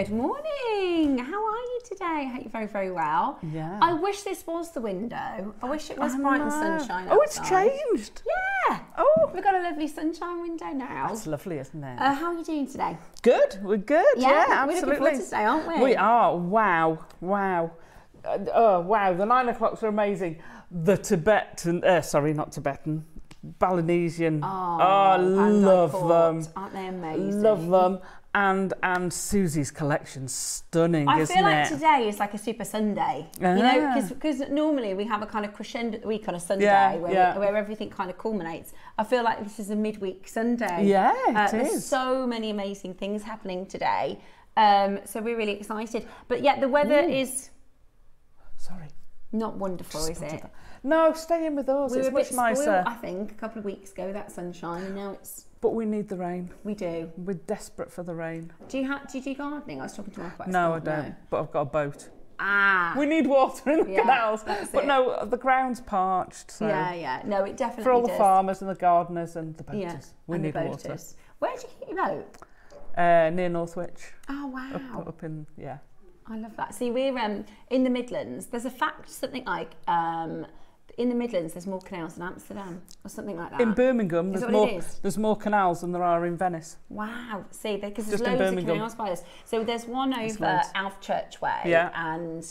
Good morning. How are you today? I hope you're very, very well. Yeah. I wish this was the window. I wish it was bright and sunshine. Oh, it's outside. changed. Yeah. Oh, We've got a lovely sunshine window now. that's lovely, isn't it? How are you doing today? Good. We're good. Yeah, we're looking absolutely. forward to today, aren't we? We are. Wow. Wow. Oh, wow. The 9 o'clocks are amazing. The Tibetan, sorry, not Tibetan, Balinese. Oh, love them. Aren't they amazing? Love them. And Susie's collection, stunning, isn't it? I feel like today is like a super Sunday, you know, because normally we have a kind of crescendo week on a Sunday where everything kind of culminates. I feel like this is a midweek Sunday. Yeah, it There's is. so many amazing things happening today, so we're really excited. But yet the weather is not wonderful, is it? No, stay in with us. We were it's a much bit spoiled, nicer. I think, a couple of weeks ago, that sunshine, and now it's... But we need the rain. We do. We're desperate for the rain. Do you do gardening? I was talking to my question. No, I don't. But I've got a boat. Ah. We need water in the canals. But it. no, the ground's parched. So Yeah. No, it definitely for all the does. farmers and the gardeners and the boaters. Yeah, we and need the water. boaters. Where did you get your boat? Near Northwich. Oh, wow. Up in, yeah. I love that. See, we're in the Midlands. There's a fact, something like... in the Midlands, there's more canals than Amsterdam, or something like that. In Birmingham, there's more canals than there are in Venice. Wow. See, because there's Just in loads of Birmingham. canals by us. So there's one over Alf Church Way and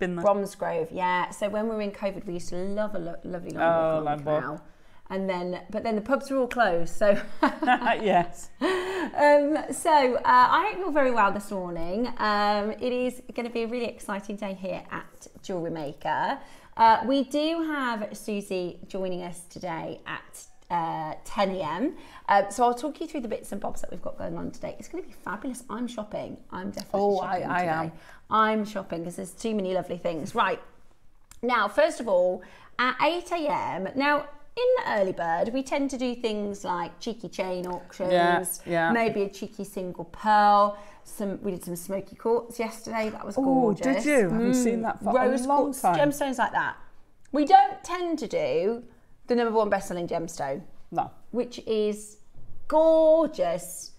Bromsgrove. Yeah. So when we were in COVID, we used to love a lovely long walk along the canal. And then, but then the pubs were all closed. So yes. I hope you're very well this morning. It is going to be a really exciting day here at JewelleryMaker. We do have Suzie joining us today at 10 a.m. So I'll talk you through the bits and bobs that we've got going on today. It's going to be fabulous. I'm shopping. I'm definitely shopping today. I am. I'm shopping because there's too many lovely things. Right. Now, first of all, at 8 a.m. Now, in the early bird, we tend to do things like cheeky chain auctions, maybe a cheeky single pearl. We did some smoky quartz yesterday. That was gorgeous. Oh, did you? I haven't seen that for Rose a long quartz time. gemstones like that. We don't tend to do the #1 best-selling gemstone. No. Which is gorgeous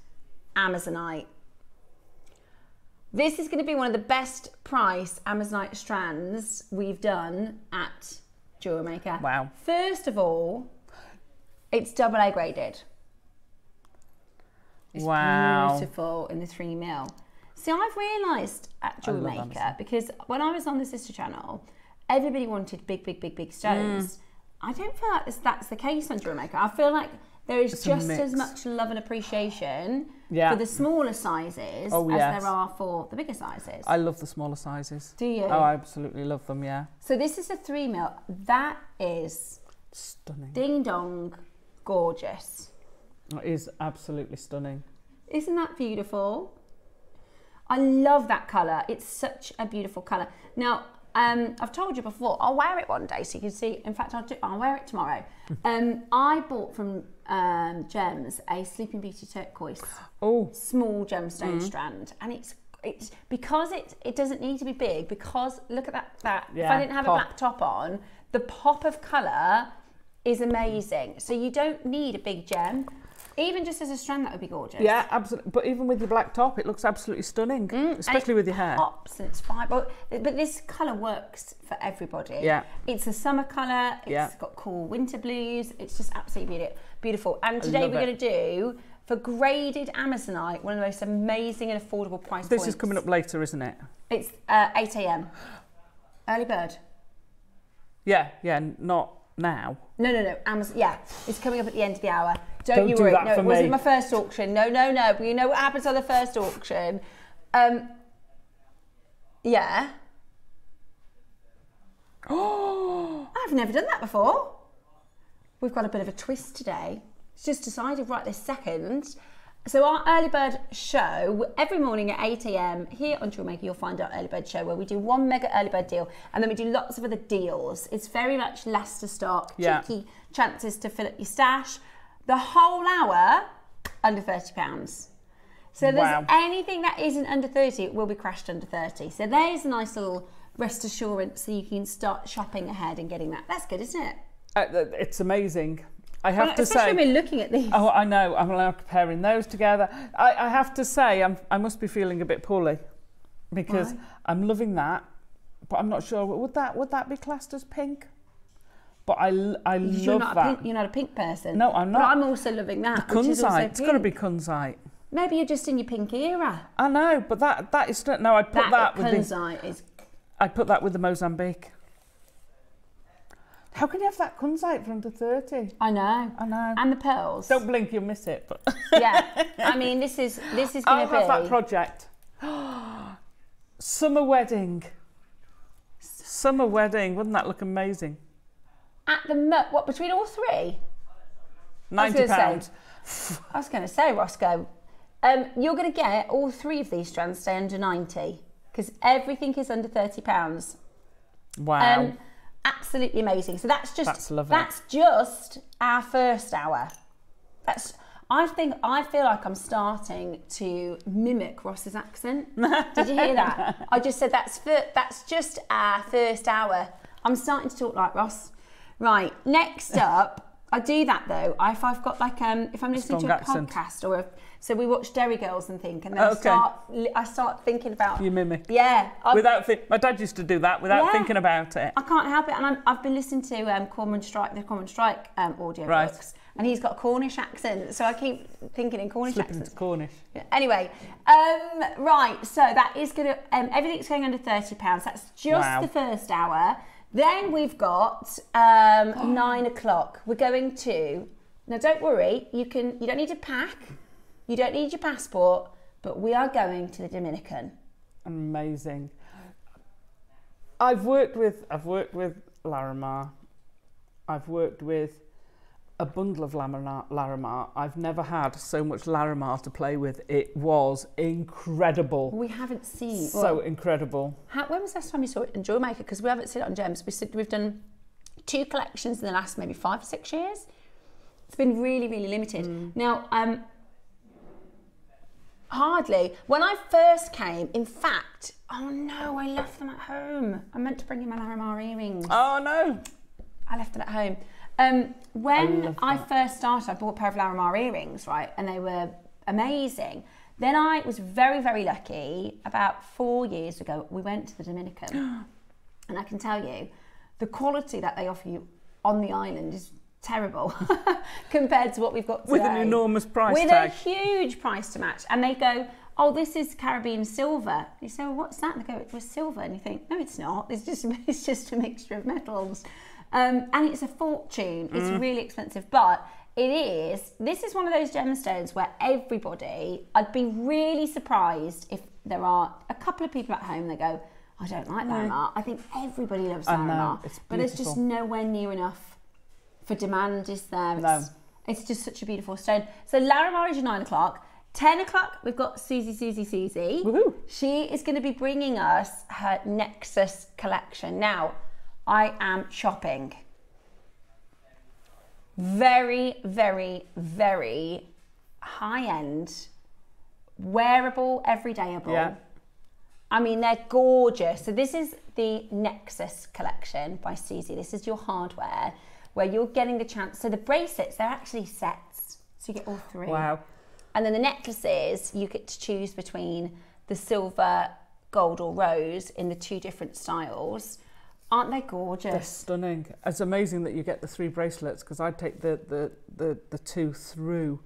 Amazonite. This is going to be one of the best price Amazonite strands we've done at JewelleryMaker. Wow. First of all, it's AA graded. It's beautiful in the 3mm. See, I've realised at JewelleryMaker, because when I was on the sister channel, everybody wanted big stones. I don't feel like that's the case on JewelleryMaker. I feel like there is just as much love and appreciation for the smaller sizes as there are for the bigger sizes. I love the smaller sizes. Do you? Oh, I absolutely love them, yeah. So this is a 3mm. That is stunning. Ding dong gorgeous. It is absolutely stunning. Isn't that beautiful? I love that colour. It's such a beautiful colour. Now, I've told you before, I'll wear it one day so you can see. In fact, I'll wear it tomorrow. I bought from Gems a Sleeping Beauty turquoise small gemstone strand, and it's because it doesn't need to be big, because look at that. If I didn't have a black top on, the pop of colour is amazing. So you don't need a big gem. Even just as a strand, that would be gorgeous. Yeah, absolutely. But even with your black top, it looks absolutely stunning, especially with your hair. Pops and it's fine. But this colour works for everybody. Yeah. It's a summer colour. It's got cool winter blues. It's just absolutely beautiful. And today we're going to do, for graded Amazonite, one of the most amazing and affordable price points. This is coming up later, isn't it? It's 8 a.m. Early bird. Yeah, not now. No. Amazon, it's coming up at the end of the hour. Don't you do worry. that No, for it wasn't my first auction. No. But you know what happens on the first auction? Yeah. Oh, I've never done that before. We've got a bit of a twist today. It's just decided right this second. So our early bird show, every morning at 8 a.m. here on JewelleryMaker, you'll find our early bird show where we do one mega early bird deal, and then we do lots of other deals. It's very much Leicester stock, cheeky chances to fill up your stash. The whole hour, under £30. So if there's anything that isn't under 30, it will be crashed under 30. So there's a nice little rest assurance so you can start shopping ahead and getting that. That's good, isn't it? It's amazing. I have to say, especially when we're looking at these. Oh, I know. I'm now comparing those together. I have to say, I must be feeling a bit poorly because I'm loving that, but I'm not sure. Would that be classed as pink? But I love that. You're not a pink person. No, I'm not. But I'm also loving that. The kunzite. It's got to be kunzite. Maybe you're just in your pink era. I know, but that is no. I'd put that with kunzite is. I'd put that with the Mozambique. How can you have that kunzite for under 30? I know. And the pearls. Don't blink, you'll miss it. But yeah, I mean, this is going to be. I'll have that project. Summer wedding. Summer wedding. Wouldn't that look amazing? At the what, between all three? £90. I was going to say, Roscoe, you're going to get all three of these strands stay under 90 because everything is under £30. Wow. Absolutely amazing. So that's lovely. That's just our first hour. I feel like I'm starting to mimic Ross's accent. Did you hear that? I just said that's just our first hour. I'm starting to talk like Ross. Right, next up, I do that though. If I've got like if I'm listening to a podcast or so we watch Derry Girls and think, and then I start thinking about. You mimic. Yeah. My dad used to do that without thinking about it. I can't help it, and I've been listening to Cormoran Strike audio books, and he's got a Cornish accent, so I keep thinking in Cornish accents. Into Cornish. Yeah. Anyway, right. So that is gonna everything's going under £30. That's just the first hour. Then we've got 9 o'clock. We're going to. Now, don't worry. You don't need to pack. You don't need your passport. But we are going to the Dominican. Amazing. I've worked with Larimar. I've worked with a bundle of Larimar. I've never had so much Larimar to play with. It was incredible. We haven't seen... So incredible. When was the last time you saw it in JewelleryMaker? Because we haven't seen it on Gems. We've done 2 collections in the last maybe 5 or 6 years. It's been really, really limited. Now, hardly. When I first came, in fact... Oh no, I left them at home. I meant to bring in my Larimar earrings. Oh no. I left them at home. When I first started, I bought a pair of Larimar earrings, right? And they were amazing. Then I was very, very lucky. About 4 years ago, we went to the Dominican. And I can tell you, the quality that they offer you on the island is terrible compared to what we've got today. With an enormous price tag. With a huge price to match. And they go, oh, this is Caribbean silver. You say, well, what's that? And they go, it was silver. And you think, no, it's not. It's just a mixture of metals. And it's a fortune. It's really expensive, but this is one of those gemstones where I'd be really surprised if there are a couple of people at home that go, I don't like Larimar. I think everybody loves Larimar, but there's just nowhere near enough for demand, is there? It's just such a beautiful stone. So Larimar is your 9 o'clock. 10 o'clock, we've got Suzie. Woohoo. She is going to be bringing us her Nexus collection. Now, I am shopping. Very, very, very high-end, wearable, everydayable. Yeah. I mean, they're gorgeous. So this is the Nexus collection by Suzie. This is your hardware where you're getting the chance. So the bracelets, they're actually sets. So you get all 3. Wow. And then the necklaces, you get to choose between the silver, gold or rose in the 2 different styles. Aren't they gorgeous? They're stunning. It's amazing that you get the 3 bracelets because I'd take the 2 through,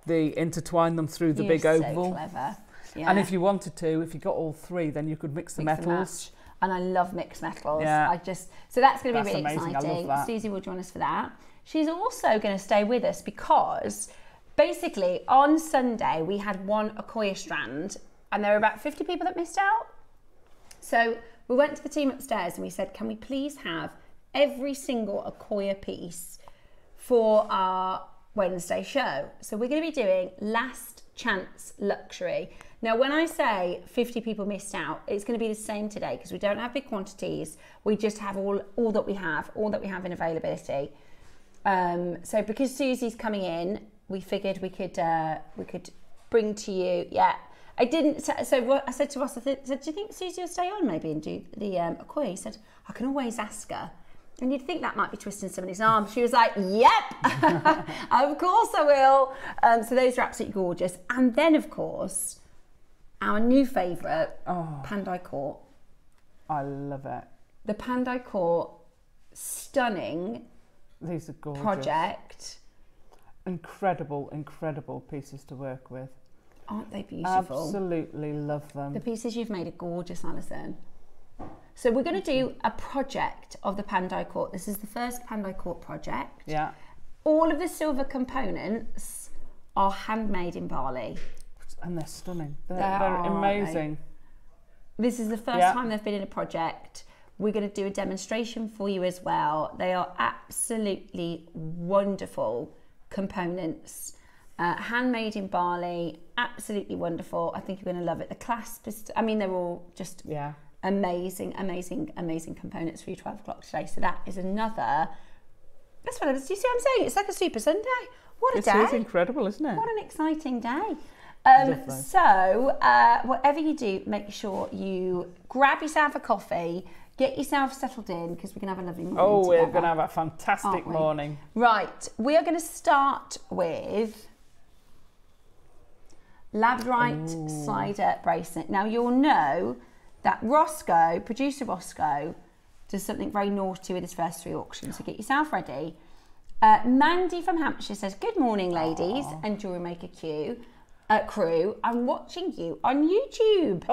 intertwine them through the big oval. So clever. Yeah. And if you wanted to, if you got all 3, then you could mix the metals. And I love mixed metals. Yeah. So that's going to be really amazing. exciting. I love that. Suzie will join us for that. She's also going to stay with us because basically on Sunday we had 1 Akoya strand and there were about 50 people that missed out. So we went to the team upstairs and we said, can we please have every single Akoya piece for our Wednesday show? So we're going to be doing Last Chance Luxury. Now, when I say 50 people missed out, it's going to be the same today because we don't have big quantities. We just have all that we have in availability. So because Susie's coming in, we figured we could bring to you, I didn't, so I said to Ross, I said, do you think Suzie will stay on maybe and do the Akoya? He said, I can always ask her. And you'd think that might be twisting somebody's arm. She was like, yep, of course I will. So those are absolutely gorgeous. And then, of course, our new favourite, Pandai Court. I love it. The Pandai Court, stunning. These are gorgeous. Project. Incredible, incredible pieces to work with. Aren't they beautiful? Absolutely love them. The pieces you've made are gorgeous, Alison. So we're going to do a project of the Pandai Court. This is the first Pandai Court project. Yeah. All of the silver components are handmade in Bali. And they're stunning. They're amazing. This is the first time they've been in a project. We're going to do a demonstration for you as well. They are absolutely wonderful components. Handmade in Bali, absolutely wonderful. I think you're going to love it. The clasp is, I mean, they're all just amazing, amazing, amazing components for your 12 o'clock today. So that is another, that's what I was, do you see what I'm saying? It's like a super Sunday. What a day. It is incredible, isn't it? What an exciting day. So whatever you do, make sure you grab yourself a coffee, get yourself settled in, because we're going to have a lovely morning together. We're going to have a fantastic morning. Right, we are going to start with Labradorite slider bracelet. Now you'll know that Roscoe, producer Roscoe, does something very naughty with his first 3 auctions, so get yourself ready. Mandy from Hampshire says, good morning ladies and JewelleryMaker crew. I'm watching you on YouTube.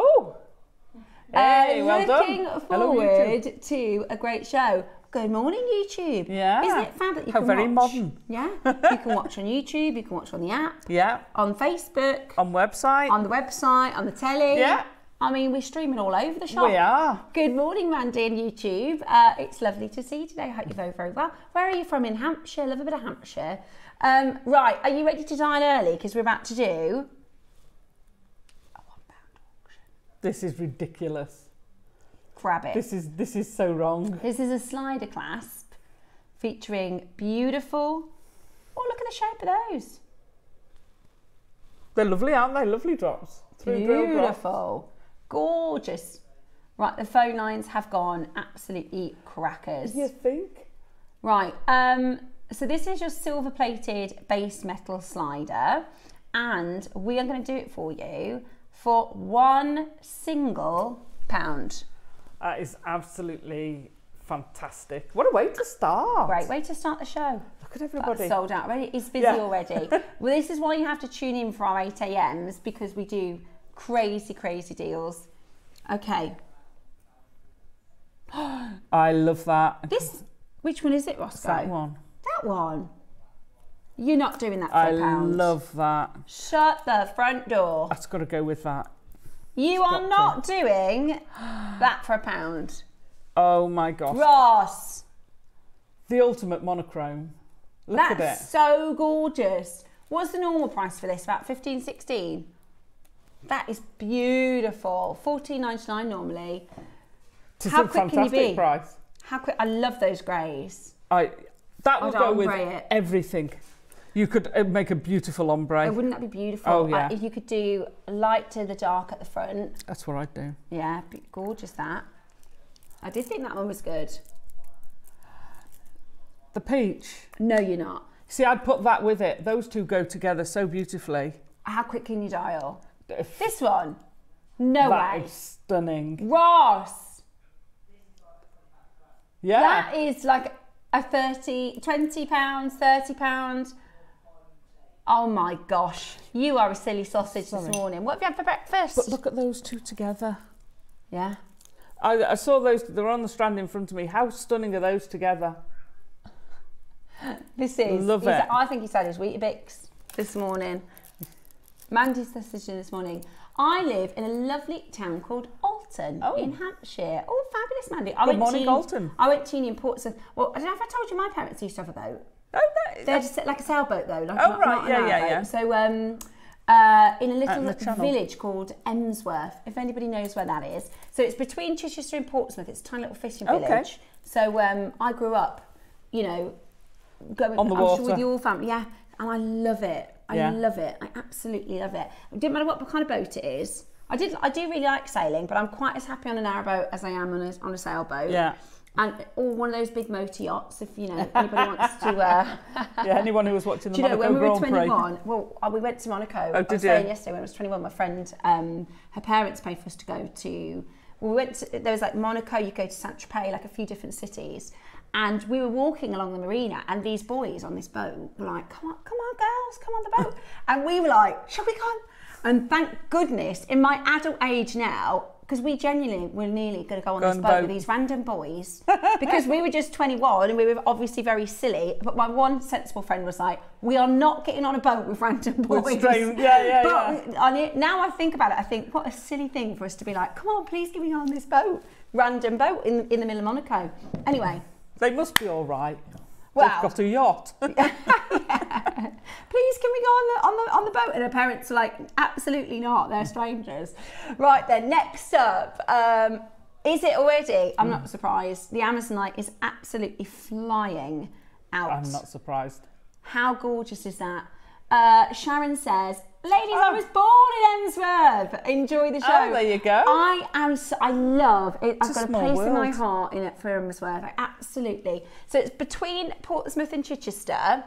Hey, well looking done. forward to a great show. Good morning, YouTube. Yeah. Isn't it fab that you How can very watch? modern. Yeah. You can watch on YouTube, you can watch on the app. Yeah. On Facebook. On website. On the website, on the telly. Yeah. I mean, we're streaming all over the shop. We are. Good morning, Mandy and YouTube. It's lovely to see you today. I hope you're very, very well. Where are you from? In Hampshire. Love a bit of Hampshire. Right, are you ready to dine early? Because we're about to do a £1 auction. This is ridiculous. Grab it. This is so wrong. This is a slider clasp featuring beautiful. Oh, look at the shape of those. They're lovely, aren't they? Lovely drops. Beautiful. Gorgeous. Right, the phone lines have gone absolutely crackers. You think? Right, so this is your silver plated base metal slider, and we are going to do it for you for £1 single pound. That is absolutely fantastic. What a way to start. Great way to start the show. Look at everybody. That's sold out already. It's busy already. Well, this is why you have to tune in for our 8 a.m s, because we do crazy, crazy deals. Okay. I love that. Which one is it, Roscoe? That one. That one. You're not doing that for £1. I love that. Shut the front door. That's got to go with that. You are not doing that for £1. Oh my gosh. Ross. The ultimate monochrome. Look at it. That's so gorgeous. What's the normal price for this? About 15, 16? That is beautiful. $14.99 normally. It's How a quick can you be? fantastic price. How quick? I love those greys. That would go with it. everything. You could make a beautiful ombre. Wouldn't that be beautiful? Oh, yeah. If you could do light to the dark at the front. That's what I'd do. Yeah, gorgeous that. I did think that one was good. The peach. No, you're not. See, I'd put that with it. Those two go together so beautifully. How quick can you dial? This one? No way. That is stunning. Ross! Yeah. That is like a £20, £30. Oh my gosh. You are a silly sausage this morning. What have you had for breakfast? But look at those two together. Yeah. I saw those, they're on the strand in front of me. How stunning are those together? This is, love it. I think he's had his Weetabix this morning. Mandy's decision this morning. I live in a lovely town called Alton in Hampshire. Oh, fabulous, Mandy. Good morning, Alton. I went to uni in Portsmouth. Well, I don't know if I told you my parents used to have a boat. Oh, They're just like a sailboat though. Like right, yeah. So in a little village called Emsworth, if anybody knows where that is. So it's between Chichester and Portsmouth. It's a tiny little fishing village. So I grew up, you know, going on the water with your family, and I love it. I love it. I absolutely love it. It didn't matter what kind of boat it is. I do really like sailing, but I'm quite as happy on a narrowboat as I am on a sailboat. Yeah. And or one of those big motor yachts, if you know anybody wants to. Yeah, anyone who was watching the Monaco when we were Grand Prix. 21, well, we went to Monaco. Oh, did I was saying yesterday when I was 21, my friend, her parents paid for us to go to. Well, we went to, there was like Monaco. You go to Saint Tropez, like a few different cities, and we were walking along the marina, and these boys on this boat were like, "Come on, girls, come on the boat," and we were like, "Shall we go?" And thank goodness, in my adult age now. Because we genuinely were nearly going to go on this boat with these random boys because we were just 21 and we were obviously very silly. But my one sensible friend was like, "We are not getting on a boat with random boys." But now I think about it, I think, what a silly thing for us to be like, "Come on, please get me on this boat." Random boat in the middle of Monaco. Anyway. They must be all right. Well, they've got a yacht. Yeah. Please, can we go on the boat? And her parents are like, absolutely not. They're strangers. Right then, next up, is it already? I'm not surprised. The Amazonite is absolutely flying out. I'm not surprised. How gorgeous is that? Sharon says, "Ladies, I was born in Emsworth. Enjoy the show." Oh, there you go. I love it. I've got a place world in my heart in it for Emsworth. Absolutely. So it's between Portsmouth and Chichester,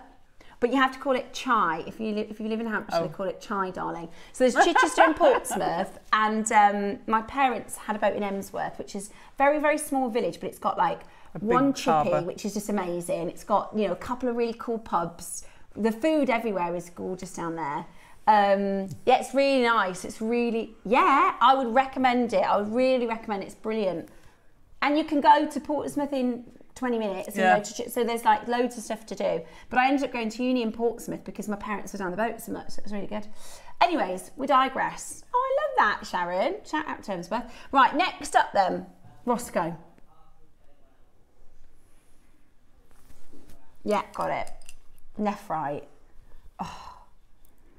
but you have to call it Chai. If you live in Hampshire, they call it Chai, darling. So there's Chichester and Portsmouth, and my parents had a boat in Emsworth, which is very, very small village, but it's got like one chippy, which is just amazing. It's got, you know, a couple of really cool pubs. The food everywhere is gorgeous down there. Yeah, it's really nice. It's really, yeah, I would recommend it. I would really recommend it. It's brilliant. And you can go to Portsmouth in 20 minutes. Yeah. So there's like loads of stuff to do. But I ended up going to uni in Portsmouth because my parents were down the boat so much. So it was really good. Anyways, we digress. Oh, I love that, Sharon. Shout out to Emsworth. Right, next up then, Roscoe. Yeah, got it. Nephrite. Oh.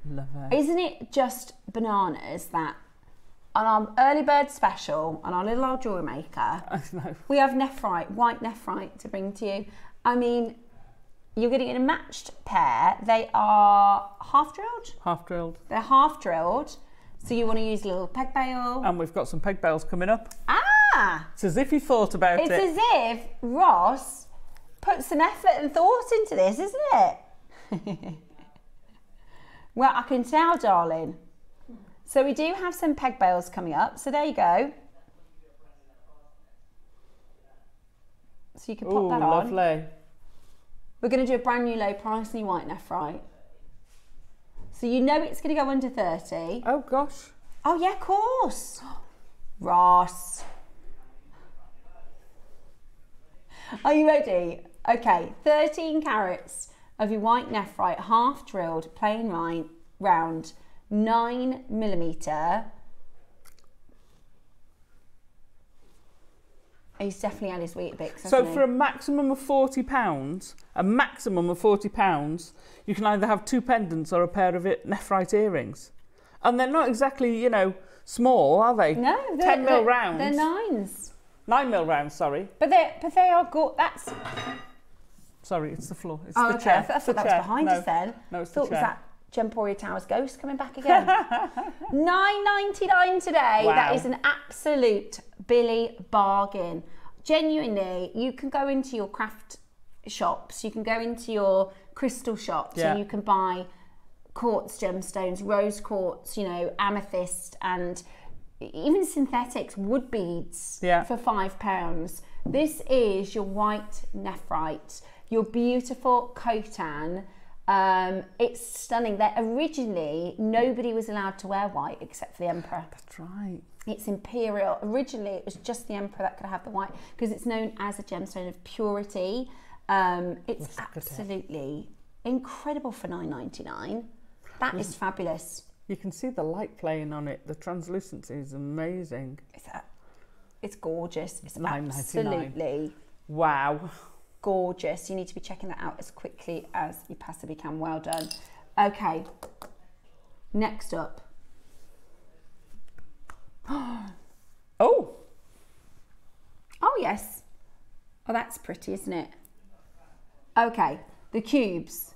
Love it. Isn't it just bananas that on our early bird special, on our little old jewellery maker, we have nephrite, white nephrite to bring to you. I mean, you're getting a matched pair. They are half drilled? Half drilled. They're half drilled. So you want to use a little peg bail. And we've got some peg bails coming up. Ah! It's as if you thought about it. It's as if Ross put some effort and thought into this, isn't it? Well, I can tell, darling. So we do have some peg bails coming up. So there you go. So you can pop that on. Lovely. We're going to do a brand new low price on your white nephrite. So you know it's going to go under 30. Oh, gosh. Oh, yeah, of course. Ross. Are you ready? Okay, 13 carats of your white nephrite, half drilled, plain round, 9mm. He's definitely had his Weet-Bix, So he? for a maximum of £40, you can either have 2 pendants or a pair of nephrite earrings. And they're not exactly, you know, small, are they? No, 10mm rounds. They're 9s. 9mm rounds, sorry. But they are good. That's. Sorry, it's the floor. It's Oh, the okay. chair. I thought that was behind us then. No, it's I thought the chair. was that Gemporia Towers ghost coming back again. £9.99 today. Wow. That is an absolute Billy bargain. Genuinely, you can go into your craft shops, you can go into your crystal shops, and you can buy quartz gemstones, rose quartz, you know, amethyst, and even synthetics, wood beads for £5. This is your white nephrite, your beautiful Khotan. It's stunning. That originally nobody was allowed to wear white except for the emperor. That's right. It's imperial. Originally it was just the emperor that could have the white because it's known as a gemstone of purity. It's absolutely incredible for $9.99. That is fabulous. You can see the light playing on it. The translucency is amazing. It's gorgeous. It's $9.99. absolutely wow. Gorgeous. You need to be checking that out as quickly as you possibly can. Well done. Okay. Next up. Oh. Oh, yes. Oh, that's pretty, isn't it? Okay. The cubes.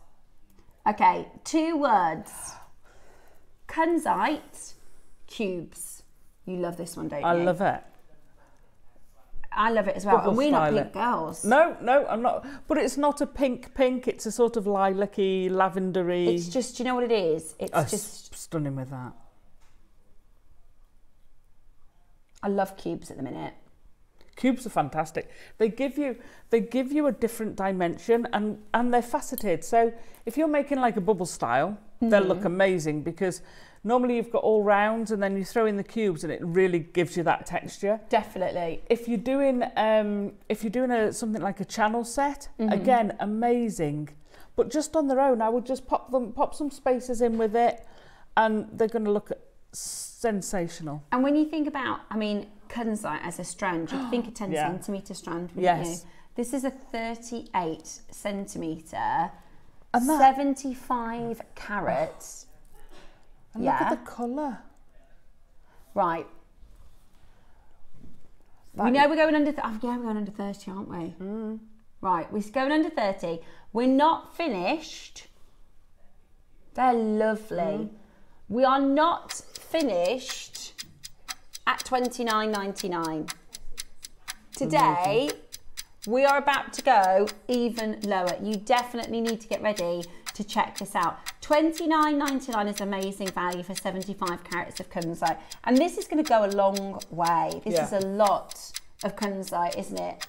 Okay. 2 words. Kunzite cubes. You love this one, don't you? I love it. I love it as well. Bubble And we're not style pink it. girls. No, I'm not. But it's not a pink. It's a sort of lilac-y, lavendery. It's just, do you know what it is? It's just stunning with that. I love cubes at the minute. Cubes are fantastic. They give you a different dimension, and they're faceted. So if you're making like a bubble style, they'll look amazing, because normally you've got all rounds and then you throw in the cubes and it really gives you that texture. Definitely. If you're doing something like a channel set, again, amazing. But just on their own, I would just pop some spaces in with it, and they're going to look sensational. And when you think about, I mean, kunzite as a strand, you'd think a 10 centimetre strand, wouldn't you? This is a 38 centimetre, and 75 carats. And look at the colour. Right. We know we're going under, we're going under 30, aren't we? Right, we're going under 30. We're not finished. They're lovely. We are not finished at $29.99. Today, we are about to go even lower. You definitely need to get ready to check this out. $29.99 is amazing value for 75 carats of kunzite. And this is going to go a long way. This is a lot of kunzite, isn't it?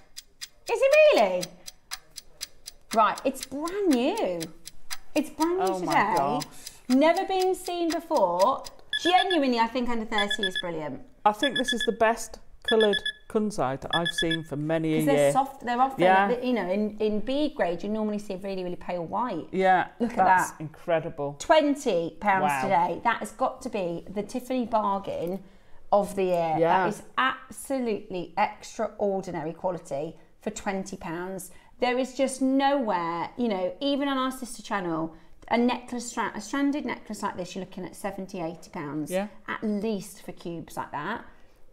Is it really? Right, it's brand new. It's brand new today. My gosh. Never been seen before. Genuinely, I think under 30 is brilliant. I think this is the best coloured kunzite I've seen for many a year. Because they're soft, they're often, you know, in bead grade, you normally see a really, really pale white. Yeah, look at that's that. Incredible. £20 today. That has got to be the Tiffany bargain of the year. Yeah. That is absolutely extraordinary quality for £20. There is just nowhere, you know, even on our sister channel, a stranded necklace like this, you're looking at £70–80 at least for cubes like that.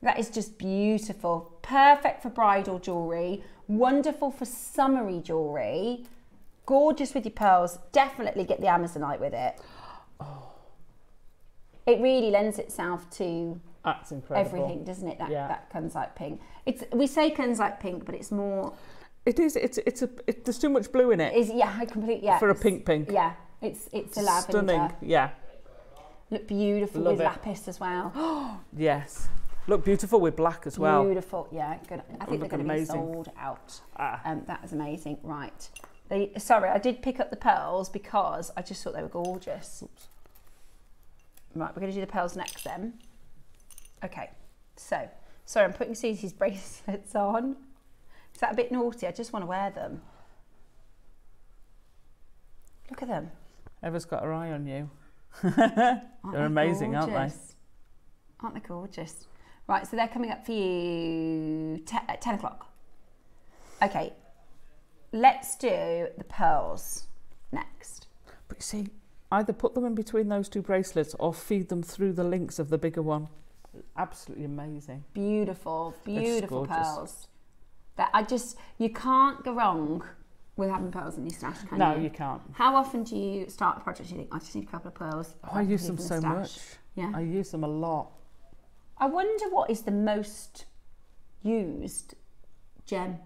That is just beautiful. Perfect for bridal jewellery. Wonderful for summery jewellery. Gorgeous with your pearls. Definitely get the Amazonite with it. Oh. It really lends itself to that's incredible. Everything, doesn't it? That kunzite pink. We say kunzite pink, but it's more. It is. There's too much blue in it. For a pink. Yeah. It's a lavender. Stunning, yeah. Look beautiful with lapis as well. Yes. Look beautiful with black as well. Beautiful, yeah, good. I think they're going to be sold out. That is amazing. Right. Sorry, I did pick up the pearls because I just thought they were gorgeous. Oops. Right, we're going to do the pearls next then. Okay, so, sorry, I'm putting Susie's bracelets on. Is that a bit naughty? I just want to wear them. Look at them. Eva's got her eye on you. They're amazing, gorgeous? aren't they? Aren't they gorgeous? Right, so they're coming up for you at 10 o'clock. Okay, let's do the pearls next. But you see, either put them in between those two bracelets or feed them through the links of the bigger one. Absolutely amazing. Beautiful, beautiful pearls. You can't go wrong with having pearls in your stash, can you? No, you can't. How often do you start a project and you think, I just need a couple of pearls? Oh, I use them so much. Yeah. I use them a lot. I wonder what is the most used gem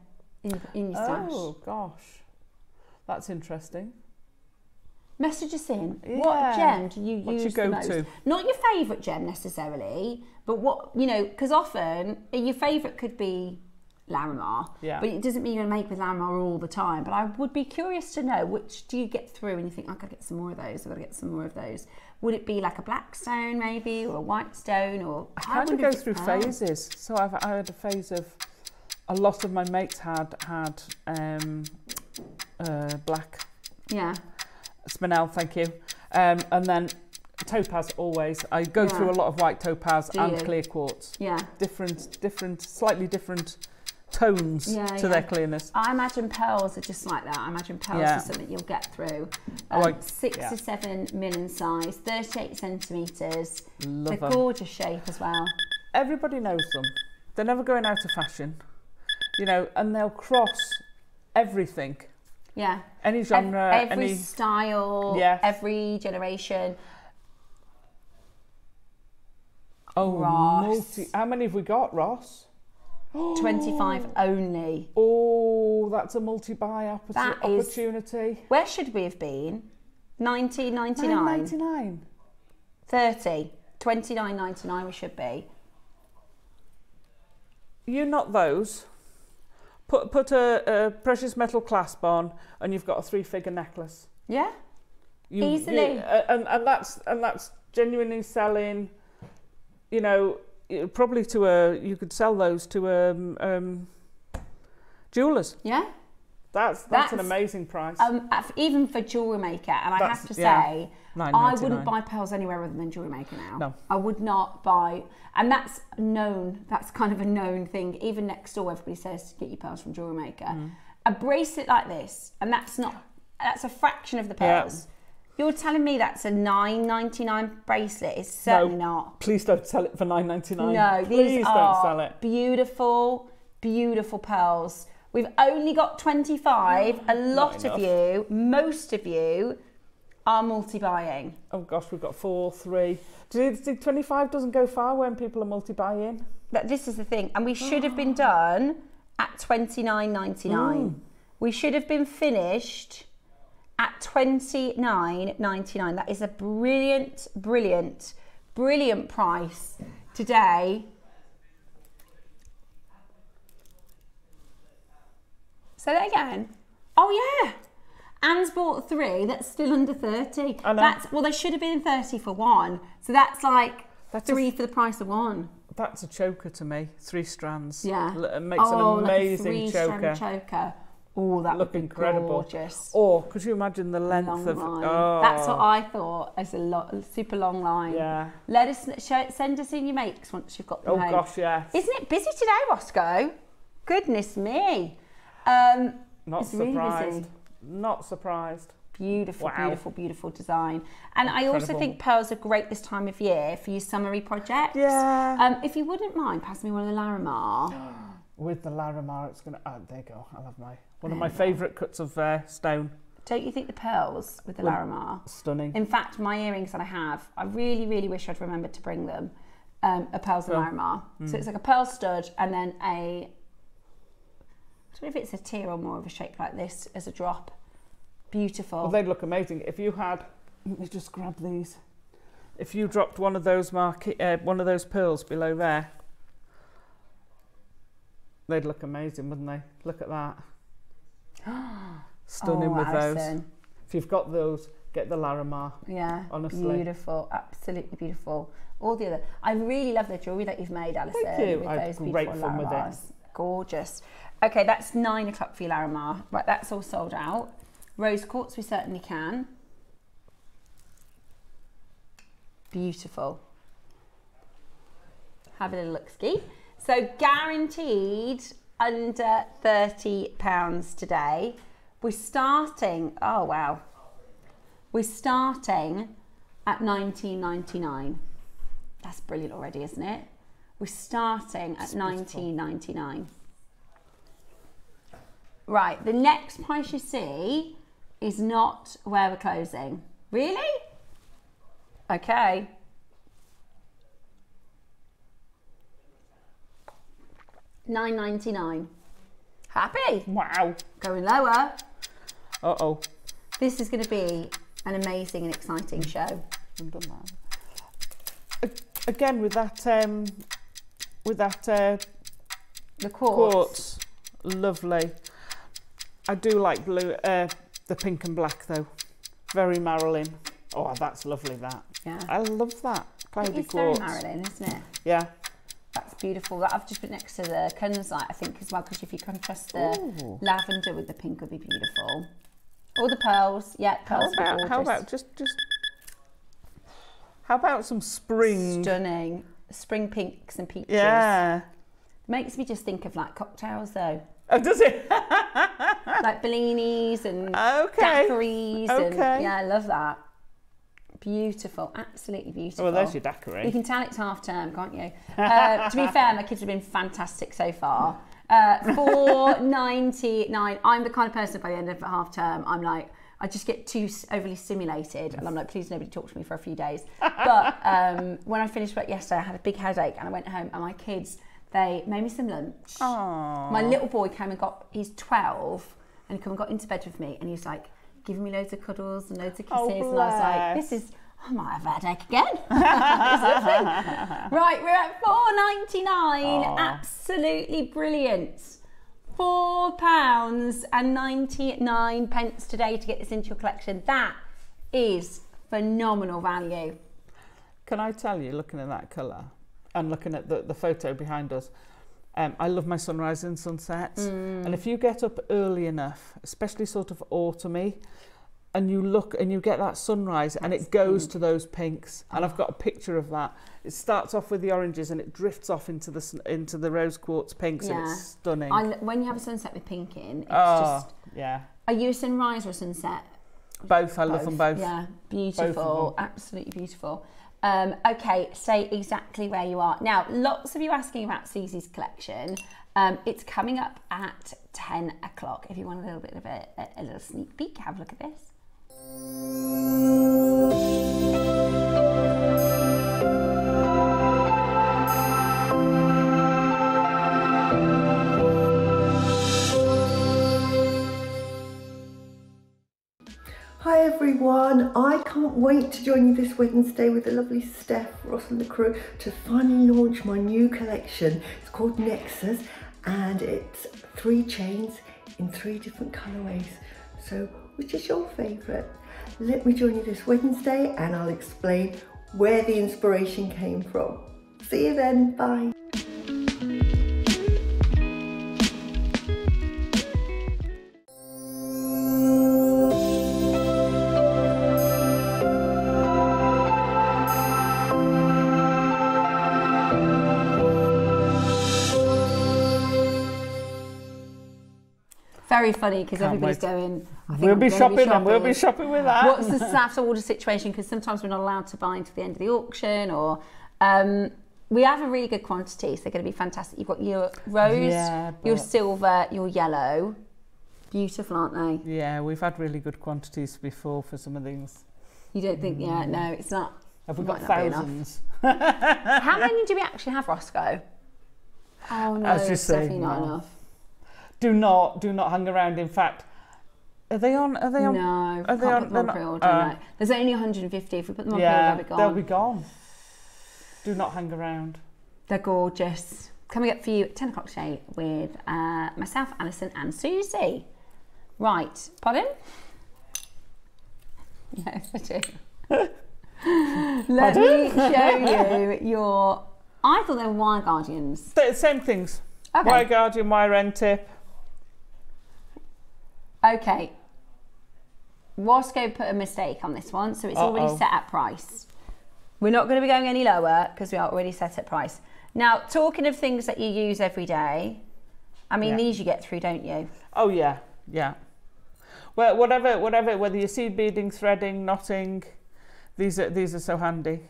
in your stash. Oh, gosh. That's interesting. Message us in. Yeah. What gem do you use the most? Go-to? Not your favourite gem necessarily, but what, you know, because often your favourite could be Larimar, but it doesn't mean you're going to make with Larimar all the time. But I would be curious to know, which do you get through and you think, I've got to get some more of those, I've got to get some more of those. Would it be like a black stone maybe, or a white stone? Or I kind of go through phases. So I had a phase of, a lot of my mates had black. Yeah. Spinel, thank you. And then topaz always. I go through a lot of white topaz and clear quartz. Yeah. Different, slightly different tones to their clearness. I imagine pearls are just like that. I imagine pearls are something you'll get through. 6 to 7 mil in size, 38 centimetres. They're gorgeous shape as well. Everybody knows them. They're never going out of fashion, you know, and they'll cross everything. Yeah. Any genre, every style, every generation. Oh, Ross. How many have we got, Ross? 25 only. Oh, that's a multi-buy opportunity. Where should we have been? 19.99. 9.99. 30. 29.99 we should be. You not those. Put a precious metal clasp on, and you've got a 3-figure necklace. Yeah. Easily. And that's genuinely selling. You know, probably you could sell those to jewellers. Yeah. That's an amazing price. Even for JewelleryMaker, and I have to say, I wouldn't buy pearls anywhere other than JewelleryMaker now. No. I would not buy, and that's known, that's kind of a known thing. Even next door, everybody says to get your pearls from JewelleryMaker. A bracelet like this, and that's a fraction of the pearls. Yeah. You're telling me that's a $9.99 bracelet? It's certainly not. Please don't sell it for $9.99. No, please don't sell it. Beautiful, beautiful pearls. We've only got 25. A lot of you, most of you, are multi-buying. Oh gosh, we've got 4, 3. Do you think 25 doesn't go far when people are multi-buying? But this is the thing, and we should have been done at $29.99. We should have been finished at $29.99. That is a brilliant, brilliant, brilliant price today. Say that again. Oh yeah. Anne's bought 3 that's still under 30. I know. Well, they should have been 30 for 1. So that's like 3 for the price of 1. That's a choker to me. 3 strands. Yeah. It makes an amazing like a 3-strand choker. Oh, that would be incredible. Gorgeous. Or could you imagine the length of? Oh. That's what I thought as a super long line. Yeah. Let us send us in your makes once you've got them home. Oh gosh, yes. Isn't it busy today, Roscoe? Goodness me. Not surprised. Really busy. Not surprised. Beautiful, beautiful, beautiful design. And I also think pearls are great this time of year for your summery projects. Yeah. If you wouldn't mind passing me one of the Larimar. With the Larimar, it's gonna. There you go. I'll have one of my favourite cuts of stone. Don't you think the pearls with the Larimar? Stunning. In fact, my earrings that I really, really wish I'd remembered to bring them. A pearls and Larimar. So it's like a pearl stud and then I don't know if it's a tear or more of a shape like this as a drop. Beautiful. Well, they'd look amazing if you had. Let me just grab these. If you dropped one of those pearls below there, they'd look amazing, wouldn't they? Look at that. Stunning with Alison. those. If you've got those, get the Larimar. Yeah. Honestly. Beautiful. Absolutely beautiful. All the other. I really love the jewellery that you've made, Alison. Thank you. With I had great fun with it. Gorgeous. Okay, that's 9 o'clock for your Larimar. Right, that's all sold out. Rose quartz, we certainly can. Beautiful. Have a little look-ski. So guaranteed under £30 today. We're starting, oh wow. We're starting at $19.99. That's brilliant already, isn't it? We're starting at $19.99. Right, the next price you see is not where we're closing. Really? Okay. $9.99. Happy? Wow. Going lower. Uh-oh. This is going to be an amazing and exciting show. I've done that. Again, with that the quartz. Lovely. I do like blue, the pink and black though. Very Marilyn. Oh, that's lovely. That. Yeah. I love that. Cloudy It's quartz. very Marilyn, isn't it? Yeah. That's beautiful. I've just put next to the Kunzite, I think, as well, because if you contrast the lavender with the pink, would be beautiful. All the pearls, yeah, pearls are gorgeous. How about just? How about some spring? Stunning, spring pinks and peaches. Yeah. Makes me just think of like cocktails, though. Oh, does it? Like Balinis and daiquiris. And, yeah, I love that. Beautiful, absolutely beautiful. Well, there's your daiquiri. You can tell it's half term, can't you? To be fair, my kids have been fantastic so far. $4.99. I'm the kind of person by the end of half term, I'm like, I just get too overly stimulated, and I'm like, please nobody talk to me for a few days. But when I finished work yesterday, I had a big headache, and I went home, and my kids, They made me some lunch. Aww. My little boy came and he's 12, and he came and got into bed with me, and he was like giving me loads of cuddles and loads of kisses, and I was like, this is, I might have a headache again. Right, we're at £4.99. Absolutely brilliant. £4.99 today to get this into your collection. That is phenomenal value. Can I tell you, looking at that colour and looking at the photo behind us, I love my sunrise and sunsets. And if you get up early enough, especially sort of autumny, and you look and you get that sunrise and it goes to those pinks, and I've got a picture of that. It starts off with the oranges and it drifts off into the rose quartz pinks, and it's stunning. When you have a sunset with pink in, it's just... Yeah. Are you a sunrise or a sunset? Both. I love them both. Yeah, beautiful. Absolutely beautiful. Okay, say exactly where you are. Now, lots of you asking about Suzie's collection. It's coming up at 10 o'clock. If you want a little bit of a little sneak peek, have a look at this. Hi everyone, I can't wait to join you this Wednesday with the lovely Steph, Ross and the crew to finally launch my new collection. It's called Nexus and it's 3 chains in 3 different colourways. So which is your favourite? Let me join you this Wednesday and I'll explain where the inspiration came from. See you then, bye. Very funny because everybody's going, We'll be shopping and we'll be shopping with that. What's the after order situation? Because sometimes we're not allowed to buy until the end of the auction, or we have a really good quantity, so they're going to be fantastic. You've got your rose, your silver, your yellow. Beautiful, aren't they? Yeah, we've had really good quantities before for some of these. You don't think, no, it's not. Have we got thousands? How many do we actually have, Roscoe? Oh no, it's definitely not enough. Do not hang around. In fact, are they on? No, are they on pre-order? There's only 150. If we put them on pre-order, they'll be gone. Do not hang around. They're gorgeous. Coming up for you at 10 o'clock today with myself, Alison, and Suzie. Right, pardon? Yes, I do. Let me show you your. I thought they were wire guardians. Same things. Okay. Wire guardian, wire end tip. Okay, Roscoe put a mistake on this one, so it's already set at price. We're not going to be going any lower because we are already set at price. Now, talking of things that you use every day, I mean, these you get through, don't you? Oh yeah, yeah. Well, whatever, whether you're seed beading, threading, knotting, these are so handy.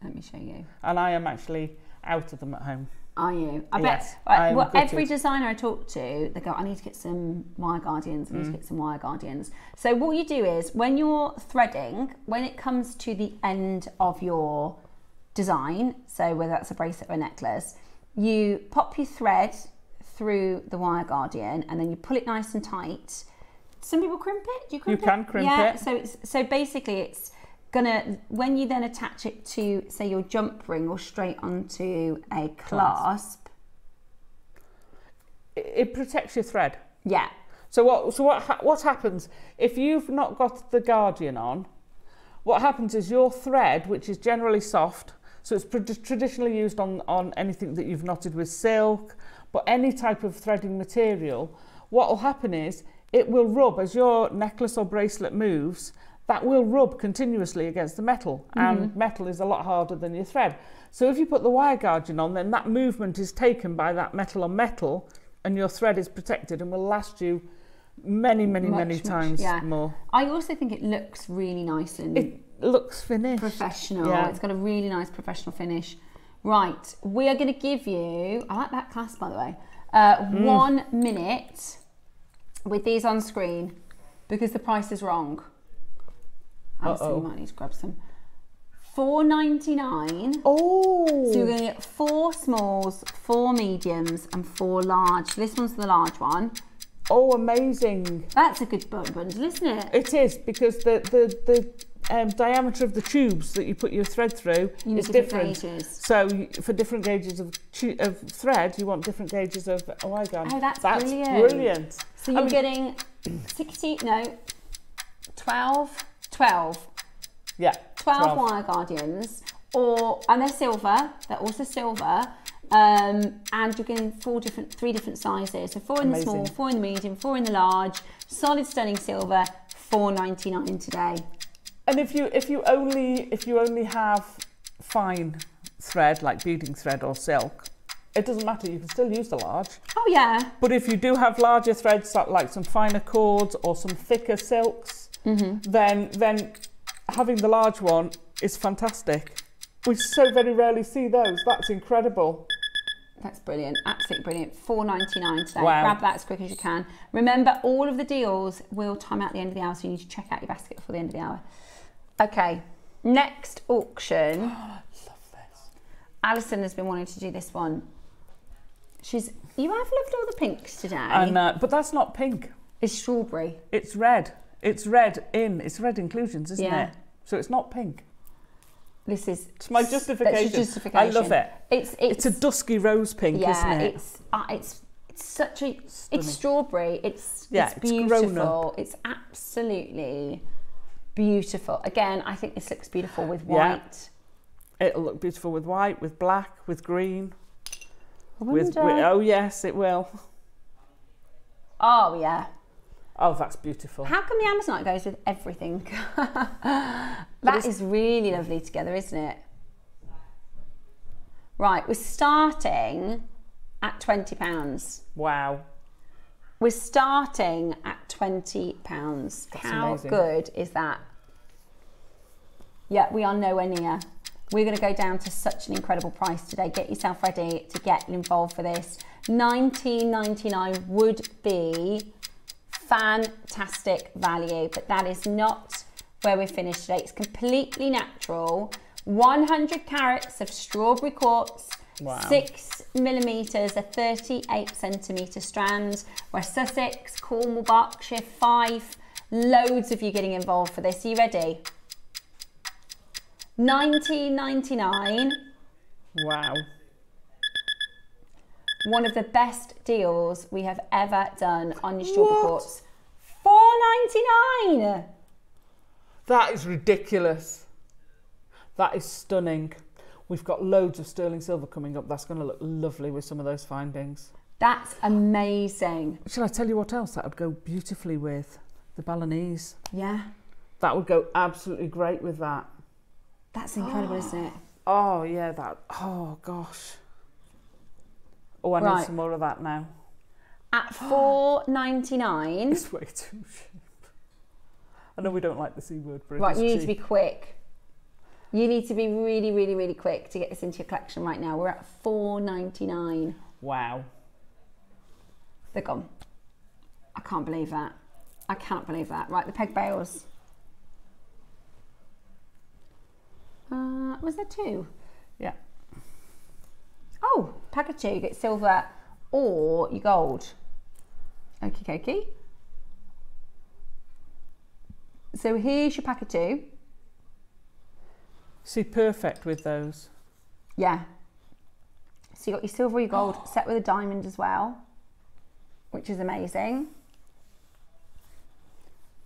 Let me show you. And I am actually out of them at home. Are you? I Yes, bet. Well, every designer I talk to, they go, I need to get some wire guardians, I need to get some wire guardians. So what you do is, when you're threading, when it comes to the end of your design, so whether that's a bracelet or a necklace, you pop your thread through the wire guardian and then you pull it nice and tight. Some people crimp it. Do you crimp it? You can crimp it. So basically it's gonna, when you then attach it to, say, your jump ring or straight onto a clasp, it protects your thread. Yeah. So what happens if you've not got the guardian on? What happens is your thread, which is generally soft, so it's traditionally used on anything that you've knotted with silk, but any type of threading material, what will happen is it will rub as your necklace or bracelet moves. That will rub continuously against the metal, and metal is a lot harder than your thread. So if you put the wire guardian on, then that movement is taken by that metal on metal, and your thread is protected and will last you many times more. I also think it looks really nice and it looks finished. Professional. Yeah. It's got a really nice professional finish. Right, we are going to give you, I like that clasp by the way, 1 minute with these on screen because the price is wrong. Alison, you might need to grab some. $4.99. Oh. So you're going to get 4 smalls, 4 mediums, and 4 large. This one's the large one. Oh, amazing. That's a good bundle, isn't it? It is, because the diameter of the tubes that you put your thread through is different. Gauges. So for different gauges of thread, you want different gauges of wire guard. Oh, that's brilliant. So you're getting 12. Yeah. 12 wire guardians, and they're silver. They're also silver. And you're getting 3 different sizes. So 4 in the small, 4 in the medium, 4 in the large. Solid stunning silver, $4.99 today. And if you only have fine thread like beading thread or silk, it doesn't matter. You can still use the large. Oh yeah. But if you do have larger threads like some finer cords or some thicker silks, then having the large one is fantastic. We so very rarely see those. That's incredible. That's brilliant, absolutely brilliant. $4.99 today. Wow. Grab that as quick as you can. Remember, all of the deals will time out at the end of the hour, so you need to check out your basket before the end of the hour. Okay, next auction. I love this. Alison has been wanting to do this one. You have loved all the pinks today. And but that's not pink. It's strawberry. It's red. It's red inclusions, isn't it? So it's not pink. It's my justification. That's your justification. I love it. It's a dusky rose pink, isn't it? It's such a it's strawberry. It's beautiful. Grown up. It's absolutely beautiful. Again, I think this looks beautiful with white. Yeah. It'll look beautiful with white, with black, with green. With oh yes, it will. Oh yeah. Oh, that's beautiful. How come the Amazonite goes with everything? That is really lovely together, isn't it? Right, we're starting at £20. Wow. We're starting at £20. That's How amazing. good is that? Yeah, we are nowhere near. We're going to go down to such an incredible price today. Get yourself ready to get involved for this. $19.99 would be fantastic value, but that is not where we're finished today. It's completely natural. 100 carats of strawberry quartz. Wow. 6 millimeters, a 38 centimeter strand. West Sussex, Cornwall, Berkshire, Fife. Loads of you getting involved for this. Are you ready? $19.99. Wow. One of the best deals we have ever done on your strawberry quartz. $4.99. That is ridiculous. That is stunning. We've got loads of sterling silver coming up. That's going to look lovely with some of those findings. That's amazing. Shall I tell you what else that would go beautifully with? The Balinese. Yeah. That would go absolutely great with that. That's incredible, isn't it? Oh, yeah, that. Oh, gosh. Oh, I need some more of that now. At $4.99. It's way too cheap. I know we don't like the C word, but right, you need to be quick. You need to be really, really, really quick to get this into your collection right now. We're at $4.99. Wow. They're gone. I can't believe that. I cannot believe that. Right, the peg bales. Was there 2? Yeah. Oh, pack of 2. You get silver or your gold. Okie dokie. So here's your pack of 2. See, perfect with those. Yeah. So you got your silver or your gold set with a diamond as well, which is amazing.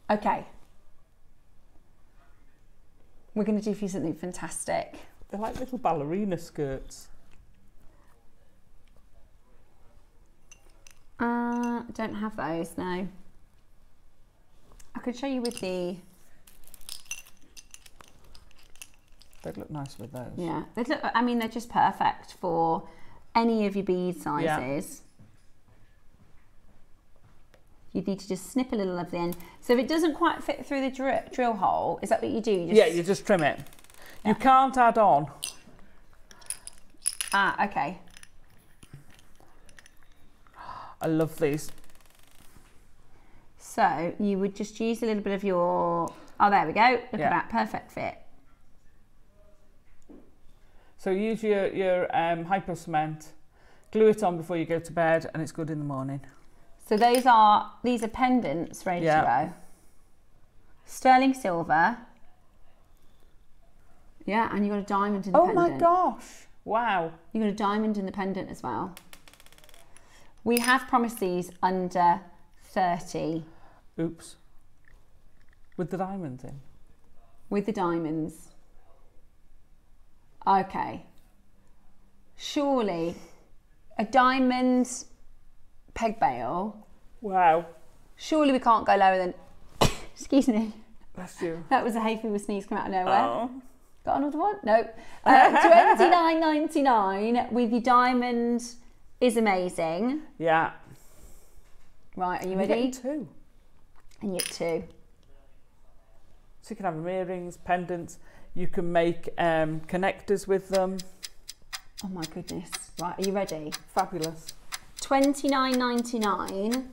Okay. We're going to do for you something fantastic. They're like little ballerina skirts. Don't have those, no. I could show you with the... They'd look nice with those. Yeah, they look, I mean, they're just perfect for any of your bead sizes. Yeah. You need to just snip a little of the end. So if it doesn't quite fit through the drill hole, is that what you do? You just trim it. Yeah. You can't add on. Ah, okay. I love these. So you would just use a little bit of your... Oh, there we go. Look at that, perfect fit. So use your hypo cement, glue it on before you go to bed, and it's good in the morning. So these are pendants ready to go. Sterling silver. Yeah, and you've got a diamond in the pendant. Oh my gosh. Wow. You've got a diamond in the pendant as well. We have promised these under 30. Oops. With the diamonds in? With the diamonds. Okay. Surely a diamond peg bail. Wow. Surely we can't go lower than... Excuse me. Bless you. That was a hay fever sneeze come out of nowhere. Oh. Got another one? No. $29.99 with your diamond is amazing. Yeah. Right, are you ready? You get two. And you get two. So you can have them earrings, pendants. You can make connectors with them. Oh my goodness. Right, are you ready? Fabulous. $29.99.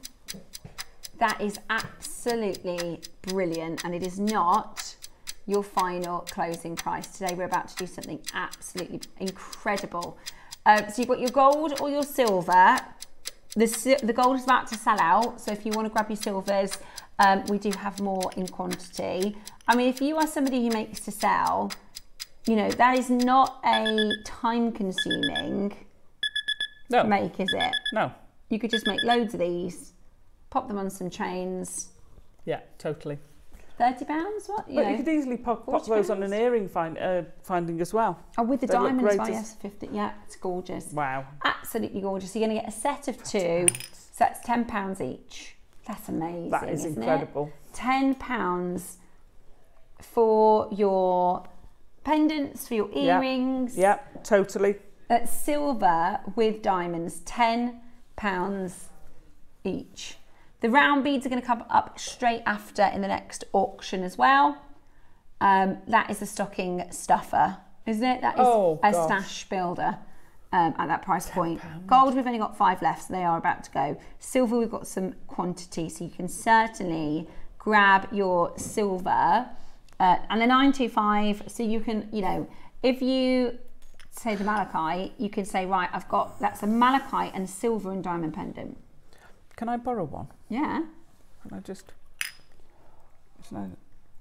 That is absolutely brilliant, and it is not your final closing price. Today we're about to do something absolutely incredible. So you've got your gold or your silver. The gold is about to sell out, so if you want to grab your silvers, we do have more in quantity. I mean, if you are somebody who makes to sell, you know, that is not a time-consuming make, is it? No. You could just make loads of these, pop them on some chains. Yeah, totally. £30, what? But you could easily pop those on an earring finding as well. Oh, with the diamonds, yes, 50. Yeah, it's gorgeous. Wow. Absolutely gorgeous. You're going to get a set of two, so that's £10 each. That's amazing. That is incredible. £10 for your pendants, for your earrings. Yeah, totally. That's silver with diamonds, £10 each. The round beads are going to come up straight after in the next auction as well. That is a stocking stuffer, isn't it? That is a stash builder at that price point. Gold, we've only got 5 left, so they are about to go. Silver, we've got some quantity, so you can certainly grab your silver. And the 925, so you can, you know, if you say the malachite, you can say, right, that's a malachite and silver and diamond pendant. Can I borrow one? Yeah. Can I just...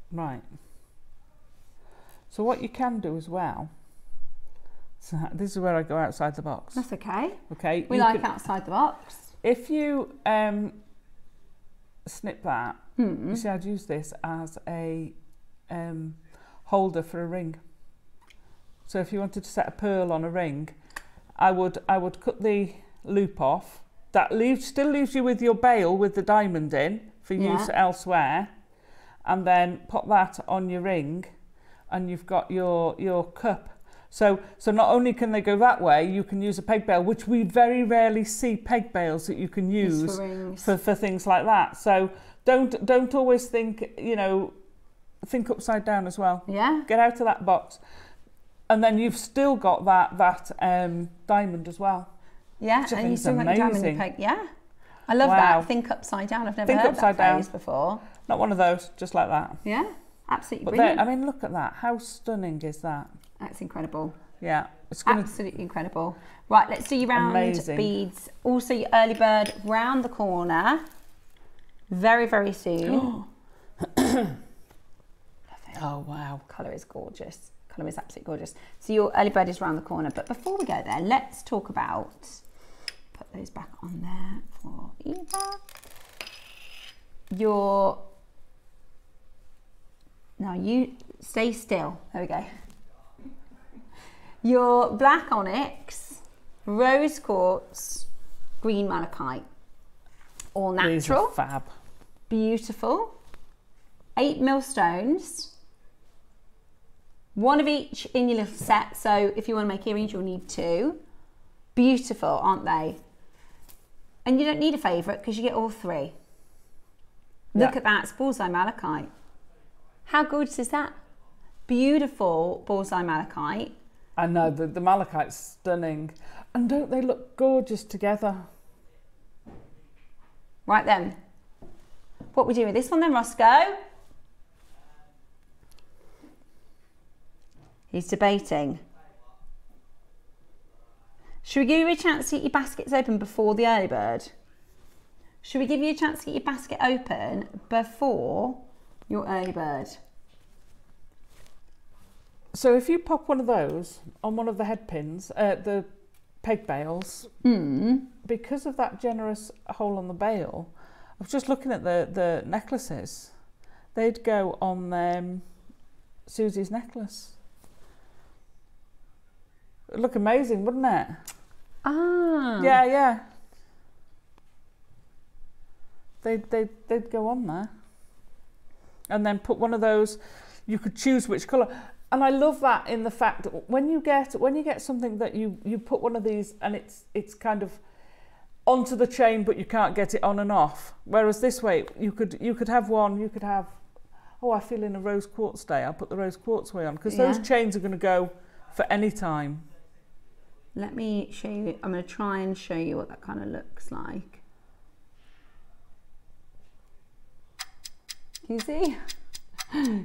Right. So what you can do as well, so this is where I go outside the box. That's okay. Okay. We like outside the box. If you snip that, you see I'd use this as a holder for a ring. So if you wanted to set a pearl on a ring, I would cut the loop off. That still leaves you with your bail with the diamond in for use elsewhere, and then pop that on your ring, and you've got your cup. So not only can they go that way, you can use a peg bail, which we very rarely see peg bails that you can use for things like that. So don't always think, you know, think upside down as well. Yeah. Get out of that box, and then you've still got that diamond as well. Yeah, and you still got your diamond peg. Yeah, I love that. Think upside down. I've never heard that phrase before. Not one of those, just like that. Yeah, absolutely brilliant. I mean, look at that. How stunning is that? That's incredible. Yeah, it's absolutely incredible. Right, let's do your round beads. Also, your early bird round the corner. Very, very soon. Oh wow, colour is gorgeous. Colour is absolutely gorgeous. So your early bird is round the corner. But before we go there, let's talk about. Put those back on there for Eva. Now you stay still. There we go. Your black onyx, rose quartz, green malachite, all natural. These are fab. Beautiful. 8 millstones. One of each in your little set. So if you want to make earrings, you'll need 2. Beautiful, aren't they? And you don't need a favourite because you get all 3. Look at that, it's bullseye malachite. How gorgeous is that? Beautiful bullseye malachite. I know, the malachite's stunning. And don't they look gorgeous together? Right then. What we do with this one then, Roscoe? He's debating. Should we give you a chance to get your baskets open before the early bird? Should we give you a chance to get your basket open before your early bird? So if you pop one of those on one of the head pins, the peg bails, because of that generous hole on the bail, I was just looking at the necklaces. They'd go on Susie's necklace. It'd look amazing, wouldn't it? Ah. Yeah. They'd go on there. And then put one of those, you could choose which colour. And I love that in the fact that when you get something that you put one of these and it's kind of onto the chain but you can't get it on and off. Whereas this way you could have one, you could have, oh, I feel in a rose quartz day, I'll put the rose quartz way on, because those chains are going to go for any time. Let me show you, I'm going to try and show you what that kind of looks like. Can you see?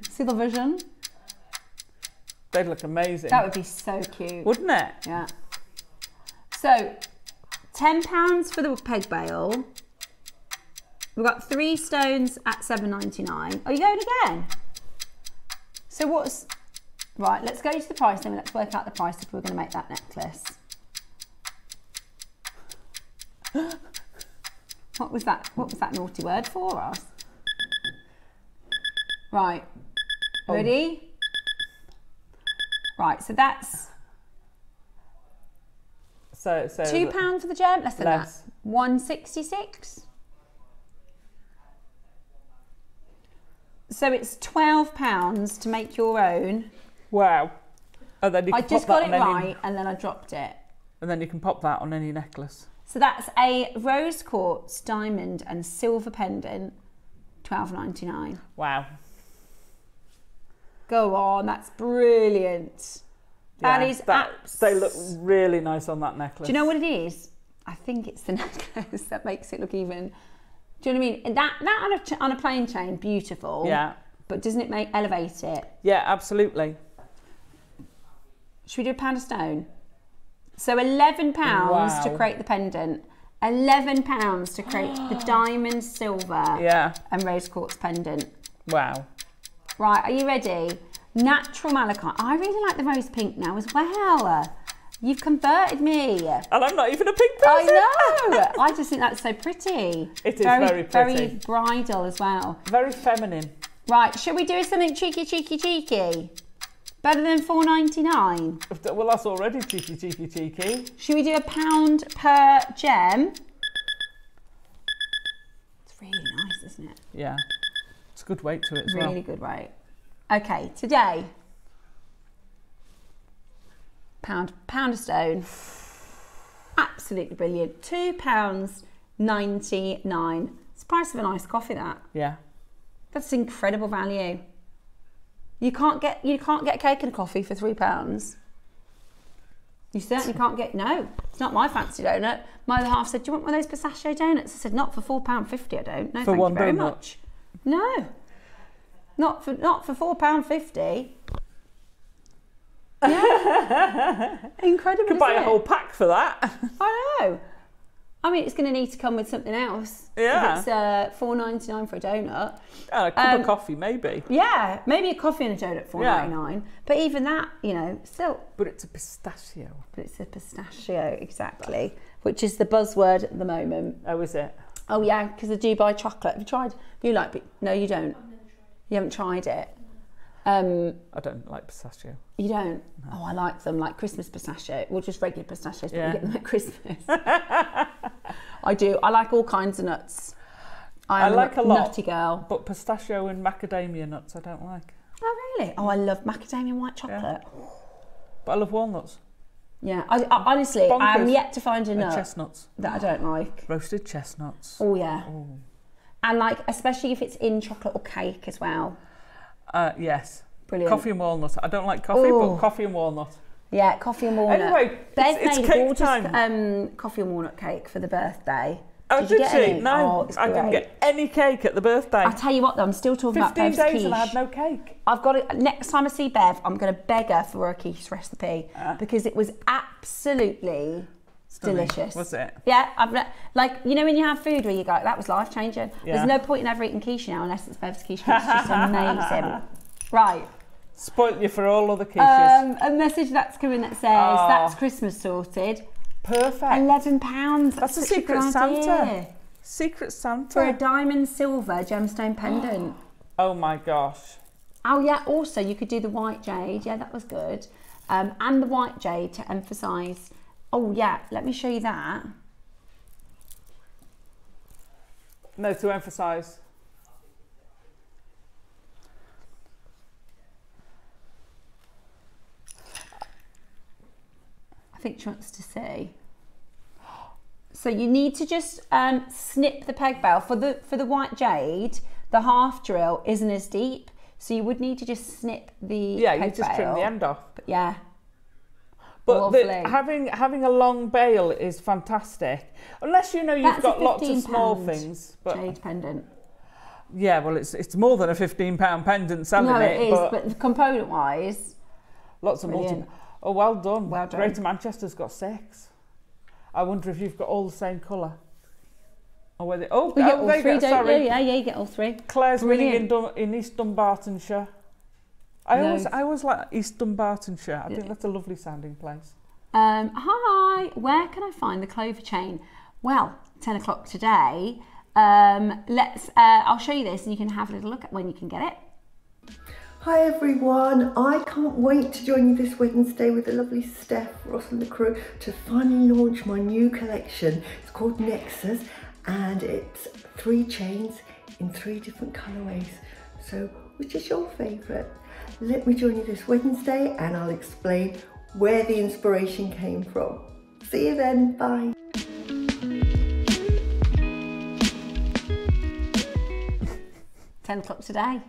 See the vision? They'd look amazing. That would be so cute. Wouldn't it? Yeah. So, £10 for the peg bail. We've got 3 stones at £7.99. Are you going again? So what's... Right, let's go to the price then. Let's work out the price if we're going to make that necklace. What was that naughty word for us? Right. Ready? Right, so that's... So £2 for the gem? Less than that. 166. So it's £12 to make your own. Wow. And then you can I just got it right and then I dropped it. And then you can pop that on any necklace. So that's a rose quartz, diamond and silver pendant, £12.99. Wow. Go on, that's brilliant. That is they look really nice on that necklace. Do you know what it is? I think it's the necklace that makes it look even... Do you know what I mean? That on a plain chain, beautiful. Yeah. But doesn't it elevate it? Yeah, absolutely. Should we do £1 a stone? So £11 to create the pendant. £11 to create the diamond, silver and rose quartz pendant. Wow. Right, are you ready? Natural malachite. I really like the rose pink now as well. You've converted me. And I'm not even a pink person. I know. I just think that's so pretty. It is very pretty. Very bridal as well. Very feminine. Right, should we do something cheeky? Better than £4.99? Well, that's already cheeky. Should we do £1 per gem? It's really nice, isn't it? Yeah. It's a good weight to it as well. Really good weight. Okay, today, pound a stone. Absolutely brilliant. £2.99. It's the price of an iced coffee, that. Yeah. That's incredible value. You can't get a cake and a coffee for £3. You certainly can't get, no, it's not my fancy donut. My other half said, do you want one of those pistachio donuts? I said, not for £4.50, I don't. No, for thank one you very donut. much. No, not for £4.50. Yeah. Incredible. Could buy a whole pack for that. I know. I mean, it's going to need to come with something else. Yeah. If it's £4.99 for a donut. And a cup of coffee, maybe. Yeah, maybe a coffee and a donut, £4.99. Yeah. But even that, you know, still. But it's a pistachio. But it's a pistachio, exactly, which is the buzzword at the moment. Oh, is it? Oh, yeah, because the Dubai chocolate. Have you tried? You like it? No, you don't. You haven't tried it. I don't like pistachio. You don't? No. Oh, I like them, like Christmas pistachio. Well, just regular pistachios, but you get them at Christmas. I do. I like all kinds of nuts. I like a lot, nutty girl. But pistachio and macadamia nuts I don't like. Oh, really? Oh, I love macadamia and white chocolate. Yeah. But I love walnuts. Yeah, I honestly, bonkers. I am yet to find a nut chestnuts that I don't like. Roasted chestnuts. Oh, yeah. Oh. And like, especially if it's in chocolate or cake as well. Yes. Brilliant. Coffee and walnut. I don't like coffee, but coffee and walnut. Yeah, coffee and walnut. Anyway, it's made cake gorgeous, time. Coffee and walnut cake for the birthday. Oh, did she? Any? No, I didn't get any cake at the birthday. I'll tell you what though, I'm still talking about Bev's 15 days quiche. and I had no cake. I've got it. Next time I see Bev, I'm going to beg her for a quiche recipe because it was absolutely Stunning. Delicious. Was it? Yeah, like, you know when you have food where you go, that was life changing. Yeah. There's no point in ever eating quiche now unless it's Bev's quiche. It's just amazing. Right. Spoilt you for all other quiches. A message that's coming that says, that's Christmas sorted. Perfect. £11. That's a such Secret good Santa. idea. Secret Santa. For a diamond silver gemstone pendant. Oh my gosh. Oh yeah, also you could do the white jade. Yeah, that was good. And the white jade to emphasise. Oh yeah, let me show you that. No, to emphasise. I think she wants to see. So you need to just snip the peg bell for the white jade. The half drill isn't as deep, so you would need to just snip the peg you just trim the end off. But yeah. But having a long bail is fantastic, unless you know you've got lots of small things. But jade pendant. Yeah, well, it's more than a £15 pendant selling no, it. it is, but component wise, lots of multi. Oh, well done. Well done. Greater Manchester's got 6. I wonder if you've got all the same colour. Or whether we get all 3, don't you? Yeah, you get all 3. Claire's winning in East Dunbartonshire. I always like East Dunbartonshire. I think that's a lovely sounding place. Hi, where can I find the clover chain? Well, 10 o'clock today. I'll show you this and you can have a little look at when you can get it. Hi everyone, I can't wait to join you this Wednesday with the lovely Steph, Ross and the crew to finally launch my new collection. It's called Nexus and it's 3 chains in 3 different colourways. So which is your favourite? Let me join you this Wednesday and I'll explain where the inspiration came from. See you then, bye. £10 today.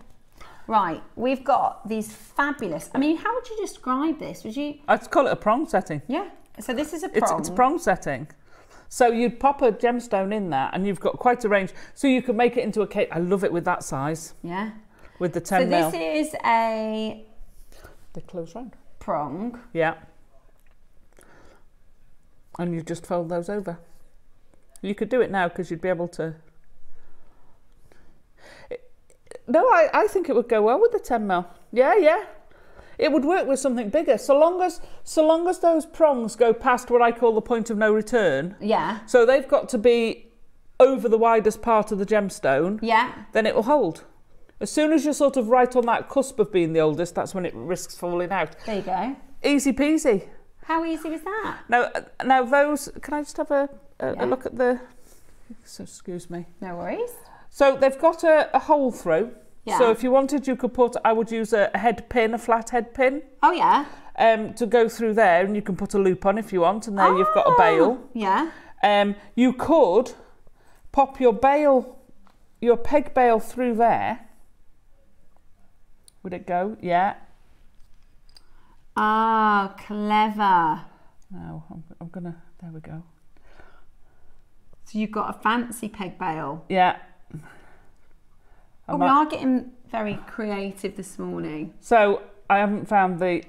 Right, we've got these fabulous, I mean, how would you describe this? Would you? I'd call it a prong setting. Yeah, so this is a prong. It's a prong setting. So you'd pop a gemstone in there and you've got quite a range. So you could make it into a cake. I love it with that size. Yeah. With the 10 mil. So this is a... They close round. Prong. Yeah. And you just fold those over. You could do it now because you'd be able to... No, I think it would go well with the 10 mil. Yeah, yeah. It would work with something bigger, so long as those prongs go past what I call the point of no return. Yeah. So they've got to be over the widest part of the gemstone. Yeah. Then it will hold. As soon as you're sort of right on that cusp of being the oldest, that's when it risks falling out. There you go. Easy peasy. How easy was that? Now those. Can I just have a look at the? So excuse me. No worries. So they've got a hole through. Yeah. So if you wanted, you could put, I would use a head pin, a flat head pin. Oh yeah. To go through there, and you can put a loop on if you want, and there you've got a bail. Yeah. You could pop your peg bail through there. Would it go? Yeah. Ah, clever. Now I'm gonna. There we go. So you've got a fancy peg bail. Yeah. Oh, we are getting very creative this morning. So I haven't found the.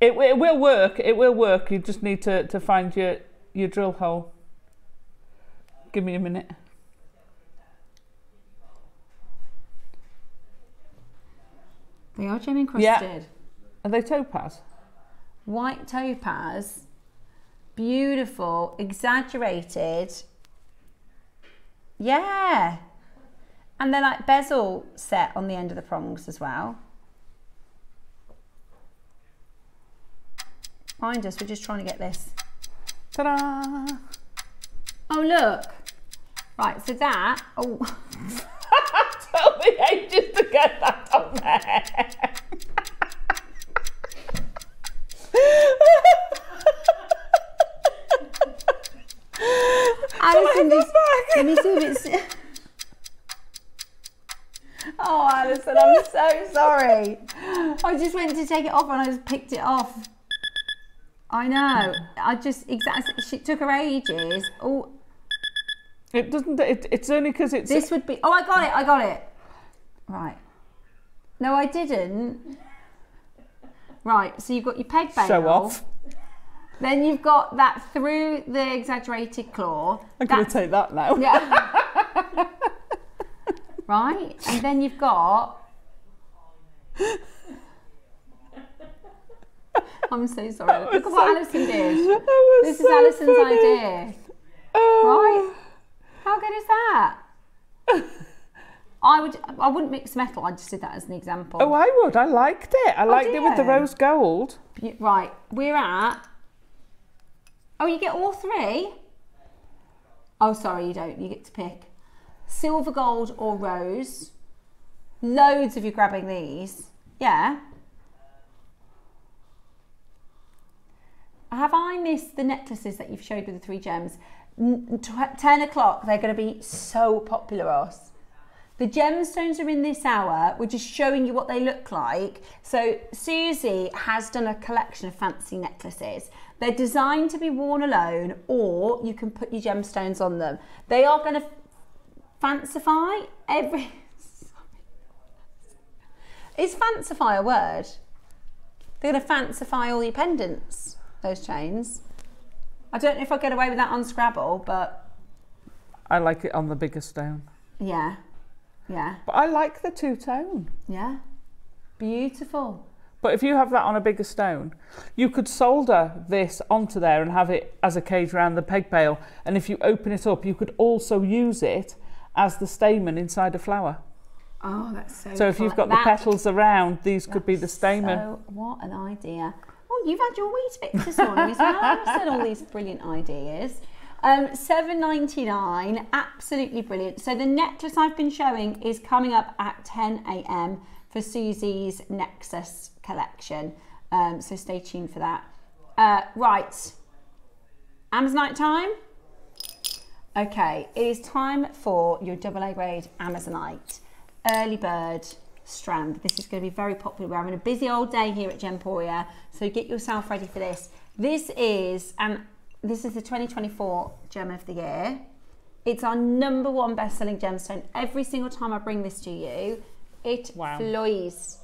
It will work. It will work. You just need to find your drill hole. Give me a minute. They are gem encrusted. Yeah. Are they topaz? White topaz. Beautiful. Exaggerated. Yeah. And they're like bezel set on the end of the prongs as well. Mind us, we're just trying to get this. Ta-da! Oh, look. Right, so that... Oh. Took me ages to get that on there. Alison, let me see if it's... Oh, Alison, I'm so sorry. I just went to take it off and I just picked it off. I know. It took her ages. Oh. It doesn't, it's only because it's... This would be... Oh, I got it. Right. No, I didn't. Right, so you've got your peg bail. Show off. Then you've got that through the exaggerated claw. I'm going to take that now. Yeah. Right, and then you've got... I'm so sorry. Look at what Alison did. This is Alison's idea. Right? How good is that? I wouldn't mix metal. I just did that as an example. Oh, I would. I liked it. I liked it with the rose gold. Right, we're at... Oh, you get all three? Oh, sorry, you don't. You get to pick silver, gold or rose. Loads of you grabbing these. Yeah. Have I missed the necklaces that you've showed with the 3 gems? 10 o'clock, they're going to be so popular, Ross. The gemstones are in this hour. We're just showing you what they look like. So Suzie has done a collection of fancy necklaces. They're designed to be worn alone, or you can put your gemstones on them. They are going to fancify every... Is fancify a word? They're going to fancify all your pendants, those chains. I don't know if I'll get away with that on Scrabble, but... I like it on the bigger stone. Yeah, yeah. But I like the 2-tone. Yeah, beautiful. But if you have that on a bigger stone, you could solder this onto there and have it as a cage around the peg bail. And if you open it up, you could also use it as the stamen inside a flower. Oh, that's so So if you've got the petals around, these could be the stamen. So, what an idea. Oh, you've had your wheat bits this morning as well. You've said all these brilliant ideas. $7.99, absolutely brilliant. So the necklace I've been showing is coming up at 10 a.m. for Suzie's Nexus Collection. So stay tuned for that. Right, Amazonite time. Okay, it is time for your AA grade Amazonite early bird strand. This is going to be very popular. We're having a busy old day here at Gemporia, so get yourself ready for this. This is the 2024 Gem of the Year. It's our #1 best-selling gemstone. Every single time I bring this to you, it flies.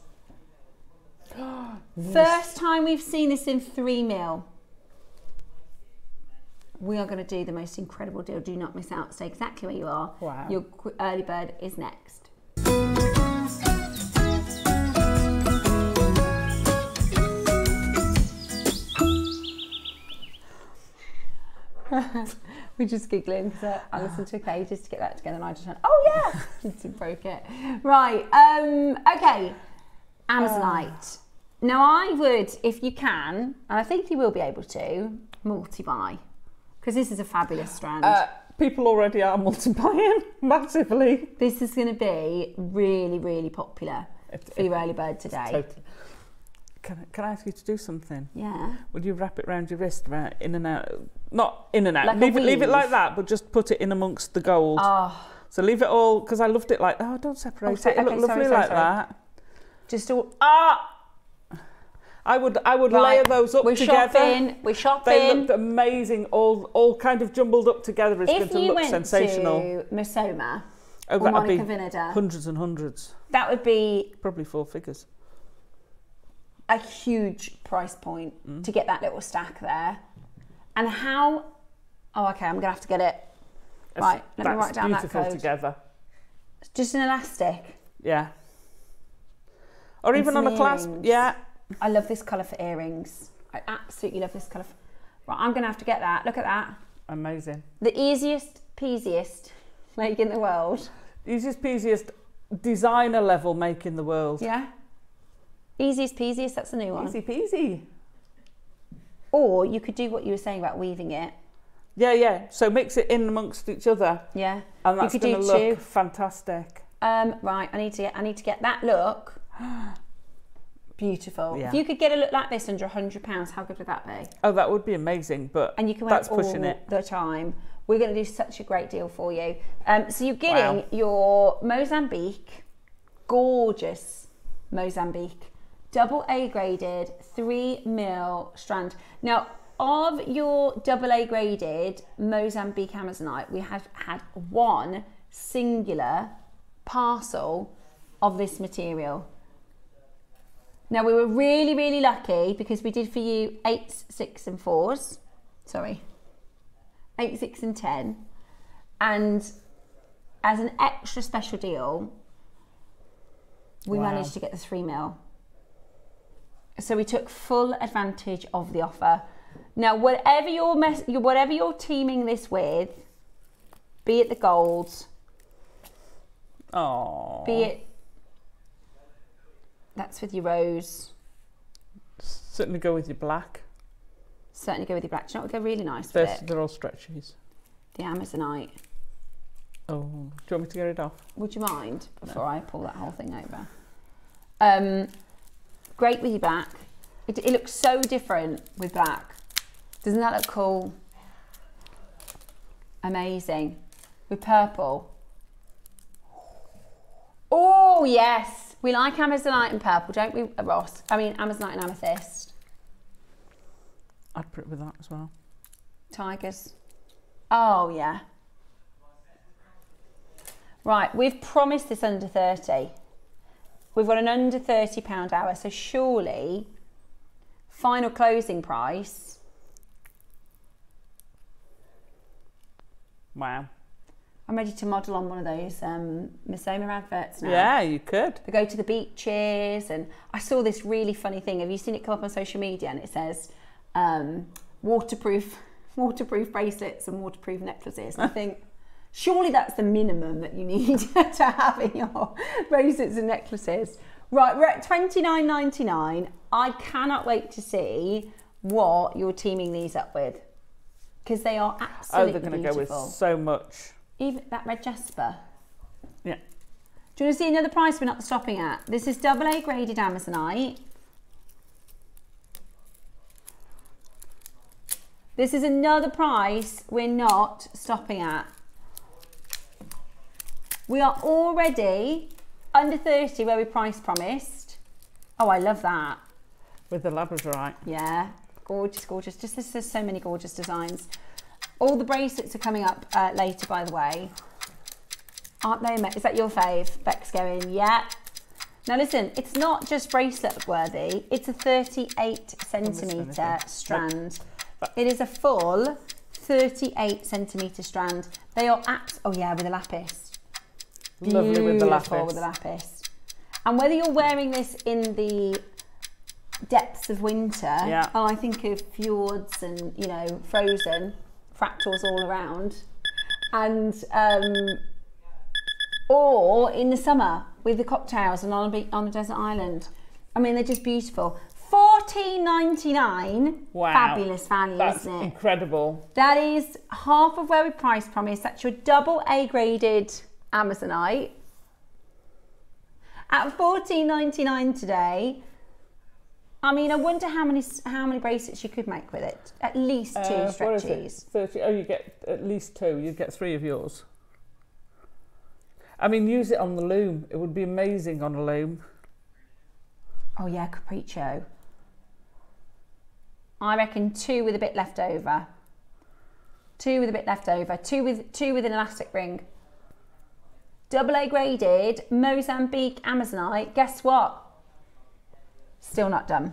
First time we've seen this in 3 mil. We are going to do the most incredible deal. Do not miss out. Stay exactly where you are. Wow. Your early bird is next. We're just giggling because Alison took ages to get that together and I just went, oh yeah, just broke it. Right, okay, Amazonite. Now I would, if you can, and I think you will be able to, multi-buy, because this is a fabulous strand. People already are multiplying massively. This is going to be really, really popular for your early bird today. Totally. Can I ask you to do something? Yeah. Would you wrap it around your wrist, right, in and out? Not in and out. Like leave it like that, but just put it in amongst the gold. Oh. So leave it all, because I loved it like, oh, don't separate it. It looked lovely like that. Just all. I would layer those up together. We're shopping. They looked amazing, all kind of jumbled up together. It's going to look sensational. If you went to Mosoma or Monica Vinader, hundreds and hundreds. That would be probably 4 figures. A huge price point to get that little stack there. And how? Oh, okay. I'm gonna have to get it. Right. Let me write down that code. Beautiful together. Just an elastic. Yeah. Or even on a clasp. Yeah. I love this colour for earrings. I absolutely love this colour. Right, I'm going to have to get that. Look at that. Amazing. The easiest, peasiest make in the world. Easiest, peasiest designer level make in the world. Yeah. Easiest, peasiest, that's a new one. Easy peasy. Or you could do what you were saying about weaving it. Yeah, yeah. So mix it in amongst each other. Yeah. And that's going to look fantastic. Right, I need to get that look. Beautiful. Yeah. If you could get a look like this under £100, how good would that be? Oh, that would be amazing, but and you can that's pushing it the time. We're going to do such a great deal for you. So you're getting your Mozambique, gorgeous Mozambique, AA graded 3 mil strand. Now, of your AA graded Mozambique Amazonite, we have had 1 singular parcel of this material. Now we were really, really lucky because we did for you 8, 6 and 4s. Sorry. 8, 6 and 10. And as an extra special deal, we managed to get the 3mm. So we took full advantage of the offer. Now, whatever you're teaming this with, be it the golds, be it, that's with your rose. Certainly go with your black. Certainly go with your black. Do you know what would go really nice with it? They're all stretchies. The Amazonite. Oh, do you want me to get it off? Would you mind before I pull that whole thing over? Great with your black. It looks so different with black. Doesn't that look cool? Amazing. With purple. Oh, yes. We like Amazonite and purple, don't we, Ross? I mean, Amazonite and amethyst. I'd put it with that as well. Tigers. Oh, yeah. Right, we've promised this under 30. We've got an under £30 hour, so surely final closing price. Wow. I'm ready to model on one of those Missoma adverts now. Yeah, you could. They go to the beaches, and I saw this really funny thing. Have you seen it come up on social media? And it says waterproof bracelets and waterproof necklaces. And I think, surely that's the minimum that you need to have in your bracelets and necklaces. Right, we're at $29.99. I cannot wait to see what you're teaming these up with, because they are absolutely they're going to go with so much. Even that red jasper. Yeah. Do you want to see another price we're not stopping at? This is AA graded Amazonite. This is another price we're not stopping at. We are already under 30 where we price promised. Oh, I love that. With the labradorite. Yeah, gorgeous, gorgeous. Just there's so many gorgeous designs. All the bracelets are coming up later, by the way. Aren't they? Is that your fave? Beck's going, yeah. Now listen, it's not just bracelet worthy. It's a 38 centimetre strand. It is a full 38 centimetre strand. They are oh yeah, with a lapis. Lovely with the lapis. Beautiful with the lapis. And whether you're wearing this in the depths of winter, and I think of fjords and, you know, frozen, fractals all around, and or in the summer with the cocktails and on a desert island. I mean, they're just beautiful. $14.99. Wow. Fabulous value, isn't it? Incredible. That is half of where we price promise. That's your AA graded Amazonite. At $14.99 today. I mean, I wonder how many bracelets you could make with it. At least 2 stretchies. What is it? 30. Oh, you get at least 2. You'd get 3 of yours. I mean, use it on the loom. It would be amazing on a loom. Oh yeah, Capriccio. I reckon 2 with a bit left over. 2 with a bit left over. 2 with an elastic ring. AA graded Mozambique Amazonite. Guess what? Still not done.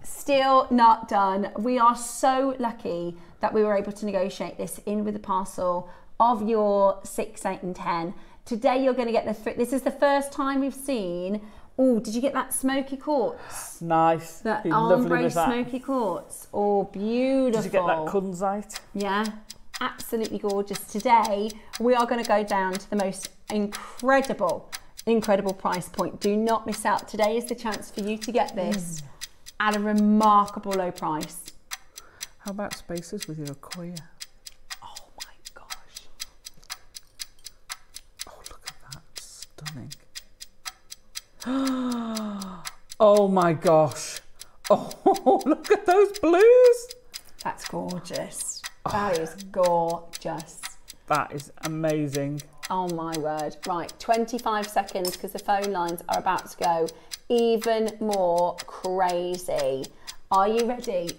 Still not done. We are so lucky that we were able to negotiate this in with the parcel of your 6, 8 and 10. Today you're going to get this is the first time we've seen. Oh, did you get that smoky quartz? Nice. That ombre smoky quartz. Oh, beautiful. Did you get that kunzite? Yeah, absolutely gorgeous. Today we are going to go down to the most incredible price point. Do not miss out. Today is the chance for you to get this at a remarkable low price. How about spaces with your Akoya? Oh my gosh. Oh, look at that. Stunning. Oh my gosh. Oh, look at those blues. That's gorgeous. That is gorgeous. That is amazing. Oh my word. Right, 25 seconds because the phone lines are about to go even more crazy. Are you ready?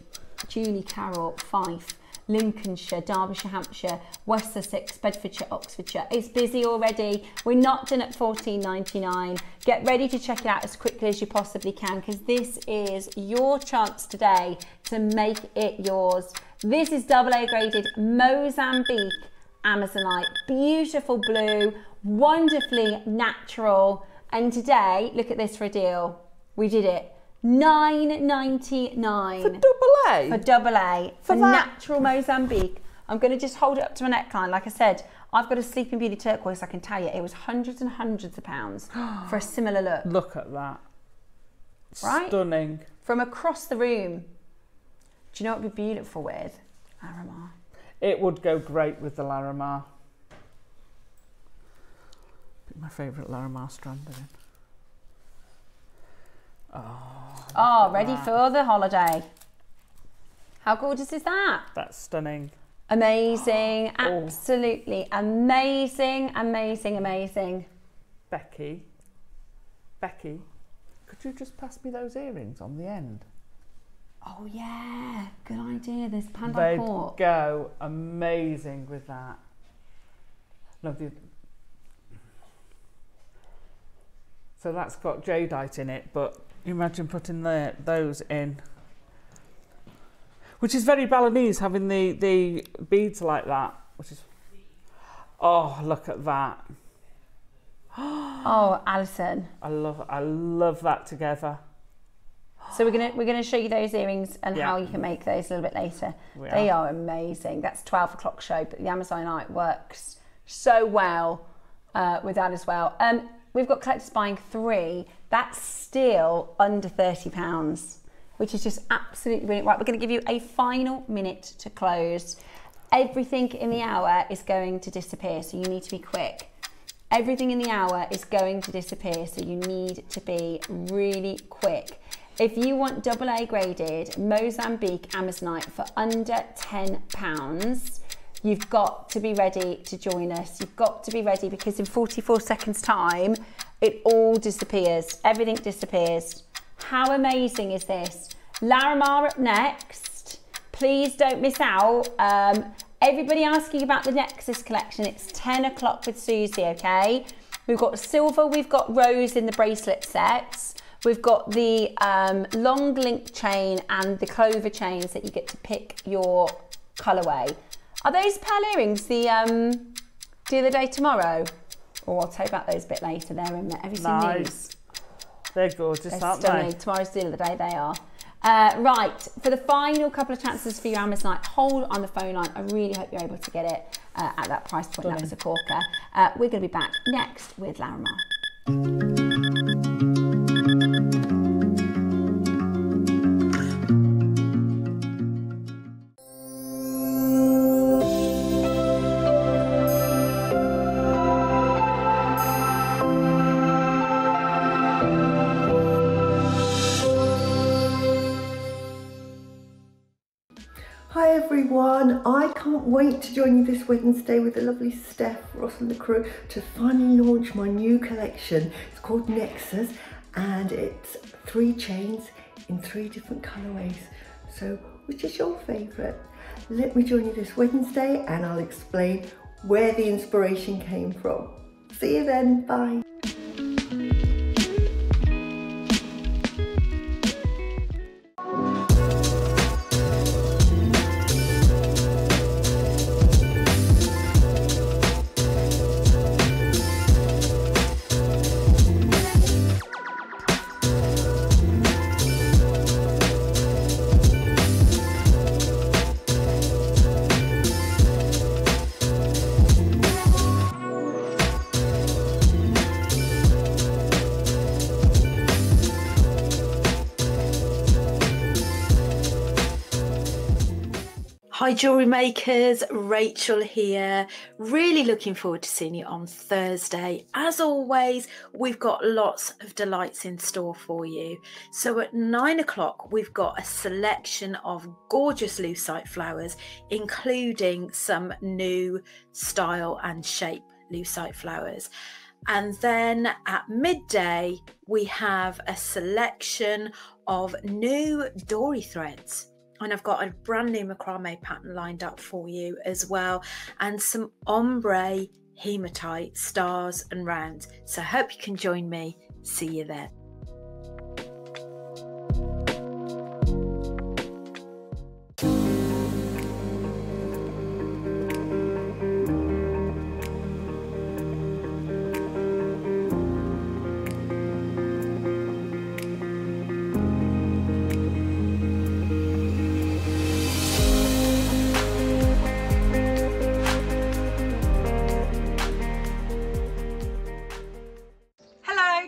Julie, Carol, Fife. Lincolnshire, Derbyshire, Hampshire, West Sussex, Bedfordshire, Oxfordshire. It's busy already. We're not done at $14.99. Get ready to check it out as quickly as you possibly can, because this is your chance today to make it yours. This is AA graded Mozambique Amazonite, beautiful blue, wonderfully natural. And today, look at this for a deal. We did it. $9.99 For double A? For double A. For that? natural Mozambique. I'm going to just hold it up to my neckline. Like I said, I've got a Sleeping Beauty turquoise. I can tell you, it was hundreds and hundreds of pounds for a similar look. Look at that. Right? Stunning. From across the room. Do you know what would be beautiful with? Larimar. It would go great with the Larimar. Pick my favourite Larimar stranded in. Oh, ready for the holiday. How gorgeous is that? That's stunning. Amazing, absolutely amazing, amazing, amazing. Becky, could you just pass me those earrings on the end? Oh yeah, good idea. There's panda They'd port. go amazing with that. No, so that's got jadeite in it, but imagine putting those in. Which is very Balinese, having the beads like that. Which is, oh, look at that. Oh, Alison. I love that together. So we're gonna show you those earrings and how you can make those a little bit later. They are amazing. That's 12 o'clock show, but the Amazonite works so well with that as well. We've got collectors buying 3. That's still under £30, which is just absolutely brilliant. Right, we're going to give you a final minute to close. Everything in the hour is going to disappear, so you need to be quick. Everything in the hour is going to disappear, so you need to be really quick. If you want AA graded Mozambique Amazonite for under £10, you've got to be ready to join us. You've got to be ready, because in 44 seconds time, it all disappears. Everything disappears. How amazing is this? Larimar up next. Please don't miss out. Everybody asking about the Nexus collection. It's 10 o'clock with Suzie, okay? We've got silver, we've got rose in the bracelet sets. We've got the long link chain and the clover chains that you get to pick your colourway. Are those pearl earrings the other day tomorrow? Or I'll tell you about those a bit later. They're in there. Have you seen these? They're gorgeous, aren't stunning. they? Tomorrow's the other day, they are. Right, for the final couple of chances for your Amazonite, hold on the phone line. I really hope you're able to get it at that price point. That was a corker. We're going to be back next with Larimar. Hi everyone, I can't wait to join you this Wednesday with the lovely Steph, Ross and the crew to finally launch my new collection. It's called Nexus and it's 3 chains in 3 different colourways. So which is your favourite? Let me join you this Wednesday and I'll explain where the inspiration came from. See you then, bye. Hi jewellery makers, Rachel here. Really looking forward to seeing you on Thursday. As always, we've got lots of delights in store for you. So at 9 o'clock, we've got a selection of gorgeous lucite flowers, including some new style and shape lucite flowers. And then at midday, we have a selection of new dory threads. And I've got a brand new macrame pattern lined up for you as well, and some ombre hematite stars and rounds. So I hope you can join me. See you there.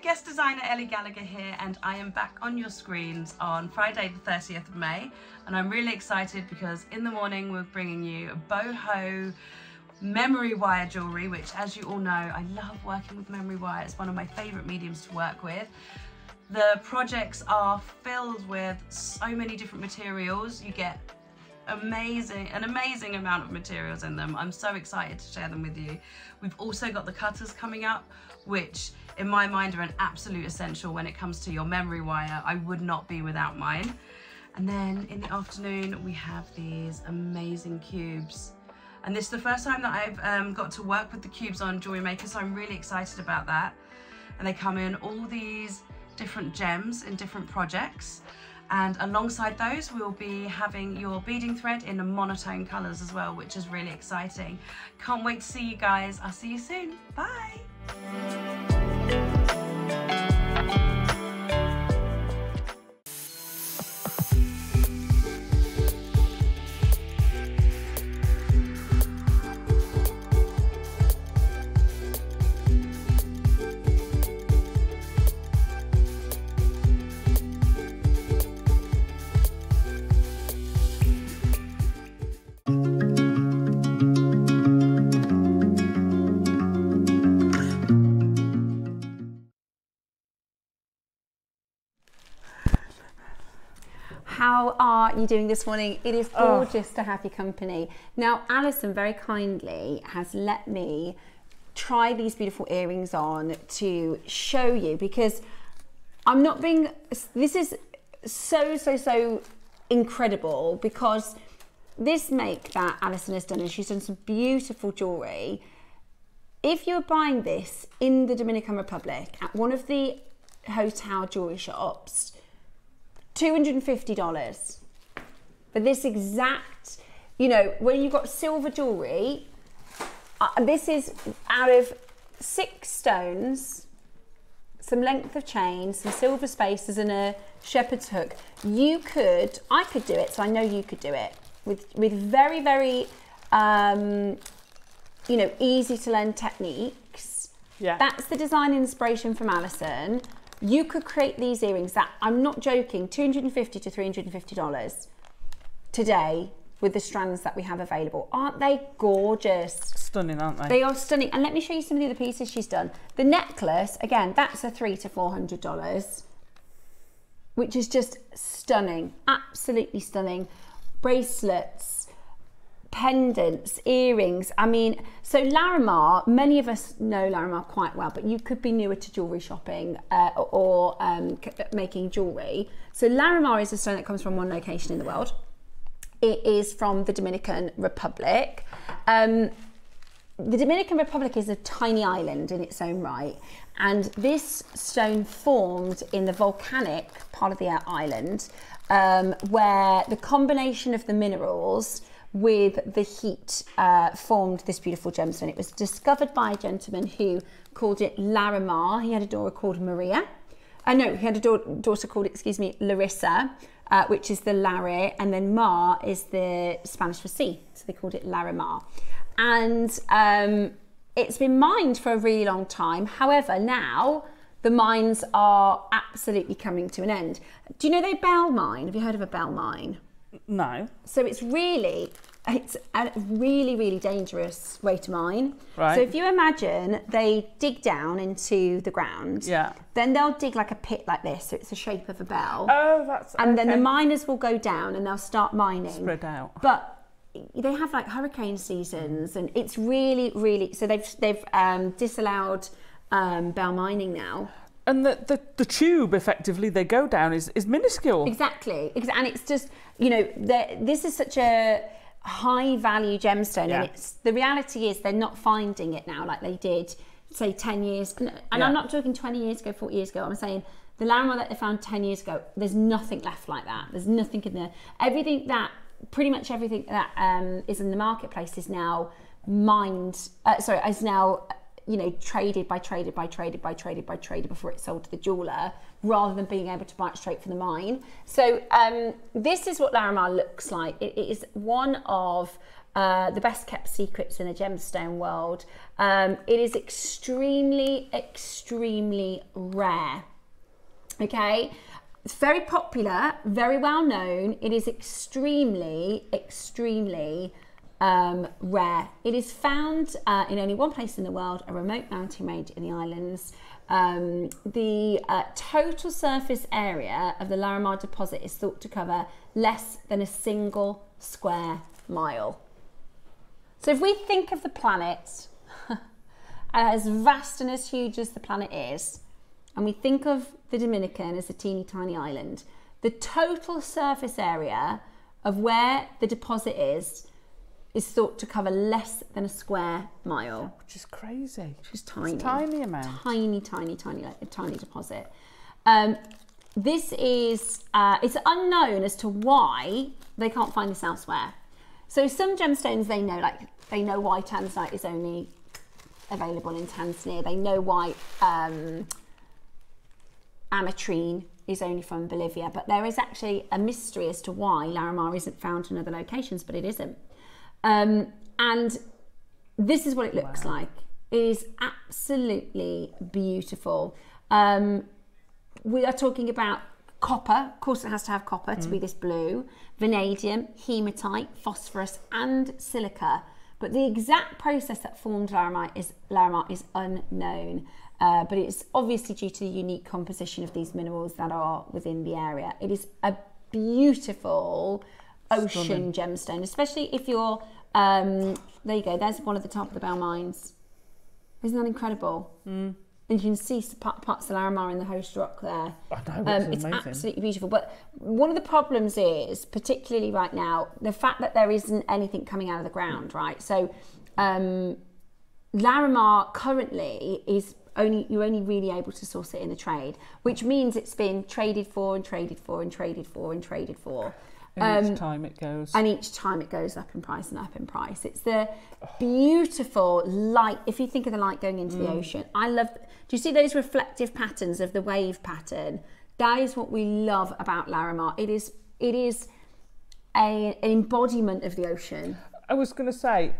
Guest designer Ellie Gallagher here, and I am back on your screens on Friday the 30th of May, and I'm really excited because in the morning we're bringing you a boho memory wire jewellery, which, as you all know, I love working with memory wire. It's one of my favourite mediums to work with. The projects are filled with so many different materials. You get an amazing amount of materials in them. I'm so excited to share them with you. We've also got the cutters coming up, which in my mind are an absolute essential when it comes to your memory wire. I would not be without mine. And then in the afternoon we have these amazing cubes, and this is the first time that I've got to work with the cubes on JewelleryMaker, so I'm really excited about that. And they come in all these different gems in different projects, and alongside those we'll be having your beading thread in monotone colours as well, which is really exciting. Can't wait to see you guys. I'll see you soon. Bye. How are you doing this morning? It is gorgeous to have your company. Now, Alison very kindly has let me try these beautiful earrings on to show you, because I'm not being, this is so incredible, because this make that Alison has done, and she's done some beautiful jewellery. If you're buying this in the Dominican Republic at one of the hotel jewellery shops, $250 for this exact, you know, when you've got silver jewellery, this is out of 6 stones, some length of chain, some silver spaces and a shepherd's hook. I could do it, so I know you could do it with very, very, you know, easy to learn techniques. Yeah. That's the design inspiration from Alison. You could create these earrings that, I'm not joking, $250 to $350 today with the strands that we have available. Aren't they gorgeous? Stunning, aren't they? They are stunning. And let me show you some of the other pieces she's done. The necklace, again, that's a $300 to $400, which is just stunning, absolutely stunning. Bracelets, pendants, earrings. I mean, so Larimar, many of us know Larimar quite well, but you could be newer to jewellery shopping or making jewellery. So Larimar is a stone that comes from one location in the world. It is from the Dominican Republic. The Dominican Republic is a tiny island in its own right, and this stone formed in the volcanic part of the island, where the combination of the minerals with the heat formed this beautiful gemstone. It was discovered by a gentleman who called it Larimar. He had a daughter called Maria. No, he had a daughter called, excuse me, Larissa, which is the Larry, and then Mar is the Spanish for sea, so they called it Larimar. And it's been mined for a really long time. However, now the mines are absolutely coming to an end. Do you know they bell mine? Have you heard of a bell mine? No. So it's a really dangerous way to mine. Right. So if you imagine they dig down into the ground, yeah, then they'll dig like a pit like this, so it's the shape of a bell. Oh, that's and okay. then the miners will go down and they'll start mining. Spread out. But they have like hurricane seasons, and it's really, so they've disallowed bell mining now. And the tube, effectively, they go down is minuscule. Exactly. And it's just, you know, this is such a high value gemstone, and the reality is they're not finding it now like they did, say, 10 years. And I'm not talking 20 years ago, 40 years ago. I'm saying the Larimar that they found 10 years ago, there's nothing left like that. There's nothing in there. Pretty much everything that is in the marketplace is now is now, you know, traded before it's sold to the jeweller, rather than being able to buy it straight from the mine. So this is what Larimar looks like. It is one of the best kept secrets in the gemstone world. It is extremely, extremely rare. Okay, it's very popular, very well known. It is extremely, extremely rare. It is found in only one place in the world, a remote mountain range in the islands. The total surface area of the Larimar deposit is thought to cover less than a single square mile. So if we think of the planet as vast and as huge as the planet is, and we think of the Dominican as a teeny tiny island, the total surface area of where the deposit is thought to cover less than a square mile. Which is crazy. Which is tiny. It's tiny amount. Tiny deposit. This is, it's unknown as to why they can't find this elsewhere. So some gemstones they know why tanzanite is only available in Tanzania. They know why ametrine is only from Bolivia, but there is actually a mystery as to why Larimar isn't found in other locations, but it isn't. And this is what it looks like. It is absolutely beautiful. We are talking about copper. Of course, it has to have copper to be this blue. Vanadium, hematite, phosphorus, and silica. But the exact process that formed Larimar is unknown. But it's obviously due to the unique composition of these minerals that are within the area. It is a beautiful ocean gemstone, especially if you're there you go, there's one at the top of the Bell Mines. Isn't that incredible? And you can see parts of Larimar in the host rock there. I know, it's absolutely beautiful. But one of the problems is, particularly right now, the fact that there isn't anything coming out of the ground, right? So Larimar currently is you're only really able to source it in the trade, which means it's been traded for and traded for and traded for and traded for. And each time it goes. And each time it goes up in price and up in price. It's the beautiful light. If you think of the light going into the ocean, I love. Do you see those reflective patterns of the wave pattern? That is what we love about Larimar. It is an embodiment of the ocean. I was going to say,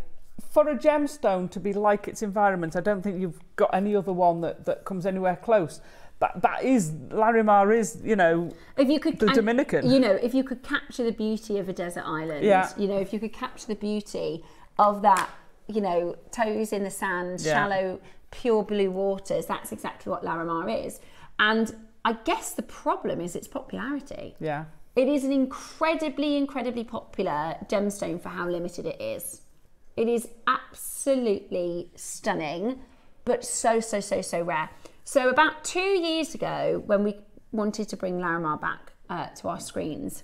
for a gemstone to be like its environment, I don't think you've got any other one that comes anywhere close. That is, Larimar is, you know, if you could, the Dominican. You know, if you could capture the beauty of a desert island, you know, if you could capture the beauty of that, you know, toes in the sand, shallow, pure blue waters, that's exactly what Larimar is. And I guess the problem is its popularity. Yeah. It is an incredibly, incredibly popular gemstone for how limited it is. It is absolutely stunning, but so rare. So about 2 years ago, when we wanted to bring Larimar back to our screens,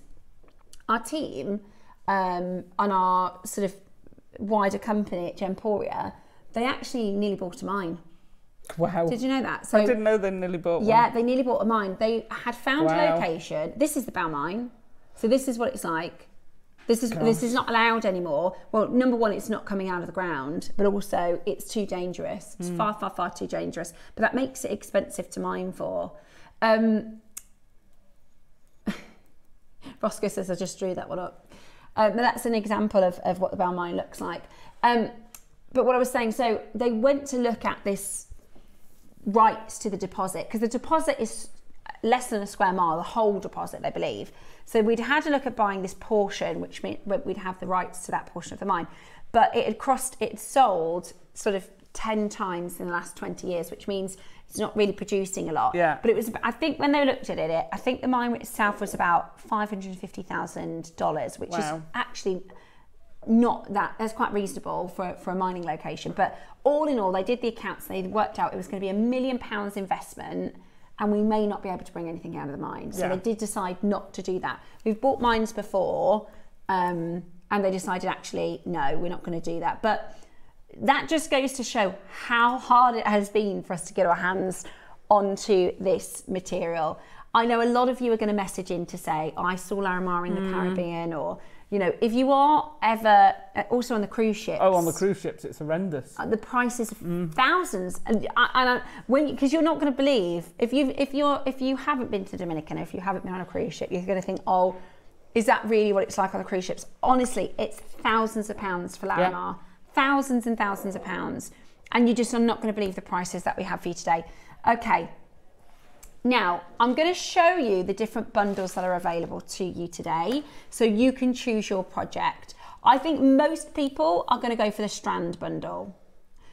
our team on our sort of wider company at Gemporia, they actually nearly bought a mine. Wow. Did you know that? So, I didn't know they nearly bought one. Yeah, they nearly bought a mine. They had found a location. This is the Bell Mine. So this is what it's like. This is not allowed anymore. Well, number one, it's not coming out of the ground, but also it's too dangerous. It's far too dangerous. But that makes it expensive to mine for. Roscoe says I just drew that one up. But that's an example of what the Bell Mine looks like. But what I was saying, so they went to look at this rights to the deposit, because the deposit is less than a square mile, the whole deposit, they believe. So we'd had to look at buying this portion, which meant we'd have the rights to that portion of the mine. But it sold sort of 10 times in the last 20 years, which means it's not really producing a lot. Yeah. But it was, I think when they looked at it, I think the mine itself was about $550,000, which is actually not that's quite reasonable for a mining location. But all in all, they did the accounts, they worked out it was going to be £1 million investment, and we may not be able to bring anything out of the mine. So Yeah. they did decide not to do that. We've bought mines before, and they decided actually, no, we're not going to do that. But that just goes to show how hard it has been for us to get our hands onto this material. I know a lot of you are going to message in to say, I saw Larimar in the Caribbean, or, you know, if you are ever, also on the cruise ships. Oh, on the cruise ships, it's horrendous. The prices of thousands, and because you're not going to believe, if you haven't been to the Dominican, or if you haven't been on a cruise ship, you're going to think, oh, is that really what it's like on the cruise ships? Honestly, it's thousands of pounds for Larimar, thousands and thousands of pounds, and you just are not going to believe the prices that we have for you today. Okay. Now, I'm going to show you the different bundles that are available to you today, so you can choose your project. I think most people are going to go for the strand bundle.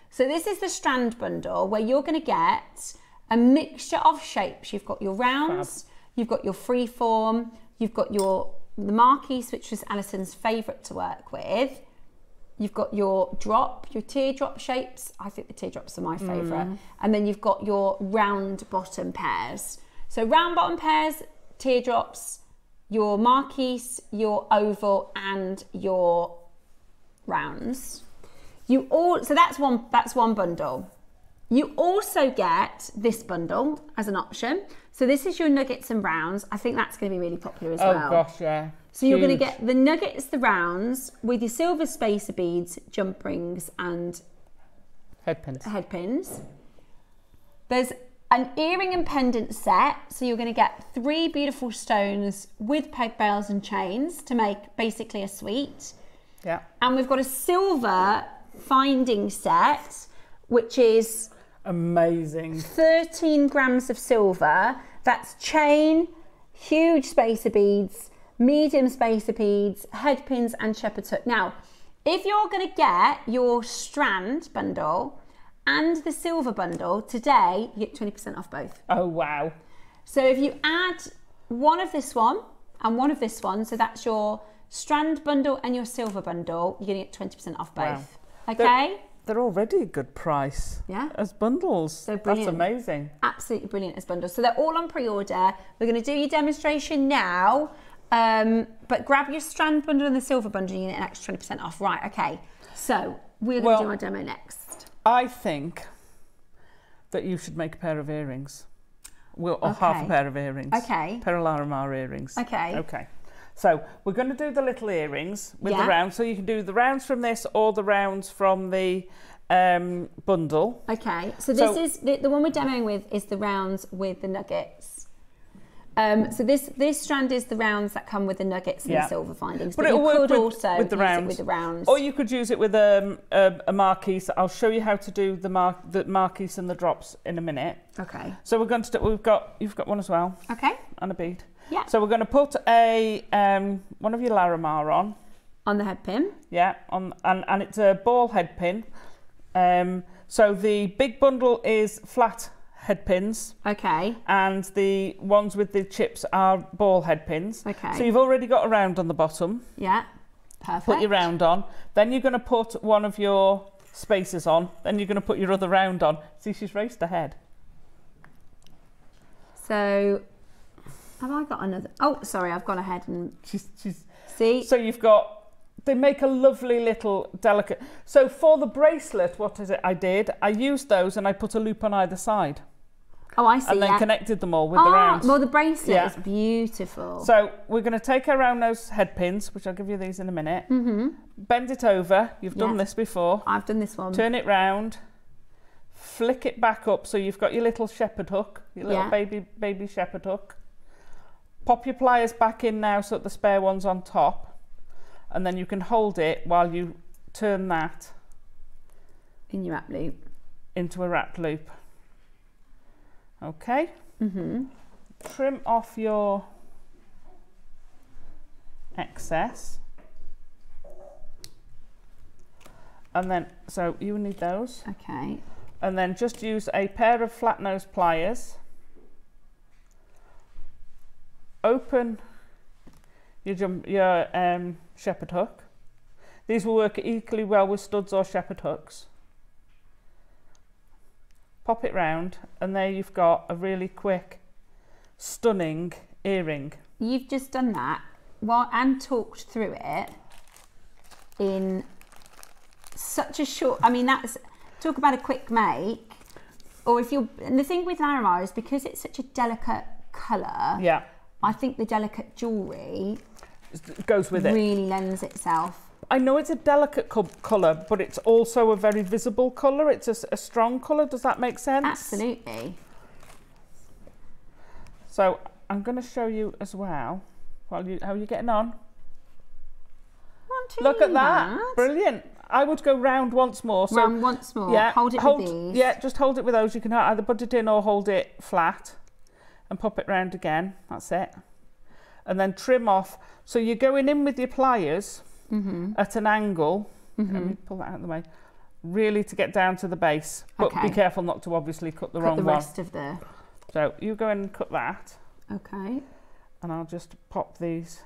So this is the strand bundle, where you're going to get a mixture of shapes. You've got your rounds, you've got your freeform, you've got the marquise, which was Alison's favourite to work with. You've got your teardrop shapes. I think the teardrops are my favourite. And then you've got your round bottom pairs. So round bottom pairs, teardrops, your marquise, your oval, and your rounds. So that's one bundle. You also get this bundle as an option. So this is your nuggets and rounds. I think that's going to be really popular as well. Oh gosh, yeah. So you're going to get the nuggets, the rounds, with your silver spacer beads, jump rings, and headpins. There's an earring and pendant set. So you're going to get 3 beautiful stones with peg bells and chains to make basically a suite. Yeah. And we've got a silver finding set, which is amazing. 13 grams of silver. That's chain, huge spacer beads, medium spacer beads, head pins, and shepherd's hook. Now, if you're going to get your strand bundle and the silver bundle today, you get 20% off both. Oh, wow. So if you add one of this one and one of this one, so that's your strand bundle and your silver bundle, you're going to get 20% off both. Wow. Okay? They're already a good price. Yeah. As bundles. So brilliant. That's amazing. Absolutely brilliant as bundles. So they're all on pre-order. We're going to do your demonstration now. But grab your strand bundle and the silver bundle, you get an extra 20% off. Right, okay. So we're going to do our demo next. I think that you should make a pair of earrings. Or half a pair of earrings. Okay. A pair of Larimar earrings. Okay. Okay. So we're going to do the little earrings with the rounds. So you can do the rounds from this or the rounds from the bundle. Okay. So this is the one we're demoing with is the rounds with the nuggets. So this strand is the rounds that come with the nuggets and the silver findings. But you could also use it with the rounds. Or you could use it with a marquise. I'll show you how to do the marquise and the drops in a minute. Okay. So we're going to you've got one as well. Okay. And a bead. Yeah. So we're going to put a one of your Larimar on the head pin. Yeah, and it's a ball head pin. So the big bundle is flat head pins. Okay. And the ones with the chips are ball head pins. Okay. So you've already got a round on the bottom. Yeah. Perfect. Put your round on. Then you're going to put one of your spacers on. Then you're going to put your other round on. See, she's raced ahead. So have I got another? Oh, sorry, I've gone ahead and she's see. So you've got. They make a lovely little delicate. So for the bracelet, what is it I did? I used those and I put a loop on either side. Oh, I see. And then connected them all with the rounds. Well, the bracelet is beautiful. So we're going to take around those head pins, which I'll give you these in a minute. Bend it over. You've done this before. I've done this one. Turn it round. Flick it back up so you've got your little shepherd hook, your little baby shepherd hook. Pop your pliers back in now so that the spare one's on top. And then you can hold it while you turn that in your wrap loop into a wrap loop. Okay. Trim off your excess. And then, so you need those. Okay. And then just use a pair of flat nose pliers. Open your shepherd hook. These will work equally well with studs or shepherd hooks. pop it round, and there you've got a really quick, stunning earring. You've just done that and talked through it in such a short, I mean, that's, talk about a quick make. Or if you're, and the thing with Larimar is because it's such a delicate colour, yeah, I think the delicate jewellery goes with it. Really lends itself. I know it's a delicate colour, but it's also a very visible colour. It's a strong colour. Does that make sense? Absolutely. So I'm going to show you as well, how are you getting on? Look at that. Brilliant. I would go round once more. So, round once more. Yeah, hold it with these. Yeah, just hold it with those. You can either put it in or hold it flat and pop it round again. That's it. And then trim off. So you're going in with your pliers at an angle. Let me pull that out of the way. Really to get down to the base. But be careful not to obviously cut the wrong one. Cut the rest of the... So you go in and cut that. Okay. And I'll just pop these.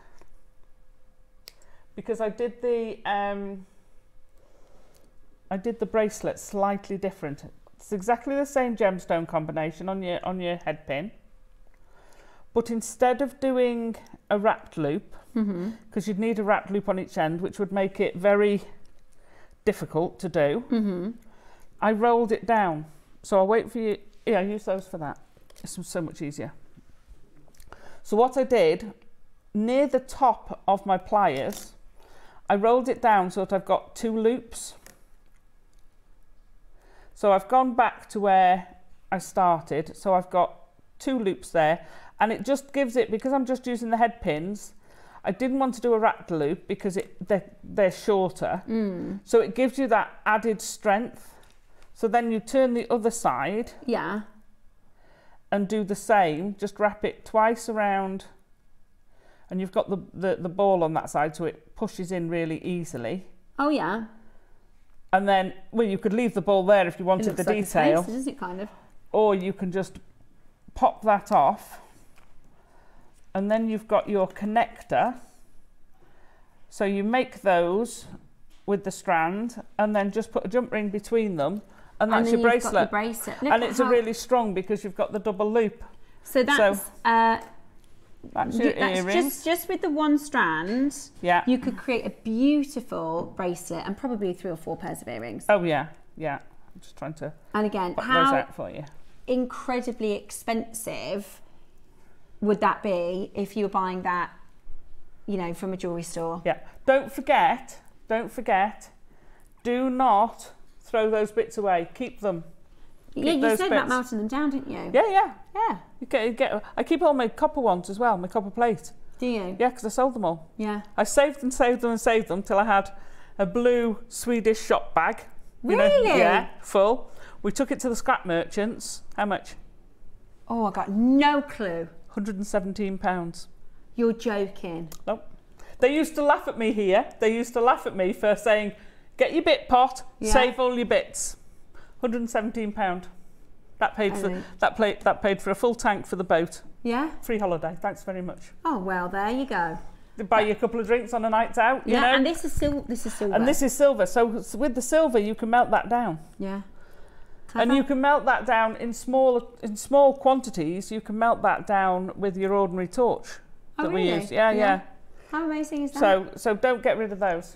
Because I did the bracelet slightly different. It's exactly the same gemstone combination on your head pin. But instead of doing a wrapped loop, because you'd need a wrapped loop on each end, which would make it very difficult to do, I rolled it down. So I'll wait for you. Yeah, use those for that. It's so much easier. So what I did, near the top of my pliers, I rolled it down so that I've got 2 loops. So I've gone back to where I started. So I've got 2 loops there. And it just gives it, because I'm just using the head pins, I didn't want to do a wrapped loop because they're shorter. So it gives you that added strength. So then you turn the other side. Yeah. And do the same. Just wrap it twice around. And you've got the ball on that side, so it pushes in really easily. Oh, yeah. And then, well, you could leave the ball there if you wanted the detail. Space, doesn't it, kind of? Or you can just pop that off. And then you've got your connector. So you make those with the strand and then just put a jump ring between them. And that's your bracelet. Got the bracelet. And it's a really strong because you've got the double loop. So that's your earrings. Just with the one strand, yeah, you could create a beautiful bracelet and probably 3 or 4 pairs of earrings. Oh yeah, yeah. I'm just trying to and again, pop those out for you. Incredibly expensive would that be if you were buying that, you know, from a jewellery store? Yeah. Don't forget, do not throw those bits away. Keep them. Yeah, you said about melting them down, didn't you? Yeah. Yeah. You get, I keep all my copper ones as well, my copper plate. Do you? Yeah, because I sold them all. Yeah. I saved them till I had a blue Swedish shop bag. Really? Yeah, full. We took it to the scrap merchants. How much? Oh, I got no clue. £117. You're joking. Nope. They used to laugh at me here. They used to laugh at me for saying, get your bit pot, save all your bits. £117. That paid for a full tank for the boat. Yeah. Free holiday. Thanks very much. Oh well, there you go. They buy you a couple of drinks on a night out. You know? And this is silver. And this is silver. So with the silver, you can melt that down. Yeah. And you can melt that down in small quantities. You can melt that down with your ordinary torch that we use. Yeah. How amazing is that? So don't get rid of those.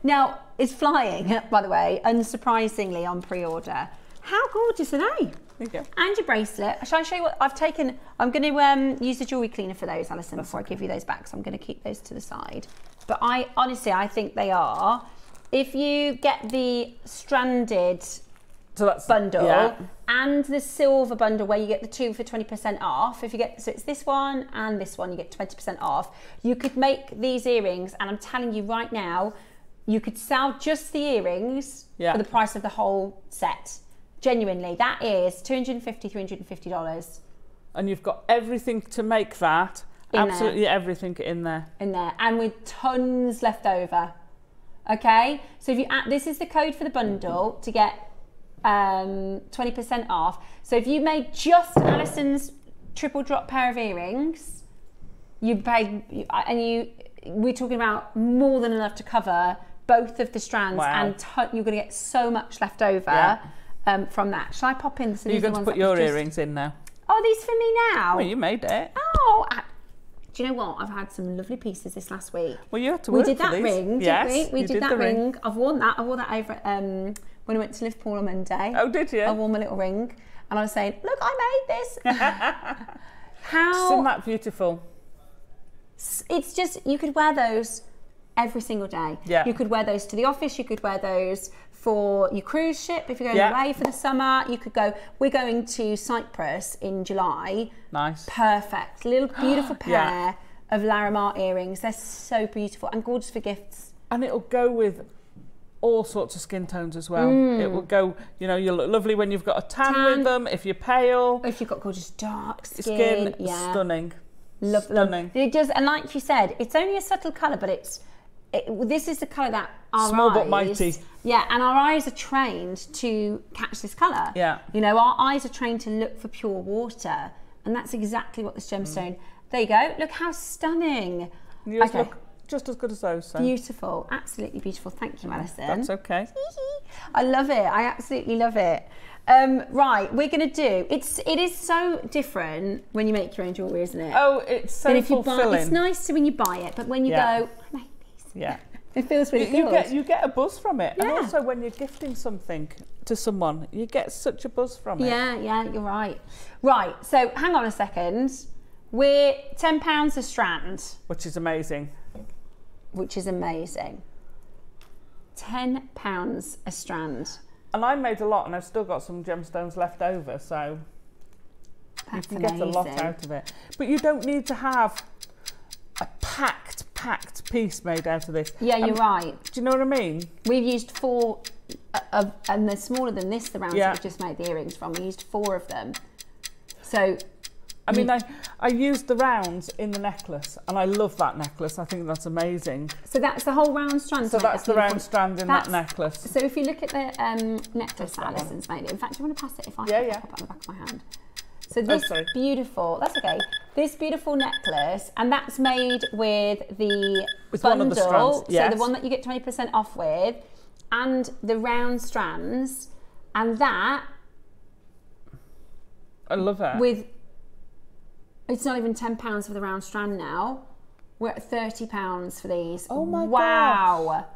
Now it's flying, by the way, unsurprisingly on pre-order. How gorgeous are they? There you go. And your bracelet. Shall I show you what I've taken? I'm going to use the jewellery cleaner for those, Alison, before I give you those back. So I'm going to keep those to the side. But I think they are. If you get the stranded bundle and the silver bundle where you get the 2 for 20% off, if you get, so it's this one and this one, you get 20% off. You could make these earrings, and I'm telling you right now, you could sell just the earrings for the price of the whole set. Genuinely, that is $250, $350. And you've got everything to make that. Absolutely everything in there. And with tons left over. Okay, so if you add, this is the code for the bundle to get 20% off. So if you made just Alison's triple drop pair of earrings, we're talking about more than enough to cover both of the strands, and you're going to get so much left over. from that. Shall I pop in? So You're going to put your earrings in now. Oh, these for me now? Well, you made it. Oh, do you know what? I've had some lovely pieces this last week. Well, you had to work We did for that these. ring, Yes, didn't we? We did that ring. ring. I've worn that. I wore that over when I went to Liverpool on Monday. Oh, did you? I wore my little ring, and I was saying, "Look, I made this." How? Isn't that beautiful? It's just, you could wear those every single day. Yeah. You could wear those to the office. You could wear those for your cruise ship if you're going away for the summer. You could go. We're going to Cyprus in July. Nice. Perfect. Little beautiful pair of Larimar earrings. They're so beautiful and gorgeous for gifts. And it'll go with all sorts of skin tones as well. It will go, you know, you look lovely when you've got a tan with them, if you're pale. If you've got gorgeous dark skin. Stunning. Love Stunning. It does, and like you said, it's only a subtle colour, but this is the colour that our Small eyes, but mighty. Yeah, and our eyes are trained to catch this colour. Yeah. You know, our eyes are trained to look for pure water, and that's exactly what this gemstone. There you go. Look how stunning. You just look just as good as those. So. Beautiful, absolutely beautiful. Thank you, Alison. That's okay. I love it. I absolutely love it. Right, we're going to do. It is so different when you make your own jewellery, isn't it? Oh, it's so if you fulfilling. buy, it's nice when you buy it, but when you go, I made these. Yeah. It feels really good. You get a buzz from it, and Yeah. also when you're gifting something to someone, you get such a buzz from it. Yeah, you're right. Right, so hang on a second. We're £10 a strand, Which is amazing. which is amazing. £10 a strand. And I made a lot, and I've still got some gemstones left over, so That's you can get a lot amazing. out of it. But you don't need to have a packed piece made out of this. Yeah, you're right. Do you know what I mean? We've used 4 and they're smaller than this, the rounds that we've just made the earrings from. We used 4 of them. So I mean, I used the rounds in the necklace, and I love that necklace. I think that's amazing. So that's the whole round strand. So that's the round strand in that necklace. So if you look at the necklace that Alison's made, in fact, do you want to pass it if I pop it on the back of my hand? So this beautiful, that's okay, this beautiful necklace, and that's made with the bundle, one of the strands, yes. So the one that you get 20% off with, and the round strands, and that... I love it. With, it's not even £10 for the round strand now. We're at £30 for these. Oh my wow.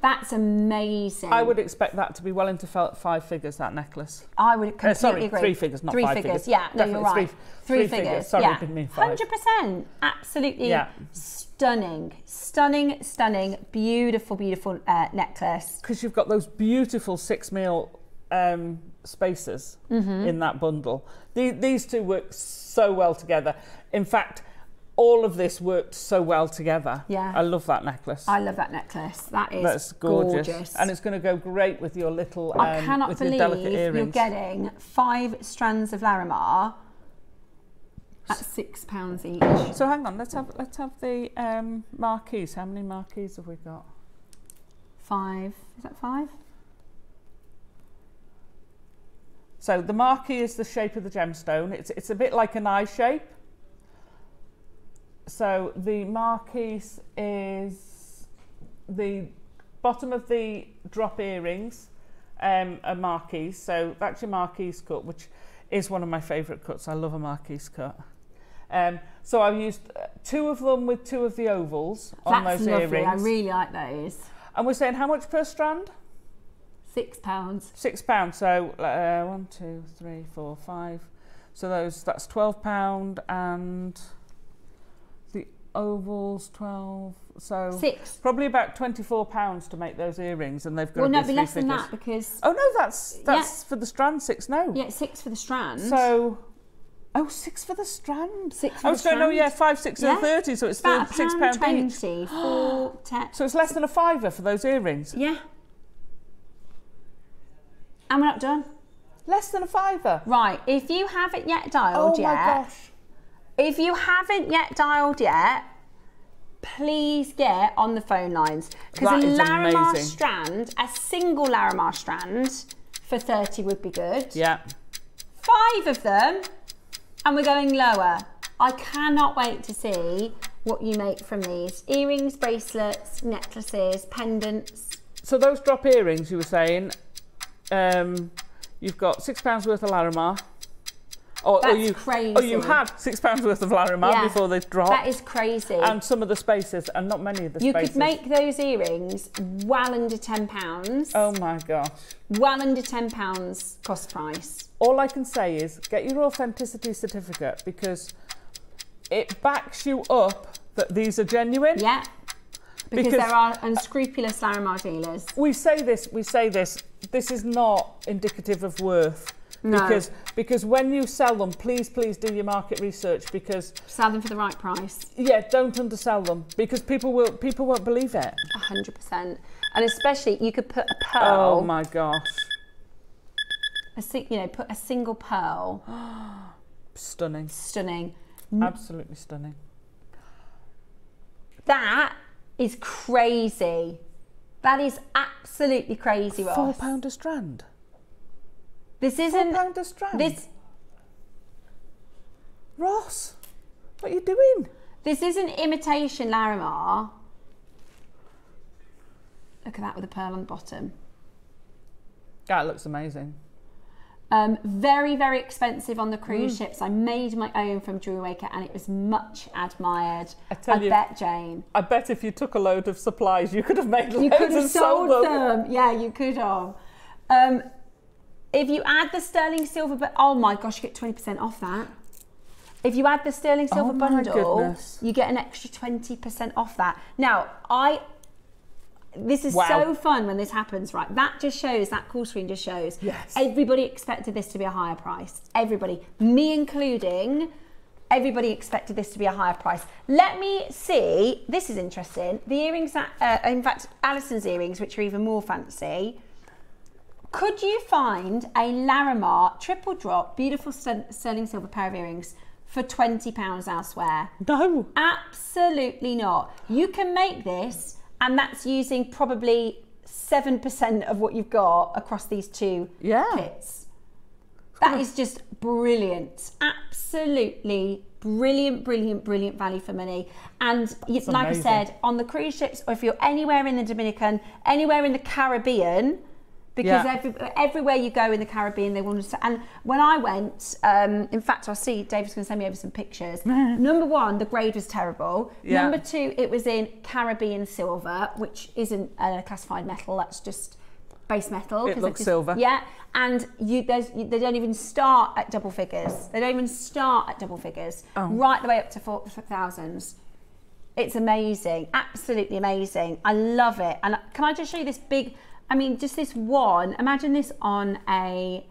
That's amazing. I would expect that to be well into 5 figures, that necklace. I would completely agree. 3 figures, not 3 5 figures. figures. Yeah, no, Definitely you're right. 3 figures. Sorry, yeah. I didn't mean 5. 100%. Absolutely stunning. Stunning, stunning, beautiful, beautiful necklace. Because you've got those beautiful 6mm spacers in that bundle. These two work so well together. In fact, all of this worked so well together. Yeah. I love that necklace. I love that necklace. That's gorgeous. And it's going to go great with your little I cannot with believe your delicate earrings. you're getting 5 strands of Larimar at £6 each. So hang on, let's have the marquees. How many marquees have we got? 5. Is that 5? So the marquee is the shape of the gemstone. It's a bit like an eye shape. So the marquee is the bottom of the drop earrings, a marquise. So that's your marquise cut, which is one of my favourite cuts. I love a marquise cut. So I've used 2 of them with 2 of the ovals on those earrings. I really like those. And we're saying how much per strand? £6. £6. So 1, 2, 3, 4, 5. So that's £12, and the ovals 12. So 6. Probably about £24 to make those earrings, and they've got. Well, to no, be it'd be 3 less figures. than that because. Oh no, that's for the strand 6. No. Yeah, 6 for the strand. So. Oh, 6 for the strand. 6 for I the was going, oh yeah, strand. 5, 6 and 30, so it's about £6 each. 20, 4, 10. So it's less than a £5 for those earrings. Yeah. And we're not done. Less than a £5. Right, if you haven't yet dialed Oh my gosh. if you haven't yet dialed yet, please get on the phone lines. Because a Larimar strand, a single Larimar strand for 30 would be good. Yeah. 5 of them, and we're going lower. I cannot wait to see what you make from these. Earrings, bracelets, necklaces, pendants. So those drop earrings you were saying, you've got £6 worth of Larimar. Or crazy. Oh, you had £6 worth of Larimar before they dropped. That is crazy. And some of the spaces, and not many of the you spaces. could make those earrings well under £10. Oh my gosh. Well under £10 cost price. All I can say is get your authenticity certificate, because it backs you up that these are genuine. Yeah. Because there are unscrupulous Larimar dealers. We say this, this is not indicative of worth. No. Because when you sell them, please do your market research, because sell them for the right price. Yeah, don't undersell them, because people won't believe it. 100%. And especially you could put a pearl. Oh my gosh. Put a single pearl. Stunning. Stunning. Absolutely stunning. That is crazy. That is absolutely crazy, Ross. £4 a strand. This isn't £4 a strand. This, Ross, what are you doing? This isn't imitation Larimar. Look at that with a pearl on the bottom. That looks amazing. Very, very expensive on the cruise ships. I made my own from JewelleryMaker and it was much admired. I bet, Jane. I bet if you took a load of supplies, you could have made loads. You could have and sold them. Yeah, you could have. If you add the sterling silver, but oh my gosh, you get 20% off that. If you add the sterling silver bundle, you get an extra 20% off that. Now, this is so fun when this happens, right? That just shows, that call screen just shows. Yes. Everybody expected this to be a higher price. Everybody, me including, everybody expected this to be a higher price. Let me see, this is interesting. The earrings, in fact, Alison's earrings, which are even more fancy. Could you find a Larimar triple drop, beautiful sterling silver pair of earrings for £20 elsewhere? No. Absolutely not. You can make this, and that's using probably 7% of what you've got across these two kits. That is just brilliant. Absolutely brilliant, brilliant, brilliant value for money. And like I said, on the cruise ships, or if you're anywhere in the Dominican, anywhere in the Caribbean, because everywhere you go in the Caribbean, they want to. And when I went, in fact, I'll see, David's going to send me over some pictures. Number one, the grade was terrible. Yeah. Number two, it was in Caribbean silver, which isn't a classified metal. That's just base metal. It looks silver. Yeah, and they don't even start at double figures. They don't even start at double figures. Right the way up to thousands. It's amazing, absolutely amazing. I love it. And can I just show you this big? I mean, just this one, imagine this on a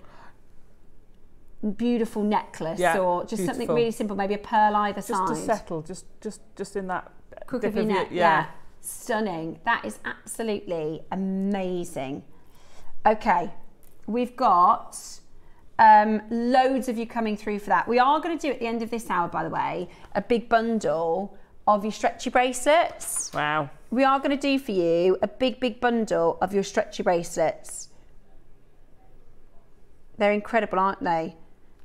beautiful necklace or just something really simple, maybe a pearl either side. Just to settle, just in that crook of your neck. Yeah. Stunning. That is absolutely amazing. Okay, we've got loads of you coming through for that. We are going to do at the end of this hour, by the way, a big bundle of your stretchy bracelets. Wow. We are going to do for you a big bundle of your stretchy bracelets. They're incredible, aren't they?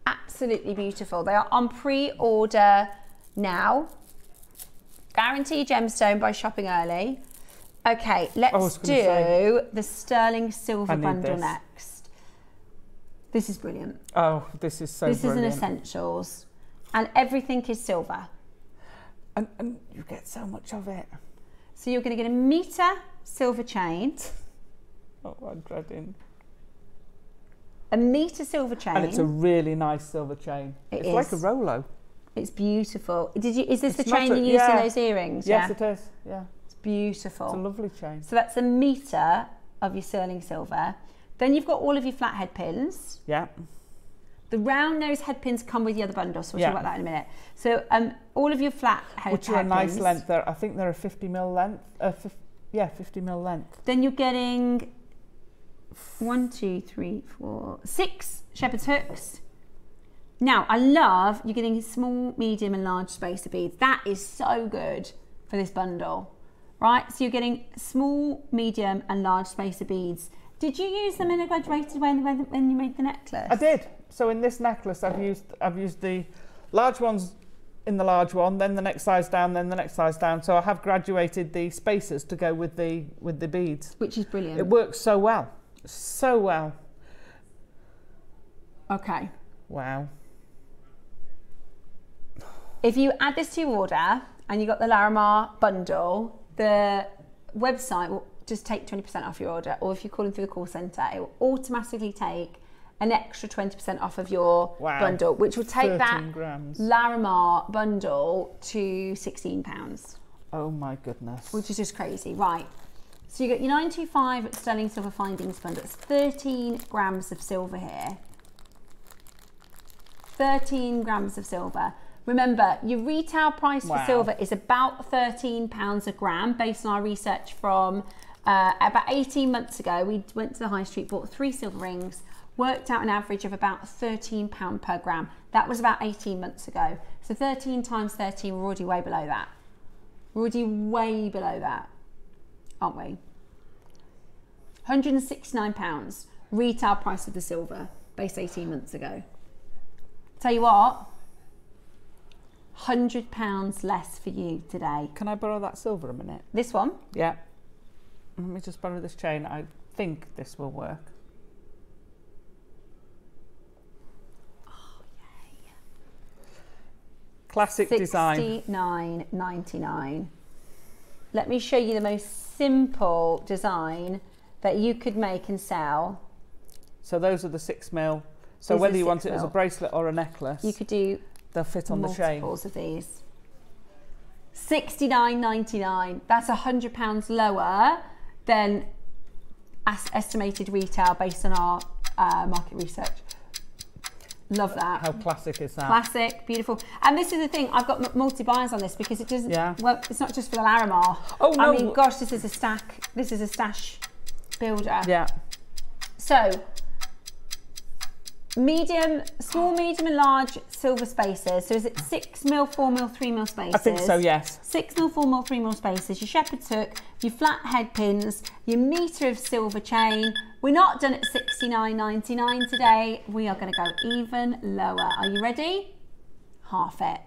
Absolutely beautiful. They are on pre-order now. Guarantee gemstone by shopping early. Okay, let's do the sterling silver bundle next. This is brilliant. Oh, this is so brilliant. This is an essentials. And everything is silver. And you get so much of it. So you're going to get a metre silver chain. Oh, I'm dreading. A metre silver chain. And it's a really nice silver chain. It's like a Rolo. It's beautiful. Is this the chain you used in those earrings? Yes, it is. Yeah. It's beautiful. It's a lovely chain. So that's a metre of your sterling silver. Then you've got all of your flathead pins. Yeah. The round nose head pins come with the other bundle, so we'll talk about that in a minute. So all of your flat head which are a nice length. I think they're a 50mm length. 50mm length. Then you're getting 1, 2, 3, 4, 6 shepherd's hooks. Now, I love you're getting small, medium and large spacer beads. That is so good for this bundle, right? So you're getting small, medium and large spacer beads. Did you use them in a graduated way when you made the necklace? I did. So in this necklace, I've used the large ones in the large one, then the next size down, then the next size down. So I have graduated the spacers to go with the beads, which is brilliant. It works so well, so well. Okay. Wow. If you add this to your order and you got the Larimar bundle, the website will just take 20% off your order, or if you're calling through the call centre, it will automatically take an extra 20% off of your bundle, which will take that grams. Larimar bundle to £16. Oh my goodness. Which is just crazy. Right. So you got your 925 sterling silver findings bundle. It's 13 grams of silver here. 13 grams of silver. Remember, your retail price for silver is about £13 a gram, based on our research from about 18 months ago. We went to the high street, bought 3 silver rings, worked out an average of about £13 per gram. That was about 18 months ago. So 13 times 13, we're already way below that. We're already way below that, aren't we? £169 retail price of the silver, based 18 months ago. Tell you what, £100 less for you today. Can I borrow that silver a minute? This one? Yeah. Let me just borrow this chain. I think this will work. Oh, yay. Classic design. $69.99. Let me show you the most simple design that you could make and sell. So those are the 6mm. So whether you want it as a bracelet or a necklace, you could do they'll fit on the chain. Multiples of these. $69.99. That's £100 lower than estimated retail based on our market research. Love that. How classic is that? Classic, beautiful. And this is the thing, I've got multi-buys on this because it doesn't, well, it's not just for the Larimar. Oh no. I mean, gosh, this is a stash builder. Yeah. So, small, medium and large silver spaces. So is it 6mm, 4mm, 3mm spaces? I think so, yes. 6mm, 4mm, 3mm spaces, your shepherd's hook, your flat head pins, your metre of silver chain. We're not done at $69.99 today. We are going to go even lower. Are you ready? Half it.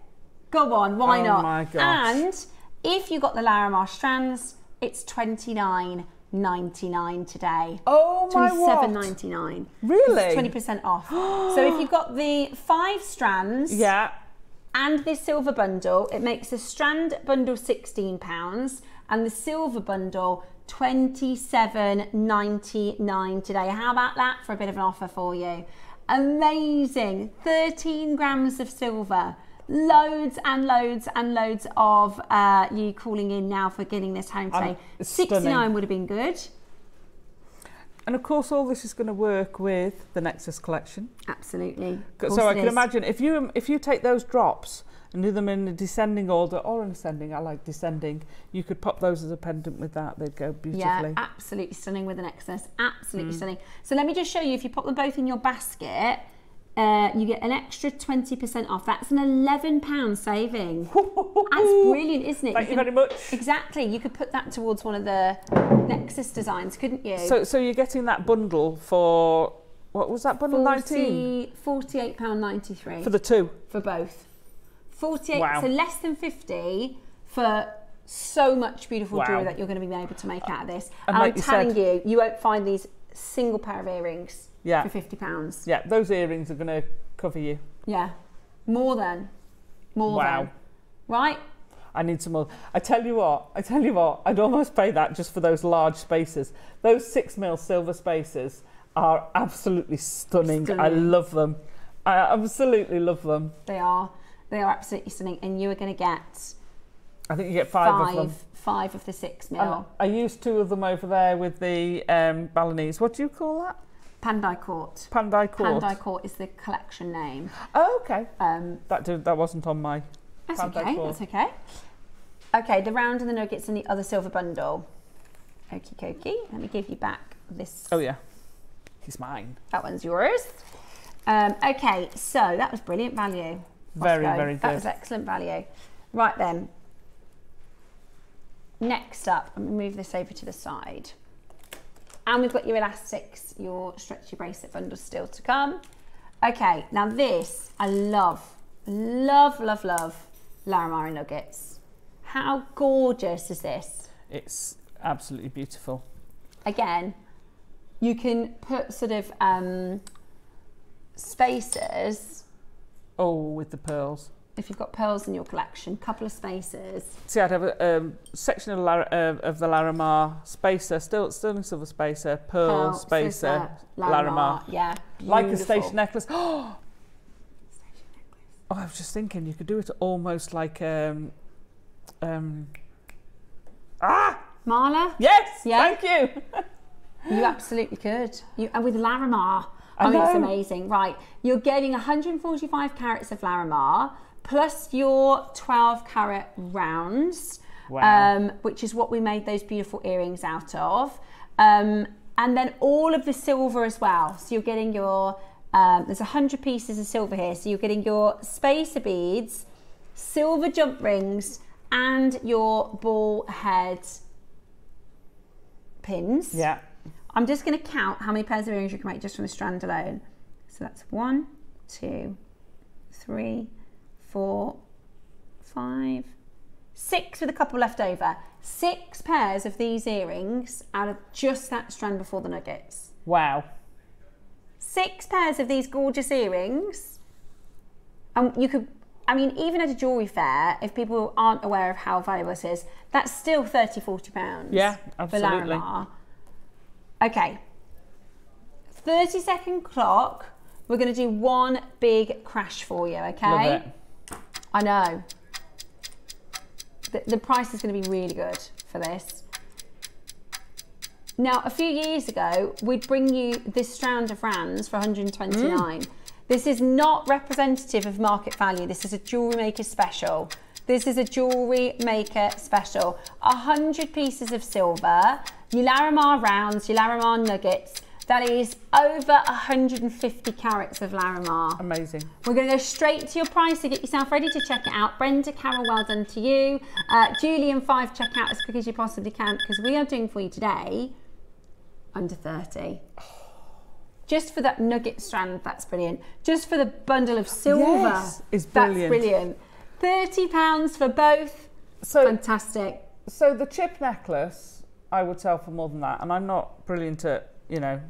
Go on, why not? Oh my gosh. And if you got the Larimar strands, it's $29.99 today. Oh my word. $27.99. Really? 20% off. So if you've got the 5 strands and this silver bundle, it makes the strand bundle £16 and the silver bundle $27.99 today. How about that for a bit of an offer for you? Amazing. 13 grams of silver. Loads and loads and loads of you calling in now for getting this home today. 69 would have been good. And of course, all this is going to work with the Nexus collection. Absolutely. So I can imagine if you take those drops and do them in a descending order or an ascending, I like descending, you could pop those as a pendant with that. They'd go beautifully. Yeah, absolutely stunning with the Nexus. Absolutely stunning. So let me just show you, if you pop them both in your basket, you get an extra 20% off. That's an £11 saving. That's brilliant, isn't it? Thank you very much. Exactly. You could put that towards one of the Nexus designs, couldn't you? So you're getting that bundle for, what was that bundle? £48.93. For the 2? For both. 48, wow. So less than 50 for so much beautiful jewellery that you're going to be able to make out of this. And like I'm telling you, you won't find these single pair of earrings for £50. Yeah, those earrings are going to cover you. Yeah, more than. Right? I need some more. I tell you what, I'd almost pay that just for those large spaces. Those 6mm silver spaces are absolutely stunning. I love them. I absolutely love them. They are absolutely stunning, and you are going to get, I think you get 5 of them. 5 of the 6mm. I used 2 of them over there with the Balinese. What do you call that? Pandai Court. Pandai Court. Pandai Court is the collection name. Oh, okay. That wasn't on my. That's okay. That's okay. Okay, the round and the nuggets and the other silver bundle. Okie dokie. Let me give you back this. Oh yeah, he's mine. That one's yours. Okay, so that was brilliant value. Very good. That was excellent value. Right then. Next up, I'm going to move this over to the side. And we've got your elastics, your stretchy bracelet bundles still to come. Okay, now this, I love Larimar nuggets. How gorgeous is this? It's absolutely beautiful. Again, you can put sort of spacers. Oh, with the pearls. If you've got pearls in your collection, couple of spacers. See, I'd have a section of the Larimar spacer, sterling silver spacer, pearl spacer, Larimar. Yeah, like a station necklace. Oh, I was just thinking you could do it almost like Marla? Yes, yeah? thank you. You absolutely could. And with Larimar, I mean, it's amazing. Right, you're getting 145 carats of Larimar plus your 12 carat rounds, which is what we made those beautiful earrings out of. And then all of the silver as well. So you're getting your, there's 100 pieces of silver here. So you're getting your spacer beads, silver jump rings, and your ball head pins. Yeah. I'm just going to count how many pairs of earrings you can make just from the strand alone. So that's 1, 2, 3, 4, 5, 6 with a couple left over. 6 pairs of these earrings out of just that strand before the nuggets. Wow. 6 pairs of these gorgeous earrings. And you could, I mean, even at a jewellery fair, if people aren't aware of how valuable this is, that's still £30, £40. Yeah, absolutely. For Larimar. Okay, 30-second clock. We're going to do one big crash for you, okay? Love it. I know. The price is going to be really good for this. Now, a few years ago, we'd bring you this strand of rands for 129. This is not representative of market value. This is a Jewellery Maker special. This is a Jewellery Maker special. 100 pieces of silver, your Larimar rounds, your Larimar nuggets. That is over 150 carats of Larimar. Amazing. We're going to go straight to your price to get yourself ready to check it out. Brenda, Carol, well done to you. Julie and 5, check out as quick as you possibly can, because we are doing for you today under 30. Just for that nugget strand, that's brilliant. Just for the bundle of silver, is brilliant. That's brilliant. £30 for both. So fantastic. So the chip necklace, I would sell for more than that, and I'm not brilliant at, you know.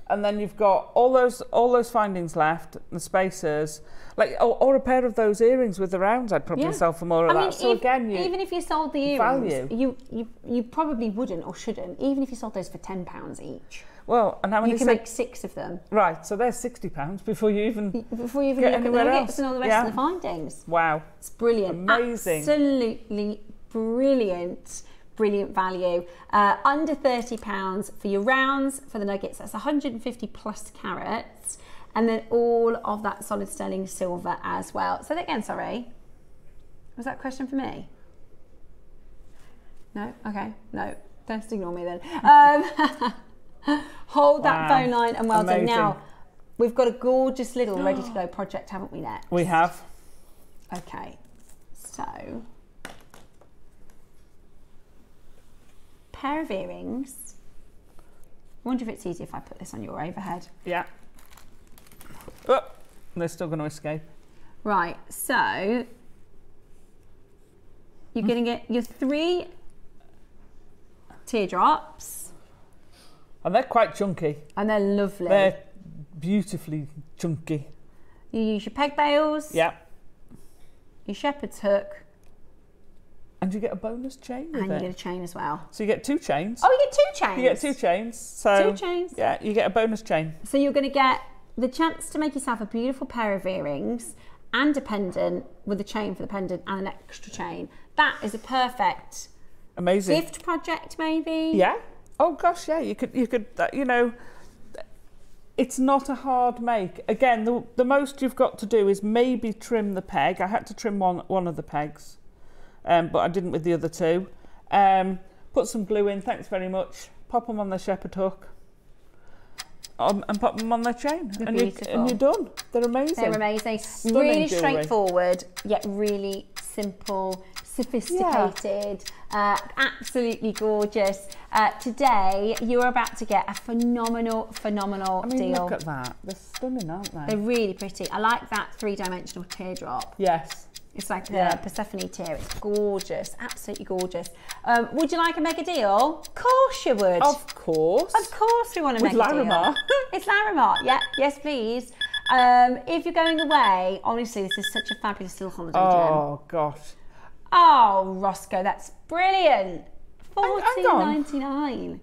And then you've got all those findings left, the spacers, like or a pair of those earrings with the rounds. I'd probably sell for more of that. So again, even if you sold the earrings, you probably wouldn't or shouldn't. Even if you sold those for £10 each. Well, and how many? You can make 6 of them. Right, so there's £60 before you even get anywhere at the nuggets else. And all the rest of the findings. Wow, it's brilliant. Amazing, absolutely brilliant. Brilliant value. Under £30 for your rounds, for the nuggets, that's 150 plus carats, and then all of that solid sterling silver as well. Say that again, sorry. Was that a question for me? No? Okay, no. Don't ignore me then. Hold that phone line and well done. Now, we've got a gorgeous little ready to go project, haven't we, next? We have. Okay, so pair of earrings. I wonder if it's easy if I put this on your overhead. Yeah. Oh, they're still going to escape. Right, so you're going to get your 3 teardrops. And they're quite chunky. And they're lovely. They're beautifully chunky. You use your peg bails. Yeah. Your shepherd's hook. And you get a bonus chain with it. And you get a chain as well. So you get 2 chains. Oh, you get 2 chains? You get 2 chains. So 2 chains. Yeah, you get a bonus chain. So you're going to get the chance to make yourself a beautiful pair of earrings and a pendant with a chain for the pendant and an extra chain. That is a perfect amazing gift project, maybe. Yeah. Oh gosh, yeah. You could. You know, it's not a hard make. Again, the most you've got to do is maybe trim the peg. I had to trim one of the pegs. But I didn't with the other 2. Put some glue in, thanks very much. Pop them on the shepherd hook and pop them on their chain. And you're done. They're amazing. They're amazing. Stunning really jewellery. Straightforward, yet really simple, sophisticated, absolutely gorgeous. Today, you're about to get a phenomenal deal. Look at that. They're stunning, aren't they? They're really pretty. I like that 3-dimensional teardrop. Yes. It's like a Persephone tear. It's gorgeous, absolutely gorgeous. Would you like a mega deal? Of course you would. Of course. Of course we want a mega deal. With Larimar. It's Larimar, yeah, yes please. If you're going away, honestly, this is such a fabulous little holiday gem. Oh, gosh. Oh, Roscoe, that's brilliant. Hang on. $14.99.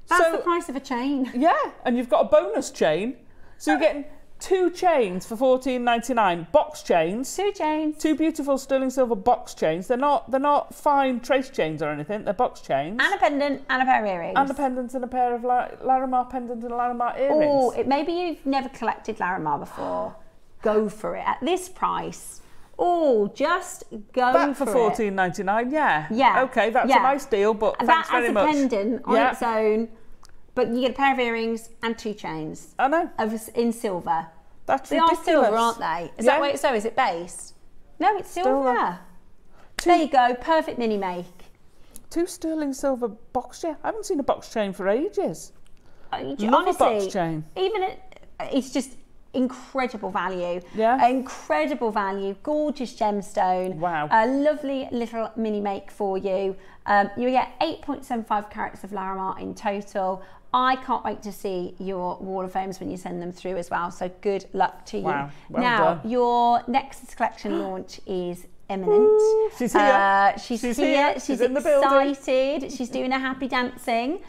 That's So- the price of a chain. Yeah, and you've got a bonus chain. So you're getting 2 chains for $14.99. Box chains. 2 chains. 2 beautiful sterling silver box chains. They're not fine trace chains or anything. They're box chains. And a pendant and a pair of earrings. And a pendant and a pair of Larimar pendant and Larimar earrings. Oh, maybe you've never collected Larimar before. Go for it. At this price, just go That for for it. $14.99, yeah. Yeah. Okay, that's Yeah. a nice deal, but That thanks as very a much. pendant on Yeah. its own, but you get a pair of earrings and 2 chains I know. in silver. That's They ridiculous. are silver, aren't they? Is that way? So is it base? No, it's silver. Silver. There you go. Perfect mini make. 2 sterling silver box chain. I haven't seen a box chain for ages. Honestly, Love a box chain. It's just incredible value. Yeah. Incredible value. Gorgeous gemstone. Wow. A lovely little mini make for you. You get 8.75 carats of Larimar in total. I can't wait to see your wall of fames when you send them through as well. So good luck to you. Wow. Well now, done. your Nexus Collection launch is imminent. Ooh, she's here. She's She's here. here. She's She's in the building. excited. She's doing a happy dancing.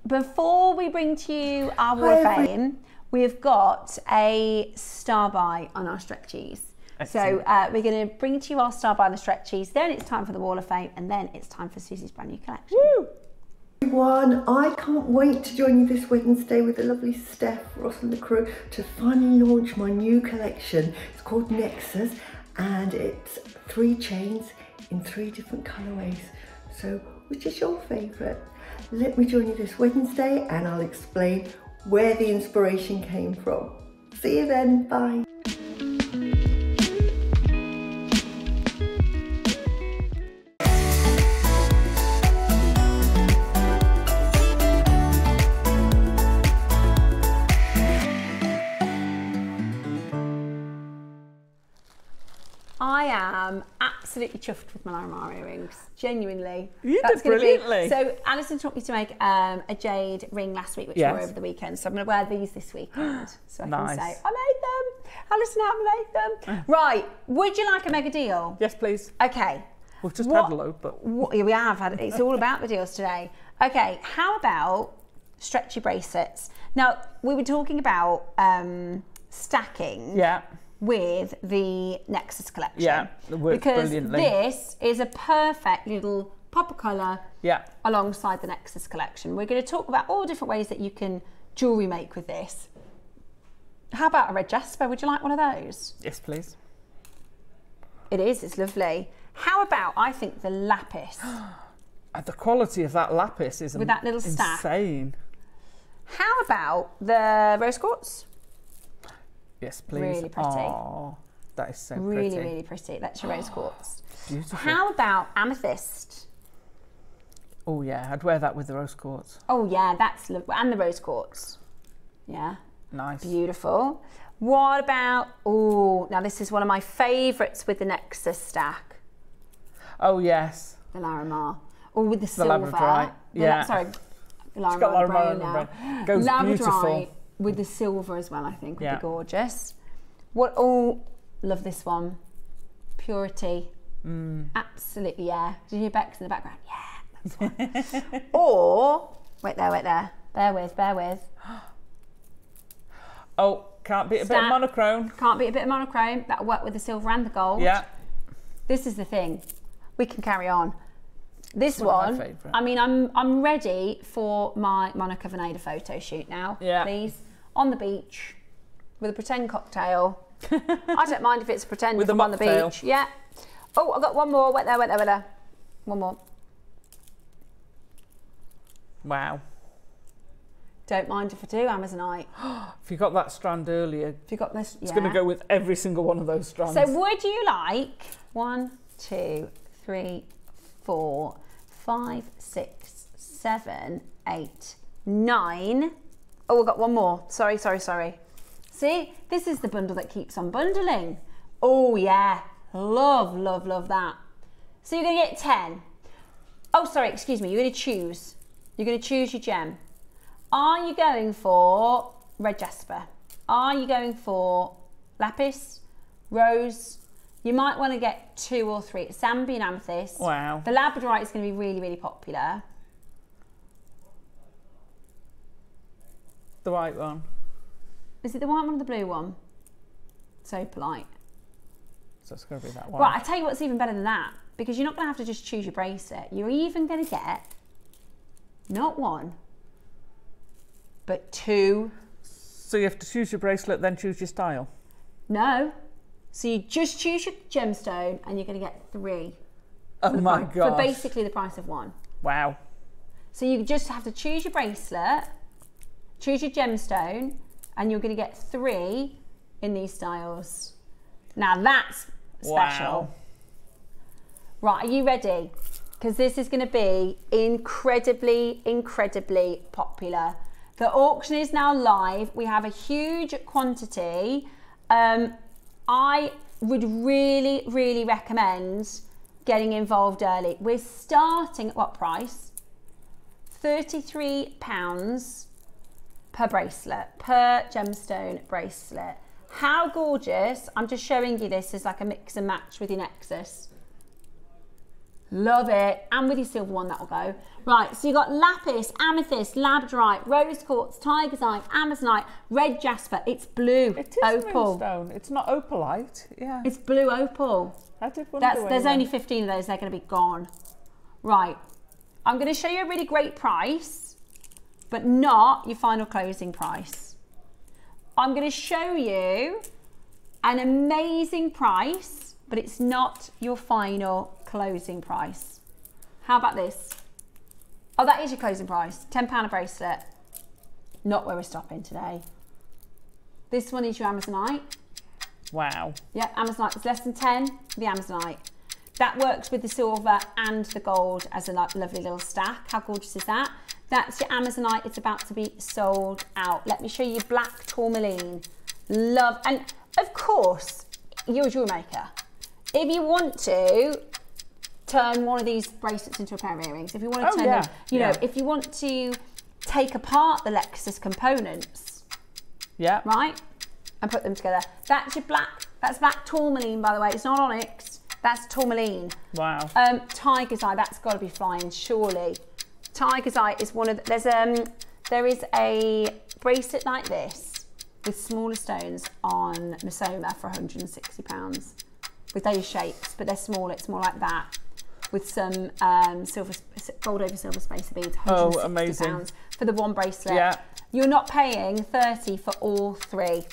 Before we bring to you our wall of fame, we've got a star buy on our stretchies. So we're going to bring to you our star buy on the stretchies. Then it's time for the wall of fame, and then it's time for Susie's brand new collection. Woo! Everyone, I can't wait to join you this Wednesday with the lovely Steph, Ross and the crew to finally launch my new collection. It's called Nexus and it's 3 chains in 3 different colourways. So which is your favourite? Let me join you this Wednesday and I'll explain where the inspiration came from. See you then, bye. I am absolutely chuffed with my Larimar earrings, genuinely. You That's did gonna brilliantly. So Alison taught me to make a jade ring last week, which I wore over the weekend. So I'm going to wear these this weekend. So I Nice. can say, I made them. Alison, I made them. Right, would you like a mega deal? Yes, please. Okay. We've just had a load, but... We have had, it's all about the deals today. Okay, how about stretchy bracelets? Now, we were talking about stacking. Yeah. With the Nexus Collection. Yeah, it works because brilliantly. this is a perfect little pop of colour alongside the Nexus Collection. We're going to talk about all different ways that you can jewellery make with this. How about a red jasper? Would you like one of those? Yes, please. It is, it's lovely. How about, I think, the lapis? The quality of that lapis is With that little stack. insane. How about the rose quartz? Yes, please. Really pretty. Oh, that is so Really, pretty. really pretty. That's your rose quartz. Beautiful. How about amethyst? Oh yeah, I'd wear that with the rose quartz. Oh yeah, that's lovely. And the rose quartz. Yeah. Nice. Beautiful. What about, oh, now this is one of my favourites with the Nexus stack. Oh yes. The Larimar. Or with the silver. Labradorite. Yeah. Sorry, Got Larimar Larimar brown on the now. brown. Goes Labradorite beautiful. with the silver as well, I think, would Yeah. be gorgeous. What, oh, love this one. Purity. Absolutely, yeah. Did you hear Bex in the background? Yeah, that's one. Or, wait there. Bear with. Oh, can't beat a bit of monochrome. Can't beat a bit of monochrome. That'll work with the silver and the gold. Yeah. This is the thing. We can carry on. This one of my one, favourite. I mean, I'm ready for my Monica Veneda photo shoot now. Yeah. Please. On the beach with a pretend cocktail. I don't mind if it's pretend With if a I'm on the mocktail. beach. Yeah. Oh, I've got one more. Wait there. One more. Wow. Don't mind if I do, Amazonite. If you got that strand earlier, If you got this, it's going to go with every single one of those strands. So would you like 1, 2, 3, 4, 5, 6, 7, 8, 9. Oh, we've got one more. Sorry. See, this is the bundle that keeps on bundling. Oh yeah, love that. So you're going to get 10. Oh, sorry, excuse me. You're going to choose. You're going to choose your gem. Are you going for red jasper? Are you going for lapis, rose? You might want to get 2 or 3. Samby and amethyst. Wow. The labradorite is going to be really, really popular. The white one. Is it the white one or the blue one? So polite. So it's going to be that one. Right, I tell you what's even better than that, because you're not going to have to just choose your bracelet. You're even going to get not 1, but 2. So you have to choose your bracelet, then choose your style? No. So you just choose your gemstone and you're going to get 3. Oh my God. For basically the price of 1. Wow. So you just have to choose your bracelet, choose your gemstone, and you're going to get 3 in these styles. Now that's special. Wow. Right, are you ready? Because this is going to be incredibly, incredibly popular. The auction is now live. We have a huge quantity. I would really, really recommend getting involved early. We're starting at what price? £33 per bracelet, per gemstone bracelet. How gorgeous. I'm just showing you this as like a mix and match with your Nexus. Love it. And with your silver one, that'll go. Right, so you've got lapis, amethyst, labradorite, rose quartz, tiger's eye, amazonite, red jasper. It's blue It is opal. moonstone. It's not opalite. Yeah. It's blue opal. I did wonder There's only 15 of those. They're going to be gone. Right. I'm going to show you a really great price, but not your final closing price. I'm going to show you an amazing price, but it's not your final closing price. How about this? Oh, that is your closing price. £10 a bracelet. Not where we're stopping today. This one is your amazonite. Wow. Yeah, amazonite is less than 10 for the amazonite. That works with the silver and the gold as a lovely little stack. How gorgeous is that? That's your amazonite. It's about to be sold out. Let me show you black tourmaline. Love, and of course, you're a jewel maker. If you want to turn one of these bracelets into a pair of earrings, if you want to turn them, you know, if you want to take apart the Nexus components, right, and put them together, that's your black, that's black tourmaline, by the way. It's not onyx, that's tourmaline. Wow. Tiger's eye, that's got to be flying, surely. Tiger's eye is one of the, there is a bracelet like this with smaller stones on Mosoma for £160 with those shapes, but they're small. It's more like that with some silver, gold over silver spacer beads. Oh, amazing! £160 for the one bracelet. Yeah. You're not paying 30 for all 3.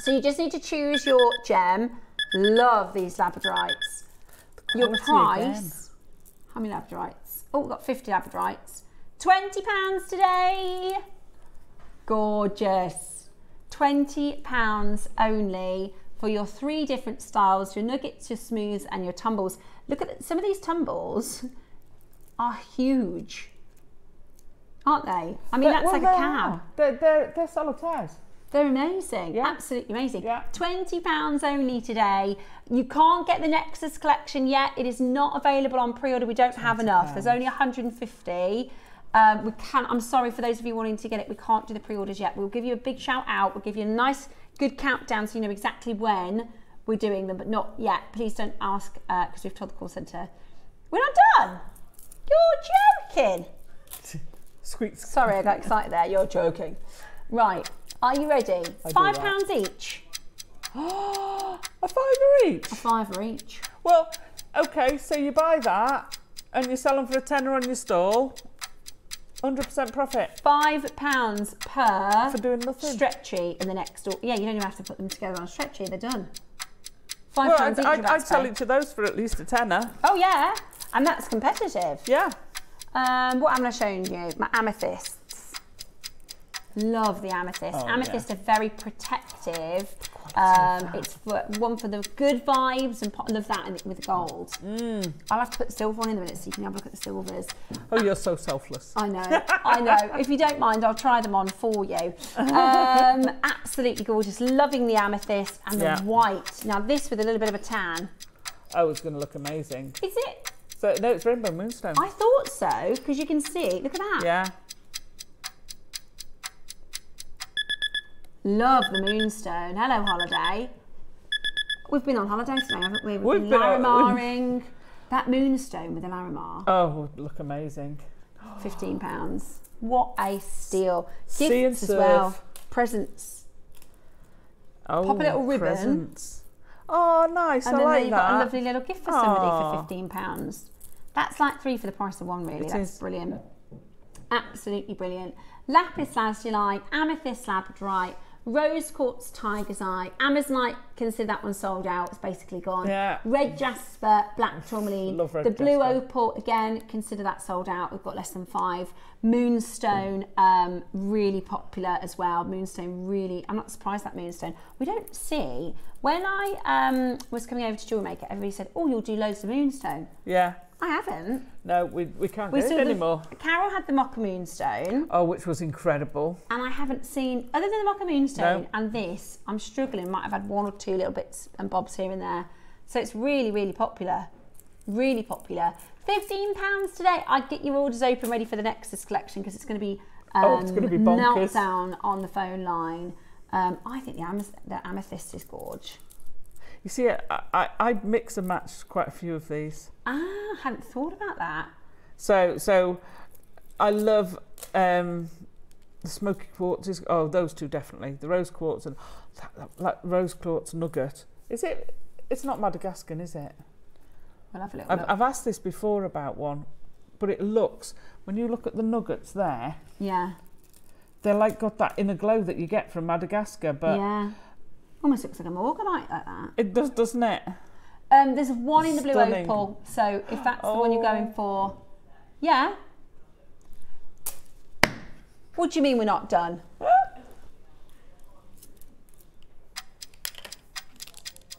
So you just need to choose your gem. Love these labradorites. Your price. How many labradorites? Oh, we've got 50 labradorites. £20 today. Gorgeous. £20 only for your 3 different styles, your nuggets, your smooths, and your tumbles. Look at some of these tumbles are huge, aren't they? I mean, that's like a cab. They're solitaires. They're amazing, absolutely amazing. Yeah. £20 only today. You can't get the Nexus collection yet. It is not available on pre-order. We don't have enough. There's only 150. I'm sorry for those of you wanting to get it. We can't do the pre-orders yet. We'll give you a big shout out. We'll give you a nice, good countdown so you know exactly when we're doing them, but not yet. Please don't ask because we've told the call centre. We're not done. You're joking. Squeak. Sorry, I got excited there. You're joking. Right. Are you ready? £5 each. A £5 each? A £5 each. Well, okay, so you buy that and you sell them for a tenner on your stall. 100% profit. £5 per for doing nothing. Stretchy in the next door. Yeah, you don't even have to put them together on a stretchy, they're done. £5 each. I'd sell each of those for at least a tenner. Oh yeah, and that's competitive. Yeah. What am I showing you? My amethysts. Love the amethyst. Oh, Amethysts are very protective. It's one for the good vibes, and love that with gold. I'll have to put the silver one in a minute so you can have a look at the silvers. Oh, you're so selfless. I know, I know. If you don't mind, I'll try them on for you. Absolutely gorgeous. Loving the amethyst and the white. Now this with a little bit of a tan. Oh, it's going to look amazing. Is it? So, no, it's rainbow moonstone. I thought so, because you can see. Look at that. Yeah. Love the moonstone. Hello, holiday. We've been on holiday today, haven't we? We've been been Larimaring. That moonstone with the Larimar. Oh, would look amazing. £15. What a steal. See and Gifts as serve. well. Presents. Oh, Pop a little ribbon. Presents. Oh, nice. And I then like you've that. got a lovely little gift for somebody Aw. for £15. That's like 3 for the price of 1, really. It That's is. brilliant. Absolutely brilliant. Lapis lazuli, amethyst labradorite, rose quartz tiger's eye, amazonite, consider that one sold out, it's basically gone. Yeah. Red jasper, black tourmaline, Love red the blue jasper. opal, again, consider that sold out, we've got less than 5. Moonstone, really popular as well. Moonstone, really, I'm not surprised that moonstone. We don't see, when I was coming over to JewelleryMaker, everybody said, oh, you'll do loads of moonstone. Yeah. I haven't. No, we can't get saw it anymore. Carol had the mocha moonstone. Oh, which was incredible. And I haven't seen, other than the mocha moonstone No. and this, I'm struggling. Might have had 1 or 2 little bits and bobs here and there. So it's really, really popular. Really popular. £15 today. I'd get your orders open ready for the Nexus collection because it's going to be It's going to be bonkers. meltdown on the phone line. I think the amethyst is gorge. You see, I mix and match quite a few of these. I hadn't thought about that. So I love the smoky quartzes. Oh, those two definitely. The rose quartz and that rose quartz nugget. Is it? It's not Madagascar, is it? We'll have a little look. I've asked this before about one, but it looks, when you look at the nuggets there, Yeah. they're like got that inner glow that you get from Madagascar, but Yeah. Almost looks like a morganite like that. it does, doesn't it? There's one in the blue Stunning. opal, so if that's the one you're going for, yeah. What do you mean we're not done?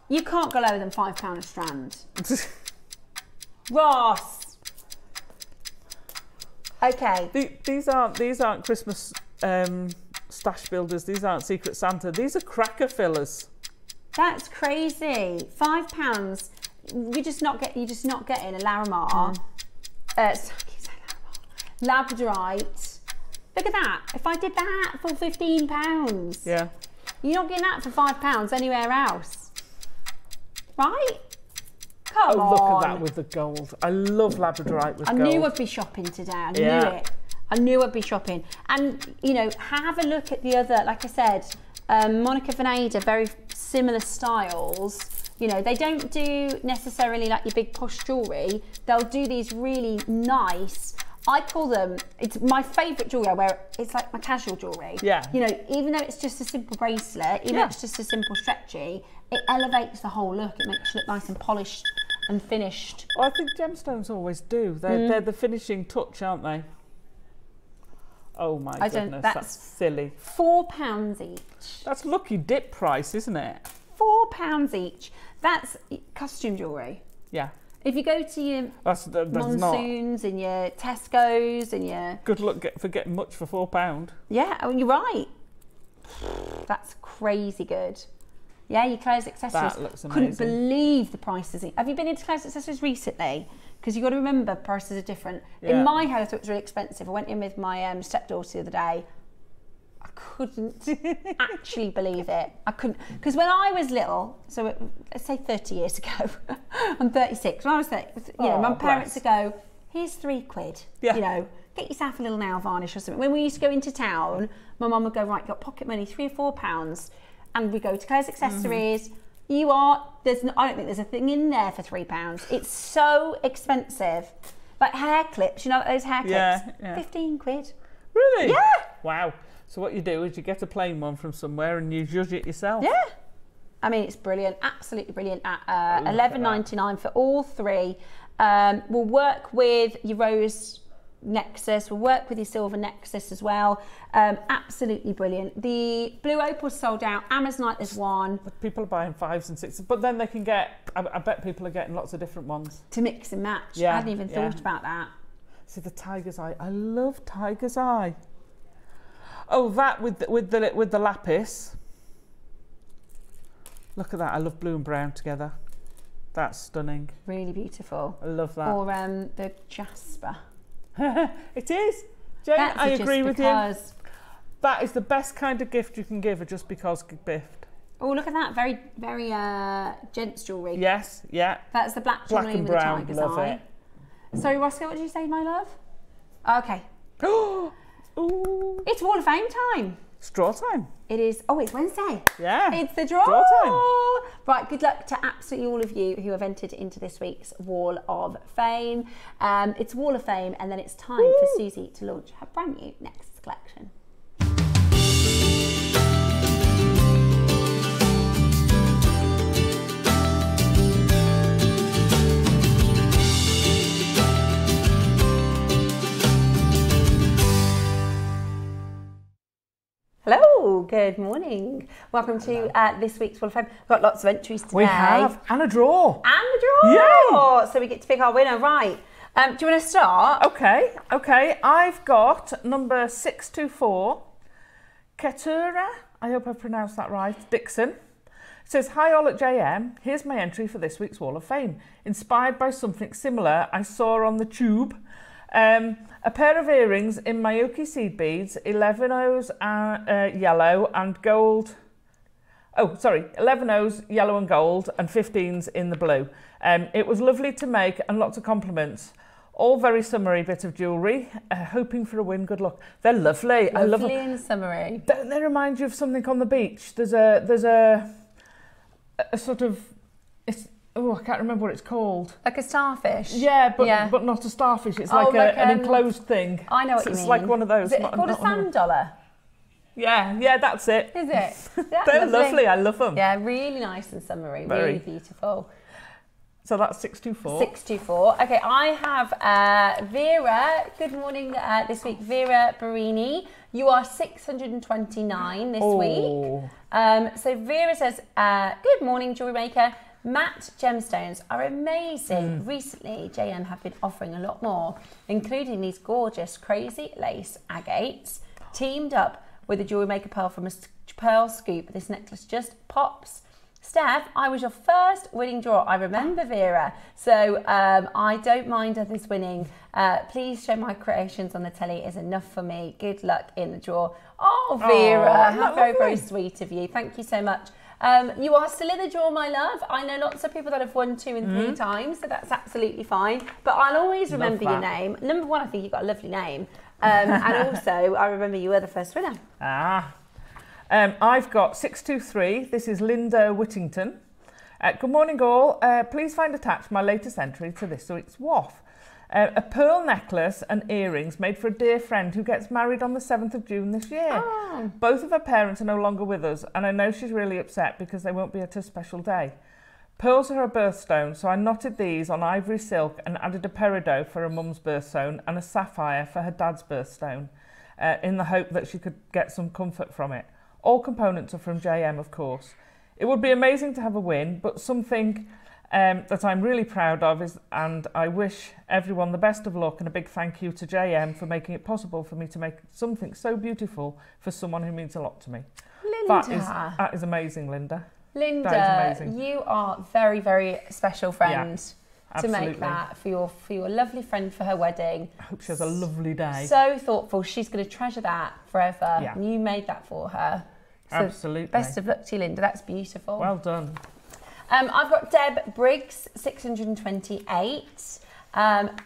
You can't go lower than £5 a strand. Ross! Okay. These aren't Christmas stash builders. These aren't Secret Santa. These are cracker fillers. That's crazy. £5. You're just not getting a Larimar. Labradorite. Look at that. If I did that for £15, Yeah. you're not getting that for £5 anywhere else, right? Come Oh, on. look at that with the gold. I love Labradorite with I gold. knew I'd be shopping today. I knew Yeah. it. I knew I'd be shopping. And, you know, have a look at the other, like I said, Monica Veneda, very similar styles. You know, they don't do necessarily like your big posh jewellery. They'll do these really nice, I call them, it's my favourite jewellery where it's like my casual jewellery. Yeah. You know, even though it's just a simple bracelet, even though it's just a simple stretchy, it elevates the whole look. It makes you look nice and polished and finished. Well, I think gemstones always do. They're the finishing touch, aren't they? Oh my goodness, that's silly. £4 each. That's lucky dip price, isn't it? £4 each. That's costume jewellery. Yeah. If you go to your That's not Monsoons and your Tesco's and your... good luck for getting much for £4. Yeah, oh, you're right. That's crazy good. Yeah, your clothes accessories. That looks Couldn't amazing. believe the prices. Have you been into clothes accessories recently? Because you've got to remember prices are different. Yeah. In my head, I thought it was really expensive. I went in with my stepdaughter the other day. I couldn't actually believe it. I couldn't, because when I was little, so let's say 30 years ago, I'm 36. When I was 30, you know, my parents would go, here's £3. Yeah. You know, get yourself a little nail varnish or something. When we used to go into town, my mum would go, right, got pocket money, £3 or £4, and we go to clothes accessories. I don't think there's a thing in there for £3. It's so expensive. Like hair clips, you know those hair clips? Yeah. £15. Really? Yeah. Wow. So what you do is you get a plain one from somewhere and you judge it yourself. Yeah. I mean, it's brilliant, absolutely brilliant at $11.99 for all three. We'll work with your rose Nexus, we'll work with your silver Nexus as well. Absolutely brilliant. The blue opal sold out, Amazonite there's one. But people are buying 5s and 6s, but then they can get, I bet people are getting lots of different ones. To mix and match. Yeah, I hadn't even thought about that. See the tiger's eye. I love tiger's eye. Oh, that with the lapis. Look at that. I love blue and brown together. That's stunning. Really beautiful. I love that. Or the jasper. It is. Jane, That's I just agree with you. because That is the best kind of gift you can give her, just because gift. Oh, look at that. Very, very gents jewellery. Yes, yeah. That's the black jewellery and with brown, the tiger's love eye. it. Sorry, Roscoe, what did you say, my love? Okay. Ooh. It's Wall of Fame time. It's draw time. It is. Oh, it's Wednesday. Yeah. It's the draw. Draw time. Right, good luck to absolutely all of you who have entered into this week's Wall of Fame. It's Wall of Fame, and then it's time for Suzie to launch her brand new Nexus collection. Hello, good morning. Welcome to this week's Wall of Fame. We've got lots of entries today. We have. And a draw. And the draw. Yay. So we get to pick our winner, right. Do you want to start? Okay. I've got number 624, Ketura. I hope I pronounced that right. Dixon. It says, hi all at JM. Here's my entry for this week's Wall of Fame. Inspired by something similar I saw on the tube. A pair of earrings in Mayuki seed beads, 11 O's yellow and gold. 11 O's yellow and gold and 15s in the blue. It was lovely to make and lots of compliments. All very summery bit of jewellery. Hoping for a win. Good luck. They're lovely. I love them. Lovely and summery. Don't they remind you of something on the beach? There's a sort of, I can't remember what it's called. Like a starfish? Yeah, but not a starfish. It's like an enclosed thing. I know what you mean. It's like one of those. Is it called a sand dollar? Yeah, that's it. Is it? They're lovely. I love them. Yeah, really nice and summery. Very. Really beautiful. So that's 624. 624. Okay, I have Vera. Good morning this week, Vera Barini. You are 629 this week. So Vera says, good morning, Jewellery Maker. Matte gemstones are amazing. Recently, JM have been offering a lot more, including these gorgeous crazy lace agates, teamed up with a Jewellery Maker pearl from a pearl scoop. This necklace just pops. Steph, I was your first winning draw. I remember Vera, so I don't mind others winning. Please show my creations on the telly is enough for me. Good luck in the draw. Oh, Vera, how very, very sweet of you. Thank you so much. You are still in the draw, my love. I know lots of people that have won 2 and 3 times, so that's absolutely fine. But I'll always remember your name. Number one, I think you've got a lovely name. And also, I remember you were the first winner. I've got 623. This is Linda Whittington. Good morning, all. Please find attached my latest entry to this week's WOF. A pearl necklace and earrings made for a dear friend who gets married on the 7th of June this year. Both of her parents are no longer with us, and I know she's really upset because they won't be at her special day. Pearls are her birthstone, so I knotted these on ivory silk and added a peridot for her mum's birthstone and a sapphire for her dad's birthstone, in the hope that she could get some comfort from it. All components are from JM, of course. It would be amazing to have a win, but something that I'm really proud of is, and I wish everyone the best of luck, and a big thank you to JM for making it possible for me to make something so beautiful for someone who means a lot to me. Linda. That is amazing, Linda. Linda, that is amazing. You are very, very special friend to absolutely. make that for your lovely friend for her wedding. I hope she has a lovely day. So thoughtful. She's going to treasure that forever. Yeah. And you made that for her. So absolutely. Best of luck to you, Linda. That's beautiful. Well done. I've got Deb Briggs, 628.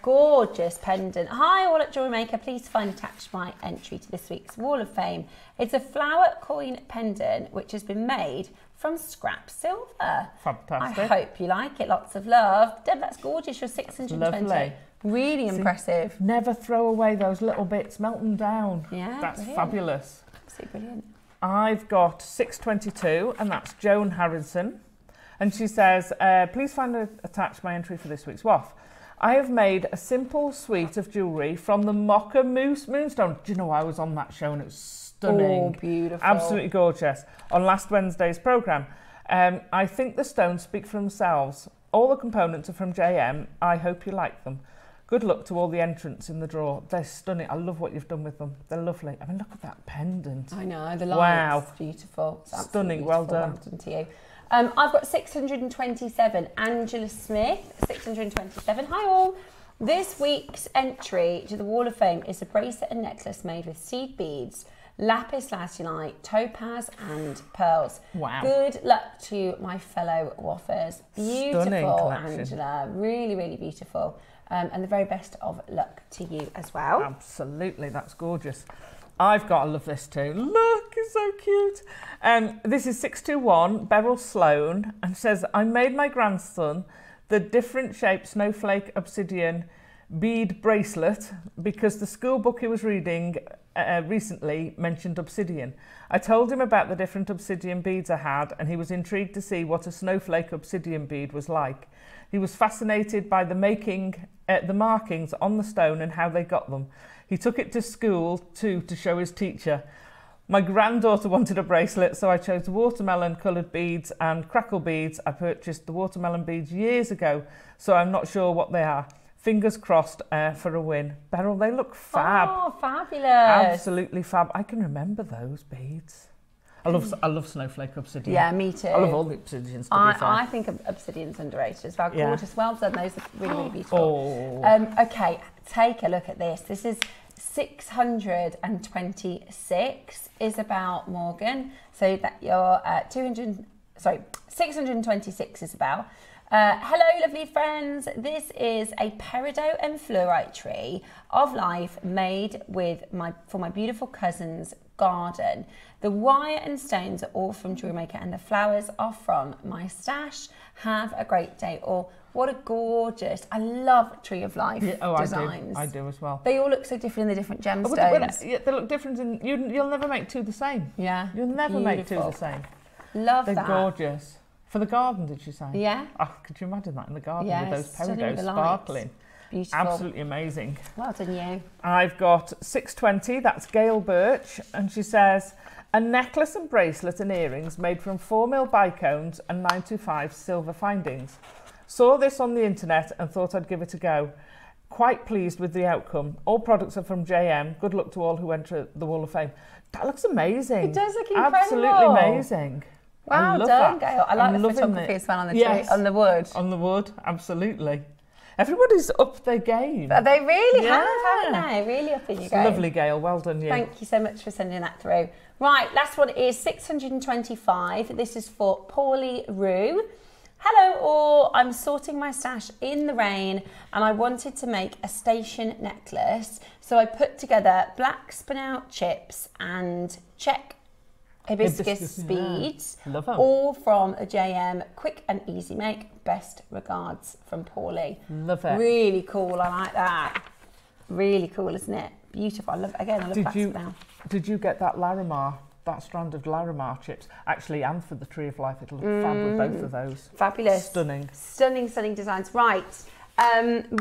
Gorgeous pendant. Hi, all at Jewellery Maker. Please find attached my entry to this week's Wall of Fame. It's a flower coin pendant which has been made from scrap silver. Fantastic. I hope you like it. Lots of love. Deb, that's gorgeous. You're 620. Lovely. Really impressive. Never throw away those little bits. Melt them down. Yeah, that's brilliant. fabulous. Absolutely brilliant. I've got 622, and that's Joan Harrison. And she says, please find attached my entry for this week's WOF. I have made a simple suite of jewellery from the Mocha Moonstone. Do you know, I was on that show and it was stunning. Oh, beautiful. Absolutely gorgeous. On last Wednesday's programme. I think the stones speak for themselves. All the components are from JM. I hope you like them. Good luck to all the entrants in the draw. They're stunning. I love what you've done with them. They're lovely. I mean, look at that pendant. I know, the lights. Wow. Beautiful. It's Stunning. beautiful. Well done. Well done to you. I've got 627, Angela Smith, 627. Hi all. This week's entry to the Wall of Fame is a bracelet and necklace made with seed beads lapis lazuli, topaz and pearls. Wow. Good luck to my fellow waffers. Beautiful, collection. Angela. Really, really beautiful. And the very best of luck to you as well. Absolutely, that's gorgeous. I've got to love this too. Look, it's so cute. This is 621 Beryl Sloan, and says, I made my grandson the different shaped snowflake obsidian bead bracelet because the school book he was reading recently mentioned obsidian. I told him about the different obsidian beads I had, and he was intrigued to see what a snowflake obsidian bead was like. He was fascinated by the markings on the stone and how they got them. He took it to school too to show his teacher. My granddaughter wanted a bracelet, so I chose watermelon coloured beads and crackle beads. I purchased the watermelon beads years ago, so I'm not sure what they are. Fingers crossed for a win. Beryl, they look fab. Oh, fabulous. Absolutely fab. I can remember those beads. I love snowflake obsidian. Yeah, me too. I love all the obsidians, to be fair. I think obsidian's underrated as well. Yeah. Gorgeous. Well done. Those are really, really beautiful. Oh. Okay, take a look at this. This is 626, Isabel Morgan. So that you're 626, Isabel. Hello, lovely friends. This is a peridot and fluorite tree of life made for my beautiful cousin's garden. The wire and stones are all from JewelleryMaker and the flowers are from my stash. Have a great day. Or what a gorgeous, I love Tree of Life designs. I do as well. They all look so different in the different gemstones. They look different and you'll never make two the same. Yeah. You'll never make two the same. Love They're that. gorgeous. For the garden, did you say? Yeah. Oh, could you imagine that in the garden Yeah, with those stunning peridots with the sparkling? Beautiful. Absolutely amazing. Well done, you. I've got 620, that's Gail Birch, and she says, a necklace and bracelet and earrings made from 4mm bicones and 925 silver findings. Saw this on the internet and thought I'd give it a go. Quite pleased with the outcome. All products are from JM. Good luck to all who enter the Wall of Fame. That looks amazing. It does look incredible. Absolutely amazing. Well done, Gail. I like the photography as well on the tree, on the wood. On the wood, absolutely. Everybody's up their game. They really have, haven't they? Really up in your game. Lovely, Gail. Well done, you. Thank you so much for sending that through. Right, last one is 625. This is for Paulie Rue. Hello all, I'm sorting my stash in the rain and I wanted to make a station necklace. So I put together black spin-out chips and check hibiscus beads, all from a JM, quick and easy make. Best regards from Paulie. Love it. Really cool, I like that. Really cool, isn't it? Beautiful. I love black spin-out. Did you get that Larimar? That strand of Larimar chips, actually, and for the Tree of Life, it'll look fab with both of those. Fabulous. Stunning. Stunning, stunning designs. Right,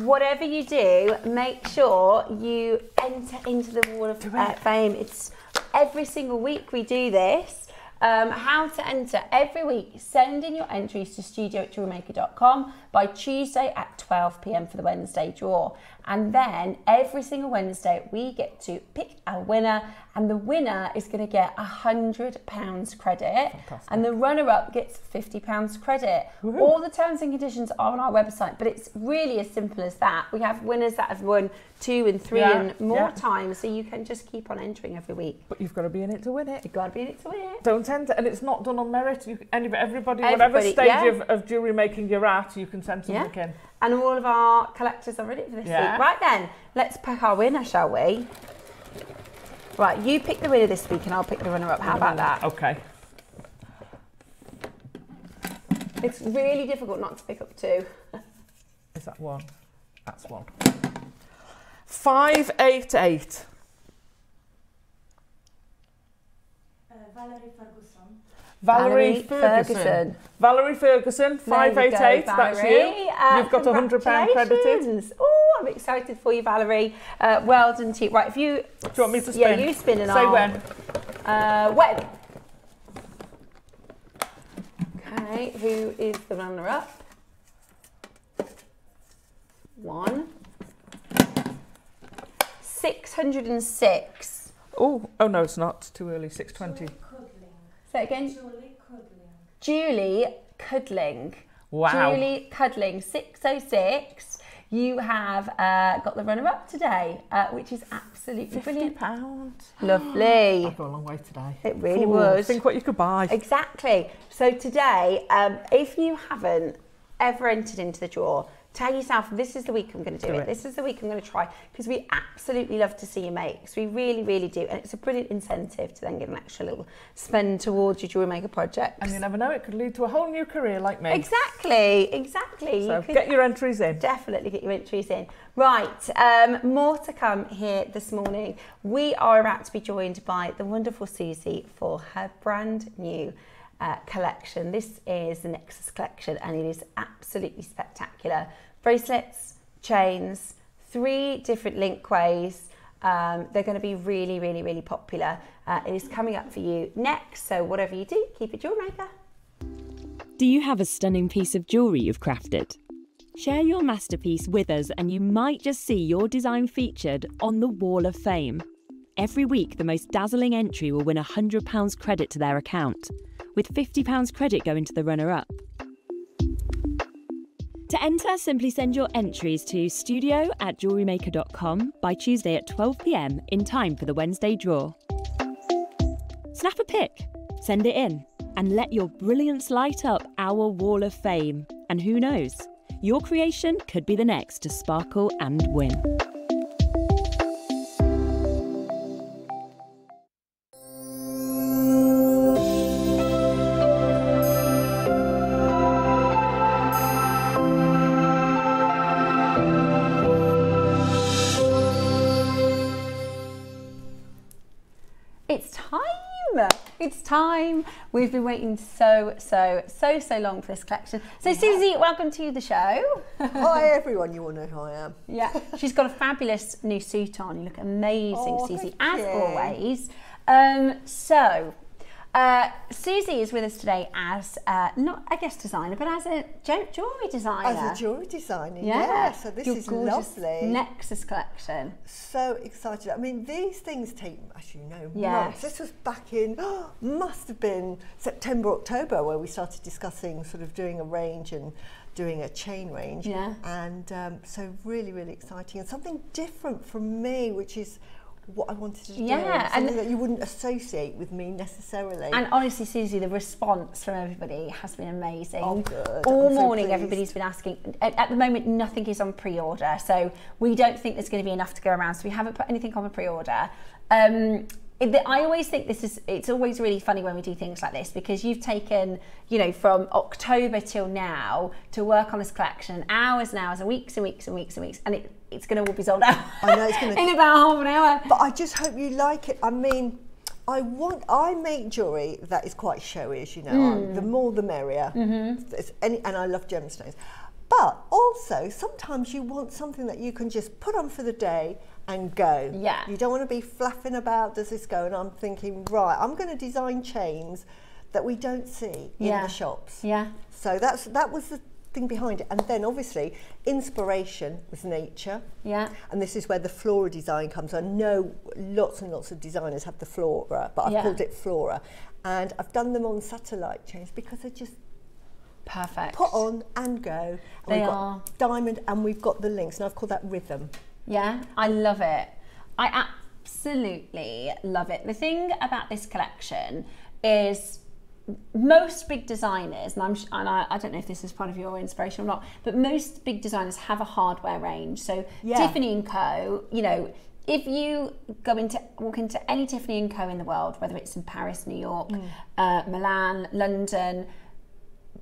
whatever you do, make sure you enter into the Wall of Fame. It's every single week we do this. How to enter every week, send in your entries to studio@jewellerymaker.com by Tuesday at 12 p.m. for the Wednesday draw. And then every single Wednesday we get to pick our winner, and the winner is going to get £100 credit. Fantastic. And the runner-up gets £50 credit. Woohoo. All the terms and conditions are on our website, but it's really as simple as that. We have winners that have won 2 and 3 and more times, so you can just keep on entering every week. But you've got to be in it to win it. You've got to be in it to win it. Don't enter, and it's not done on merit. Everybody, whatever stage of jewellery making you're at, you can send something in. And all of our collectors are ready for this week. Right then, let's pick our winner, shall we? Right, you pick the winner this week and I'll pick the runner-up. How about that? Okay. It's really difficult not to pick up 2. Is that 1? That's 1. 588. Valerie Ferguson. Valerie Ferguson, 588, that's you. You've got £100 credited. Oh, I'm excited for you, Valerie. Well done to you. Right, if you... Do you want me to spin? Yeah, you spin and Say when. When. Okay, who is the runner-up? 1. 606. Oh no, it's not. It's too early. 620. Say it again. Julie Cuddling. Wow. Julie Cuddling, 606. you have got the runner-up today, which is absolutely brilliant. £50. Lovely. I've got a long way today. It really Ooh, was. Think what you could buy. Exactly. So today, if you haven't ever entered into the draw, tell yourself, this is the week I'm going to do it. This is the week I'm going to try, because we absolutely love to see you make. We really, really do. And it's a brilliant incentive to then get an extra little spend towards your jewellery maker project. And you never know, it could lead to a whole new career like me. Exactly, exactly. So get your entries in. Definitely get your entries in. Right, more to come here this morning. We are about to be joined by the wonderful Suzie for her brand new collection. This is the Nexus Collection, and it is absolutely spectacular. Bracelets, chains, 3 different linkways. They're going to be really, really, really popular. It is coming up for you next, so whatever you do, keep it jewellery maker. Do you have a stunning piece of jewellery you've crafted? Share your masterpiece with us and you might just see your design featured on the Wall of Fame. Every week, the most dazzling entry will win £100 credit to their account, with £50 credit going to the runner-up. To enter, simply send your entries to studio@jewellerymaker.com by Tuesday at 12 p.m. in time for the Wednesday draw. Snap a pic, send it in, and let your brilliance light up our Wall of Fame. And who knows, your creation could be the next to sparkle and win. It's time. We've been waiting so long for this collection. So Suzie, welcome to the show. Hi everyone, you all know who I am. Yeah, she's got a fabulous new suit on. You look amazing, Suzie, as you. always. Suzie is with us today as not a guest designer, but as a jewellery designer. As a jewellery designer, yeah. So this is lovely. Nexus Collection. So excited. I mean, these things take, as you know, Yes. months. This was back in, must have been September, October, where we started discussing sort of doing a range and doing a chain range. Yeah. And so really, really exciting. And something different from me, which is what I wanted to do. Yeah, something that you wouldn't associate with me necessarily. And honestly, Suzie, the response from everybody has been amazing. Oh, good. All I'm so morning, pleased. Everybody's been asking. At the moment, nothing is on pre-order, so we don't think there's going to be enough to go around. So we haven't put anything on a pre-order. I always think it's always really funny when we do things like this, because you've taken, you know, from October till now to work on this collection, hours and hours and weeks and weeks and weeks and weeks, and it's going to all be sold out. I know it's going to in about half an hour. But I just hope you like it. I mean, I make jewellery that is quite showy, as you know. The more the merrier. And I love gemstones. But also, sometimes you want something that you can just put on for the day and go. Yeah. You don't want to be flapping about, does this go? And I'm thinking, right, I'm going to design chains that we don't see in the shops. Yeah. So that was the thing behind it. And then obviously inspiration was nature. Yeah. And this is where the flora design comes. I know lots and lots of designers have the flora, but I've called it flora. And I've done them on satellite chains because they're just perfect. Put on and go. And we've got diamond and we've got the links, and I've called that rhythm. Yeah, I love it. I absolutely love it. The thing about this collection is most big designers, and I don't know if this is part of your inspiration or not, but most big designers have a hardware range. So Tiffany & Co, you know, if you walk into any Tiffany & Co in the world, whether it's in Paris, New York, Milan, London,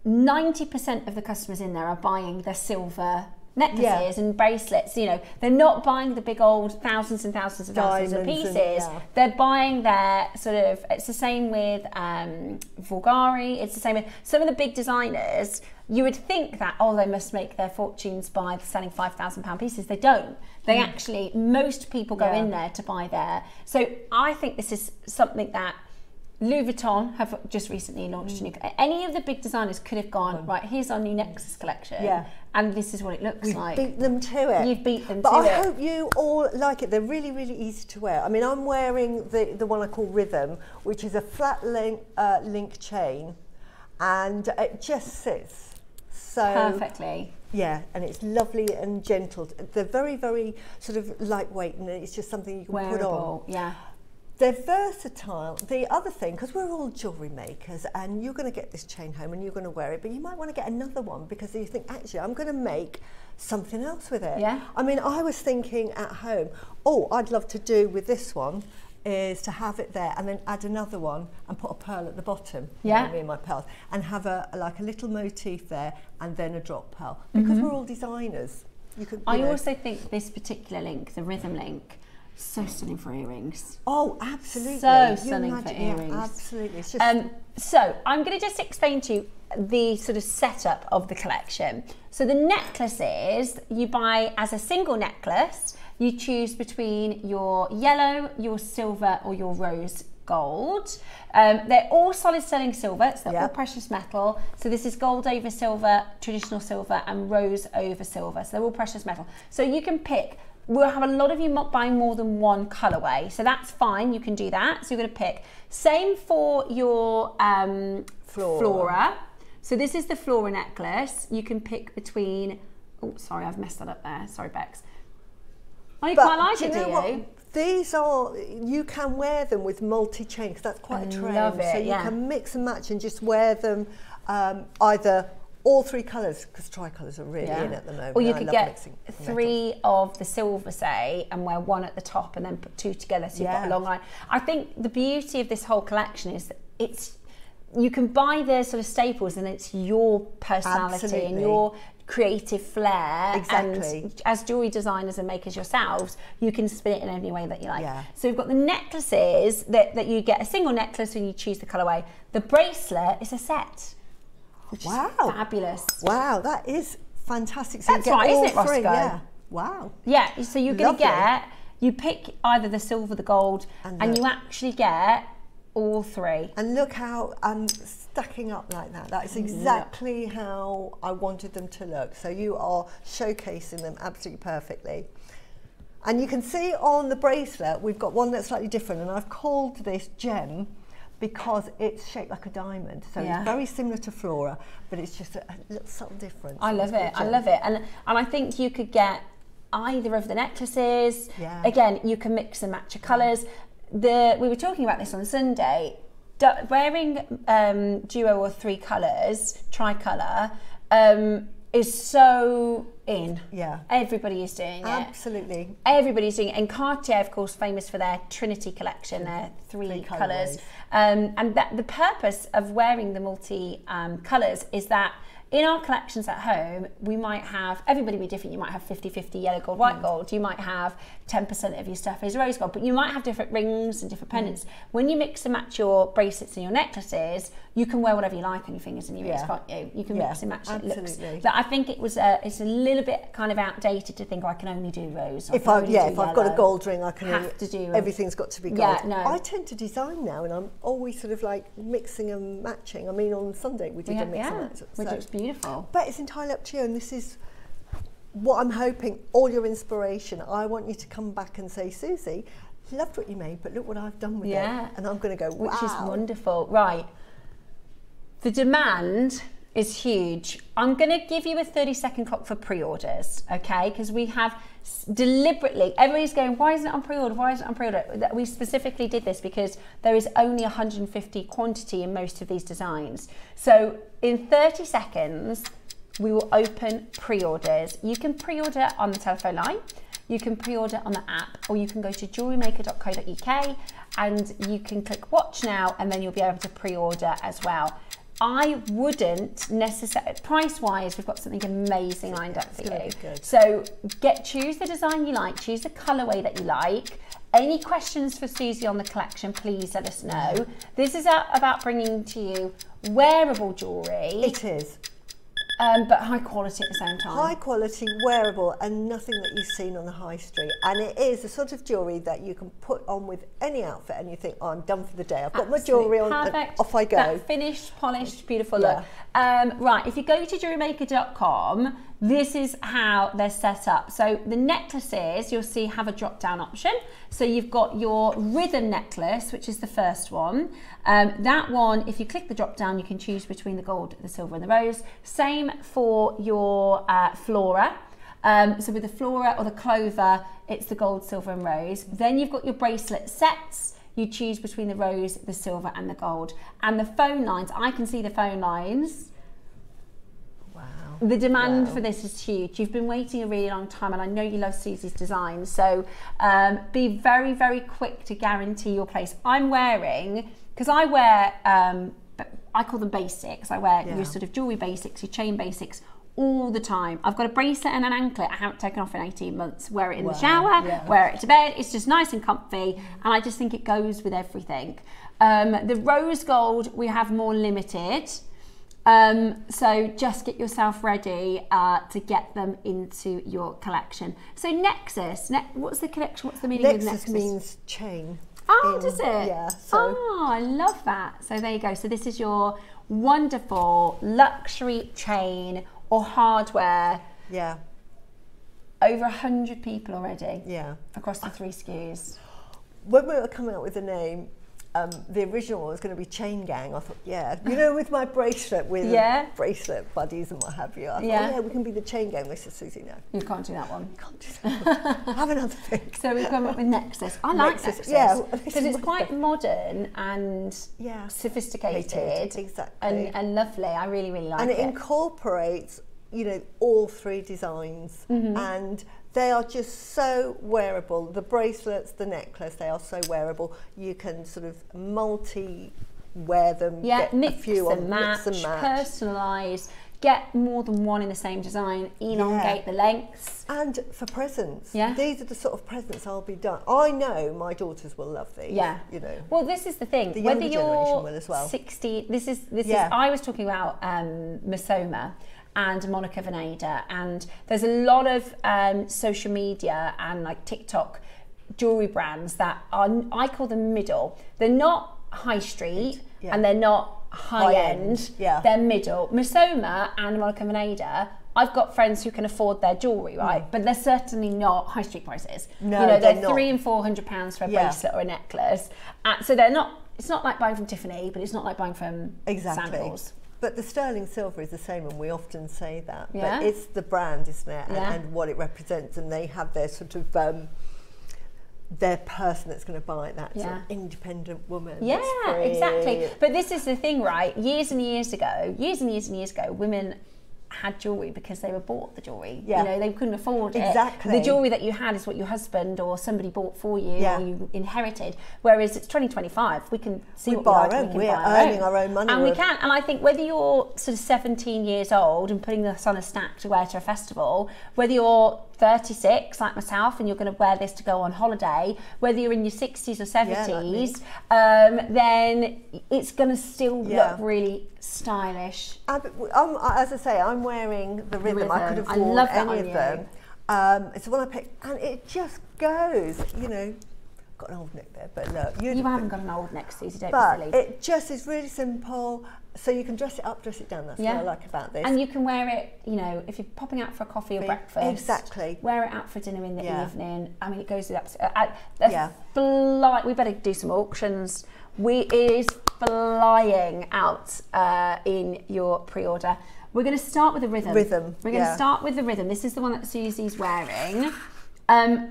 90% of the customers in there are buying their silver necklaces and bracelets. You know, they're not buying the big old thousands and thousands of thousands of pieces. They're buying their sort of, it's the same with Bulgari, it's the same with some of the big designers. You would think that, they must make their fortunes by selling £5,000 pieces. They don't. They actually, most people go in there to buy there. So I think this is something that Louis Vuitton have just recently launched a new. Any of the big designers could have gone, right, here's our new Nexus collection, and this is what it looks like. Beat them to it. You've beat them to it. But I hope you all like it. They're really, really easy to wear. I mean, I'm wearing the one I call Rhythm, which is a flat link chain, and it just sits So perfectly. Yeah, and it's lovely and gentle. They're very, very sort of lightweight, and it's just something you can put on. Yeah. They're versatile. The other thing, because we're all jewellery makers, and you're going to get this chain home and you're going to wear it, but you might want to get another one because you think, actually, I'm going to make something else with it. Yeah. I mean, I was thinking at home, oh, I'd love to do with this one is to have it there and then add another one and put a pearl at the bottom. Yeah. You know, me and my pearls, and have like a little motif there and then a drop pearl. Because we're all designers. You could. I also think this particular link, the rhythm link, so stunning for earrings. Oh, absolutely. So stunning for earrings. Yeah, absolutely. It's just so I'm going to just explain to you the sort of setup of the collection. So the necklaces you buy as a single necklace. You choose between your yellow, your silver, or your rose gold. They're all solid sterling silver, so they're all precious metal. So this is gold over silver, traditional silver, and rose over silver. So they're all precious metal. So you can pick. We'll have a lot of you buying more than one colourway, so that's fine. You can do that. So you're going to pick. Same for your Flora. So this is the Flora necklace. You can pick between. Oh, sorry, I've messed that up there. Sorry, Bex. Oh, you quite like it, do you? These are, you can wear them with multi-chain, because that's quite a trend. Love it, so you can mix and match and just wear them either all three colours, because tricolours are really in at the moment. Or you could get three of the silver, say, and wear one at the top and then put two together, so you've got a long line. I think the beauty of this whole collection is that you can buy the sort of staples and it's your personality and your creative flair. Exactly. And as jewellery designers and makers yourselves, you can spin it in any way that you like. So we've got the necklaces that you get a single necklace when you choose the colourway. The bracelet is a set, which is fabulous. Wow, that is fantastic. So that's you get right, all isn't it, Roscoe? three. Yeah. Wow. Yeah, so you're going to get, you pick either the silver, the gold, and you actually get all three. And look how stacking up like that. That's exactly how I wanted them to look. So you are showcasing them absolutely perfectly. And you can see on the bracelet, we've got one that's slightly different, and I've called this gem because it's shaped like a diamond. So it's very similar to Flora, but it's just a little subtle difference. I love it, I love it. And I think you could get either of the necklaces. Again, you can mix and match your colours. We were talking about this on Sunday. Wearing duo or three colours, tricolour, is so in. Yeah. Everybody is doing it. Absolutely. Everybody's doing it. And Cartier, of course, famous for their Trinity collection, their three colours. And the purpose of wearing the multi colours is that in our collections at home, we might have, everybody will be different. You might have 50-50 yellow gold, white gold. You might have 10% of your stuff is rose gold, but you might have different rings and different pendants. When you mix and match your bracelets and your necklaces, you can wear whatever you like on your fingers and your rings, can't you? You can mix and match it. Absolutely. But I think it's a little bit kind of outdated to think, oh, I can only do rose. If I've got a gold ring, I can have to do everything's got to be gold. I tend to design now, and I'm always sort of like mixing and matching. I mean, on Sunday we did a mix and match, which looks beautiful. But it's entirely up to you, and this is what I'm hoping, all your inspiration. I want you to come back and say, Susie, loved what you made, but look what I've done with it. And I'm going to go, wow. Which is wonderful. Right. The demand is huge. I'm going to give you a 30-second clock for pre-orders, okay? Because we have deliberately, everybody's going, why isn't it on pre-order? Why isn't it on pre-order? We specifically did this because there is only 150 quantity in most of these designs. So in 30 seconds, we will open pre-orders. You can pre-order on the telephone line, you can pre-order on the app, or you can go to jewellerymaker.co.uk and you can click watch now, and then you'll be able to pre-order as well. I wouldn't necessarily, price-wise, we've got something amazing lined up for you. So choose the design you like, choose the colourway that you like. Any questions for Susie on the collection, please let us know. This is about bringing to you wearable jewellery. It is. But high quality at the same time. High quality, wearable, and nothing that you've seen on the high street. And it is the sort of jewellery that you can put on with any outfit and you think, oh, I'm done for the day. I've got my jewellery on, and off I go. That finished, polished, beautiful look. Right, if you go to JewelleryMaker.com, this is how they're set up. So the necklaces, you'll see, have a drop down option. So you've got your rhythm necklace, which is the first one. That one, if you click the drop down, you can choose between the gold, the silver and the rose. Same for your flora. So with the flora or the clover, it's the gold, silver and rose. Then you've got your bracelet sets. You choose between the rose, the silver and the gold. And the phone lines, I can see the phone lines. The demand for this is huge. You've been waiting a really long time, and I know you love Suzie's design. So be very, very quick to guarantee your place. I'm wearing, because I wear, I call them basics. I wear your sort of jewellery basics, your chain basics all the time. I've got a bracelet and an anklet I haven't taken off in 18 months. Wear it in the shower, wear it to bed. It's just nice and comfy, and I just think it goes with everything. The rose gold, we have more limited. So just get yourself ready to get them into your collection. So Nexus, what's the connection? What's the meaning of Nexus? Nexus means chain. Oh, does it? Yeah. So. Oh, I love that. So there you go. So this is your wonderful luxury chain or hardware. Yeah. Over 100 people already. Yeah. Across the 3 SKUs. When we were coming up with the name, the original was going to be Chain Gang. I thought, you know, with my bracelet, with bracelet buddies and what have you. I thought, we can be the Chain Gang. They said, Suzie, no. You can't do that one. Can't do that one. Have another thing. So we've come up with Nexus. I like Nexus. Yeah. Because it's quite modern and sophisticated. Exactly. And lovely. I really, really like it. And it incorporates, you know, all 3 designs. And they are just so wearable. The bracelets, the necklace, they are so wearable. You can sort of multi-wear them. Yeah, get mix a few and on, match, personalise, get more than one in the same design, elongate the lengths. And for presents. Yeah. These are the sort of presents I'll be done. I know my daughters will love these. Yeah. You know. Well, this is the thing. The Whether younger you're generation will as well. 60, this is I was talking about Misoma and Monica Veneda, and there's a lot of social media and like TikTok jewelry brands that are, I call them middle. They're not high street and they're not high end. They're middle. Misoma and Monica Veneda, I've got friends who can afford their jewellery, right? But they're certainly not high street prices. No, you know, they're not. £300 and £400 for a bracelet or a necklace. So they're not, it's not like buying from Tiffany, but it's not like buying from Sandals. But the sterling silver is the same, and we often say that. But it's the brand, isn't it? And what it represents, and they have their sort of their person that's going to buy it, that sort of independent woman. Yeah, exactly. But this is the thing, right? Years and years ago, women had jewellery because they were bought the jewellery. You know, they couldn't afford it. The jewellery that you had is what your husband or somebody bought for you or you inherited. Whereas it's 2025, we can see what we like, we can we're buy earning our own money. And we can. And I think whether you're sort of 17 years old and putting this on a stack to wear to a festival, whether you're 36 like myself and you're going to wear this to go on holiday, whether you're in your 60s or 70s, then it's going to still look really stylish. As I say, I'm wearing the rhythm. I could have worn any of them. It's the one I picked, and it just goes, you know. Got an old neck there, but look. You haven't got an old neck, Suzie, don't be silly. It just is really simple. So you can dress it up, dress it down. That's what I like about this. And you can wear it, you know, if you're popping out for a coffee or breakfast. Exactly. Wear it out for dinner in the evening. I mean, it goes with we better do some auctions. It is flying out in your pre-order. We're going to start with the rhythm. We're going to start with the rhythm. This is the one that Suzie's wearing.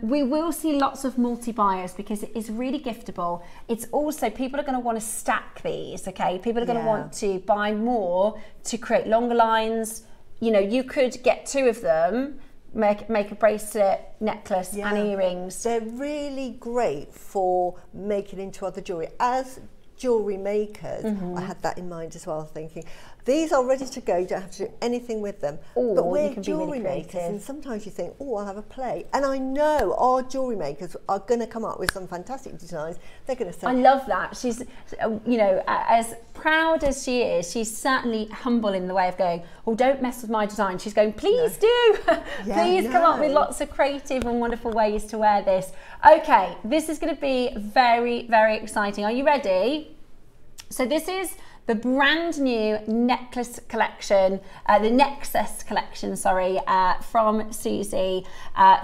We will see lots of multi-buyers because it is really giftable. It's also, people are going to want to stack these, okay? People are going to want to buy more to create longer lines. You know, you could get 2 of them, make a bracelet, necklace and earrings. They're really great for making into other jewellery. As jewellery makers, I had that in mind as well, thinking these are ready to go, you don't have to do anything with them. But we're jewellery makers, and sometimes you think, oh, I'll have a play. And I know our jewellery makers are going to come up with some fantastic designs. They're going to say, I love that. She's, you know, as proud as she is, she's certainly humble in the way of going, oh, don't mess with my design. She's going, please do. Please come up with lots of creative and wonderful ways to wear this. Okay, this is going to be very, very exciting. Are you ready? So this is the brand new necklace collection, the Nexus collection, sorry, from Suzie,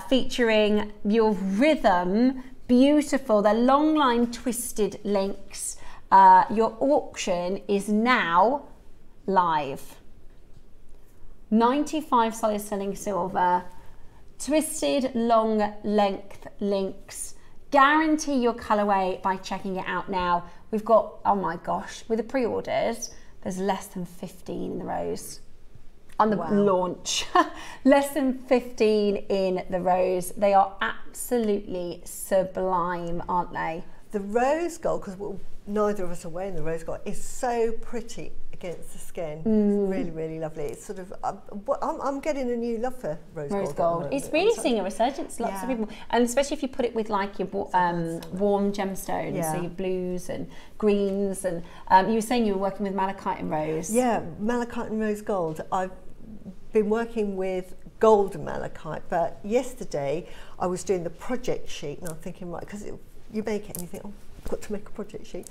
featuring your rhythm, beautiful, the long line twisted links. Your auction is now live. 95 solid sterling silver, twisted long length links. Guarantee your colorway by checking it out now. We've got, oh my gosh, with the pre-orders, there's less than 15 in the rose on the launch. Less than 15 in the rose. They are absolutely sublime, aren't they? The rose gold, because neither of us are wearing the rose gold, is so pretty against the skin. It's really, really lovely. It's sort of, I'm getting a new love for rose gold. It's really seeing a resurgence. Lots of people, and especially if you put it with like your warm gemstones, so your blues and greens. And you were saying you were working with malachite and rose. Yeah, malachite and rose gold. I've been working with gold and malachite, but yesterday I was doing the project sheet, and I'm thinking, right, because you make it and you think, oh, I've got to make a project sheet.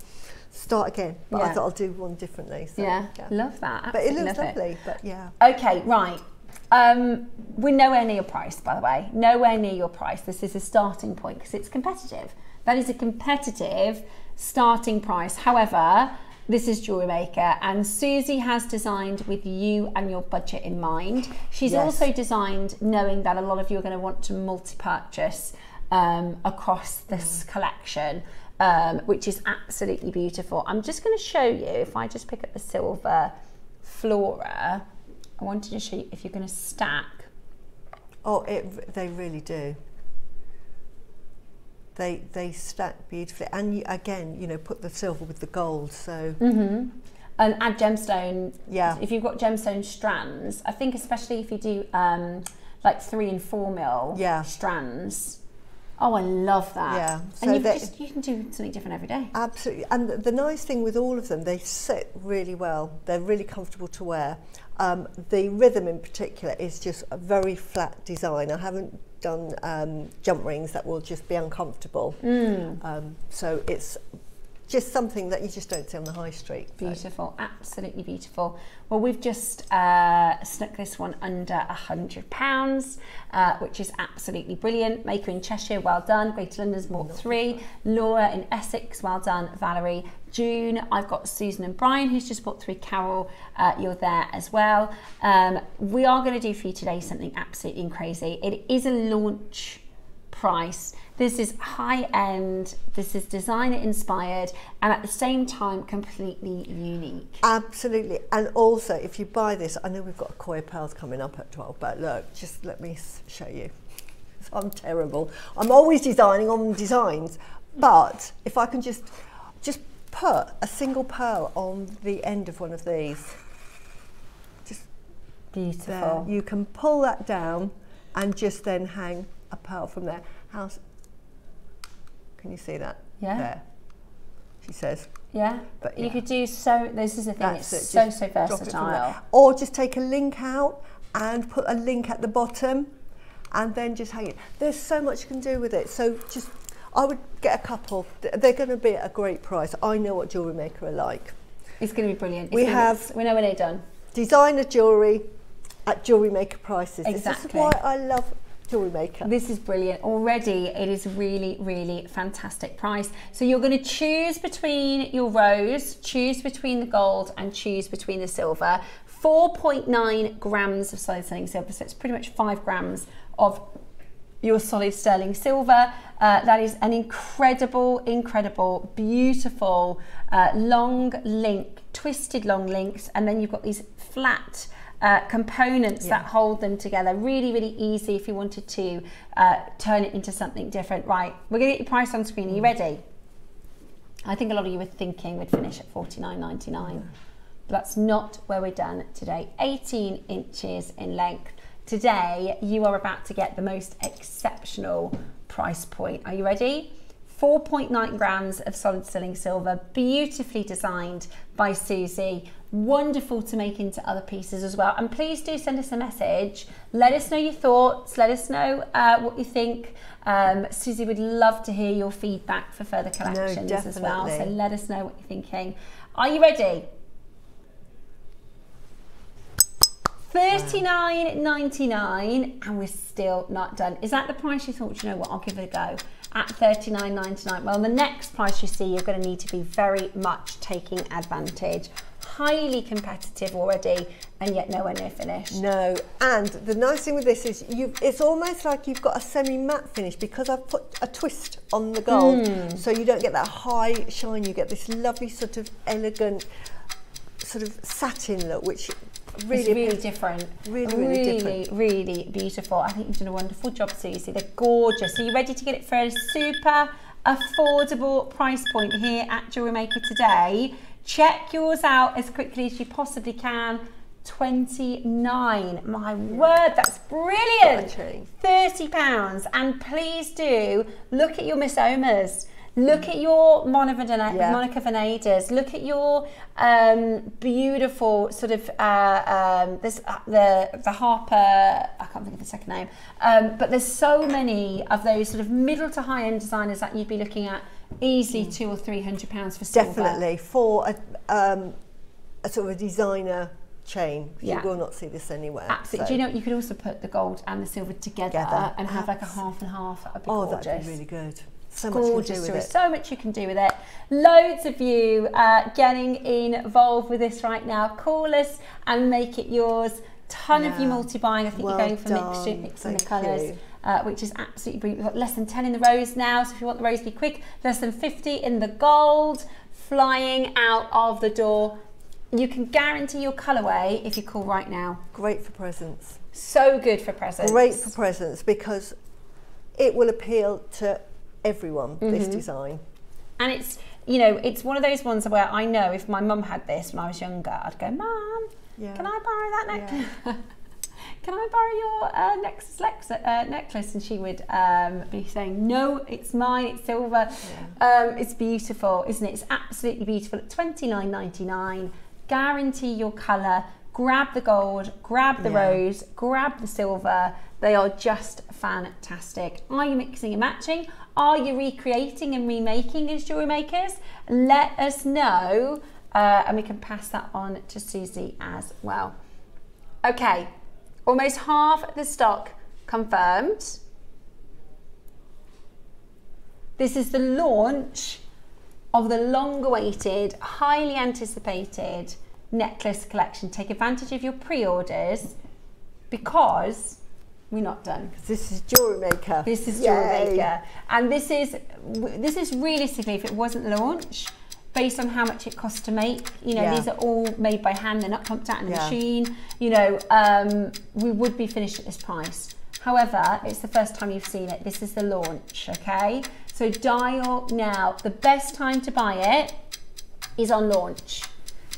Start again, but I thought I'll do one differently. So, love that. Absolutely, but it looks lovely. But okay, right. We're nowhere near your price, by the way. Nowhere near your price. This is a starting point because it's competitive. That is a competitive starting price. However, this is JewelleryMaker, and Suzie has designed with you and your budget in mind. She's also designed knowing that a lot of you are going to want to multi-purchase across this collection. Which is absolutely beautiful. I'm just going to show you, if I just pick up the silver Flora, I wanted to show you if you're going to stack. Oh, they really do. They stack beautifully, and again, you know, put the silver with the gold. So and add gemstone. Yeah. If you've got gemstone strands, I think especially if you do like 3 and 4 mil strands. Oh, I love that. Yeah. So and you can do something different every day. Absolutely. And the nice thing with all of them, they sit really well. They're really comfortable to wear. The rhythm in particular is just a very flat design. I haven't done jump rings that will just be uncomfortable. So it's just something that you just don't see on the high street. Beautiful, absolutely beautiful. Well, we've just snuck this one under £100, which is absolutely brilliant. Maker in Cheshire, well done. Greater London's bought 3. Laura in Essex, well done. Valerie, June. I've got Susan and Brian, who's just bought 3. Carol, you're there as well. We are going to do for you today something absolutely crazy. It is a launch price. This is high end, this is designer inspired, and at the same time completely unique. Absolutely. And also, if you buy this, I know we've got Koi Pearls coming up at 12, but look, just let me show you. I'm terrible. I'm always designing on designs, but if I can just put a single pearl on the end of one of these, just beautiful. There. You can pull that down and just then hang a pearl from there. Can you see that? Yeah. There. She says. Yeah. But you could do so. This is the thing. It's so versatile. Or just take a link out and put a link at the bottom, and then just hang it. There's so much you can do with it. So just, I would get a couple. They're going to be at a great price. I know what JewelleryMaker are like. It's going to be brilliant. We know when they're done. Designer jewellery at JewelleryMaker prices. Exactly. This is why I love JewelleryMaker. This is brilliant. Already it is really, really fantastic price. So you're going to choose between your rose, choose between the gold, and choose between the silver. 4.9 grams of solid sterling silver, so it's pretty much 5 grams of your solid sterling silver. That is an incredible, beautiful long link, twisted long links, and then you've got these flat components that hold them together. Really, really easy if you wanted to turn it into something different. Right, we're going to get your price on screen. Are you ready? I think a lot of you were thinking we'd finish at $49.99, but that's not where we're done today. 18 inches in length. Today, you are about to get the most exceptional price point. Are you ready? 4.9 grams of solid sterling silver, beautifully designed by Suzie. Wonderful to make into other pieces as well. And please do send us a message. Let us know your thoughts. Let us know what you think. Suzie would love to hear your feedback for further collections as well. So let us know what you're thinking. Are you ready? $39.99, and we're still not done. Is that the price you thought, you know what, I'll give it a go? At $39.99. Well, the next price you see, you're going to need to be very much taking advantage. Highly competitive already, and yet nowhere near finished. No, and the nice thing with this is it's almost like you've got a semi-matte finish because I've put a twist on the gold, so you don't get that high shine. You get this lovely sort of elegant sort of satin look, which It's really different. Really different. Really beautiful. I think you've done a wonderful job, Suzie. They're gorgeous. Are you ready to get it for a super affordable price point here at Jewellery Maker today? Check yours out as quickly as you possibly can. $29. My word, that's brilliant. £30. And please do look at your Miss Omas. Look at your Monica Venedas. Look at your beautiful sort of the Harper. I can't think of the second name. But there's so many of those sort of middle to high end designers that you'd be looking at easily £200 or £300 for silver. Definitely for a sort of a designer chain. You will not see this anywhere. Absolutely. So. Do you know you could also put the gold and the silver together and have like a half and half? That would be gorgeous. That'd be really good. So Gorgeous. much you can do with it. So much you can do with it. Loads of you getting involved with this right now. Call us and make it yours. Ton of you multi-buying. I think you're going for mixing the colours, which is absolutely brilliant. We've got less than 10 in the rose now, so if you want the rose to be quick, less than 50 in the gold, flying out of the door. You can guarantee your colourway if you call right now. Great for presents. So good for presents. Great for presents because it will appeal to everyone, this design. And it's, you know, it's one of those ones where I know if my mum had this when I was younger, I'd go, Mum, can I borrow that necklace? Can I borrow your Nexus necklace? And she would be saying, no, it's mine, it's silver. It's beautiful, isn't it? It's absolutely beautiful. At $29.99, guarantee your colour, grab the gold, grab the rose, grab the silver. They are just fantastic. Are you mixing and matching? Are you recreating and remaking as jewellery makers? Let us know and we can pass that on to Suzie as well. Okay, almost half the stock confirmed. This is the launch of the long-awaited, highly anticipated necklace collection. Take advantage of your pre-orders because we're not done. This is Jewellery Maker. This is Jewellery Maker. And this is realistically, if it wasn't launched, based on how much it costs to make, you know, these are all made by hand, they're not pumped out in a machine, you know, we would be finished at this price. However, it's the first time you've seen it. This is the launch, okay? So dial now. The best time to buy it is on launch.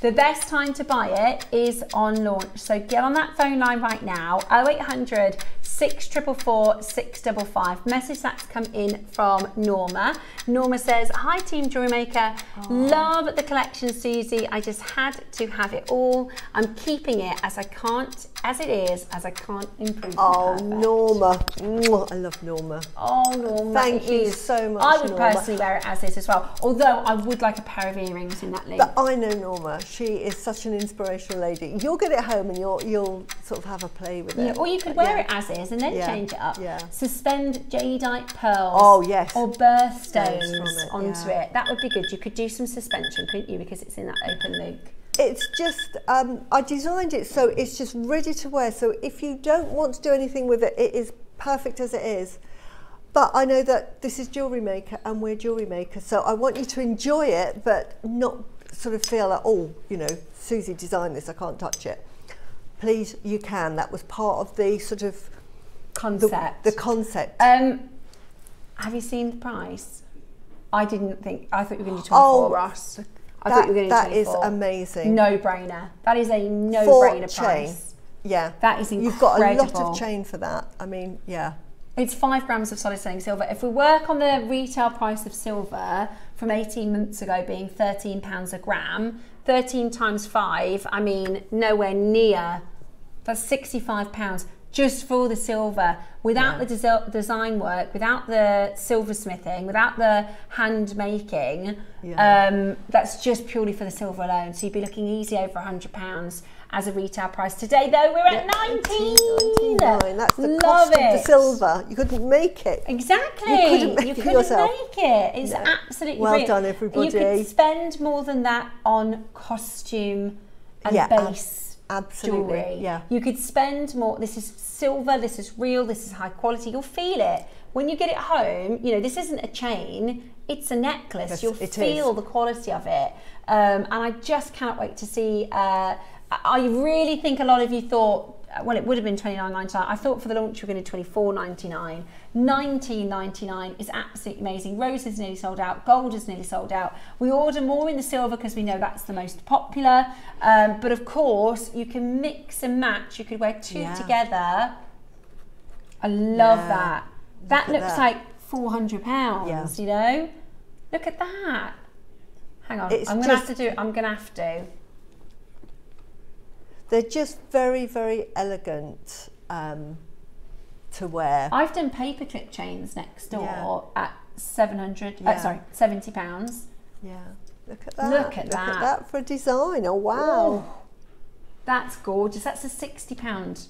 The best time to buy it is on launch. So get on that phone line right now, 0800 644 655. Message that's come in from Norma. Norma says, hi team Jewellery Maker, love the collection, Suzie. I just had to have it all. I'm keeping it as I can't improve. Oh, Norma. I love Norma. Oh, Norma. Thank you so much, I would Norma. personally wear it as is as well, although I would like a pair of earrings in that link. But I know Norma. She is such an inspirational lady. You'll get it home and you'll sort of have a play with it. Or you could wear it as is and then change it up. Suspend jadeite pearls. Oh, yes. Or birthstones onto it. That would be good. You could do some suspension, couldn't you? Because it's in that open loop. It's just, I designed it so it's just ready to wear. So if you don't want to do anything with it, it is perfect as it is. But I know that this is Jewellery Maker and we're Jewellery Maker. So I want you to enjoy it, but not sort of feel like, oh, you know, Suzie designed this, I can't touch it. Please, you can. That was part of the sort of concept. The concept. Have you seen the price? I thought you were going to do 24, Ross. I thought you were going to do 24. That is amazing. No-brainer. That is a no-brainer price. Yeah. That is incredible. You've got a lot of chain for that. I mean, yeah. It's 5 grams of solid selling silver. If we work on the retail price of silver from 18 months ago being £13 a gram, 13 times 5, I mean, nowhere near. That's £65. just for the silver, without the design work, without the silversmithing, without the hand making. That's just purely for the silver alone. So you'd be looking easy over £100 as a retail price. Today though, we're at 19.99. That's the cost of the silver. You couldn't make it. Exactly. You couldn't make it yourself. It's absolutely well brilliant. done, everybody. You could spend more than that on costume and base. Absolutely, jewellery. yeah. You could spend more. This is silver, this is real, this is high quality. You'll feel it. When you get it home, you know, this isn't a chain, it's a necklace. Yes, You'll feel the quality of it. And I just cannot wait to see. I really think a lot of you thought, well, it would have been $29.99. I thought for the launch we were going to do $24.99. $19.99 is absolutely amazing. Rose is nearly sold out. Gold is nearly sold out. We order more in the silver because we know that's the most popular. But of course, you can mix and match. You could wear two together. I love that. That looks like £400, you know? Look at that. Hang on, I'm going to have to do it. I'm going to have to. They're just very, very elegant to wear. I've done paperclip chains next door at £70. Yeah, look at that. Look at that for a design. Oh wow, that's gorgeous. That's a £60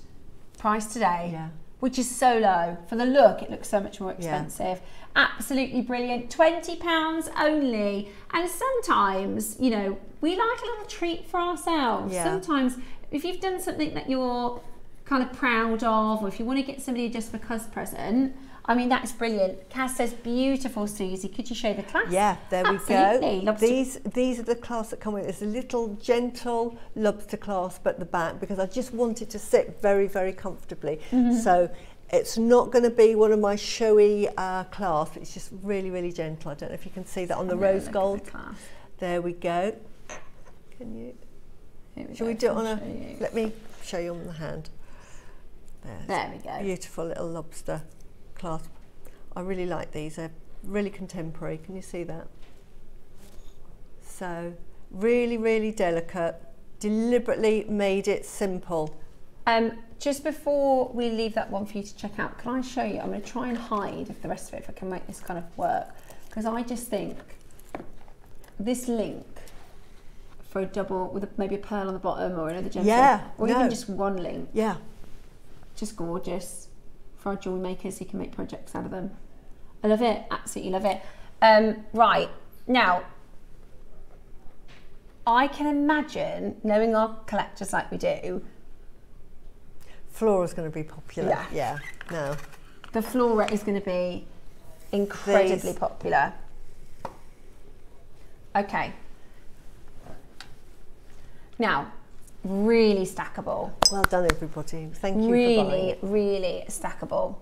price today, which is so low. For the look, it looks so much more expensive. Absolutely brilliant. £20 only. And sometimes, you know, we like a little treat for ourselves. Sometimes, if you've done something that you're kind of proud of, or if you want to get somebody a just because present, I mean, that's brilliant. Cass says, beautiful, Susie. Could you show the clasp? Yeah, there we go. These are the clasps that come with it. It's a little gentle lobster clasp at the back because I just want it to sit very, very comfortably. So it's not going to be one of my showy clasps. It's just really, really gentle. I don't know if you can see that on the rose gold. There we go. Can you? Shall we do it on a? Let me show you on the hand. There we go. Beautiful little lobster clasp. I really like these. They're really contemporary. Can you see that? So really, really delicate. Deliberately made it simple. Just before we leave that one for you to check out, can I show you? I'm going to try and hide if the rest of it, if I can make this kind of work, because I just think this link for a double with maybe a pearl on the bottom or another gemstone, or even just one link. Just gorgeous for our jewellery makers. You can make projects out of them. I love it, absolutely love it. Right, now, I can imagine, knowing our collectors like we do, Flora's going to be popular. No. The Flora is going to be incredibly popular. Okay. Now, really stackable. Well done, everybody. Thank you for buying it. Really stackable.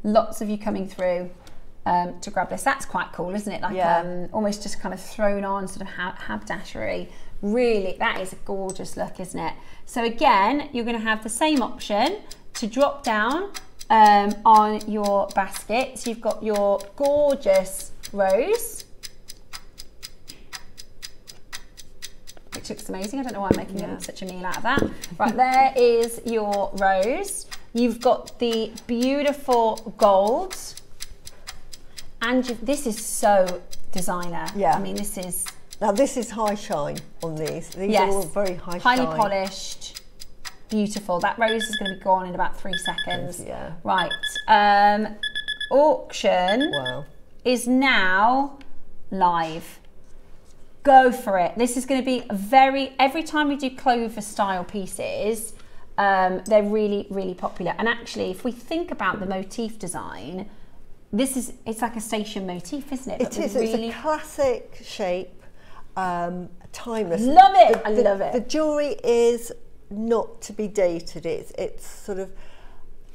Lots of you coming through to grab this. That's quite cool, isn't it? Like almost just kind of thrown on, sort of haberdashery. Really, that is a gorgeous look, isn't it? So again, you're going to have the same option to drop down on your basket. So you've got your gorgeous rose, which looks amazing. I don't know why I'm making such a meal out of that. Right, there is your rose. You've got the beautiful golds. And this is so designer. I mean, this is... Now, this is high shine on these. These are all very high shine. Highly polished, beautiful. That rose is going to be gone in about 3 seconds. Right. Auction is now live. Go for it. This is going to be every time we do clover style pieces, they're really, really popular. And actually, if we think about the motif design, it's like a station motif, isn't it? It is. Really... It's a classic shape, timeless. Love it. I love it. The jewellery is not to be dated. It's sort of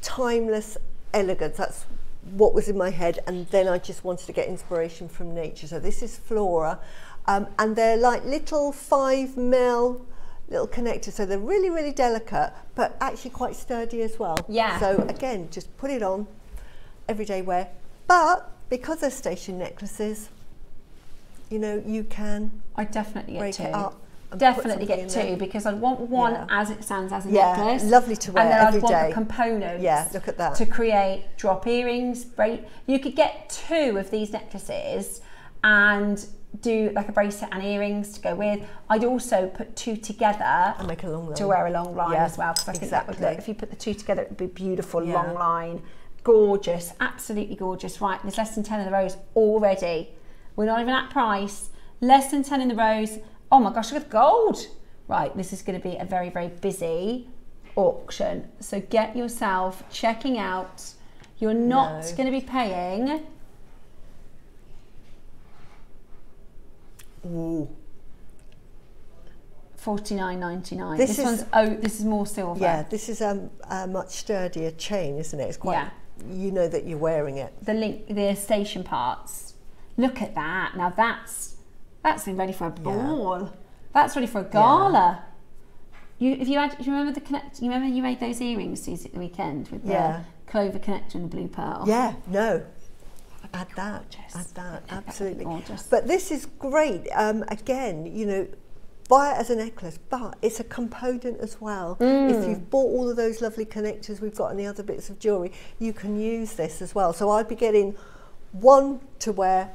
timeless elegance. That's what was in my head. And then I just wanted to get inspiration from nature. So this is Flora. And they're like little 5mm little connectors, so they're really, really delicate, but actually quite sturdy as well. So again, just put it on, everyday wear. But because they're station necklaces, you know, you can break it up definitely get two, because I want one as it stands as a necklace. Lovely to wear and then every I'd want day. the components. Yeah, look at that. To create drop earrings. You could get two of these necklaces and do like a bracelet and earrings to go with. I'd also put two together and make a long line to wear a long line as well, because I think that would look, if you put the two together, it would be beautiful. Long line, gorgeous, absolutely gorgeous. Right, there's less than 10 in the rows already. We're not even at price. Less than 10 in the rows. Oh my gosh, look at the gold. Right, this is going to be a very, very busy auction. So get yourself checking out. You're not going to be paying. Ooh. $49.99. This one's this is more silver. Yeah, this is a much sturdier chain, isn't it? It's quite. You know that you're wearing it. The station parts. Look at that. Now that's ready for a ball. That's ready for a gala. Do you remember the connect? You remember you made those earrings, Suzie, at the weekend with the clover connector and the blue pearl? Yeah. No. Add that, absolutely. Gorgeous. But this is great. Again, you know, buy it as a necklace, but it's a component as well. If you've bought all of those lovely connectors we've got and the other bits of jewellery, you can use this as well. So I'd be getting one to wear,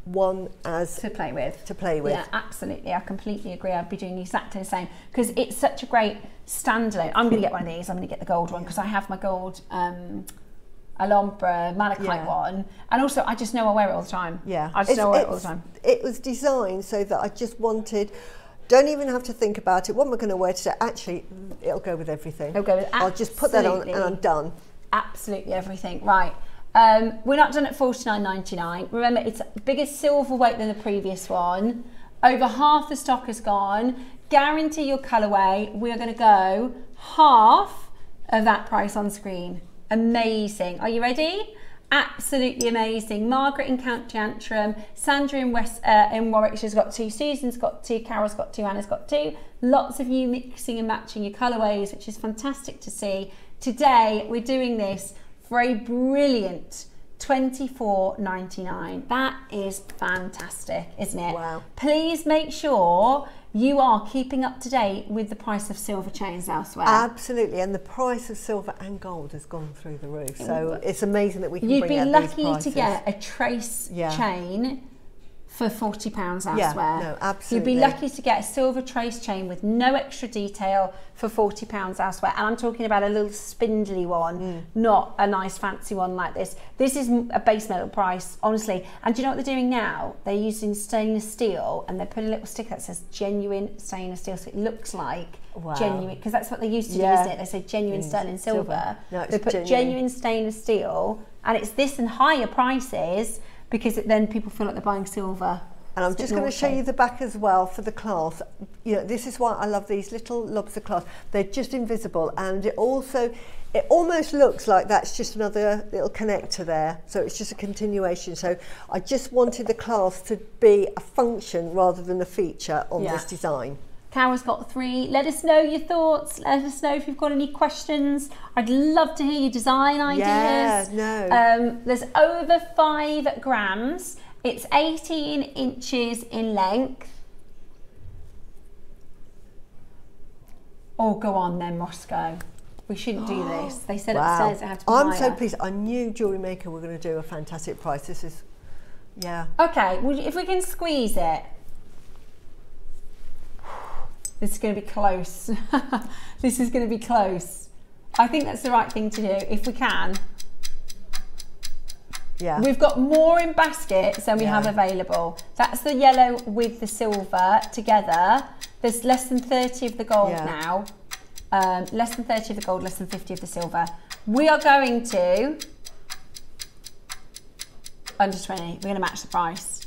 one as to play with. Yeah, absolutely. I completely agree. I'd be doing exactly the same, because it's such a great standalone. I'm going to get one of these. I'm going to get the gold one, because I have my gold Alhambra malachite one, and also I just know I wear it all the time. I just know I wear it all the time. It was designed so that I just wanted, don't even have to think about it. What am I going to wear today? Actually, it'll go with everything. It'll go with I'll just put that on and I'm done. Absolutely everything. Right. We're not done at $49.99. Remember, it's bigger silver weight than the previous one. Over half the stock is gone. Guarantee your colourway. We are going to go half of that price on screen. Amazing. Are you ready? Absolutely amazing. Margaret in County Antrim, Sandra in Warwickshire's got two, Susan's got two, Carol's got two, Anna's got two. Lots of you mixing and matching your colourways, which is fantastic to see. Today we're doing this for a brilliant $24.99. That is fantastic, isn't it? Wow. Please make sure you are keeping up to date with the price of silver chains elsewhere. Absolutely, and the price of silver and gold has gone through the roof. So it's amazing that we can bring out these prices. You'd be lucky to get a trace chain for £40 elsewhere. Yeah, no, absolutely. You'd be lucky to get a silver trace chain with no extra detail for £40 elsewhere. And I'm talking about a little spindly one, not a nice fancy one like this. This is a base metal price, honestly. And do you know what they're doing now? They're using stainless steel, and they put a little sticker that says genuine stainless steel, so it looks like genuine, because that's what they used to do, isn't it? They say genuine sterling silver. No, they put genuine stainless steel, and it's this and higher prices, because then people feel like they're buying silver. And I'm just going to show you the back as well for the clasp. You know, this is why I love these little lobster clasps. They're just invisible, and it almost looks like that's just another little connector there. So it's just a continuation. So I just wanted the clasp to be a function rather than a feature on this design. Carol's got 3. Let us know your thoughts. Let us know if you've got any questions. I'd love to hear your design ideas. There's over 5 grams. It's 18 inches in length. Oh, go on then, Moscow. We shouldn't do this. They said upstairs it had to be I'm higher. so pleased. I knew Jewellery Maker were going to do a fantastic price. This is, Okay, well, if we can squeeze it. This is going to be close. This is going to be close. I think that's the right thing to do, if we can. Yeah. We've got more in baskets than we have available. That's the yellow with the silver together. There's less than 30 of the gold now. Less than 30 of the gold, less than 50 of the silver. We are going to under 20. We're going to match the price.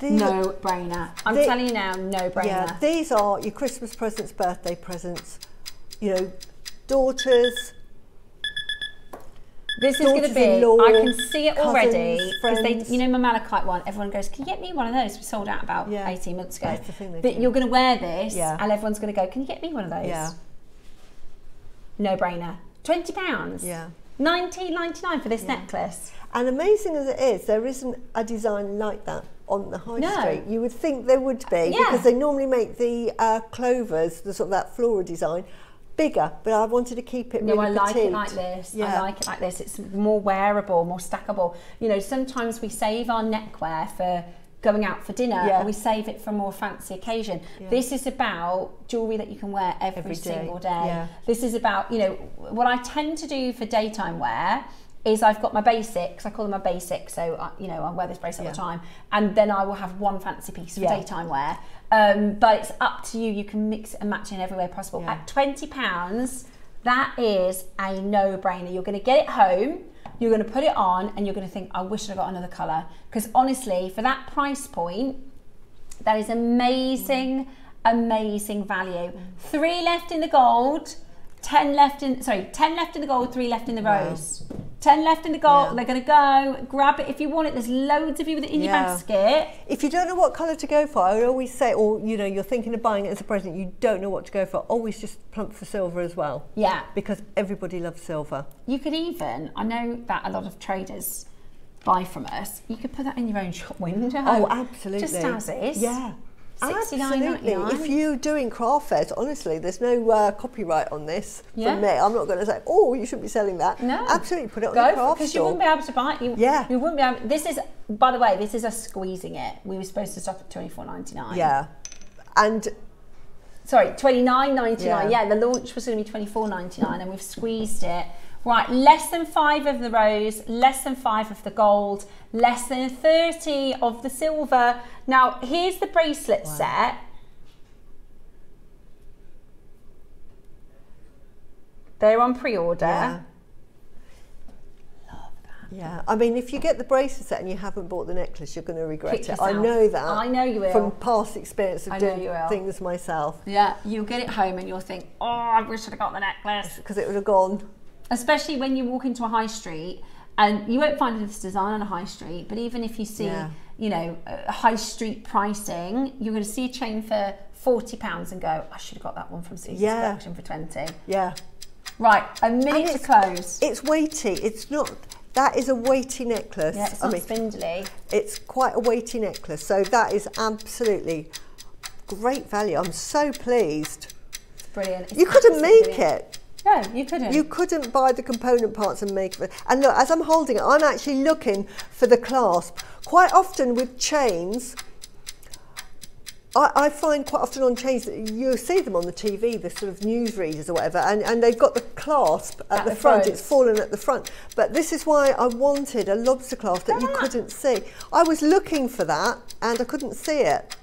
No brainer. I'm telling you now, no brainer. Yeah, these are your Christmas presents, birthday presents, you know, daughters. This is going to be, I can see it already, because they, you know, my malachite one, everyone goes, can you get me one of those? We sold out about 18 months ago. That's the thing that you're going to wear this, and everyone's going to go, can you get me one of those? Yeah. No brainer. £20? Yeah. $19.99 for this necklace. And amazing as it is, there isn't a design like that on the high No. street. You would think there would be, Yeah. because they normally make the clovers, the sort of that floral design, bigger, but I wanted to keep it really I like petite. it like this. Yeah. I like it like this. It's more wearable, more stackable. You know, sometimes we save our neckwear for going out for dinner, Yeah. and we save it for a more fancy occasion. Yeah. This is about jewellery that you can wear every day. single day. Yeah. This is about, you know, what I tend to do for daytime wear is I've got my basics, I call them my basics, so you know, I wear this bracelet all the time, and then I will have one fancy piece for daytime wear. But it's up to you. You can mix it and match it in every way possible. Yeah. At £20, that is a no-brainer. You're going to get it home, you're going to put it on, and you're going to think, I wish I got another colour. Because honestly, for that price point, that is amazing, amazing value. 3 left in the gold, 10 left in the gold, 3 left in the rose. 10 left in the gold. Yeah. They're going to go grab it if you want it. There's loads of you with it in your basket. If you don't know what colour to go for, I would always say, or you know, you're thinking of buying it as a present, you don't know what to go for, always just plump for silver as well. Yeah. Because everybody loves silver. You could even, I know that a lot of traders buy from us, you could put that in your own shop window. Oh, absolutely. Just as is. Yeah. Absolutely. $69.99. If you're doing craft fairs, honestly, there's no copyright on this from me. I'm not going to say, oh, you shouldn't be selling that. No. Absolutely, put it on the craft because store. you wouldn't be able to buy it. Yeah. You wouldn't be able. This is, by the way, this is us squeezing it. We were supposed to stop at $24.99. Yeah. And sorry, $29.99. Yeah. Yeah, the launch was going to be $24.99, and we've squeezed it. Right, less than 5 of the rose, less than 5 of the gold, less than 30 of the silver. Now, here's the bracelet set. They're on pre-order. yeah. Yeah, I mean, if you get the bracelet set and you haven't bought the necklace, you're going to regret Kick it. yourself. I know that. I know you will. From past experience of I know doing you will. things myself. Yeah, you'll get it home and you'll think, oh, I wish I'd have got the necklace. Because it would have gone. Especially when you walk into a high street, and you won't find this design on a high street, but even if you see, you know, high street pricing, you're going to see a chain for £40 and go, I should have got that one from Suzie's Collection for 20. Yeah. Right, a minute to close. It's weighty. It's not, that is a weighty necklace. Yeah, it's not spindly. It's quite a weighty necklace. So that is absolutely great value. I'm so pleased. It's brilliant. It's You couldn't make absolutely brilliant. it. No, you couldn't. You couldn't buy the component parts and make it. And look, as I'm holding it, I'm actually looking for the clasp. Quite often with chains, I find quite often on chains that you see them on the TV, the sort of newsreaders or whatever, and they've got the clasp at the front. It's fallen at the front. But this is why I wanted a lobster clasp that you couldn't see. I was looking for that and I couldn't see it.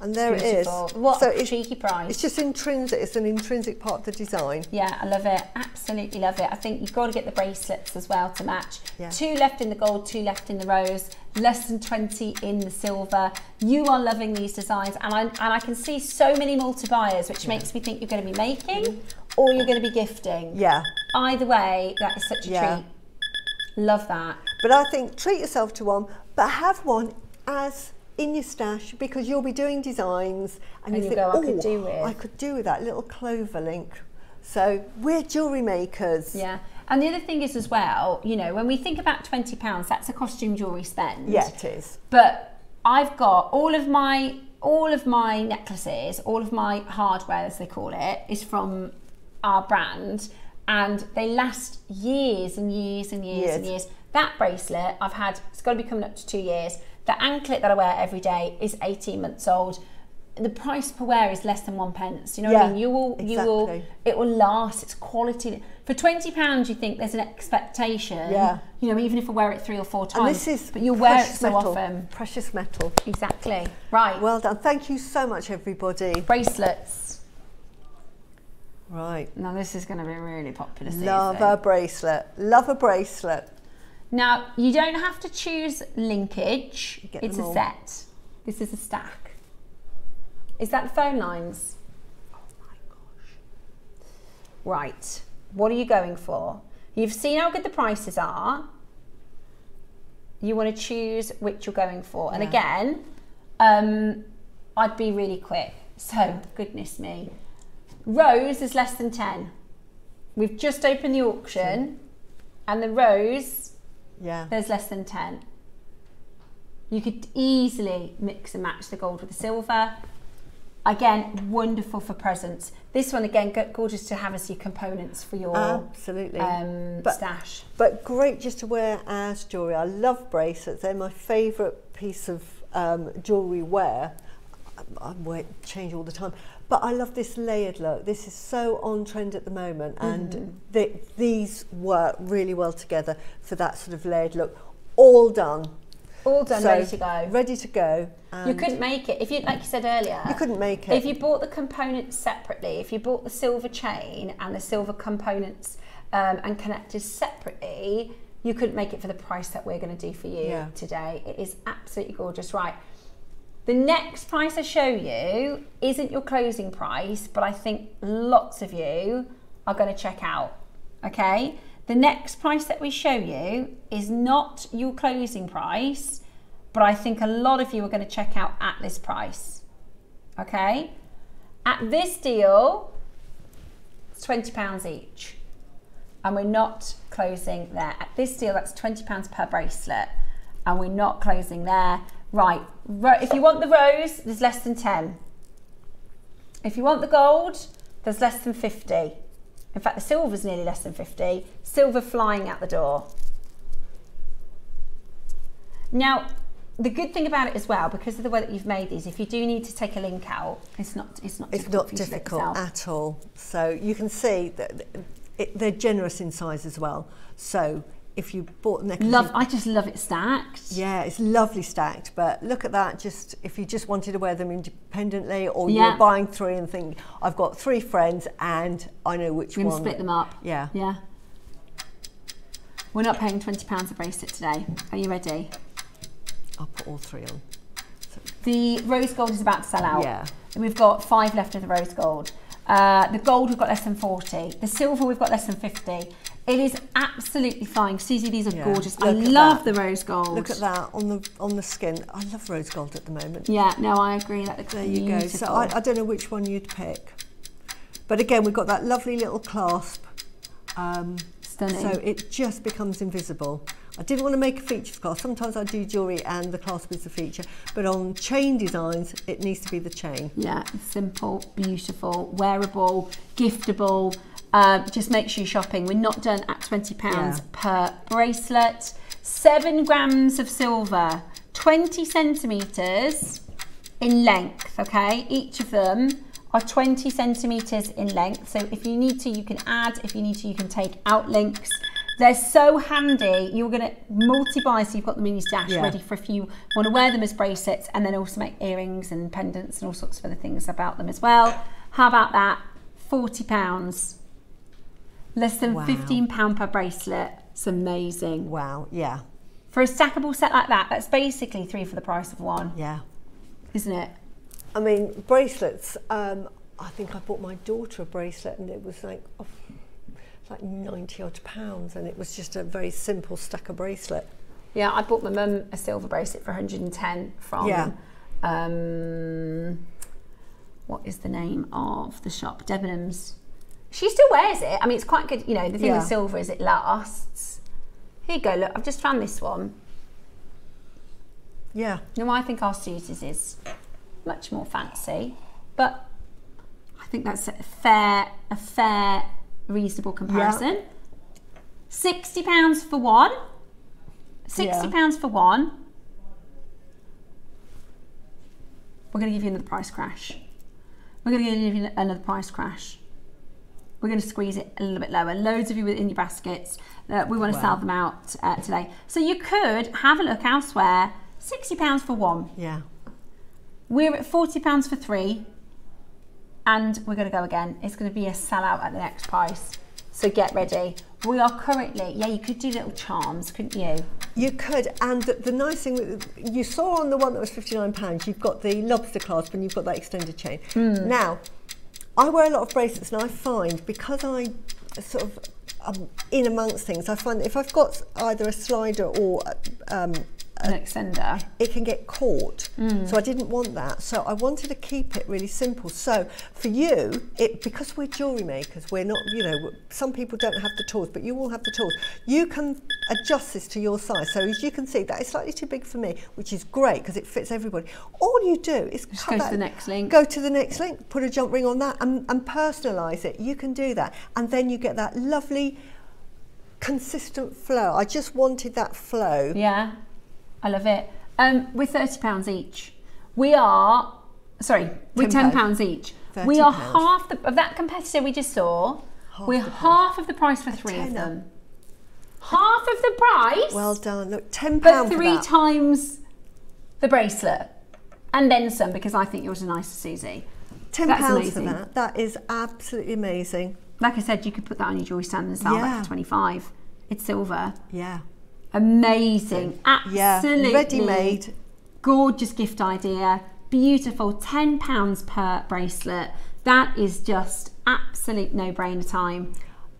And there Beautiful. it is. What so a cheeky price. It's just intrinsic. It's an intrinsic part of the design. Yeah, I love it. Absolutely love it. I think you've got to get the bracelets as well to match. Yeah. 2 left in the gold, 2 left in the rose, less than 20 in the silver. You are loving these designs, and I can see so many multi-buyers, which makes me think you're going to be making or you're going to be gifting. Yeah. Either way, that is such a treat. Love that. But I think treat yourself to one, but have one as in your stash, because you'll be doing designs and you think, go, I could do with that little clover link. So we're jewellery makers. Yeah. And the other thing is as well, you know, when we think about £20, that's a costume jewellery spend. Yeah, it is. But I've got all of my necklaces, all of my hardware, as they call it, is from our brand, and they last years and years and years and years. That bracelet I've had, it's got to be coming up to 2 years. The anklet that I wear every day is 18 months old. The price per wear is less than 1 pence. You know what I mean? It will last. It's quality. For £20, you think there's an expectation. Yeah. You know, even if I wear it 3 or 4 times. And this is but you'll wear it so often. Precious metal. Exactly. Right. Well done. Thank you so much, everybody. Bracelets. Right. Now this is going to be really popular. Love a bracelet. Love a bracelet. Now, you don't have to choose linkage. It's a set. This is a stack. Is that the phone lines? Oh my gosh. Right. What are you going for? You've seen how good the prices are. You want to choose which you're going for. And again, I'd be really quick. So, goodness me. Rose is less than 10. We've just opened the auction and the rose Yeah. There's less than 10. You could easily mix and match the gold with the silver. Again, wonderful for presents. This one, again, gorgeous to have as your components for your absolutely stash. But great just to wear as jewellery. I love bracelets. They're my favourite piece of jewellery wear. I wear change all the time. But I love this layered look. This is so on trend at the moment, and these work really well together for that sort of layered look. All done. All done, So, ready to go. Ready to go. You couldn't make it if you, like you said earlier. You couldn't make it if you bought the components separately. If you bought the silver chain and the silver components and connectors separately, you couldn't make it for the price that we're going to do for you today. It is absolutely gorgeous. Right. The next price I show you isn't your closing price, but I think lots of you are going to check out. Okay. The next price that we show you is not your closing price, but I think a lot of you are going to check out at this price. Okay? At this deal, it's £20 each. And we're not closing there. At this deal, that's £20 per bracelet. And we're not closing there. Right, if you want the rose, there's less than 10. If you want the gold, there's less than 50. In fact, the silver's nearly less than 50. Silver flying out the door. Now, the good thing about it as well, because of the way that you've made these, if you do need to take a link out, it's not difficult at all. So you can see that they're generous in size as well. So if you bought the necklace, I just love it stacked. Yeah, it's lovely stacked. But look at that. Just if you just wanted to wear them independently, or you're buying 3 and think, I've got 3 friends and I know which one. We're going to split them up. Yeah. Yeah. We're not paying £20 a bracelet today. Are you ready? I'll put all 3 on. So the rose gold is about to sell out. Yeah. And we've got 5 left of the rose gold. The gold, we've got less than 40. The silver, we've got less than 50. It is absolutely fine. Suzie, these are gorgeous. I love the rose gold. Look at that on the skin. I love rose gold at the moment. Yeah, no, I agree. That looks beautiful. There you go. So I don't know which one you'd pick. But again, we've got that lovely little clasp. Stunning. So it just becomes invisible. I didn't want to make a feature clasp. Sometimes I do jewellery and the clasp is the feature. But on chain designs, it needs to be the chain. Yeah, simple, beautiful, wearable, giftable. Just make sure you're shopping. We're not done at £20 per bracelet. 7 grams of silver, 20 centimetres in length, okay? Each of them are 20 centimetres in length. So if you need to, you can add. If you need to, you can take out links. They're so handy. You're going to multi-buy, so you've got them in your stash ready for if you want to wear them as bracelets, and then also make earrings and pendants and all sorts of other things about them as well. How about that? £40. Less than £15 per bracelet. It's amazing. Wow, yeah. For a stackable set like that, that's basically 3 for the price of 1. Yeah. Isn't it? I mean, bracelets, I think I bought my daughter a bracelet and it was like 90 odd pounds, and it was just a very simple stacker bracelet. Yeah, I bought my mum a silver bracelet for 110 from, what is the name of the shop? Debenhams. She still wears it. I mean, it's quite good. You know, the thing with silver is it lasts. Here you go, look, I've just found this one. Yeah. Now, I think our Suzie's is much more fancy, but I think that's a fair, reasonable comparison. Yeah. £60 for one. £60 for one. We're going to give you another price crash. We're going to give you another price crash. We're going to squeeze it a little bit lower. Loads of you in your baskets. We want to sell them out today. So you could have a look elsewhere. £60 for one. Yeah. We're at £40 for 3. And we're going to go again. It's going to be a sellout at the next price. So get ready. We are currently, you could do little charms, couldn't you? You could, and the nice thing, you saw on the one that was £59, you've got the lobster clasp and you've got that extended chain. Now, I wear a lot of bracelets, and I find, because I sort of in amongst things, I find that if I've got either a slider or an extender. It can get caught. So I didn't want that. So I wanted to keep it really simple. So for you, because we're jewellery makers, we're not, you know, some people don't have the tools, but you will have the tools. You can adjust this to your size. So as you can see, that is slightly too big for me, which is great because it fits everybody. All you do is just go to the next link. Go to the next link, put a jump ring on that and personalise it. You can do that. And then you get that lovely consistent flow. I just wanted that flow. Yeah, I love it. We're £30 each. We are, sorry, we're £10 each. We are half of that competitor we just saw. We're half of the price for three of them. Half of the price. Well done. Look, £10 but 3 times the bracelet. And then some, because I think yours are nicer, Suzie. £10 for that. That is absolutely amazing. Like I said, you could put that on your jewellery stand and sell that for 25. It's silver. Yeah. Amazing. Absolutely. Yeah. Ready-made. Gorgeous gift idea. Beautiful. £10 per bracelet. That is just absolute no-brainer time.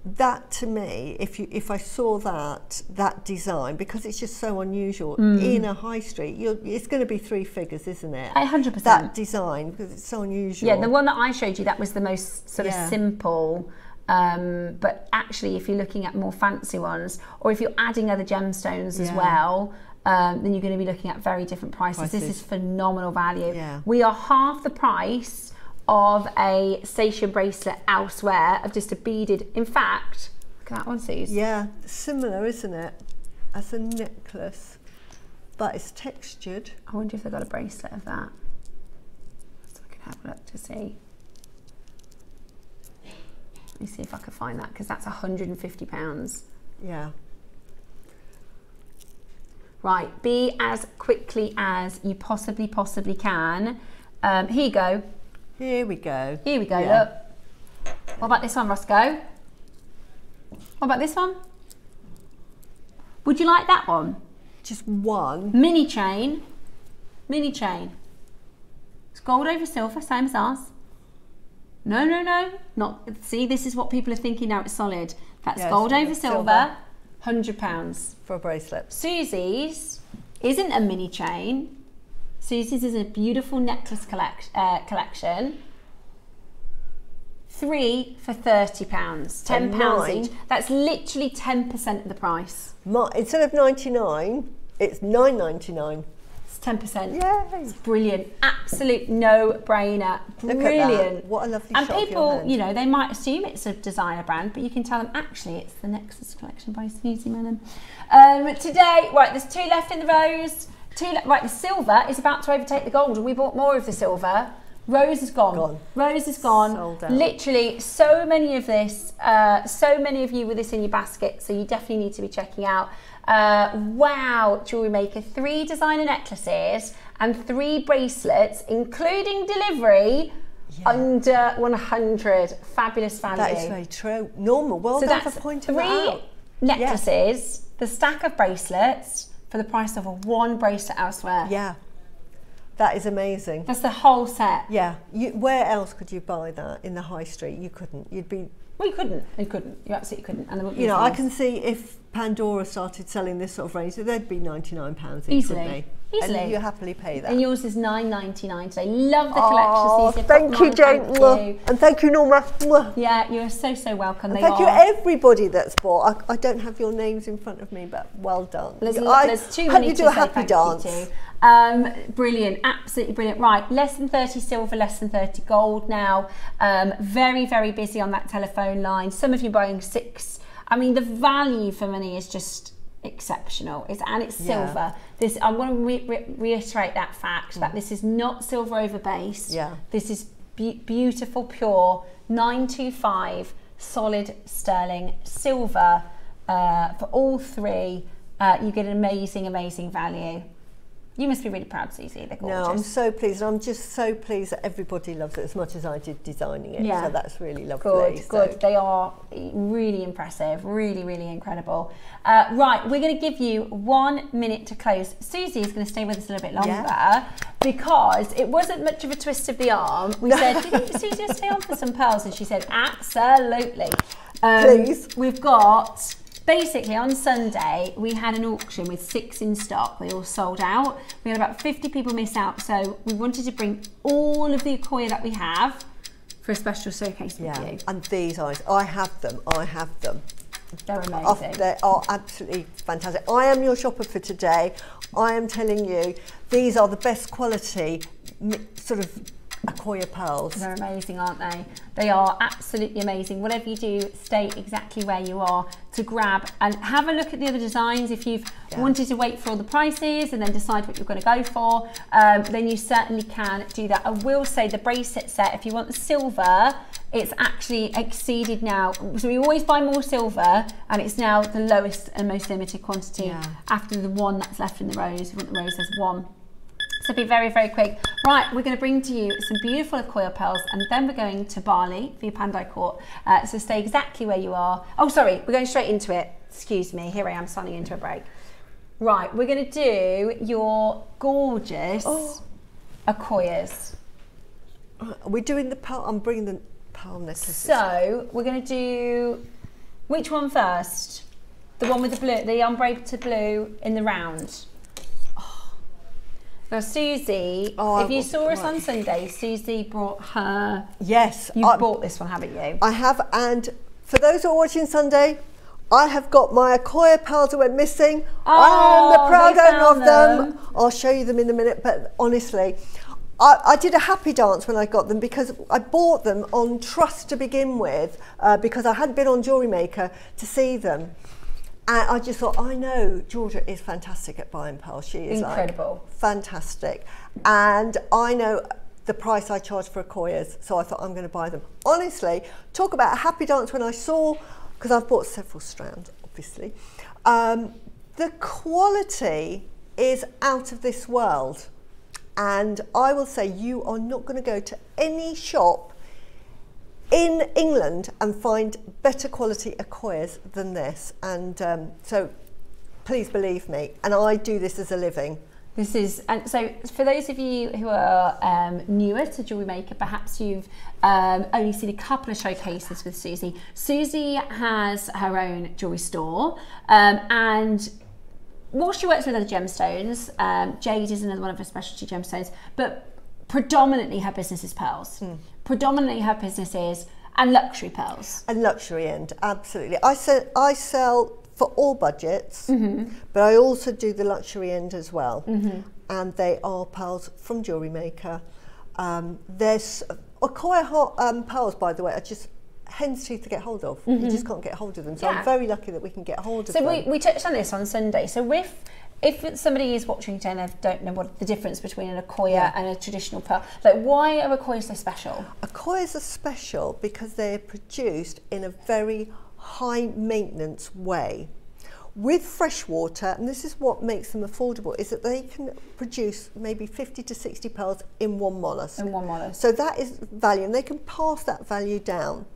That to me, if I saw that design, because it's just so unusual in a high street, it's going to be 3 figures, isn't it? 100%. That design, because it's so unusual. Yeah, the one that I showed you, that was the most sort of simple. But actually, if you're looking at more fancy ones, or if you're adding other gemstones as well, then you're going to be looking at very different prices. This is phenomenal value. Yeah. We are half the price of a station bracelet elsewhere, of just a beaded. In fact, look at that one, Suze. Yeah, similar, isn't it? As a necklace, but it's textured. I wonder if they've got a bracelet of that. So I can have a look to see. Let me see if I can find that, because that's £150. Yeah. Right, be as quickly as you possibly can. Here you go. Here we go. Here we go, look. What about this one, Roscoe? What about this one? Would you like that one? Just one. Mini chain. Mini chain. It's gold over silver, same as ours. No, no, no. Not. See, this is what people are thinking now. It's solid. That's gold over silver. £100 for a bracelet. Suzie's isn't a mini chain. Suzie's is a beautiful necklace collection. 3 for £30. £10 each. That's literally 10% of the price. Instead of 99, it's £9.99. 10%. Yay! It's brilliant. Absolute no-brainer. Brilliant. Look at that. What a lovely and shot of your people, hand. you know, they might assume it's a designer brand, but you can tell them actually it's the Nexus Collection by Suzie Menham. Today, right, there's 2 left in the rows. Right, the silver is about to overtake the gold, and we bought more of the silver. Rose is gone. Rose is gone. Sold out. Literally, so many of this, so many of you with this in your basket, so you definitely need to be checking out. Wow, Jewellery Maker, 3 designer necklaces and 3 bracelets, including delivery, under 100. Fabulous value. That is very true. Normal. Well, so that's for pointing that out. 3 necklaces, the stack of bracelets for the price of 1 bracelet elsewhere. Yeah. That is amazing. That's the whole set. Yeah. Where else could you buy that in the high street? You couldn't. You'd be. Well, you couldn't. You couldn't. You absolutely couldn't. And you know, I can see if Pandora started selling this sort of range, they'd be £99 each, easily. wouldn't they? Easily. And you happily pay that. And yours is £9.99 today. Love the collection, Suzie. Thank you, Jane. Thank you. And thank you, Norma. Yeah, you're so welcome. And thank you, everybody that's bought. I don't have your names in front of me, but well done. There's too hope many you to do a say happy thank dance. you to. Brilliant, absolutely brilliant. Right, less than 30 silver, less than 30 gold now. Very, very busy on that telephone line. Some of you buying 6. I mean, the value for money is just exceptional. It's silver. This, I want to reiterate that fact that this is not silver over base. Yeah. This is beautiful, pure 925 solid sterling silver for all 3. You get an amazing value. You must be really proud, Suzie. They're gorgeous. No, I'm so pleased. I'm just so pleased that everybody loves it as much as I did designing it. Yeah. So that's really lovely. Good. They are really impressive. Really incredible. Right, we're going to give you 1 minute to close. Suzie is going to stay with us a little bit longer because it wasn't much of a twist of the arm. We said, do you think Suzie will stay on for some pearls? And she said, absolutely. Please. We've got basically on Sunday we had an auction with 6 in stock. They all sold out. We had about 50 people miss out, so we wanted to bring all of the Accoya that we have for a special showcase with you. And these eyes, I have them. They're amazing. They are absolutely fantastic. I am your shopper for today. I am telling you, these are the best quality sort of Accoya pearls. They're amazing, aren't they? They are absolutely amazing. Whatever you do, stay exactly where you are to grab and have a look at the other designs. If you've wanted to wait for all the prices and then decide what you're going to go for, then you certainly can do that. I will say the bracelet set, if you want the silver, it's actually exceeded now. So we always buy more silver, and it's now the lowest and most limited quantity after the one that's left in the rose. If you want the rose, there's one. So be very, very quick. Right, we're going to bring to you some beautiful Accoya pearls, and then we're going to Bali for your Pandai Court. So stay exactly where you are. Oh, sorry, we're going straight into it. Excuse me, here I am signing into a break. Right, we're going to do your gorgeous Accoyas. Are we doing the pearl? I'm bringing the pearl necklaces. So we're going to do, which one first? The one with the blue, the unbraided blue in the round. Now, Suzie, if you saw us on Sunday, Suzie brought her... Yes. You've bought this one, haven't you? I have, and for those who are watching Sunday, I have got my Accoya pearls that went missing. I am the proud owner of them. I'll show you them in a minute, but honestly, I did a happy dance when I got them because I bought them on trust to begin with because I hadn't been on JewelleryMaker to see them. And I just thought, I know Georgia is fantastic at buying pearls. She is incredible. Like, fantastic. And I know the price I charge for Accoyas, so I thought I'm going to buy them. Honestly, talk about a happy dance when I saw, because I've bought several strands, obviously. The quality is out of this world. And I will say you are not going to go to any shop in England and find better quality Accoyas than this, and so please believe me, and I do this as a living. This is, and so for those of you who are newer to JewelleryMaker, perhaps you've only seen a couple of showcases with Suzie. Suzie has her own jewellery store, and while she works with other gemstones, jade is another one of her specialty gemstones, but predominantly her business is pearls. Predominantly her business is and luxury pearls. And luxury end, absolutely. I sell for all budgets, but I also do the luxury end as well. And they are pearls from JewelleryMaker. There's Accoya pearls, by the way, are just hen's teeth to get hold of. You just can't get hold of them. So I'm very lucky that we can get hold of them. So we touched on this on Sunday. So if somebody is watching today and they don't know what the difference between an Accoya and a traditional pearl, like why are Accoyas so special? Accoyas are special because they're produced in a very high maintenance way. With fresh water, and this is what makes them affordable, is that they can produce maybe 50 to 60 pearls in one mollusk. So that is value, and they can pass that value down.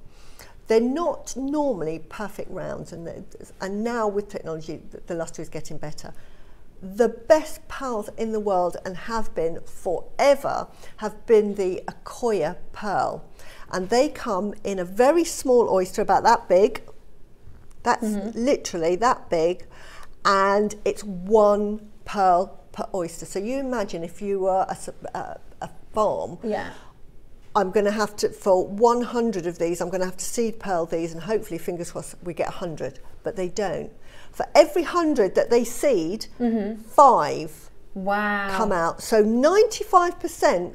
They're not normally perfect rounds, and now with technology, the luster is getting better. The best pearls in the world, and have been forever, have been the Accoya pearl. And they come in a very small oyster, about that big. That's literally that big. And it's 1 pearl per oyster. So you imagine if you were a farm, I'm going to have to, for 100 of these, I'm going to have to seed pearl these, and hopefully, fingers crossed, we get 100. But they don't. For every 100 that they seed, 5 come out. So 95%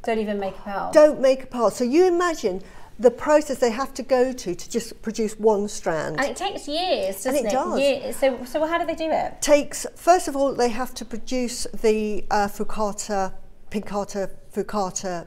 don't even make a pearl. Don't make a pearl. So you imagine the process they have to go to just produce 1 strand. And it takes years, doesn't it? And it does. Years. So how do they do it? Takes, first of all, they have to produce the pincata fucata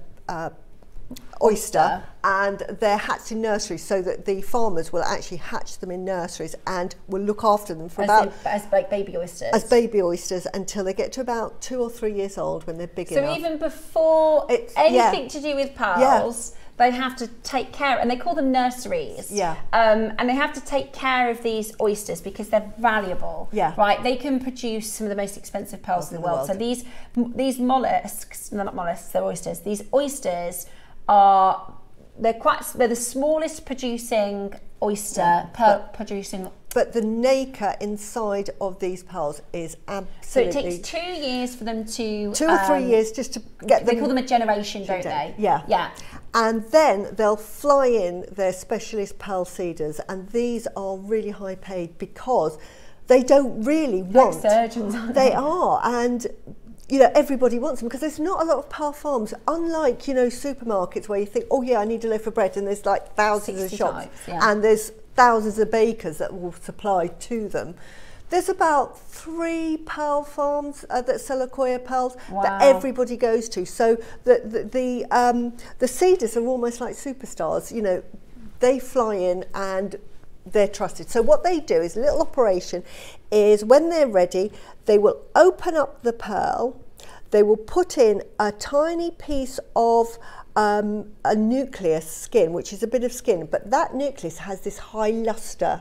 oyster, and they're hatched in nurseries, so that the farmers will actually hatch them in nurseries and will look after them for as like baby oysters. As baby oysters until they get to about 2 or 3 years old, when they're big enough. So even before anything to do with pearls, they have to take care, and they call them nurseries. And they have to take care of these oysters because they're valuable. Right? They can produce some of the most expensive pearls in the world. So these mollusks, no, not mollusks, they're oysters. These oysters are they're the smallest producing oyster, pearl producing. But the nacre inside of these pearls is absolutely... So it takes 2 years for them to... 2 or 3 years just to get them... They call them a generation, don't they? Yeah. Yeah. And then they'll fly in their specialist pearl seeders, and these are really high paid because they don't really want... Like surgeons, aren't they? They are, and... You know, everybody wants them because there's not a lot of pearl farms, unlike, you know, supermarkets where you think, oh yeah, I need a loaf of bread, and there's like thousands of shops, types, yeah. and there's thousands of bakers that will supply to them. There's about 3 pearl farms that sell Accoya pearls that everybody goes to. So the seeders are almost like superstars. You know, they fly in and they're trusted. So what they do is a little operation is when they're ready, they will open up the pearl, they will put in a tiny piece of a nucleus skin, which is a bit of skin, but that nucleus has this high luster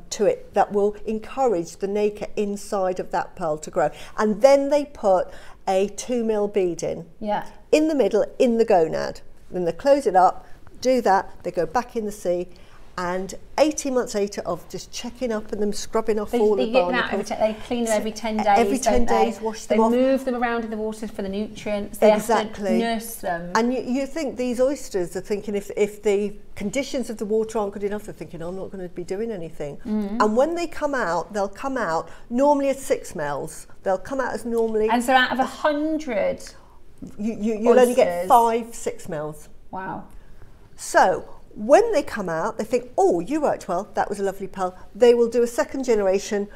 to it that will encourage the nacre inside of that pearl to grow. And then they put a 2mm bead in the middle, in the gonad. Then they close it up, do that, they go back in the sea, and 18 months later of just checking up and them scrubbing off all the barnacles. They clean them every 10 days. Every 10 days, wash them off. They move them around in the water for the nutrients. They have to nurse them. And you think these oysters are thinking if the conditions of the water aren't good enough, they're thinking, I'm not going to be doing anything. And when they come out, they'll come out normally as 6 mils. They'll come out as normally. And so out of 100, you'll only get 5, 6 mils. Wow. So when they come out, they think, oh, you worked well, that was a lovely pearl. They will do a second generation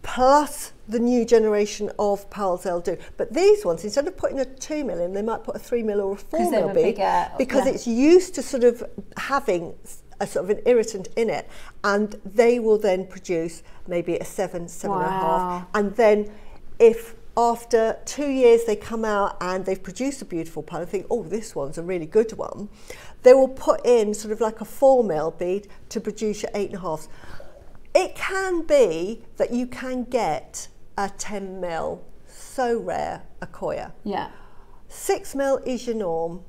plus the new generation of pearls they'll do. But these ones, instead of putting a 2mm in, they might put a 3mm or a 4mm bead because it's used to sort of having a sort of an irritant in it, and they will then produce maybe a 7, 7.5. And then if after 2 years they come out and they've produced a beautiful pearl and think, oh, this one's a really good one, they will put in sort of like a 4mm bead to produce your 8.5s. It can be that you can get a 10mm, so rare, Accoya. Yeah. 6mm is your norm.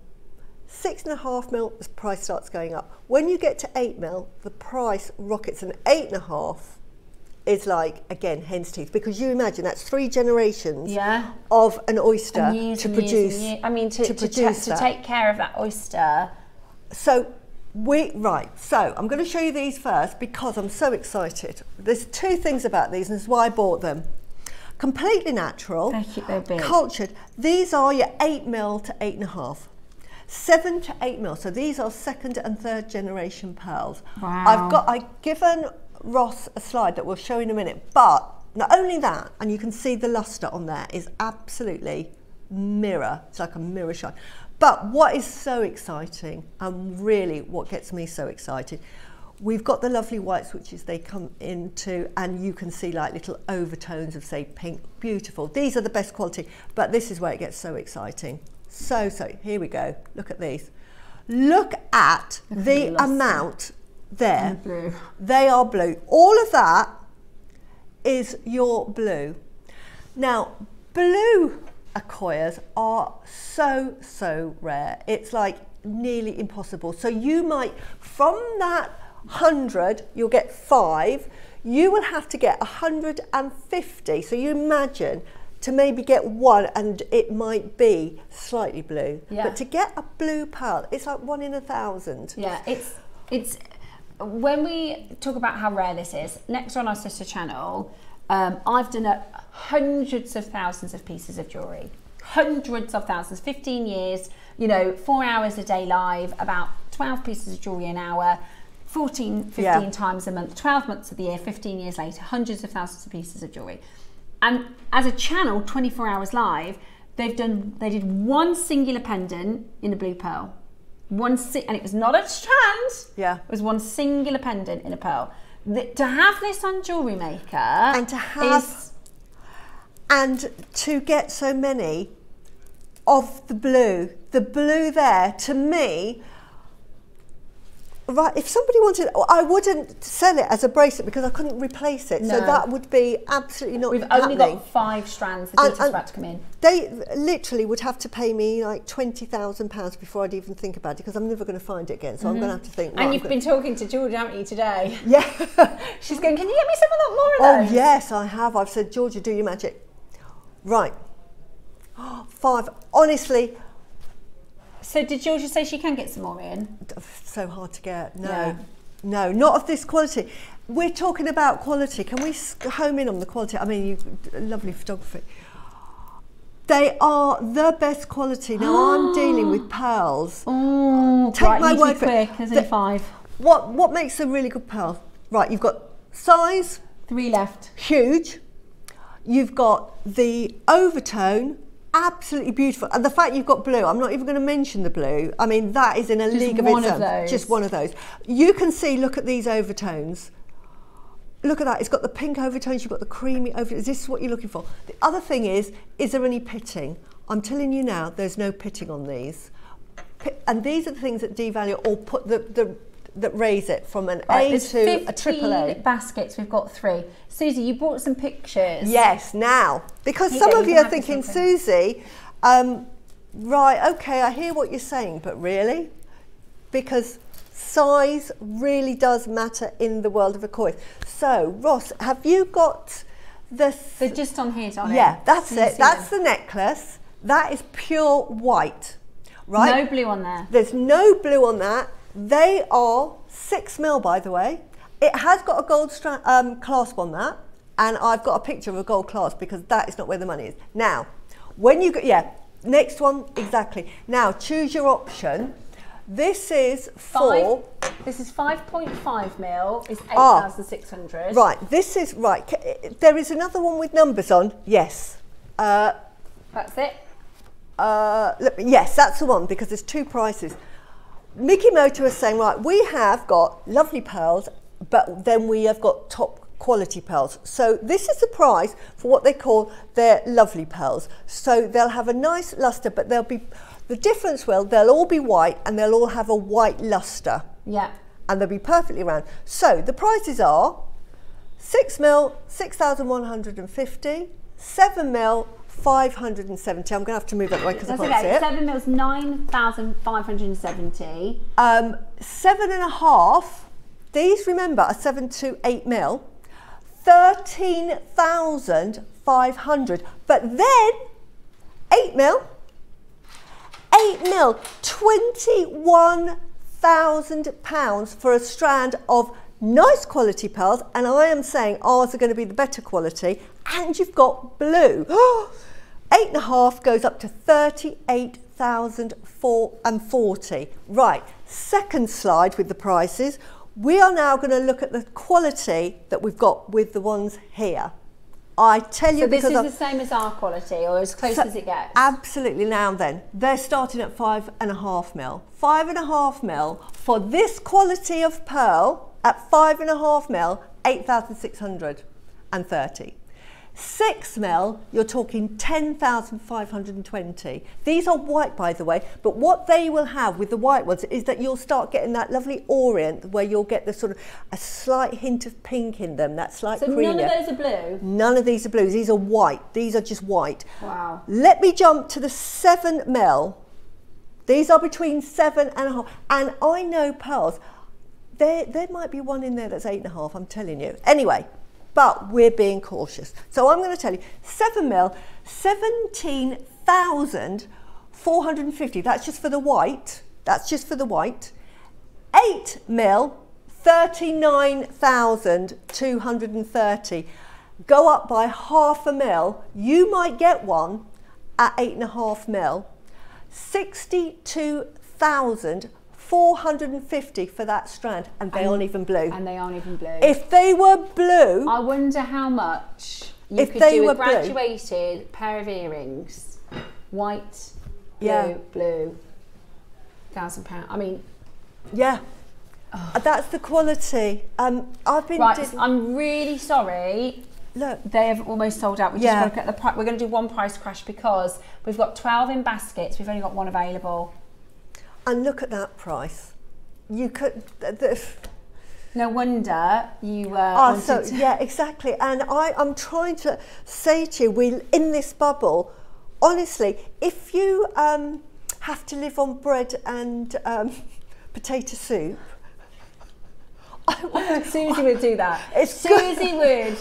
6.5mm, the price starts going up. When you get to 8mm, the price rockets, and 8.5 is like, again, hen's teeth, because you imagine that's 3 generations of an oyster to produce. I mean, to take care of that oyster. So so I'm going to show you these first because I'm so excited. There's 2 things about these, and this is why I bought them. Completely natural, they're big. Cultured. These are your 8mm to 8.5. 7 to 8mm. So these are 2nd and 3rd generation pearls. Wow. I've given Ross a slide that we'll show in a minute, but not only that, and you can see the luster on there is absolutely mirror. It's like a mirror shine. But what is so exciting, and really what gets me so excited, we've got the lovely white switches they come into, and you can see like little overtones of, say, pink. Beautiful. These are the best quality, but this is where it gets so exciting. So here we go. Look at these. Look at the amount there. Blue. They are blue. All of that is your blue. Now, blue Accoyas are so rare. It's like nearly impossible. So you might, from that 100, you'll get 5. You will have to get 150. So you imagine to maybe get 1, and it might be slightly blue. Yeah. But to get a blue pearl, it's like 1 in 1,000. Yeah, it's when we talk about how rare this is, next on our sister channel, I've done hundreds of thousands of pieces of jewellery. Hundreds of thousands, 15 years, you know, 4 hours a day live, about 12 pieces of jewellery an hour, 15 times a month, 12 months of the year, 15 years later, hundreds of thousands of pieces of jewellery. And as a channel, 24 hours live, they did 1 singular pendant in a blue pearl. And it was not a strand. Yeah. It was 1 singular pendant in a pearl. To have this on JewelleryMaker and to have and to get so many of the blue there, to me, Right, if somebody wanted, I wouldn't sell it as a bracelet because I couldn't replace it. So No. that would be absolutely not We've happening. only got 5 strands. The details about to come in. They literally would have to pay me like £20,000 before I'd even think about it because I'm never going to find it again. So I'm going to have to think. Right, And you've been talking to Georgia, haven't you, today? Yeah. She's going, can you get me some of more of those? Oh yes, I have. I've said, Georgia, do your magic. Right. 5. Honestly. So did Georgia say she can get some more in? So hard to get. No. Yeah. No, not of this quality. We're talking about quality. Can we home in on the quality? I mean, lovely photography. They are the best quality. Now I'm dealing with pearls. Oh, Take right, my you word do for it. quick. There's only 5. What makes a really good pearl? Right, you've got size, 3 left. huge. You've got the overtone, absolutely beautiful. And the fact you've got blue, I'm not even going to mention the blue. I mean, that is in a league of its own. Just one of those. Just one of those. You can see, look at these overtones. Look at that, it's got the pink overtones, you've got the creamy overtones. This is what you're looking for. The other thing is there any pitting? I'm telling you now, there's no pitting on these. And these are the things that devalue or put that raise it from an A to a triple A. Baskets, we've got 3. Susie, you brought some pictures. Yes, now, because Here some you go, of you you can are have thinking, this Susie, right, okay, I hear what you're saying, but really? Because size really does matter in the world of a coif. So, Ross, have you got the... They're just on here, darling. Yeah, that's Can you it. see That's them? the necklace. That is pure white, right? No blue on there. There's no blue on that. They are 6mm, by the way. It has got a gold clasp on that, and I've got a picture of a gold clasp because that is not where the money is. Now, when you go, yeah, next one, exactly. Now, choose your option. This is for... This is 5.5mm, it's 8,600. Right, this is, right, there is another one with numbers on, yes. That's it? Yes, that's the one because there's 2 prices. Mickey Moto is saying, right, we have got lovely pearls, but then we have got top quality pearls. So this is the price for what they call their lovely pearls. So they'll have a nice luster, but they'll be, the difference they'll all be white and they'll all have a white luster. Yeah. And they'll be perfectly round. So the prices are 6mm, 6,150, 7mm, 570. I'm going to have to move that way because I can't see it. 7mm 9,570. 7.5. These, remember, are 7 to 8mm. 13,500. But then 8mm. 8mm. £21,000 for a strand of nice quality pearls, and I am saying ours are going to be the better quality, and you've got blue. 8.5 goes up to 38,440. Right, second slide with the prices. We are now going to look at the quality that we've got with the ones here. I tell you, so this because is the same as our quality, or as close as it gets? Absolutely. Now then, they're starting at 5.5mm. 5.5mm for this quality of pearl at 5.5mm, 8,630. 6mm, you're talking 10,520. These are white, by the way, but what they will have with the white ones is that you'll start getting that lovely orient where you'll get the sort of a slight hint of pink in them, that slight creamier. So none of those are blue? None of these are blues. These are white. These are just white. Wow. Let me jump to the 7mm. These are between 7.5. And I know pearls, there might be one in there that's 8.5, I'm telling you. Anyway, but we're being cautious. So I'm going to tell you, 7mm, 17,450. That's just for the white. That's just for the white. 8mm, 39,230. Go up by 0.5mm. You might get one at 8.5mm. 62,450 for that strand, and they aren't even blue. And they aren't even blue. If they were blue, I wonder how much you if could they do were a graduated pair of earrings, white, blue, Yeah. blue, £1,000. I mean, yeah, that's the quality. I've been right. I'm really sorry. Look, They have almost sold out. We Yeah. just got to get the price. We're going to do one price crash because we've got 12 in baskets. We've only got one available. and look at that price. you could. No wonder you wanted to... Yeah, exactly. And I'm trying to say to you, in this bubble, honestly, if you have to live on bread and potato soup, Suzie would do that. Suzie would.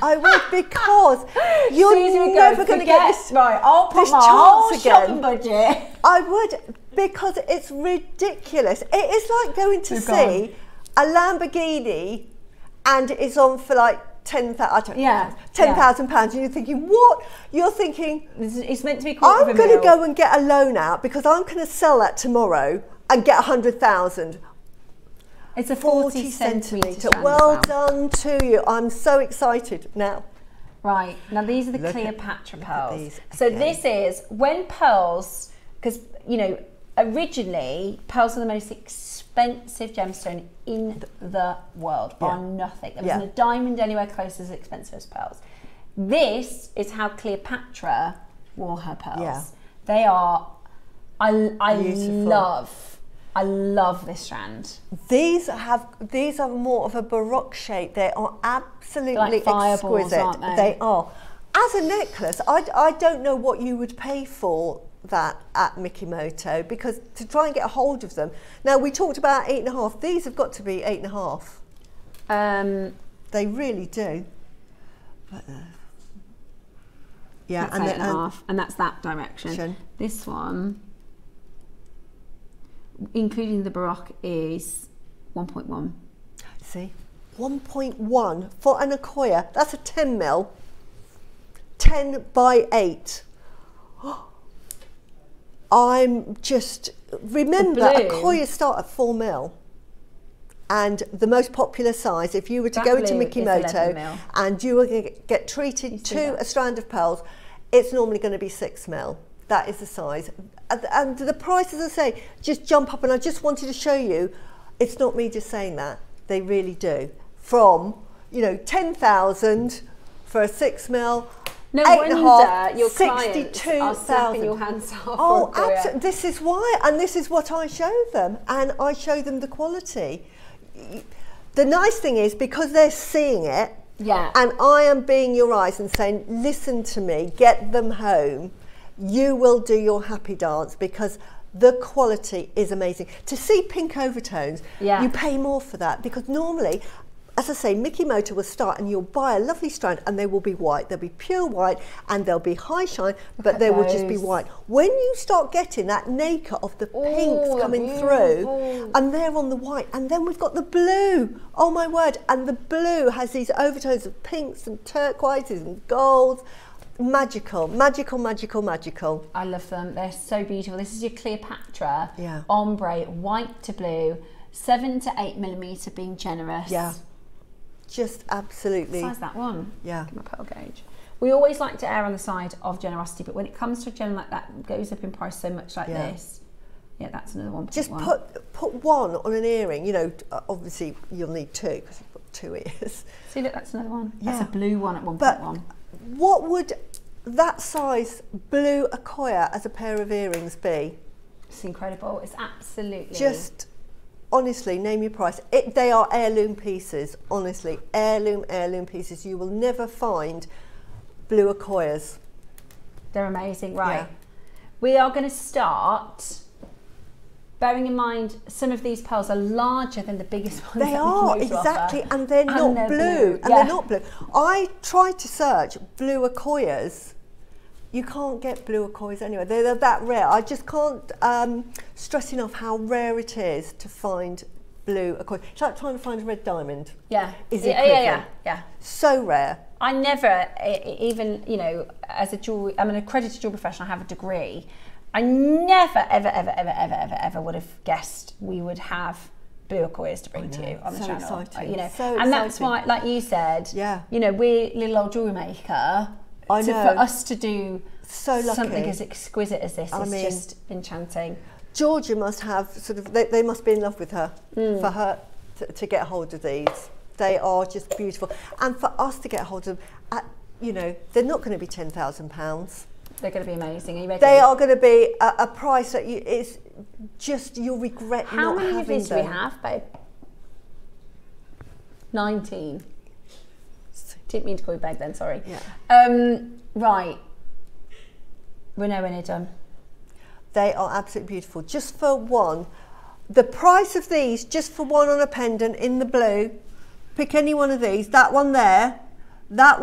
I would, because you're Suzie never going to get this. Right, I'll put this my chance whole again. shopping budget. I would, because it's ridiculous. It is like going to see a Lamborghini, and it's on for like £10,000, and you're thinking, what? You're thinking, it's meant to be. I'm going to go and get a loan out because I'm going to sell that tomorrow and get 100,000. It's a 40 centimetre. Well done to you. I'm so excited now. Right, now these are the Cleopatra pearls. So this is when pearls, because, you know, originally pearls are the most expensive gemstone in the world, bar nothing. There wasn't a diamond anywhere close as expensive as pearls. This is how Cleopatra wore her pearls. Yeah. They are, I love this strand. These are more of a baroque shape. They are absolutely like fireballs, exquisite. aren't they? They are. As a necklace, I don't know what you would pay for that at Mikimoto, because to try and get a hold of them. Now, we talked about 8.5. These have got to be 8.5. They really do. But, yeah, that's 8.5, and that's that direction. This one, including the baroque, is 1.1. See, 1.1 for an Akoya. That's a 10 mil, 10 by 8. I'm just, remember, Akoya start at 4 mil. And the most popular size, if you were to go into Mikimoto and you were going to get treated to a strand of pearls, it's normally going to be 6 mil. That is the size. And the prices, I say, just jump up. And I just wanted to show you, it's not me just saying that. They really do. From, you know, 10,000 for a 6 mil. No wonder your clients are slapping your hands off. Oh, absolutely. This is why. And this is what I show them. And I show them the quality. The nice thing is, because they're seeing it, and I am being your eyes and saying, listen to me, get them home, you will do your happy dance, because the quality is amazing. To see pink overtones, you pay more for that, because normally, as I say, Mikimoto will start and you'll buy a lovely strand and they will be white. They'll be pure white and they'll be high shine, but they will just be white. When you start getting that nacre of the pinks coming through, and they're on the white, and then we've got the blue, oh my word, and the blue has these overtones of pinks and turquoises and golds. Magical, magical, magical, magical. I love them. They're so beautiful. This is your Cleopatra ombre, white to blue, 7 to 8 millimetre, being generous. Yeah, just absolutely. What size that one? Yeah. My pearl gauge. We always like to err on the side of generosity, but when it comes to a gem like that, it goes up in price so much like this. Yeah, that's another 1.1. Just put one on an earring. You know, obviously you'll need two because you've got 2 ears. See, look, that's another one. That's a blue one at 1.1. But what would that size blue Akoya as a pair of earrings be? It's incredible. It's absolutely... Just, honestly, name your price. They are heirloom pieces, honestly. Heirloom pieces. You will never find blue Akoyas. They're amazing, right. We are going to start... Bearing in mind, some of these pearls are larger than the biggest ones. They are, exactly, and they're not blue. And they're not blue. I tried to search blue Akoyas. You can't get blue Akoyas anywhere. They're that rare. I just can't stress enough how rare it is to find blue Akoya. It's like trying to find a red diamond. Yeah. Is it equivalent? Yeah. So rare. I never, even, you know, as a jewelry, I'm an accredited jewelry professional, I have a degree. I never, ever would have guessed we would have blue Akoyas to bring to you on the channel. Exciting. You know, so and that's why, like you said, you know, we're little old jewelry maker. I know. For us to do something as exquisite as this is just enchanting. Georgia must have sort of, they must be in love with her for her to get hold of these. They are just beautiful, and for us to get hold of them, you know, they're not going to be £10,000. They're going to be amazing. Are you ready? They are going to be a price that it's just, you'll regret not having them. How many of these do we have, babe? 19. Didn't mean to call you babe then, sorry. Yeah. Right. We're nowhere near done. They are absolutely beautiful. Just for one, the price of these, just for one on a pendant in the blue, pick any one of these, that one there, that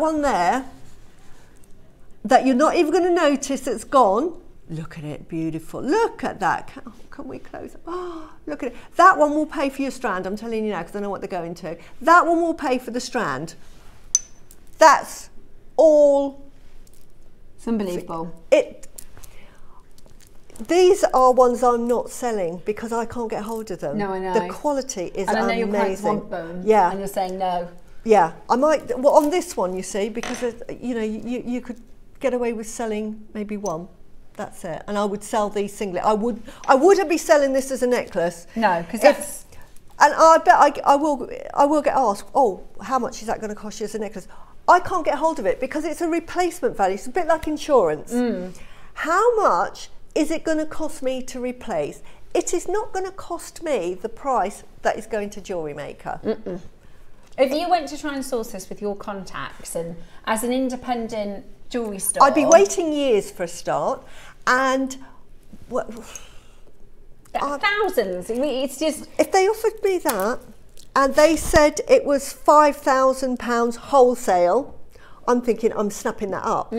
you're not even going to notice it's gone. Look at it, beautiful. Look at that. Can we close it? Oh, look at it. That one will pay for your strand. I'm telling you now because I know what they're going to. That one will pay for the strand. That's all. It's unbelievable. These are ones I'm not selling because I can't get hold of them. No, I know. The quality is amazing. And I know your clients want them. Yeah. And you're saying no. Yeah, I might. Well, on this one, you see, because you know, you could get away with selling maybe one. That's it. And I would sell these singly. I wouldn't be selling this as a necklace. No, because that's. And I bet I will get asked, oh, how much is that going to cost you as a necklace? I can't get hold of it because it's a replacement value. It's a bit like insurance. How much is it going to cost me to replace? It is not going to cost me the price that is going to JewelleryMaker. If you went to try and source this with your contacts and as an independent jewellery store, I'd be waiting years for a start, and thousands. It's just, if they offered me that and they said it was £5,000 wholesale, I'm thinking I'm snapping that up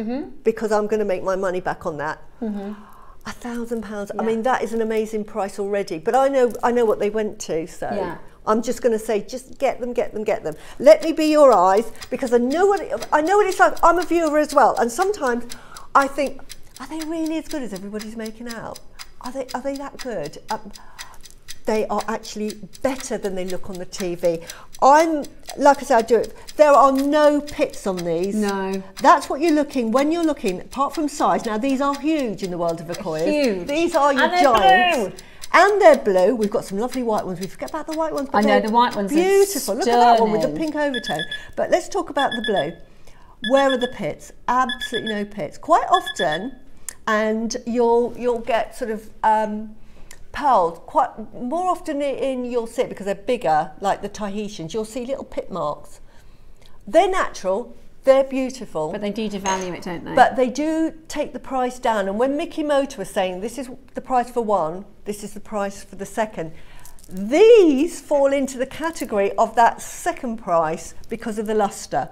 because I'm going to make my money back on that. £1,000. I mean, that is an amazing price already. But I know what they went to, so I'm just going to say, just get them. Let me be your eyes because I know what it's like. I'm a viewer as well, and sometimes I think, are they really as good as everybody's making out? Are they that good? They are actually better than they look on the TV. Like I said, I do it. There are no pits on these. No. That's what you're looking, when you're looking, apart from size. Now, these are huge in the world of Akoya. Huge. These are your giants. And they're blue. We've got some lovely white ones. We forget about the white ones. But I know, the white ones beautiful. are Look at that one with the stunning. pink overtone. But let's talk about the blue. Where are the pits? Absolutely no pits. Quite often, and you'll get sort of pearls, quite more often you'll see it because they're bigger, like the Tahitians, you'll see little pit marks. They're natural, they're beautiful. But they do devalue it, don't they? But they do take the price down. And when Mickey Motor was saying, this is the price for one, this is the price for the second, these fall into the category of that second price because of the luster.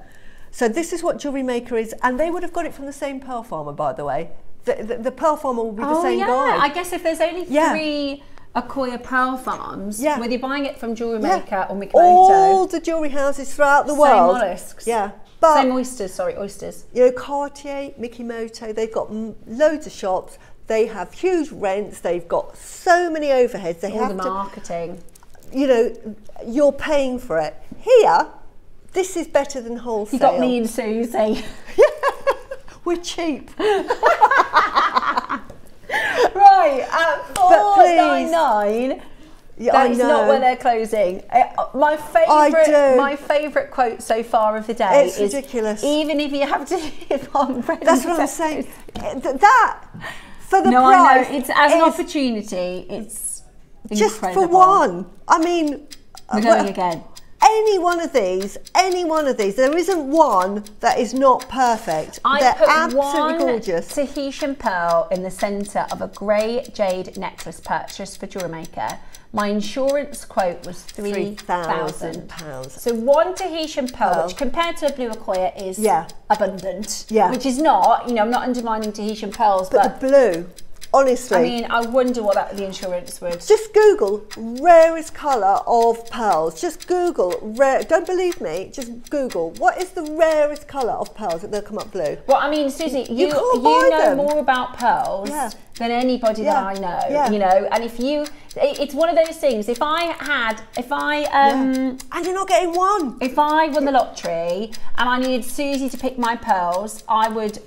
So this is what JewelleryMaker is, and they would have got it from the same pearl farmer, by the way. The pearl farmer will be the same guy. I guess if there's only 3 Akoya pearl farms, whether you're buying it from JewelleryMaker or Mickey Moto, all the jewellery houses throughout the world. Same mollusks. Yeah. But, same oysters, oysters. You know, Cartier, Mickey Moto, they've got loads of shops. They have huge rents. They've got so many overheads. They have the marketing. You know, you're paying for it. Here, this is better than wholesale. You got me and Suzie. We're cheap. Right, at $4.99. Yeah, that's not where they're closing. My favourite quote so far of the day is ridiculous. Even if you have to live on bread. That's what I'm saying. That for the price. I know. It's as an opportunity. It's just incredible. For one. I mean, we're going again. Any one of these, there isn't one that is not perfect. They're absolutely gorgeous. Tahitian pearl in the centre of a grey jade necklace purchased for JewelleryMaker. My insurance quote was £3,000. So one Tahitian pearl, which compared to a blue Akoya is abundant. Yeah. Which is not, I'm not undermining Tahitian pearls, but the blue. Honestly. I mean, I wonder what the insurance would. Just Google rarest colour of pearls. Just Google rare. Don't believe me. Just Google what is the rarest colour of pearls. They'll come up blue. Well, I mean, Suzie, you know more about pearls than anybody that I know. Yeah. You know, and it's one of those things. And you're not getting one. If I won the lottery and I needed Suzie to pick my pearls, I would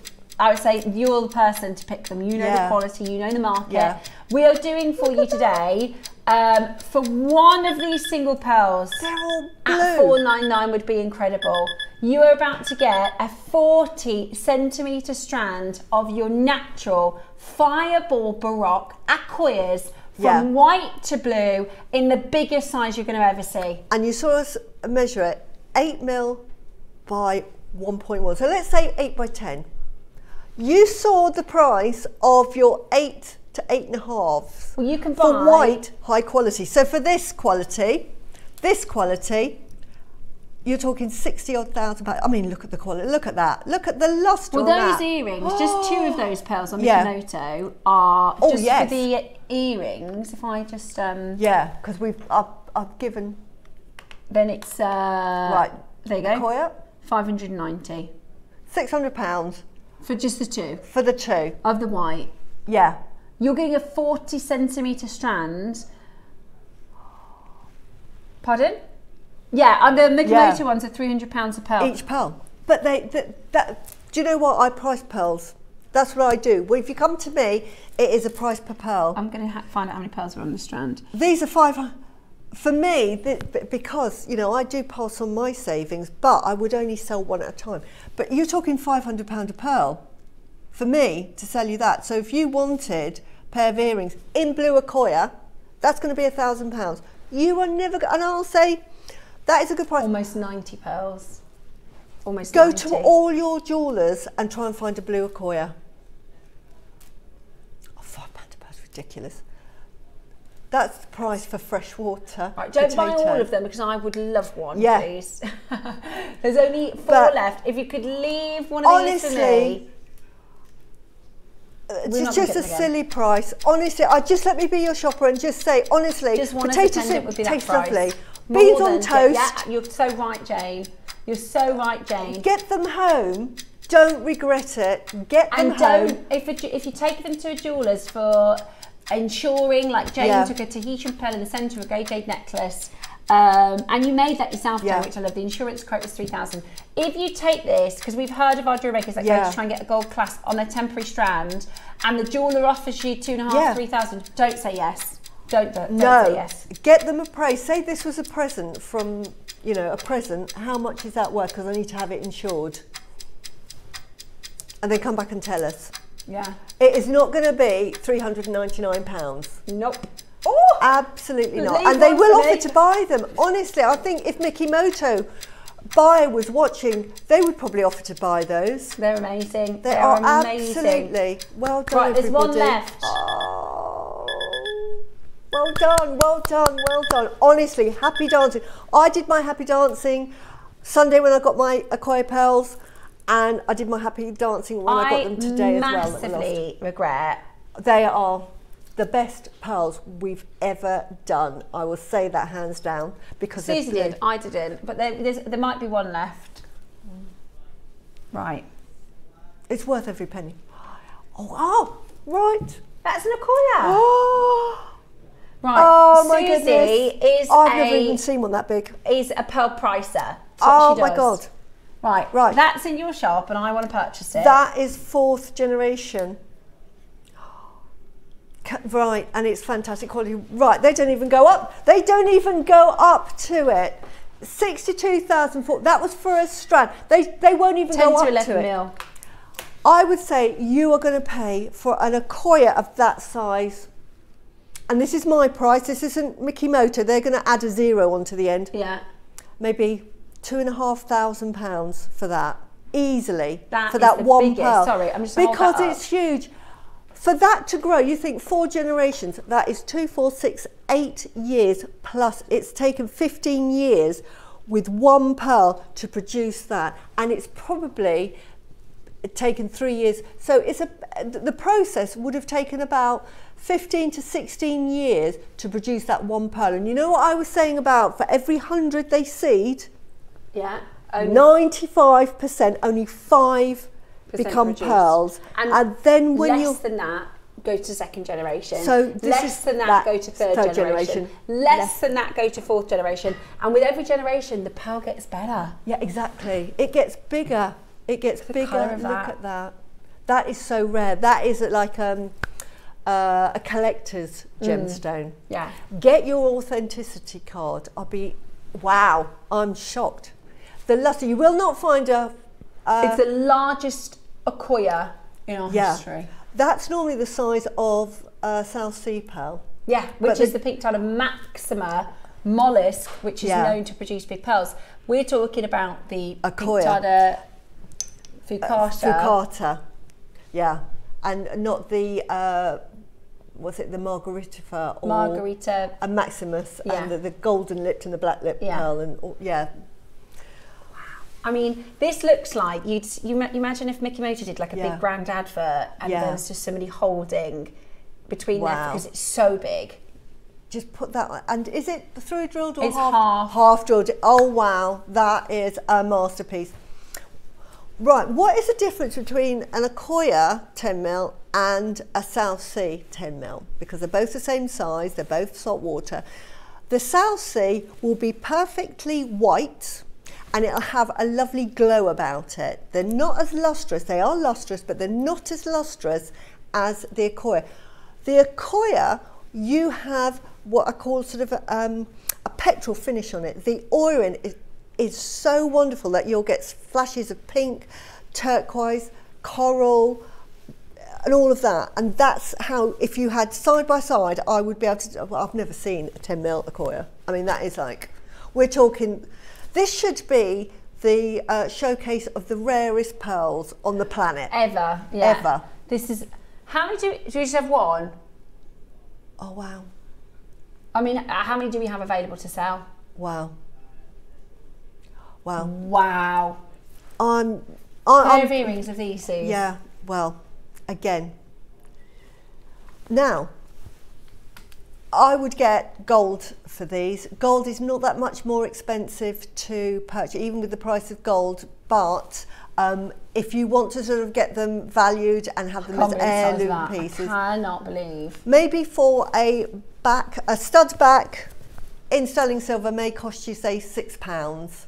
say you're the person to pick them. You know the quality, you know the market. Yeah. We are doing for you today, for one of these single pearls, they're all blue. At $4.99 would be incredible. You are about to get a 40 centimetre strand of your natural Fireball Baroque Acquoias from white to blue in the biggest size you're going to ever see. And you saw us measure it 8mm by 1.1. So let's say 8 by 10. You saw the price of your 8 to 8.5. Well, you can buy for white high quality. So for this quality, you're talking 60-odd thousand pounds. I mean, look at the quality. Look at that. Look at the luster. Well, on those that. earrings, just 2 of those pearls on Mikimoto are just for the earrings. If I just yeah, because I've given. Then it's right. There you go. Koya. 590. £600 for just the 2. For the 2 of the white. Yeah. You're getting a 40 centimetre strand. Pardon? Yeah, and the Mikimoto ones are £300 a pearl. Each pearl. But do you know what? I price pearls. That's what I do. Well, if you come to me, it is a price per pearl. I'm going to find out how many pearls are on the strand. These are 500. For me, because, you know, I do pass on my savings, but I would only sell one at a time. But you're talking £500 a pearl for me to sell you that. So if you wanted a pair of earrings in blue Acquoia, that's going to be £1,000. You are never going, and I'll say that is a good price. Almost 90 pearls. Almost Go 90. to all your jewellers and try and find a blue Acquoia. Oh, £5 a pearl is ridiculous. That's the price for fresh water. Right, don't buy all of them because I would love one, please. There's only 4 left. If you could leave one of these for me. It's just a silly price. Honestly, just let me be your shopper and just say, honestly, potato soup tastes lovely. Beans on toast. Yeah, you're so right, Jane. You're so right, Jane. Get them home. Don't regret it. Get them home. If you take them to a jeweller's for ensuring, like Jane took a Tahitian pearl in the centre of a grey jade necklace, and you made that yourself, Jane, which I love. The insurance quote was £3,000. If you take this, because we've heard of our jewellery makers that go to try and get a gold clasp on their temporary strand, and the jeweller offers you £2,500, £3,000, don't say yes. Don't say yes. Get them appraised. Say this was a present from, you know, a present. How much is that worth? Because I need to have it insured. And then come back and tell us. Yeah. It is not going to be £399. Nope. Oh, absolutely not. And they will offer to buy them. Honestly, I think if Mikimoto buyer was watching, they would probably offer to buy those. They're amazing. They are amazing. Absolutely. Well done, right, there's one left. Oh, well done, well done, well done. Honestly, happy dancing. I did my happy dancing Sunday when I got my Acquoia pearls, and I did my happy dancing when I got them today as well. I massively regret. They are the best pearls we've ever done. I will say that hands down, because Suzie did, I didn't, but there might be one left. Right. It's worth every penny. Oh, right. That's an Acquoia. Oh. Right. Oh my Suzie goodness. I've never even seen one that big. Is a pearl pricer. Oh my God. Right. Right. That's in your shop, and I want to purchase it. That is 4th generation. Right, and it's fantastic quality. Right, they don't even go up. They don't even go up to it. 62,000 for that was for a strand. They won't even go up to 10 to 11 it. mil. I would say you are going to pay for an Acquoia of that size. And this is my price. This isn't Mikimoto. They're going to add a 0 onto the end. Yeah. Maybe £2,500 for that, easily. That for that the one biggest. pearl. Sorry, I'm just because it's huge. For that to grow, you think 4 generations. That is 2, 4, 6, 8 years plus. It's taken 15 years with one pearl to produce that, and it's probably taken 3 years. So the process would have taken about 15 to 16 years to produce that one pearl. And you know what I was saying about for every 100 they seed, 95%, only 5 become produced. Pearls. And then when less than that go to 2nd generation. So less than that go to third generation. Less than that go to 4th generation. And with every generation, the pearl gets better. Yeah, exactly. It gets bigger. It gets bigger. Look at that. That is so rare. That is like a collector's gemstone. Yeah. Get your authenticity card. Wow, I'm shocked. The luster, you will not find a... it's the largest Akoya in our history. That's normally the size of a South Sea pearl. Yeah, which is the Pink Tartar Maxima mollusk, which is known to produce big pearls. We're talking about the Akoya. Pink Tartar Fucata, yeah, and not the was it the Margarita or Margarita and Maximus and the golden lipped and the black lipped pearl and I mean, this looks like you imagine if Mickey Motor did like a big brand advert and there was just somebody holding between there because it's so big. Just put that on. And is it through drilled or it's half drilled? Oh wow, that is a masterpiece. Right, what is the difference between an Akoya 10mm and a South Sea 10mm? Because they're both the same size, they're both salt water. The South Sea will be perfectly white and it'll have a lovely glow about it. They're not as lustrous, they are lustrous, but they're not as lustrous as the Akoya. The Akoya, you have what I call sort of a petrol finish on it. The oiling is so wonderful that you'll get flashes of pink, turquoise, coral, and all of that. And that's how, if you had side by side, I would be able to, well, I've never seen a 10mm Akoya. I mean, that is like, we're talking, this should be the showcase of the rarest pearls on the planet. Ever, Ever. This is, how many do you just have one? Oh, wow. I mean, how many do we have available to sell? Wow. Wow. Wow. I'm pair of earrings of these, Suze. Yeah, well, again. Now, I would get gold for these. Gold is not that much more expensive to purchase, even with the price of gold, but if you want to sort of get them valued and have them as heirloom pieces. I cannot believe. Maybe for a stud back in sterling silver may cost you, say, £6.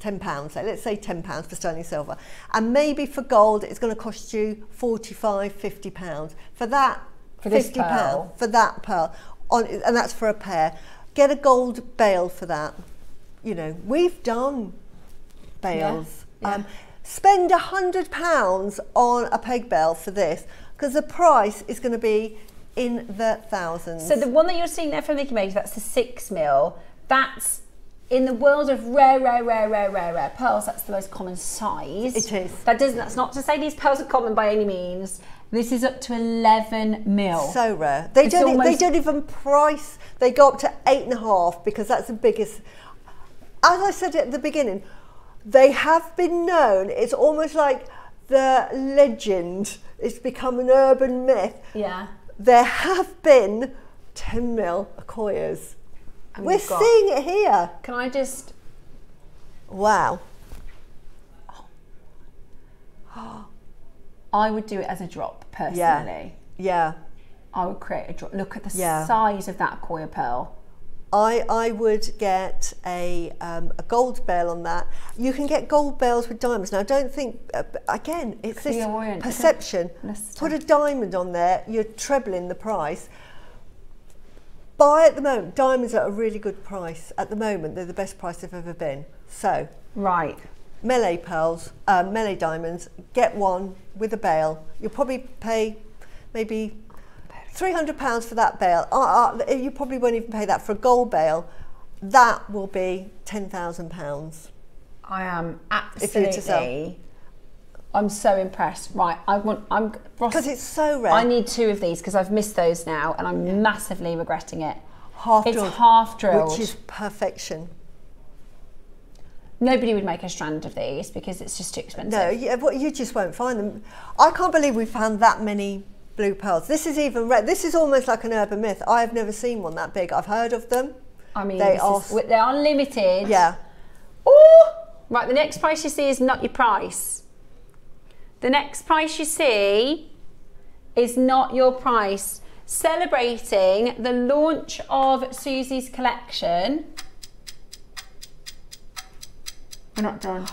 £10, so let's say £10 for sterling silver, and maybe for gold it's going to cost you £45, £50 for that, for £50 for that pearl, and that's for a pair. Get a gold bail for that. You know, we've done bails. Spend £100 on a peg bail for this because the price is going to be in the thousands. So the one that you're seeing there from Mickey Motor, that's the 6mm. That's in the world of rare pearls, that's the most common size. It is. That's not to say these pearls are common by any means. This is up to 11mm. So rare. They don't even price. They go up to 8.5 because that's the biggest. As I said at the beginning, they have been known. It's almost like the legend. It's become an urban myth. Yeah. There have been 10mm Akoyas. We're seeing it here. Can I just... Wow. I would do it as a drop, personally. Yeah. I would create a drop. Look at the size of that Akoya pearl. I would get a gold bail on that. You can get gold bails with diamonds. Now, I don't think, again, it's this perception. Put a diamond on there, you're trebling the price. Buy at the moment, diamonds are at a really good price. At the moment, they're the best price they've ever been. So, right. Melee pearls, melee diamonds, get one with a bail. You'll probably pay maybe £300 for that bail. You probably won't even pay that for a gold bail. That will be £10,000. I am absolutely. I'm so impressed. Right, because it's so rare. I need 2 of these because I've missed those now, and I'm massively regretting it. It's half drilled, which is perfection. Nobody would make a strand of these because it's just too expensive. No, you just won't find them. I can't believe we found that many blue pearls. This is even rare. This is almost like an urban myth. I have never seen one that big. I've heard of them. I mean, they are limited. Yeah. Oh, right. The next price you see is not your price. The next price you see is not your price. Celebrating the launch of Suzie's collection. We're not done.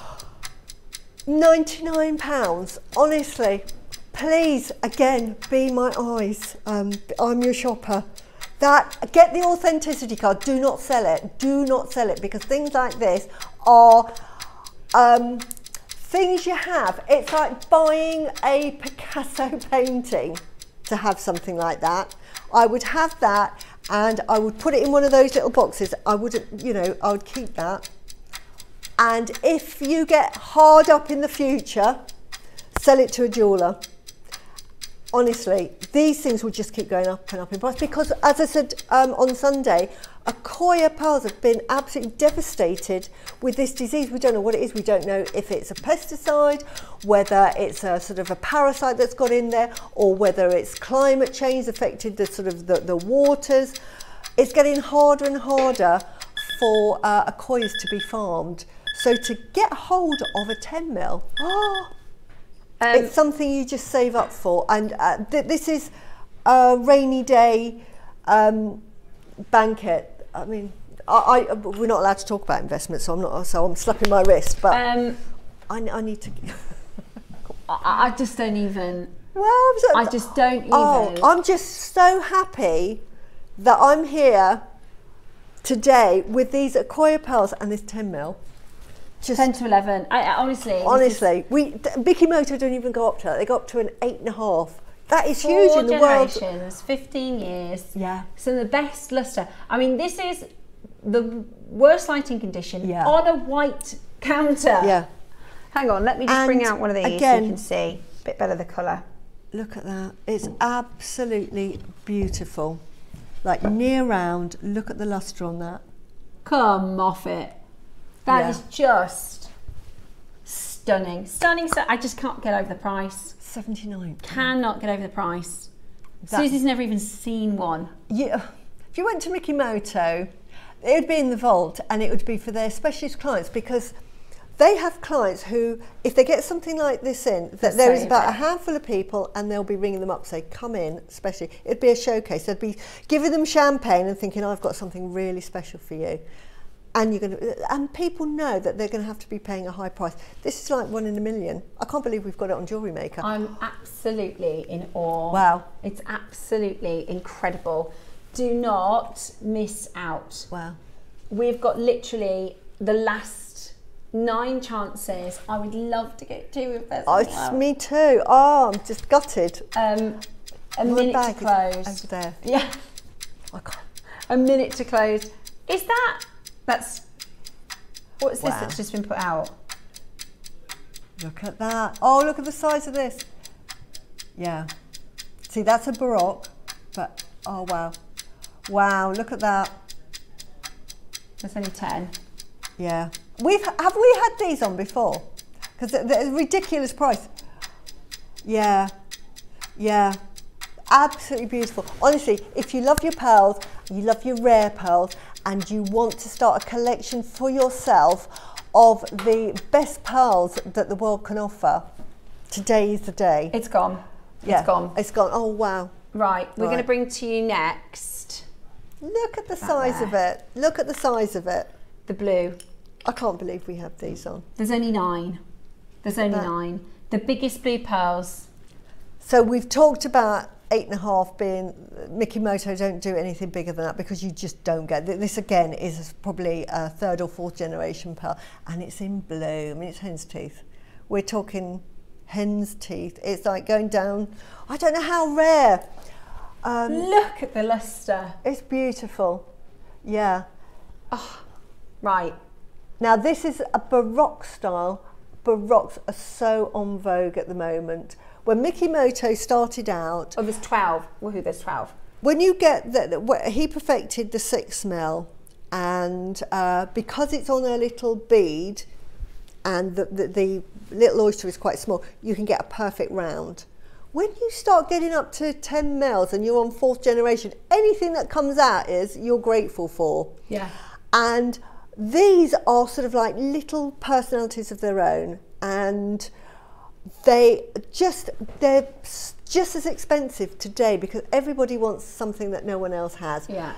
£99, honestly. Please, again, be my eyes. I'm your shopper. Get the authenticity card. Do not sell it. Do not sell it because things like this are things you have. It's like buying a Picasso painting to have something like that. I would have that and I would put it in one of those little boxes. I wouldn't, you know, I would keep that. And if you get hard up in the future, sell it to a jeweller. Honestly, these things will just keep going up and up in price because, as I said on Sunday, Accoya pearls have been absolutely devastated with this disease. We don't know what it is. We don't know if it's a pesticide, whether it's a sort of a parasite that's got in there, or whether it's climate change affected the sort of the waters. It's getting harder and harder for Accoyas to be farmed. So to get hold of a 10 mil, it's something you just save up for. And this is a rainy day banquet. I mean, we're not allowed to talk about investments, so I'm slapping my wrist. But I need to. I just don't even. Well, I just don't even. Oh, I'm just so happy that I'm here today with these Accoya pearls and this 10 mil. Just 10 to 11. Honestly, Mikimoto don't even go up to that. They go up to an 8.5. That is huge in the world. 4 generations, 15 years. Yeah. So the best luster. I mean, this is the worst lighting condition on a white counter. Yeah. Hang on, let me just bring out one of these again, so you can see a bit better the colour. Look at that. It's absolutely beautiful. Like near round. Look at the lustre on that. Come off it. That is just stunning. Stunning. So I just can't get over the price. 79. Cannot get over the price. Susie's never even seen one. Yeah. If you went to Mikimoto, it would be in the vault and it would be for their specialist clients, because they have clients who, if they get something like this in, that there is about a handful of people and they'll be ringing them up, say, come in, especially. It'd be a showcase. They'd be giving them champagne and thinking, I've got something really special for you. And you're going to, and people know that they're going to have to be paying a high price. This is like 1 in a million. I can't believe we've got it on JewelleryMaker. I'm absolutely in awe. Wow. It's absolutely incredible. Do not miss out. Wow. We've got literally the last 9 chances. I would love to get 2 of those. Oh, me too. Oh, I'm just gutted. A minute to close. Over there. Yeah. I can't. A minute to close. Is that? That's. What's this that's just been put out? Look at that. Oh, look at the size of this. Yeah. See, that's a Baroque, but oh wow. Wow, look at that. That's only 10. Yeah. Have we had these on before? Because they're a ridiculous price. Yeah. Yeah. Absolutely beautiful. Honestly, if you love your pearls, you love your rare pearls, and you want to start a collection for yourself of the best pearls that the world can offer, today is the day. It's gone. Yeah, it's gone. It's gone. Oh, wow. Right, we're going to bring to you next. Look at the size of it. Look at the size of it. The blue. I can't believe we have these on. There's only 9. There's only 9. The biggest blue pearls. So we've talked about 8.5 being, Mikimoto don't do anything bigger than that because you just don't get, this again is probably a 3rd or 4th generation pearl, and it's in blue. I mean, it's hen's teeth. We're talking hen's teeth. It's like going down, I don't know how rare. Look at the luster. It's beautiful. Yeah. Oh, right. Now this is a Baroque style. Baroques are so en vogue at the moment. When Mikimoto started out... Oh, there's 12. Woohoo, there's 12. When you get... he perfected the 6 mil, and because it's on a little bead and the little oyster is quite small, you can get a perfect round. When you start getting up to 10 mils and you're on 4th generation, anything that comes out is you're grateful for. Yeah. And these are sort of like little personalities of their own, and they're just as expensive today because everybody wants something that no one else has. Yeah.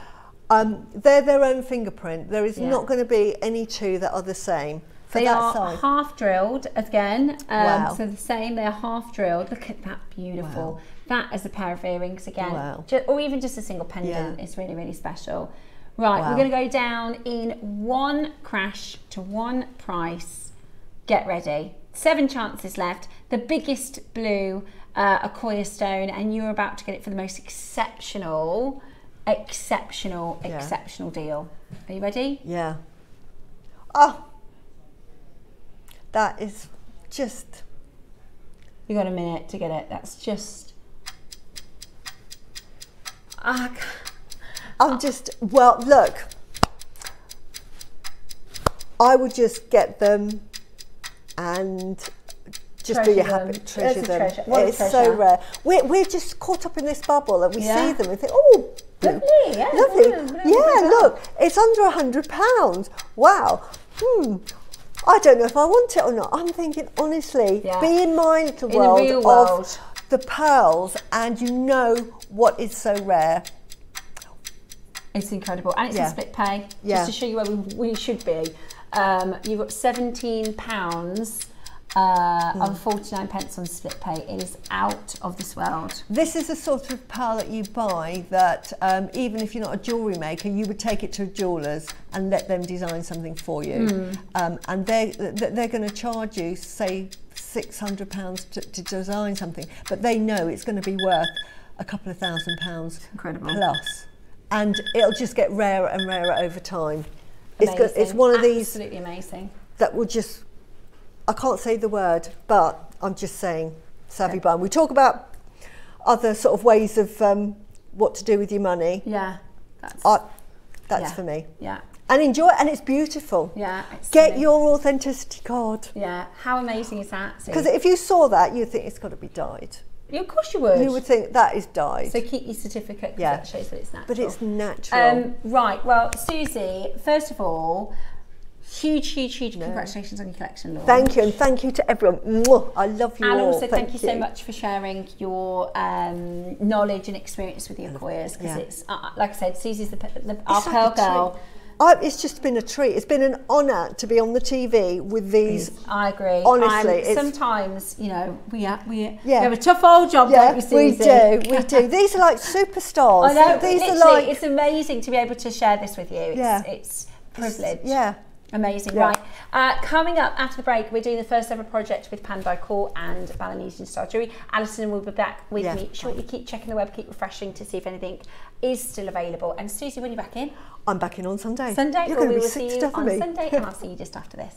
They're their own fingerprint. There is not going to be any 2 that are the same. They are half drilled again. Wow. So the same, they're half drilled. Look at that, beautiful. Wow. That is a pair of earrings again. Wow. Or even just a single pendant. It's really, really special. Right, we're going to go down in 1 crash to 1 price. get ready. 7 chances left. The biggest blue Accoya stone, and you're about to get it for the most exceptional deal. Are you ready? Yeah. Oh, that is just... You got a minute to get it. That's just... I'm just, well, look, I would just get them and just be happy, treasure them. It's so rare. We're just caught up in this bubble and we see them and think, oh, lovely, yeah, lovely. Yeah, look, it's under £100. Wow. I don't know if I want it or not. I'm thinking, honestly, be in my little world of the pearls, and you know what is so rare. It's incredible, and it's a split pay. Just to show you where we should be. You've got £17 on 49 pence on split pay. It is out of this world. This is the sort of pearl that you buy that even if you're not a jewellery maker, you would take it to a jeweller's and let them design something for you. And they're going to charge you, say, £600 to design something, but they know it's going to be worth a couple of £1,000 plus. And it'll just get rarer and rarer over time. It's one of these... Absolutely amazing. That will just... I can't say the word, but I'm just saying, savvy bun. We talk about other sort of ways of what to do with your money. Yeah. That's for me. Yeah. And enjoy it, and it's beautiful. Yeah. Get your authenticity card. Yeah. How amazing is that? Because if you saw that, you'd think it's got to be dyed. Yeah, of course you would. You would think that is dyed. So keep your certificate, because that shows that it's natural. But it's natural. Right, well, Suzie, first of all, huge congratulations on your collection launch. Thank you, and thank you to everyone. Mwah, I love you all. And also thank you so much for sharing your knowledge and experience with the Accoyas, because it's, like I said, Suzie's our pearl girl. It's just been a treat. It's been an honour to be on the TV with these. I agree. Honestly, sometimes, you know, we have a tough old job, don't we, Suzie? We do. These are like superstars. I know. These are like. It's amazing to be able to share this with you. It's privilege. Yeah. Amazing, right. Coming up after the break, we're doing the first ever project with Pan by Core and Balinese style jewellery. Alison will be back with me shortly. Keep checking the web, keep refreshing to see if anything is still available. And Suzie, when are you back in? I'm back in on Sunday. Sunday? You're going to be sick to death of me. Sunday, and I'll see you just after this.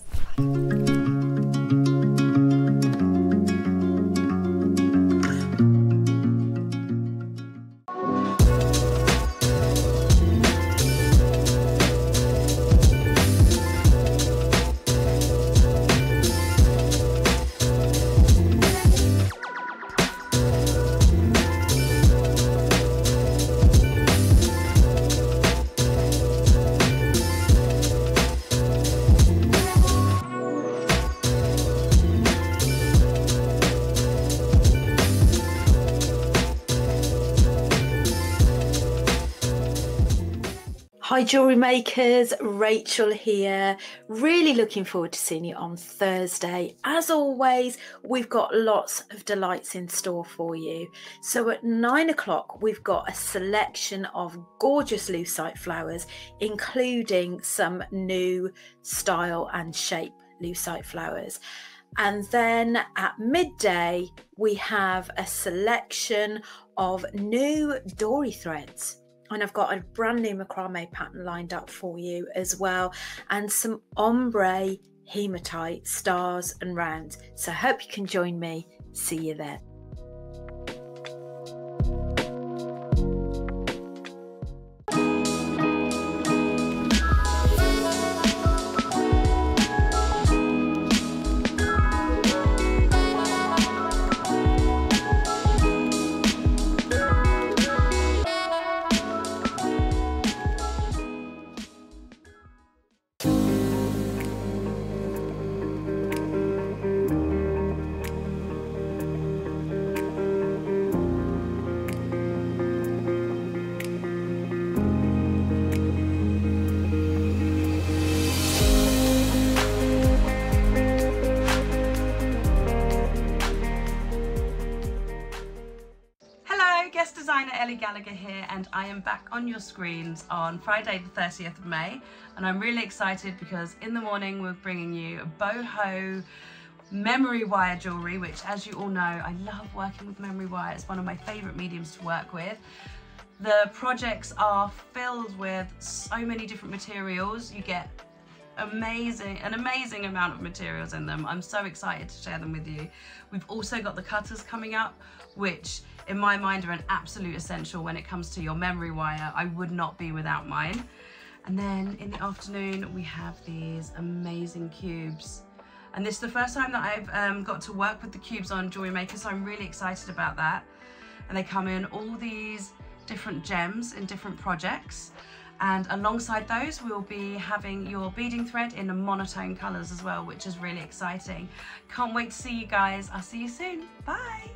Hi jewellery makers, Rachel here. Really looking forward to seeing you on Thursday. As always, we've got lots of delights in store for you. So at 9 o'clock, we've got a selection of gorgeous lucite flowers, including some new style and shape lucite flowers. And then at midday, we have a selection of new dory threads. And I've got a brand new macrame pattern lined up for you as well, and some ombre hematite stars and rounds. So I hope you can join me. See you there. Ellie Gallagher here, and I am back on your screens on Friday the 30th of May, and I'm really excited because in the morning we're bringing you a boho memory wire jewellery, which, as you all know, I love working with memory wire. It's one of my favourite mediums to work with. The projects are filled with so many different materials. You get an amazing amount of materials in them. I'm so excited to share them with you. We've also got the cutters coming up, which in my mind are an absolute essential when it comes to your memory wire. I would not be without mine. And then in the afternoon we have these amazing cubes, and this is the first time that I've got to work with the cubes on JewelleryMaker, so I'm really excited about that. And they come in all these different gems in different projects, and alongside those we'll be having your beading thread in monotone colours as well, which is really exciting. Can't wait to see you guys. I'll see you soon. Bye.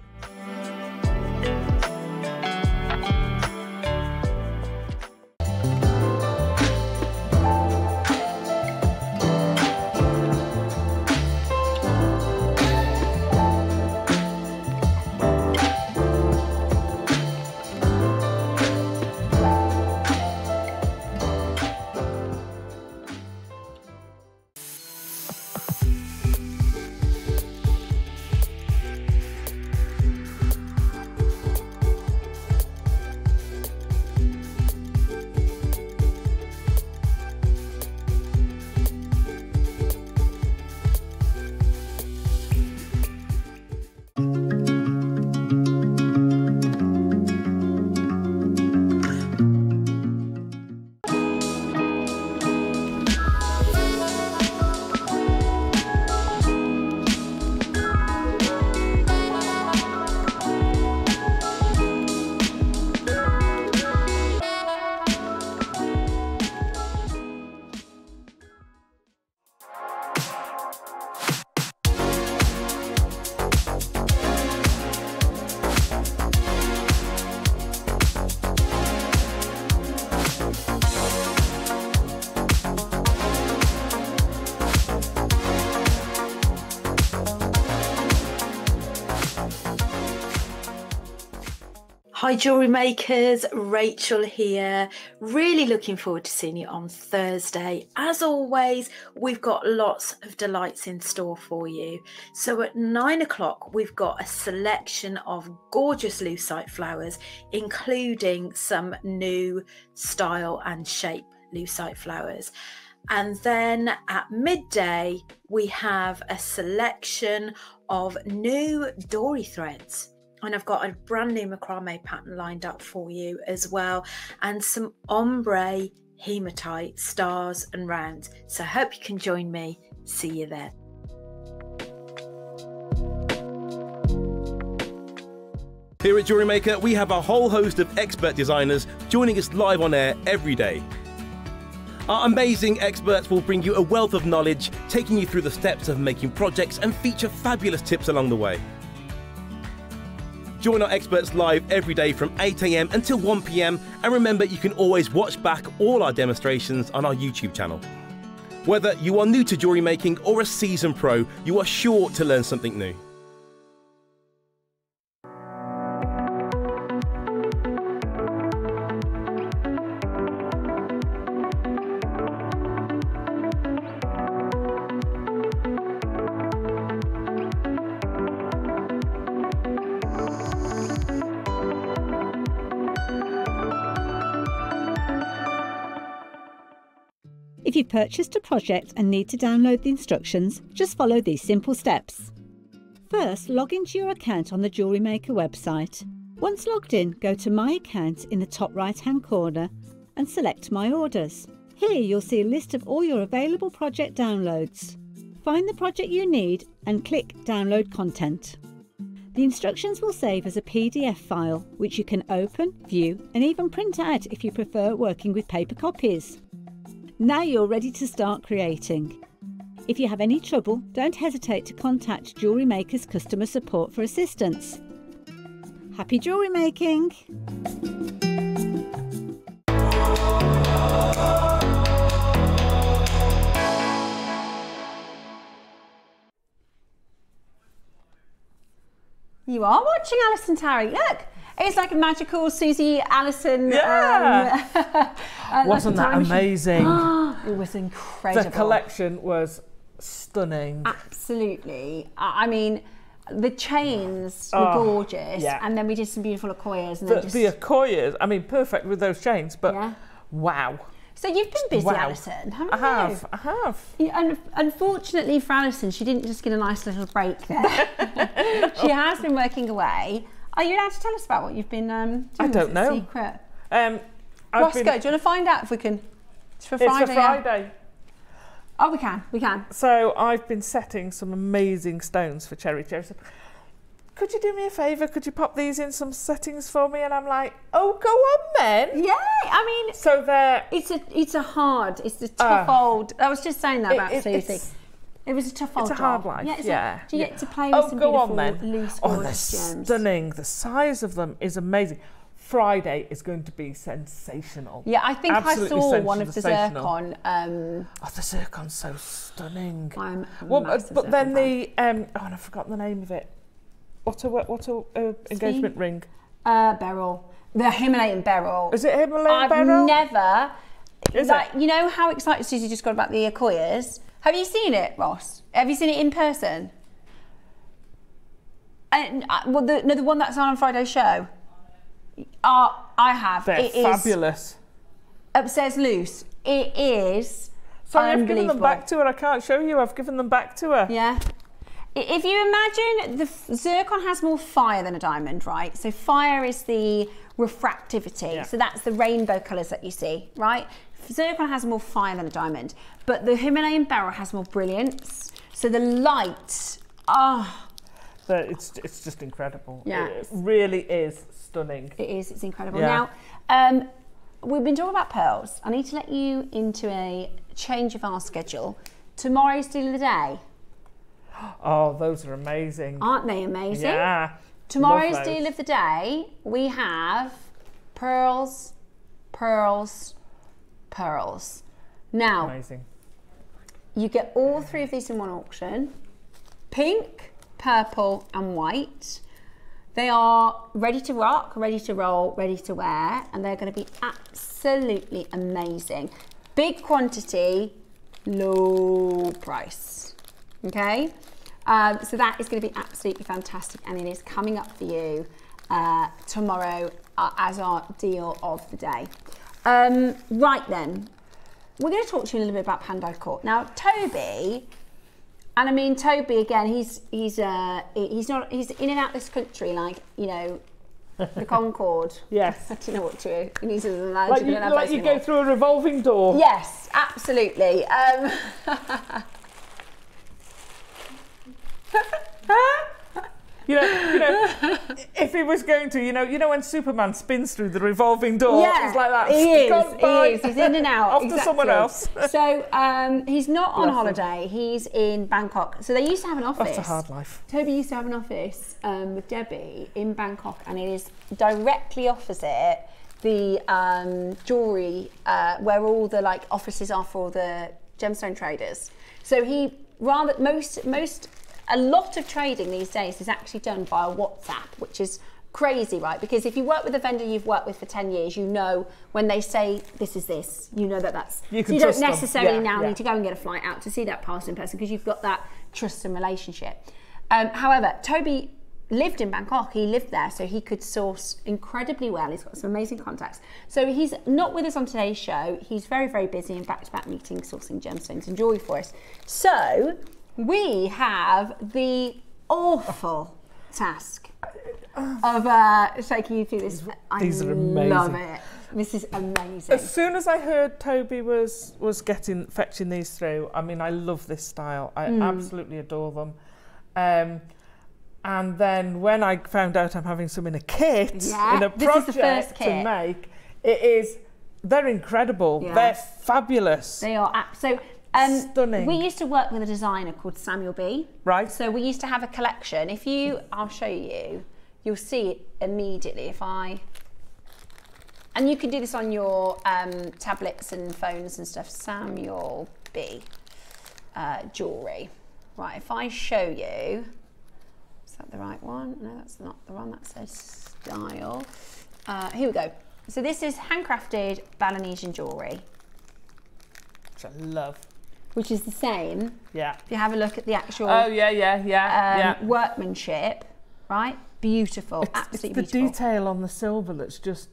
Hi jewellery makers, Rachel here. Really looking forward to seeing you on Thursday. As always, we've got lots of delights in store for you. So at 9 o'clock, we've got a selection of gorgeous lucite flowers, including some new style and shape lucite flowers. And then at midday, we have a selection of new dory threads. And I've got a brand new macrame pattern lined up for you as well, and some ombre hematite stars and rounds. So I hope you can join me. See you there. Here at JewelleryMaker, we have a whole host of expert designers joining us live on air every day. Our amazing experts will bring you a wealth of knowledge, taking you through the steps of making projects and feature fabulous tips along the way. Join our experts live every day from 8 AM until 1 PM, and remember, you can always watch back all our demonstrations on our YouTube channel. Whether you are new to jewellery making or a seasoned pro, you are sure to learn something new. If you've purchased a project and need to download the instructions, just follow these simple steps. First, log into your account on the JewelleryMaker website. Once logged in, go to My Account in the top right-hand corner and select My Orders. Here you'll see a list of all your available project downloads. Find the project you need and click Download Content. The instructions will save as a PDF file, which you can open, view, and even print out if you prefer working with paper copies. Now you're ready to start creating. If you have any trouble, don't hesitate to contact JewelleryMaker's customer support for assistance. Happy jewellery making! You are watching Alison Tarry. Look, It's like a magical Suzie Alison. Yeah. Wasn't that amazing? It was incredible. The collection was stunning. Absolutely. I mean, the chains were gorgeous, and then we did some beautiful Okoyas. And the Okoyas, I mean, perfect with those chains, but wow. So you've been busy, Alison, haven't you? I have. And unfortunately for Alison, she didn't just get a nice little break there. She has been working away. Are you allowed to tell us about what you've been doing? I don't know. Secret. Roscoe, do you want to find out if we can? It's for Friday. It's for Friday. Yeah. Oh, we can. So I've been setting some amazing stones for Cherry. Cherry said, could you do me a favour? Could you pop these in some settings for me? And I'm like, oh, go on then. Yeah, I mean, so they're it's a tough old. I was just saying that about Suzie. It was a tough old. It's a hard life. Yeah. Do you get to play with some beautiful loose, gorgeous they're gems? Stunning. The size of them is amazing. Friday is going to be sensational. Yeah, I think Absolutely I saw one of the zircon. The zircon's so stunning. I'm but then the and I've forgotten the name of it. What a engagement ring? Beryl. The Himalayan beryl. Is it Himalayan beryl? I've never. Is it? You know how excited Suzie just got about the Okoyas? Have you seen it, Ross? Have you seen it in person? The one that's on Friday's show. I have. They're fabulous. Upstairs loose. It is. Sorry, I've given them back to her. I can't show you. I've given them back to her. Yeah. If you imagine the zircon has more fire than a diamond, right? So fire is the refractivity. Yeah. So that's the rainbow colours that you see, right? Zircon has more fire than a diamond, but the Himalayan beryl has more brilliance. So the light, it's just incredible. Yeah. It really is stunning. It is. It's incredible. Yeah. Now, we've been talking about pearls. I need to let you into a change of our schedule. Tomorrow's deal of the day. Oh, those are amazing. Aren't they amazing? Yeah. Tomorrow's deal of the day, we have pearls, pearls, pearls. Now, amazing. You get all three of these in one auction. Pink, purple and white. They are ready to rock, ready to roll, ready to wear, and they're going to be absolutely amazing. Big quantity, low price. Okay? So that is going to be absolutely fantastic, and it is coming up for you tomorrow as our deal of the day. Right then, we're going to talk to you a little bit about Pandai Court. Now, Toby, and I mean Toby again. He's in and out this country like, you know, the Concorde. Yes. I don't know what to. He needs to like you go through a revolving door. Yes, absolutely. You know, if he was going to, you know when Superman spins through the revolving door, it's like that. He is. He's in and out. Off to someone else. So he's not on holiday. He's in Bangkok. So they used to have an office. That's a hard life. Toby used to have an office with Debbie in Bangkok, and it is directly opposite the jewellery where all the offices are for all the gemstone traders. So a lot of trading these days is actually done via WhatsApp, which is crazy, right? Because if you work with a vendor you've worked with for 10 years, you know when they say this is this, you know that's... You don't necessarily need to go and get a flight out to see that person in person because you've got that trust and relationship. However, Toby lived in Bangkok. He lived there, so he could source incredibly well. He's got some amazing contacts. So he's not with us on today's show. He's very, very busy in back-to-back meetings, sourcing gemstones and jewellery for us. So... we have the awful task of taking you through this. These are amazing. I love it. This is amazing. As soon as I heard Toby was fetching these through, I mean, I love this style. I absolutely adore them. And then when I found out I'm having some in a kit, in a project to make, they're incredible. Yeah. They're fabulous. They are stunning. We used to work with a designer called Samuel B. Right. So we used to have a collection. I'll show you, you'll see it immediately and you can do this on your tablets and phones and stuff. Samuel B. Jewellery. Right, if I show you, so that the right one? No, that's not the one. That says style. Here we go. So this is handcrafted Balinese jewellery. Which I love. Which is the same. Yeah. If you have a look at the actual workmanship, right? Beautiful, absolutely beautiful. The detail on the silver that's just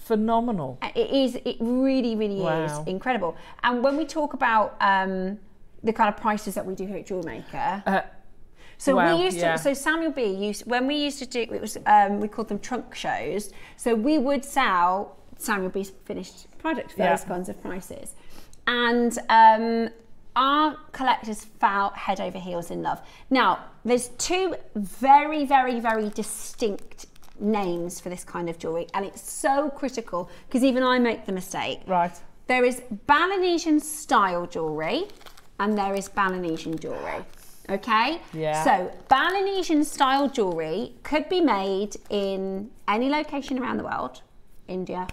phenomenal. It is, it really, really is incredible. And when we talk about the kind of prices that we do here at JewelleryMaker, so we used to, so Samuel B used, when we used to do, it was, we called them trunk shows. So we would sell Samuel B's finished product for those kinds of prices. And our collectors fell head over heels in love. Now, there's two very, very, very distinct names for this kind of jewellery, and it's so critical because even I make the mistake. Right. There is Balinese style jewellery and there is Balinese jewellery. Okay? Yeah. So Balinese style jewellery could be made in any location around the world. India,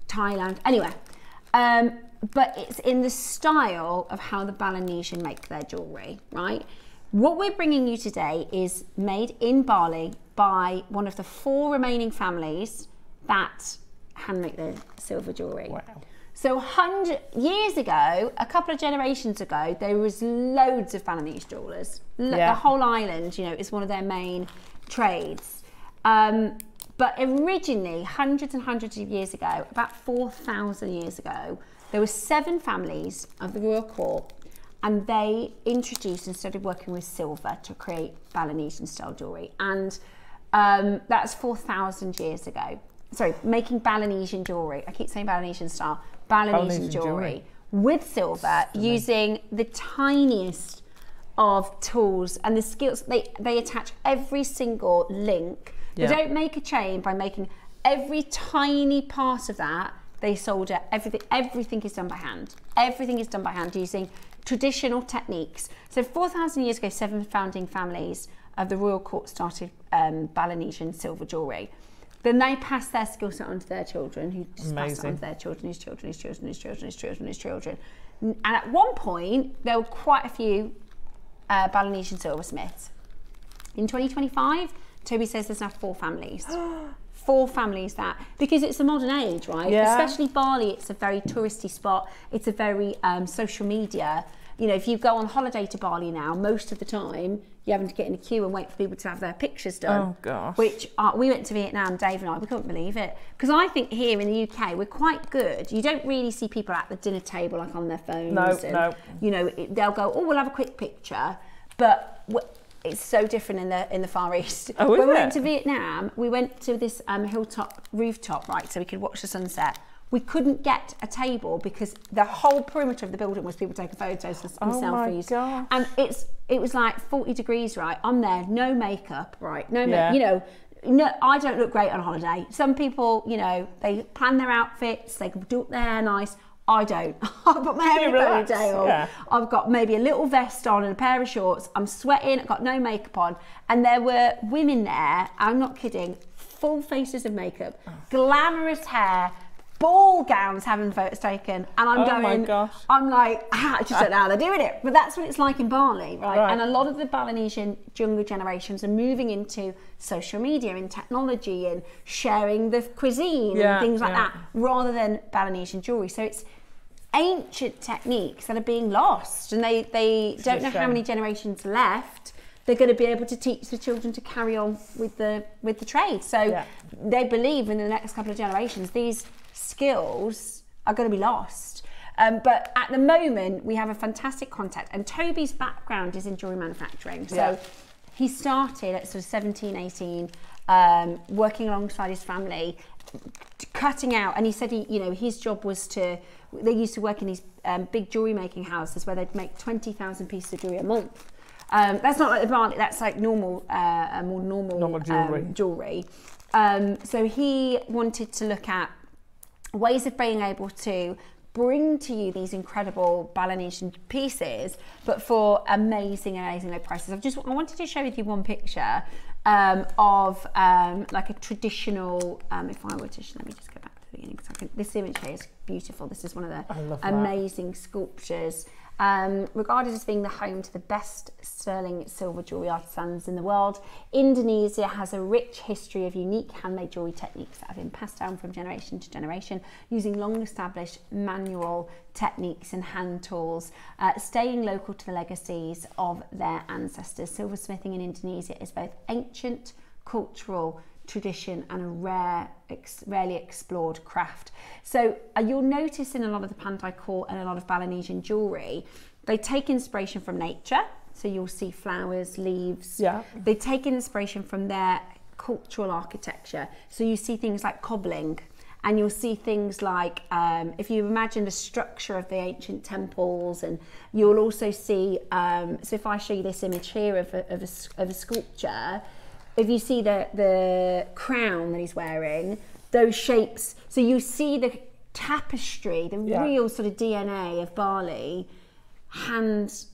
Thailand, anywhere. But it's in the style of how the Balinese make their jewellery, right? What we're bringing you today is made in Bali by one of the 4 remaining families that hand make their silver jewellery. Wow. So 100 years ago, a couple of generations ago, there was loads of Balinese jewellers. The whole island, you know, is one of their main trades. But originally, hundreds and hundreds of years ago, about 4,000 years ago, there were 7 families of the royal court, and they introduced and started working with silver to create Balinese style jewellery. And that's 4,000 years ago. Sorry, making Balinese jewellery. I keep saying Balinese style. Balinese jewellery with silver, using the tiniest of tools and the skills. They attach every single link. They don't make a chain by making every tiny part of that. They solder everything. Everything is done by hand. Everything is done by hand using traditional techniques. So 4,000 years ago, 7 founding families of the royal court started Balinese silver jewellery. Then they passed their skill set on to their children, who just passed it on to their children, his children, his children, his children, his children, his children. And at one point, there were quite a few Balinese silversmiths. In 2025, Toby says there's now 4 families. 4 families that, because it's a modern age, right? Especially Bali, it's a very touristy spot. It's a very social media. You know, if you go on holiday to Bali now, most of the time, you're having to get in a queue and wait for people to have their pictures done. Oh, gosh. Which, we went to Vietnam, Dave and I, we couldn't believe it. Because I think here in the UK, we're quite good. You don't really see people at the dinner table, like on their phones. No. You know, they'll go, oh, we'll have a quick picture. But it's so different in the Far East. Oh, when we went to Vietnam, we went to this rooftop, right, so we could watch the sunset. We couldn't get a table because the whole perimeter of the building was people taking photos and selfies. My gosh. And it was like 40 degrees, right? I'm there, no makeup, right? No, you know, no, I don't look great on holiday. Some people, you know, they plan their outfits, they can do their hair nice. I don't. I've got my hair in a ponytail. I've got maybe a little vest on and a pair of shorts. I'm sweating, I've got no makeup on. And there were women there, I'm not kidding, full faces of makeup, glamorous hair, ball gowns having photos taken, and I'm going, my gosh. I'm like, I just don't know how they're doing it. But that's what it's like in Bali, right? And a lot of the Balinese younger generations are moving into social media and technology and sharing the cuisine and things like that, rather than Balinese jewellery. So it's ancient techniques that are being lost, and they don't know how many generations left they're going to be able to teach the children to carry on with the trade. So they believe in the next couple of generations these skills are going to be lost. But at the moment, we have a fantastic contact, and Toby's background is in jewellery manufacturing. So he started at sort of 17, 18, working alongside his family, cutting out, and he said his job was they used to work in these big jewellery making houses where they'd make 20,000 pieces of jewellery a month. That's not like the brand, that's like normal, more normal jewellery. So he wanted to look at ways of being able to bring to you these incredible Balinese pieces, but for amazing low prices. I wanted to share with you one picture of like a traditional, if I were to, let me just go back to the beginning, because this image here is beautiful. This is one of the amazing sculptures Regarded as being the home to the best sterling silver jewellery artisans in the world, Indonesia has a rich history of unique handmade jewellery techniques that have been passed down from generation to generation using long established manual techniques and hand tools, staying local to the legacies of their ancestors. Silversmithing in Indonesia is both ancient, cultural tradition and a rarely explored craft. So you'll notice in a lot of the Pandai Court and a lot of Balinesian jewellery, they take inspiration from nature. So you'll see flowers, leaves. Yeah. They take inspiration from their cultural architecture. So you see things like cobbling, and you'll see things like, if you imagine the structure of the ancient temples, and you'll also see, so if I show you this image here of a sculpture, if you see the crown that he's wearing, those shapes, so you see the tapestry, the real sort of DNA of Bali, hand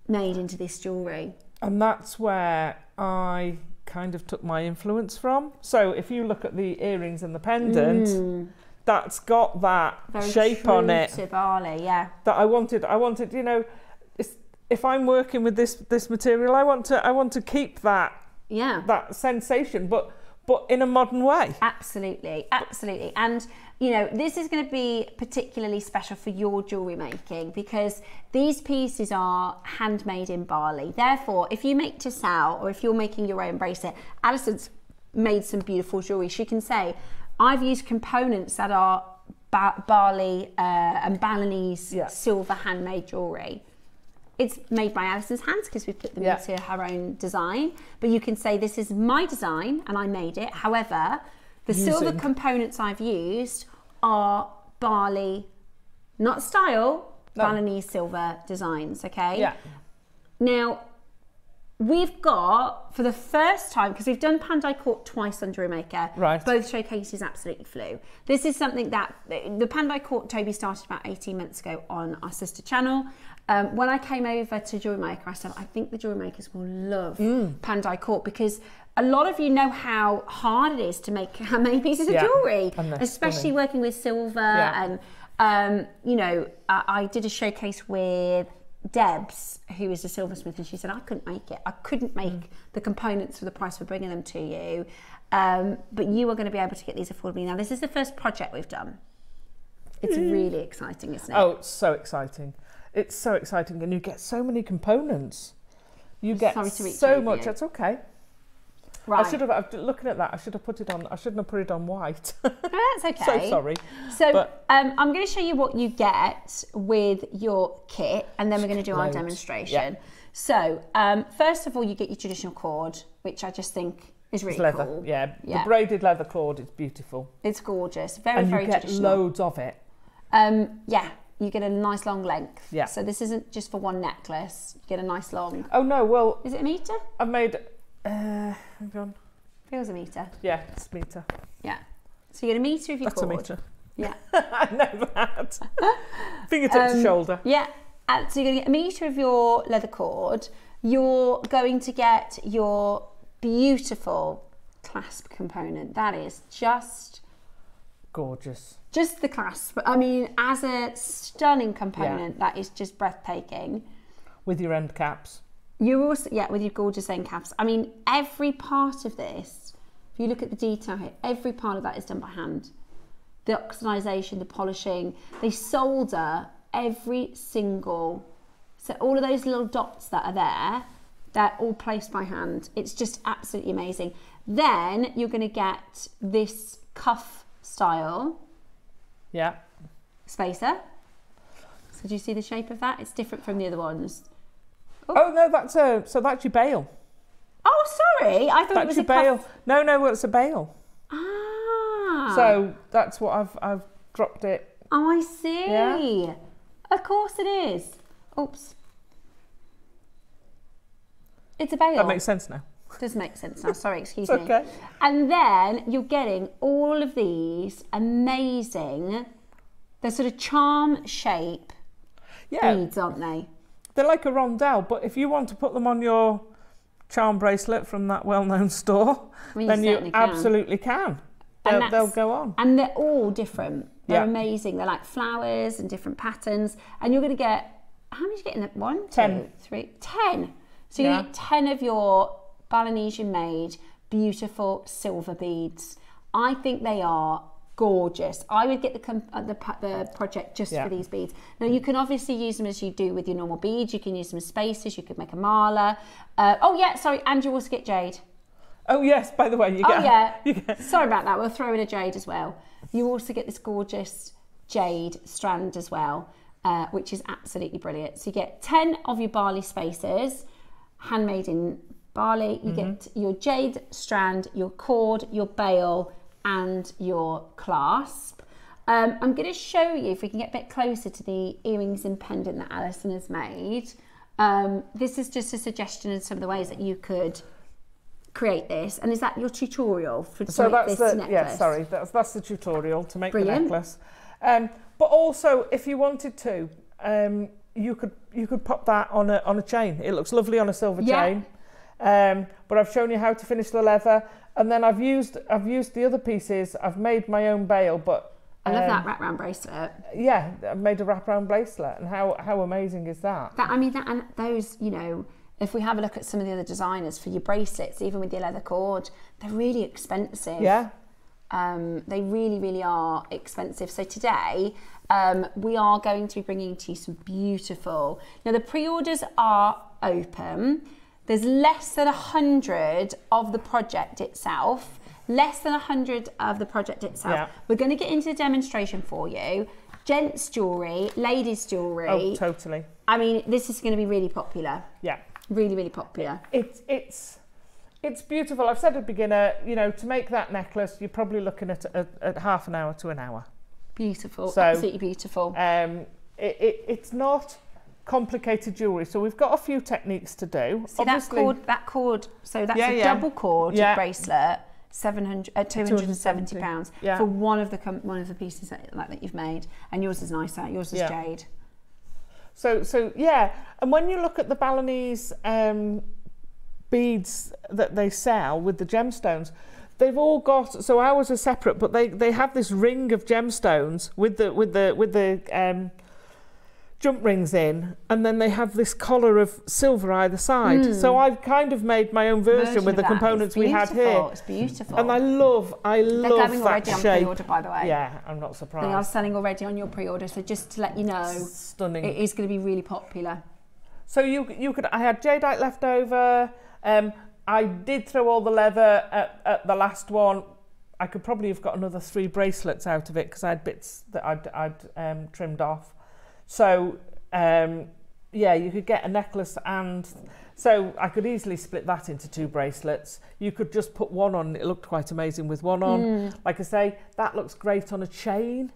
made into this jewellery. And that's where I kind of took my influence from. So if you look at the earrings and the pendant, that's got that very shape on it. To Bali, yeah. That I wanted, you know, if I'm working with this material, I want to keep that. Yeah, that sensation, but in a modern way. Absolutely, absolutely. And you know, this is going to be particularly special for your jewellery making because these pieces are handmade in Bali. Therefore, if you make to sell or if you're making your own bracelet, Alison's made some beautiful jewellery. She can say, I've used components that are Bali and Balinese silver handmade jewellery. It's made by Alison's hands because we put them into her own design. But you can say, this is my design and I made it. However, the silver components I've used are Bali, not style, Balinese silver designs, okay? Yeah. Now, we've got, for the first time, because we've done Pandai Court twice on JewelleryMaker, right. Both showcases absolutely flew. This is something that, the Pandai Court, Toby started about 18 months ago on our sister channel. When I came over to JewelleryMaker, I said, I think the jewellery makers will love Pandai Court because a lot of you know how hard it is to make handmade pieces of jewellery, especially working with silver. And, you know, I did a showcase with Debs, who is a silversmith, and she said, I couldn't make it. I couldn't make the components for the price we're bringing them to you. But you are going to be able to get these affordably. Now, this is the first project we've done. It's really exciting, isn't it? Oh, it's so exciting. It's so exciting, and you get so many components. You get so much. That's okay. Right. I should have. Looking at that, I should have put it on. I shouldn't have put it on white. No, that's okay. So sorry. So I'm going to show you what you get with your kit, and then we're going to do our demonstration. Yeah. So first of all, you get your traditional cord, which I just think is really leather. Cool. Yeah, the braided leather cord is beautiful. It's gorgeous. Very, very traditional. And you get loads of it. Yeah. You get a nice long length. Yeah. So this isn't just for one necklace. You get a nice long. Oh no, well. Is it a metre? I've made, hang on. Feels a metre. Yeah, it's a metre. Yeah. So you get a metre of your cord. That's a metre. Yeah. I know that. Fingertip to shoulder. Yeah. So you're going to get a metre of your leather cord. You're going to get your beautiful clasp component. That is just gorgeous. Just the clasp. I mean, as a stunning component, that is just breathtaking. With your end caps. You're also, with your gorgeous end caps. I mean, every part of this, if you look at the detail here, every part of that is done by hand. The oxidisation, the polishing, they solder every single, so all of those little dots that are there, they're all placed by hand. It's just absolutely amazing. Then you're going to get this cuff style. Yeah. Spacer. So do you see the shape of that? It's different from the other ones. Oh no, that's your bail. Oh, sorry, I thought that's it was your a bail. cuff. No, it's a bail. Ah. So that's what I've dropped it. Oh, I see. Yeah. Of course it is. Oops. It's a bail. That makes sense now. Does make sense now. Sorry, excuse me. Okay. And then you're getting all of these amazing, they're sort of charm shape beads, aren't they? They're like a rondelle, but if you want to put them on your charm bracelet from that well-known store, then you absolutely can. They'll go on. And they're all different. They're amazing. They're like flowers and different patterns. And you're going to get how many did you get in that? 1, 10. 2, 3, 10. So you get 10 of your Balinese made beautiful silver beads. I think they are gorgeous. I would get the project just for these beads. Now you can obviously use them as you do with your normal beads. You can use them as spaces. You could make a mala. Oh yeah, sorry, and you also get jade. Oh yes, by the way, you get. Oh yeah. Sorry about that. We'll throw in a jade as well. You also get this gorgeous jade strand as well, which is absolutely brilliant. So you get 10 of your Bali spaces, handmade in Bali. You get your jade strand, your cord, your bail, and your clasp. I'm going to show you, if we can get a bit closer to the earrings and pendant that Alison has made. This is just a suggestion of some of the ways that you could create this. And is that your tutorial for so that's this the necklace? Yeah, sorry, that's the tutorial to make Brilliant. the necklace. But also, if you wanted to, you could pop that on a chain. It looks lovely on a silver chain. But I've shown you how to finish the leather, and then I've used the other pieces. I've made my own bail, but I love that wraparound bracelet. Yeah, I've made a wraparound bracelet, and how amazing is that? I mean, that and those, you know, if we have a look at some of the other designers for your bracelets, even with your leather cord, they're really expensive. Yeah. They really, really are expensive. So today, we are going to be bringing to you some beautiful. Now the pre-orders are open. There's less than 100 of the project itself. Less than 100 of the project itself. Yeah. We're going to get into the demonstration for you. Gents jewellery, ladies jewellery. Oh, totally. I mean, this is going to be really popular. Yeah. Really, really popular. It's beautiful. I've said to a beginner, you know, to make that necklace, you're probably looking at half an hour to an hour. Beautiful, so, absolutely beautiful. It's not complicated jewellery, so we've got a few techniques to do. See that cord, so that's a double cord bracelet, £270 for one of the pieces that you've made, and yours is nicer. Yours is jade. So yeah, and when you look at the Balinese beads that they sell with the gemstones, they've all got, so ours are separate, but they have this ring of gemstones with the jump rings in, and then they have this collar of silver either side. So I've kind of made my own version with the components we had here. It's beautiful. And I love They're going that already shape. on pre-order, by the way. Yeah, I'm not surprised. They are selling already on your pre-order, so just to let you know, stunning. It is going to be really popular. So you could, I had jadeite left over. I did throw all the leather at the last one. I could probably have got another 3 bracelets out of it because I had bits that I'd trimmed off. So yeah, you could get a necklace, and so I could easily split that into 2 bracelets. You could just put one on. It looked quite amazing with one on. Like I say, that looks great on a chain.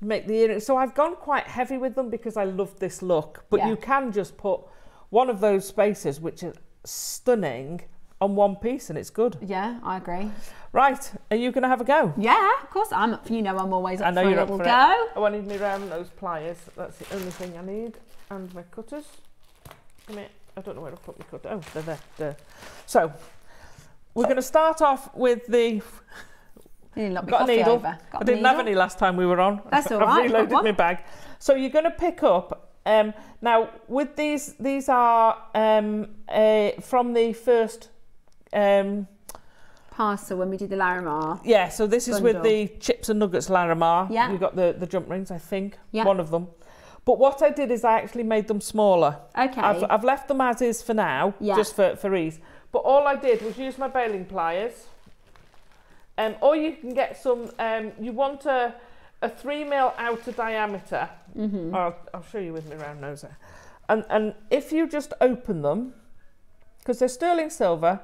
Make the earrings. So I've gone quite heavy with them because I love this look. But you can just put one of those spaces, which is stunning, on one piece, and it's good. Yeah, I agree. Right, are you going to have a go? Yeah, of course. I'm always up I know for it. you're up We'll for go. it. Oh, I need me round those pliers. That's the only thing I need. And my cutters. Come here. I don't know where to put my cutter. Oh, they're there. So, we're going to start off with the... Got a needle. I didn't have any last time we were on. That's all right. I've reloaded my bag. So you're going to pick up... now, with these are from the first... parcel when we did the Larimar. Yeah, so this is bundle. with the chips and nuggets Larimar. Yeah. You got the jump rings, I think. Yeah. One of them. But what I did is I actually made them smaller. Okay. I've left them as is for now, just for ease. But all I did was use my baling pliers. Or you can get some, you want a 3mm outer diameter. I'll show you with my round nose there. And if you just open them, because they're sterling silver,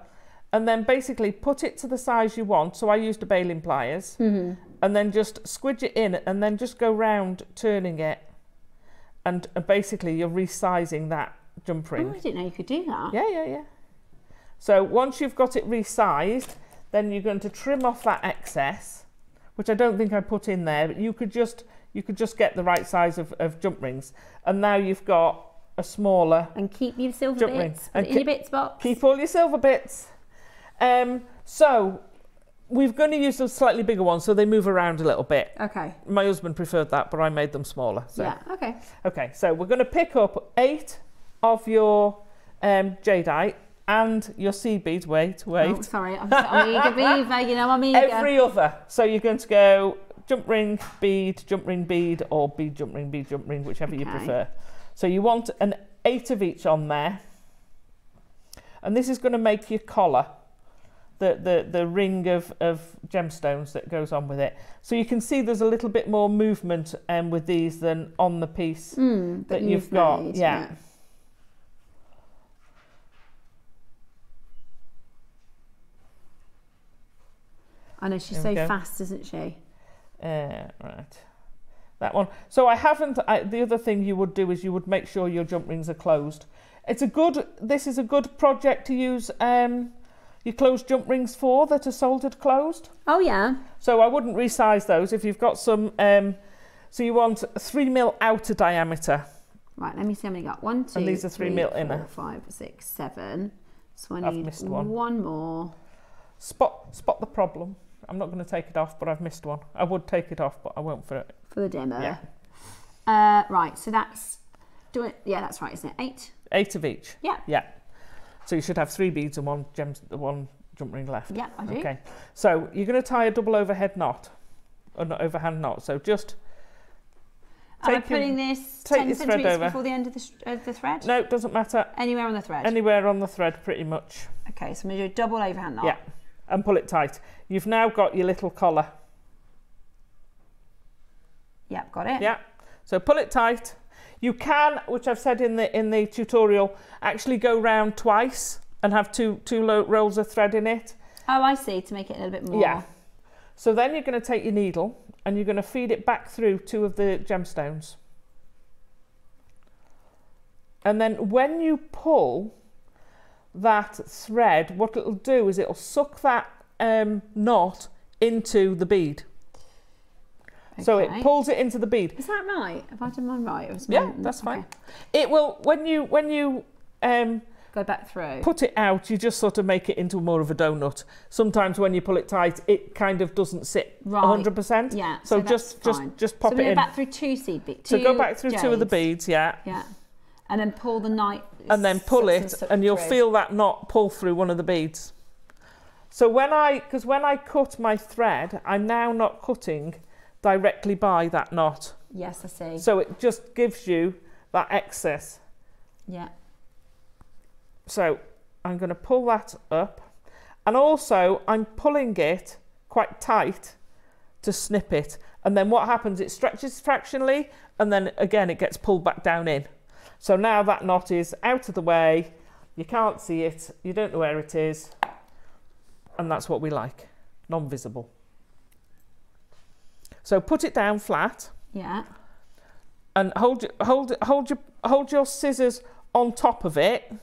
and then basically put it to the size you want. So I used the baling pliers, and then just squidge it in, and then just go round turning it, and basically you're resizing that jump ring. Oh, I didn't know you could do that. Yeah. So once you've got it resized, then you're going to trim off that excess, which I don't think I put in there, but you could just get the right size of jump rings, and now you've got a smaller and keep your silver jump bits ring. in your bits box. Keep all your silver bits. So we're going to use a slightly bigger one so they move around a little bit. Okay. My husband preferred that, but I made them smaller. So. Yeah, okay. Okay, so we're going to pick up 8 of your jadeite and your seed beads. Wait. Oh, sorry, I'm eager beaver, you know I'm eager. Every other. So you're going to go jump ring, bead, or bead, jump ring, whichever you prefer. So you want an 8 of each on there. And this is going to make your collar, the ring of gemstones that goes on with it. So you can see there's a little bit more movement with these than on the piece that you've got. Made, yeah. I know, she's so fast, isn't she? Right. That one. So I haven't, the other thing you would do is you would make sure your jump rings are closed. This is a good project to use your closed jump rings for that are soldered closed. Oh yeah. So I wouldn't resize those if you've got some, so you want a 3mm outer diameter. Right, let me see how many I got. 1, 2, and these are 3mm 4, inner. 5, 6, 7. So I I've need missed one more. Spot the problem. I'm not going to take it off, but I've missed one. I would take it off, but I won't for it. For the dimmer. Yeah. Right, so that's, yeah, that's right, isn't it? 8? 8 of each. Yeah. Yeah. So you should have 3 beads and one jump ring left. Yeah, I do. Okay. So you're going to tie a double overhead knot, or not overhand knot. So just Am I putting this 10 centimetres before the end of the thread? No, it doesn't matter. Anywhere on the thread? Anywhere on the thread, pretty much. Okay, so I'm going to do a double overhand knot. Yeah, and pull it tight. You've now got your little collar. Yep, got it. Yeah, so pull it tight. You can, which I've said in the tutorial, actually go round twice and have two rolls of thread in it. Oh, I see, to make it a little bit more. Yeah. So then you're going to take your needle and you're going to feed it back through 2 of the gemstones. And then when you pull that thread, what it'll do is it'll suck that knot into the bead. Okay. So it pulls it into the bead. Is that right? Have I done mine right? Yeah, that's fine. It will, when you go back through, put it out, you just sort of make it into more of a donut. Sometimes when you pull it tight, it kind of doesn't sit 100%. Yeah. So just pop it in. Back through 2 seed beads. So go back through 2 of the beads, yeah. Yeah. And then pull the knot. And then pull it, and you'll feel that knot pull through one of the beads. So when I cut my thread, I'm now not cutting directly by that knot. Yes, I see. So it just gives you that excess. Yeah. So I'm going to pull that up, and also I'm pulling it quite tight to snip it, and then what happens, it stretches fractionally, and then again it gets pulled back down in. So now that knot is out of the way, you can't see it, you don't know where it is, and that's what we like, non-visible. So put it down flat. Yeah. And hold your scissors on top of it.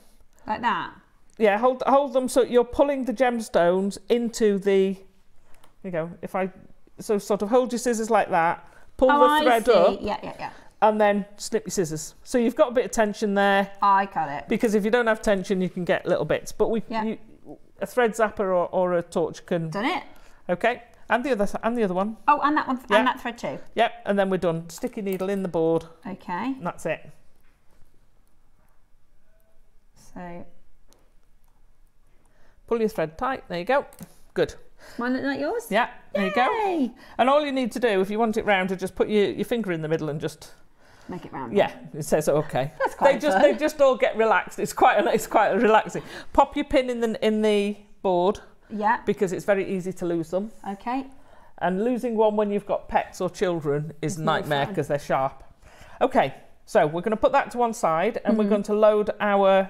Like that? Yeah, hold them so you're pulling the gemstones into the, there you go, so sort of hold your scissors like that, pull the thread up. Yeah. And then snip your scissors. So you've got a bit of tension there. I got it. Because if you don't have tension, you can get little bits. But a thread zapper or a torch can. Done it. Okay. And the other one. Oh, and that one, and that thread too. Yep. And then we're done. Stick your needle in the board. Okay. And that's it. So. Pull your thread tight. There you go. Good. Mine look like yours? Yeah. There you go. And all you need to do, if you want it round, is just put your finger in the middle and just. Make it round. Yeah, it says okay. That's quite fun. They just all get relaxed. It's quite relaxing. Pop your pin in the board. Yeah. Because it's very easy to lose them. Okay. And losing one when you've got pets or children is a nightmare because they're sharp. Okay, so we're going to put that to one side and we're going to load our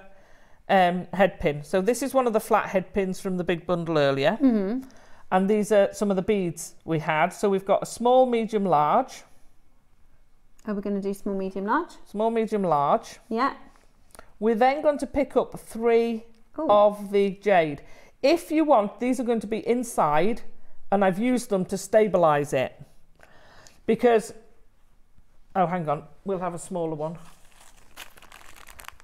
head pin. So this is one of the flat head pins from the big bundle earlier. And these are some of the beads we had. So we've got a small, medium, large. Are we going to do small, medium, large? Small, medium, large. Yeah. We're then going to pick up 3 of the jade. If you want, these are going to be inside, and I've used them to stabilise it. Because, oh, hang on, we'll have a smaller one.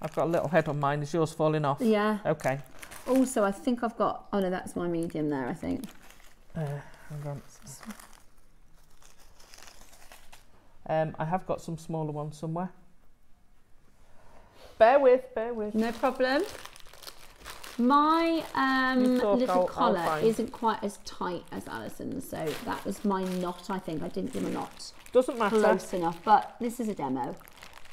I've got a little head on mine. Is yours falling off? Yeah. Okay. Also, I think I've got, oh no, that's my medium there, I think. Hang on. I have got some smaller ones somewhere. Bear with. No problem. My little collar isn't quite as tight as Alison's, so that was my knot, I think. I didn't do my knot Doesn't matter. close enough, but this is a demo.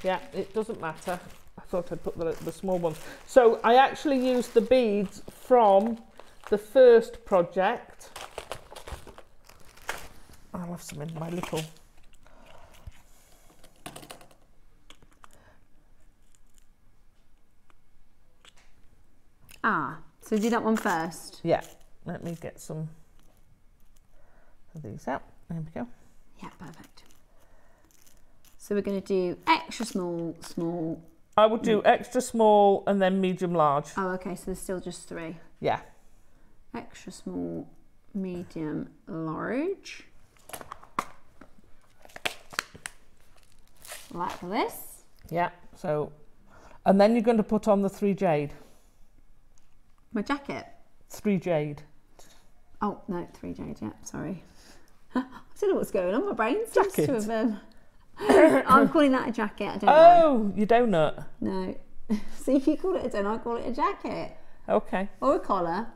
Yeah, it doesn't matter. I thought I'd put the small ones. So I actually used the beads from the first project. I'll have some in my little... Ah, so do that one first. Yeah, let me get some of these out. There we go. Yeah, perfect. So we're going to do extra small, small. I would do extra small and then medium large. Oh, okay, so there's still just 3. Yeah. Extra small, medium, large. Like this. Yeah, so, and then you're going to put on the 3 jade. My jacket. 3 jade. Oh, no, 3 jade, yeah, sorry. I don't know what's going on, my brain seems to have... I'm calling that a jacket, I don't know. Oh, your donut. No. See, if you call it a donut, I call it a jacket. Okay. Or a collar.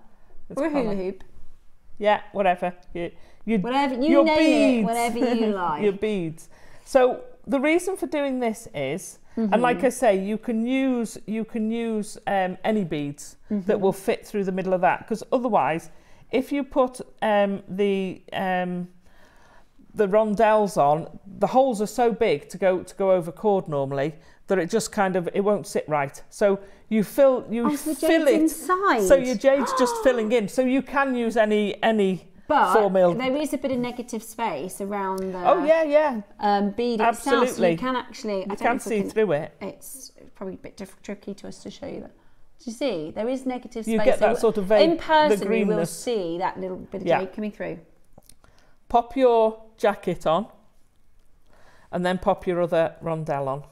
Or a hula hoop. Yeah, whatever. Whatever, you name it, whatever you like. Your beads. So the reason for doing this is, and like I say, you can use any beads that will fit through the middle of that, because otherwise, if you put the rondelles on, the holes are so big to go over cord normally that it just kind of, it won't sit right. So you fill it inside. So your jade's just filling in. So you can use any but 4 mil. There is a bit of negative space around the bead Absolutely. itself, so you can actually see through it. It's probably a bit tricky to us to show you that. Do you see? There is negative space. You get that sort of vague, in person, the greenness. you will see that little bit of jade coming through. Pop your jacket on, and then pop your other rondelle on.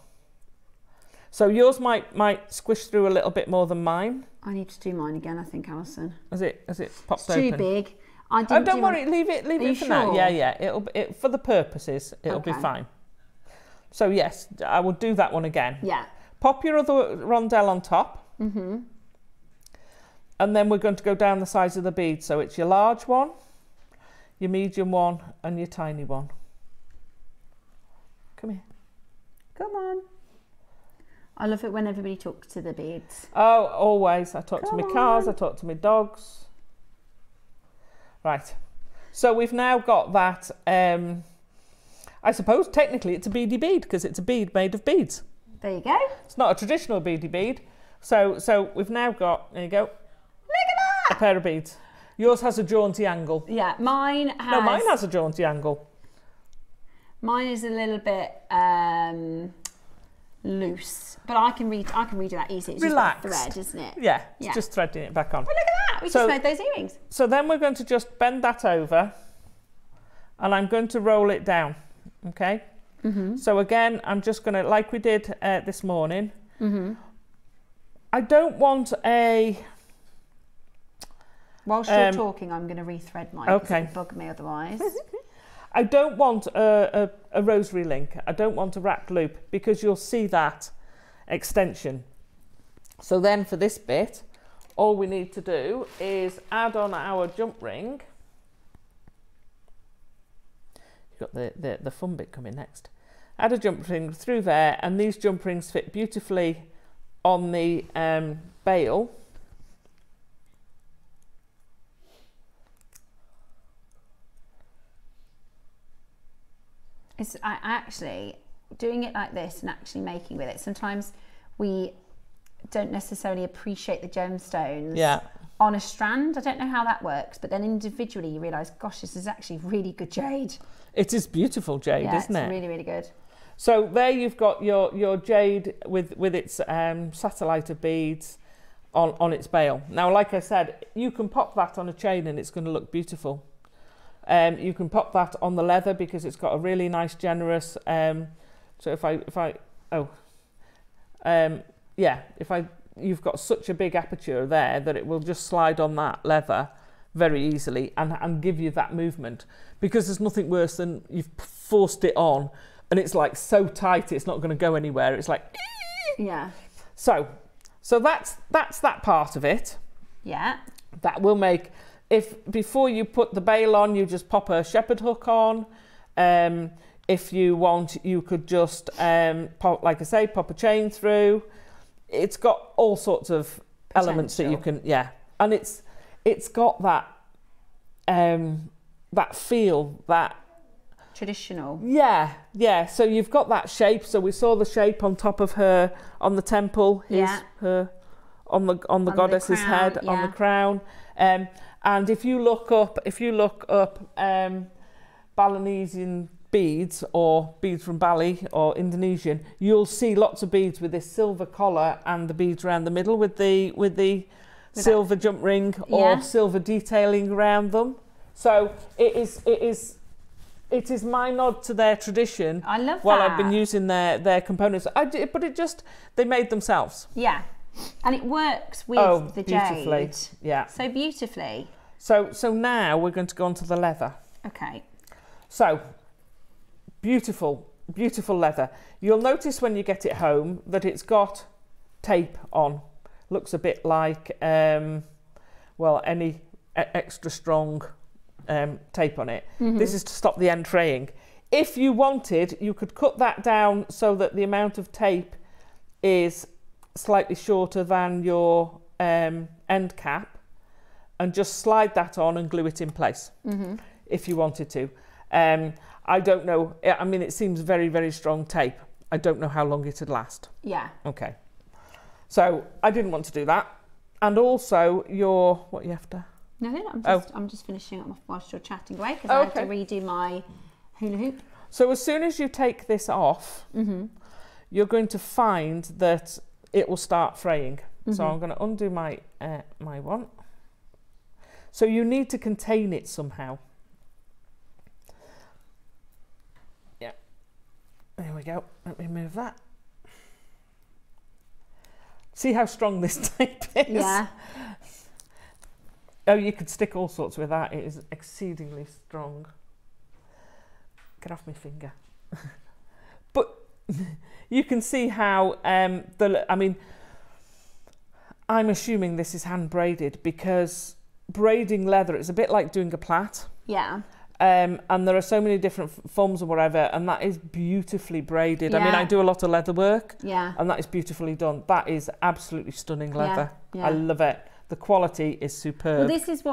So yours might squish through a little bit more than mine. I need to do mine again, I think, Alison. Has it popped it's open? Too big. Don't worry, leave it for sure? now. Yeah. It'll for the purposes, it'll be fine. So yes, I will do that one again. Yeah. Pop your other rondelle on top. And then we're going to go down the sides of the bead. So it's your large one, your medium one, and your tiny one. Come here. Come on. I love it when everybody talks to the beads. Oh, always. I talk to my cars, I talk to my dogs. Right. So we've now got that, I suppose technically it's a beady bead because it's a bead made of beads. There you go. It's not a traditional beady bead. So we've now got, there you go. Look at that! A pair of beads. Yours has a jaunty angle. Yeah, mine has... No, mine has a jaunty angle. Mine is a little bit loose, but I can redo that easily. It's Relaxed. Just a thread, isn't it? Yeah, it's just threading it back on. Oh, look at that! We just made those earrings. So then we're going to just bend that over, and I'm going to roll it down, okay? So again, I'm just going to, like we did this morning, I don't want a... Whilst you're talking, I'm going to rethread mine because it would bug me otherwise. I don't want a rosary link. I don't want a wrapped loop because you'll see that extension. So then for this bit, all we need to do is add on our jump ring. You've got the fun bit coming next. Add a jump ring through there, and these jump rings fit beautifully on the bail. It's actually doing it like this and actually making with it. Sometimes we don't necessarily appreciate the gemstones on a strand. I don't know how that works, but then individually you realise, gosh, this is actually really good jade. It is beautiful jade, isn't it? It's really, really good. So there you've got your jade with its satellite of beads on its bail. Now, like I said, you can pop that on a chain and it's going to look beautiful. You can pop that on the leather because it's got a really nice, generous. So you've got such a big aperture there that it will just slide on that leather very easily and give you that movement, because there's nothing worse than you've forced it on and it's like so tight it's not going to go anywhere. It's like, yeah. So that's that part of it. Yeah. That will make, if before you put the bail on, you just pop a shepherd hook on. If you want, you could just pop, like I say, pop a chain through. It's got all sorts of elements that you can, yeah, and it's got that that feel, that traditional. Yeah. So you've got that shape. So we saw the shape on top of her, on the temple. Yeah. Her on the goddess's head, on the crown. And if you look up Balinese beads, or beads from Bali or Indonesian, you'll see lots of beads with this silver collar and the beads around the middle with the silver jump ring or silver detailing around them. So it is my nod to their tradition. I love that. While I've been using their components, they made themselves. Yeah, and it works with the beautifully. jade. Yeah, so beautifully. So now we're going to go on to the leather. Okay. So beautiful leather. You'll notice when you get it home that it's got tape on. Looks a bit like any extra strong tape on it. This is to stop the end fraying. If you wanted, you could cut that down so that the amount of tape is slightly shorter than your end cap, and just slide that on and glue it in place if you wanted to. I don't know. I mean, it seems very, very strong tape. I don't know how long it'd last. Yeah. Okay. So I didn't want to do that. And also what you have to... No, I'm just finishing up whilst you're chatting away, because I have to redo my hula hoop. So as soon as you take this off, you're going to find that it will start fraying. So I'm going to undo my my one. So you need to contain it somehow. Yeah. There we go. Let me move that. See how strong this tape is? Yeah. Oh, you could stick all sorts with that. It is exceedingly strong. Get off my finger. But you can see how I mean, I'm assuming this is hand braided, because braiding leather is a bit like doing a plait. Yeah. And there are so many different forms or whatever, and that is beautifully braided. I mean, I do a lot of leather work, and that is beautifully done. That is absolutely stunning leather. I love it. The quality is superb. Well, this is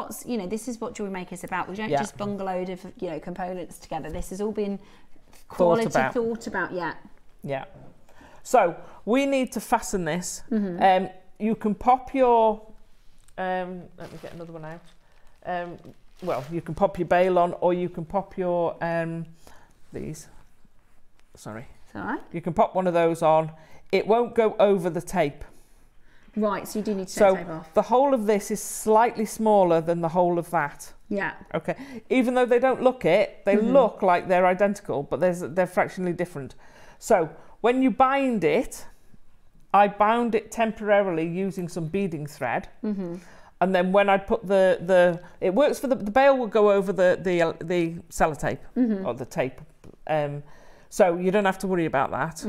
what Jewellery Maker is about. We don't just bung a load of components together. This has all been quality thought about. Yeah. So we need to fasten this. You can pop your let me get another one out. Well, you can pop your bail on, or you can pop your these. Sorry. It's all right. You can pop one of those on. It won't go over the tape. Right, so you do need to take the tape off. The whole of this is slightly smaller than the whole of that. Yeah. Okay. Even though they don't look it, they look like they're identical, but they're fractionally different. So when you bind it, I bound it temporarily using some beading thread. And then when I put it works for the bail will go over the sellotape or the tape. So you don't have to worry about that.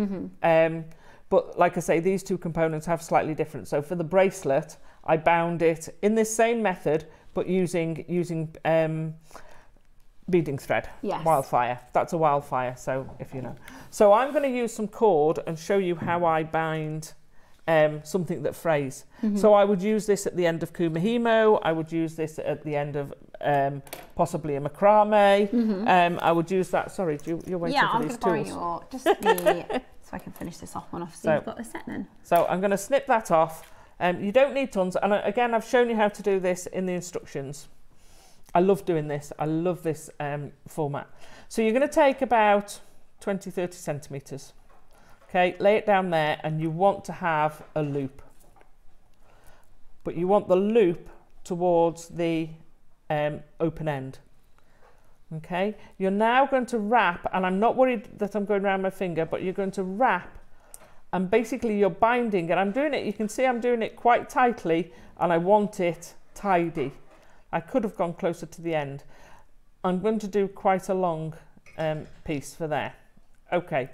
But like I say, these two components have slightly different. So for the bracelet, I bound it in this same method, but using beading thread. Yes. Wildfire. That's a wildfire. So if you know. So I'm going to use some cord and show you how I bind something that frays. So I would use this at the end of kumihimo. I would use this at the end of possibly a macrame. I would use that. Sorry, you're waiting for these tools. Yeah, I'm going to borrow your so I can finish this off one off. So you've got the set then. So I'm going to snip that off. You don't need tons. And again, I've shown you how to do this in the instructions. I love doing this. I love this format. So you're going to take about 20-30 centimetres. Okay, lay it down there, and you want to have a loop. But you want the loop towards the open end. Okay, you're now going to wrap, and I'm not worried that I'm going around my finger, but you're going to wrap, and basically you're binding, and I'm doing it, you can see I'm doing it quite tightly, and I want it tidy. I could have gone closer to the end. I'm going to do quite a long piece for there. Okay,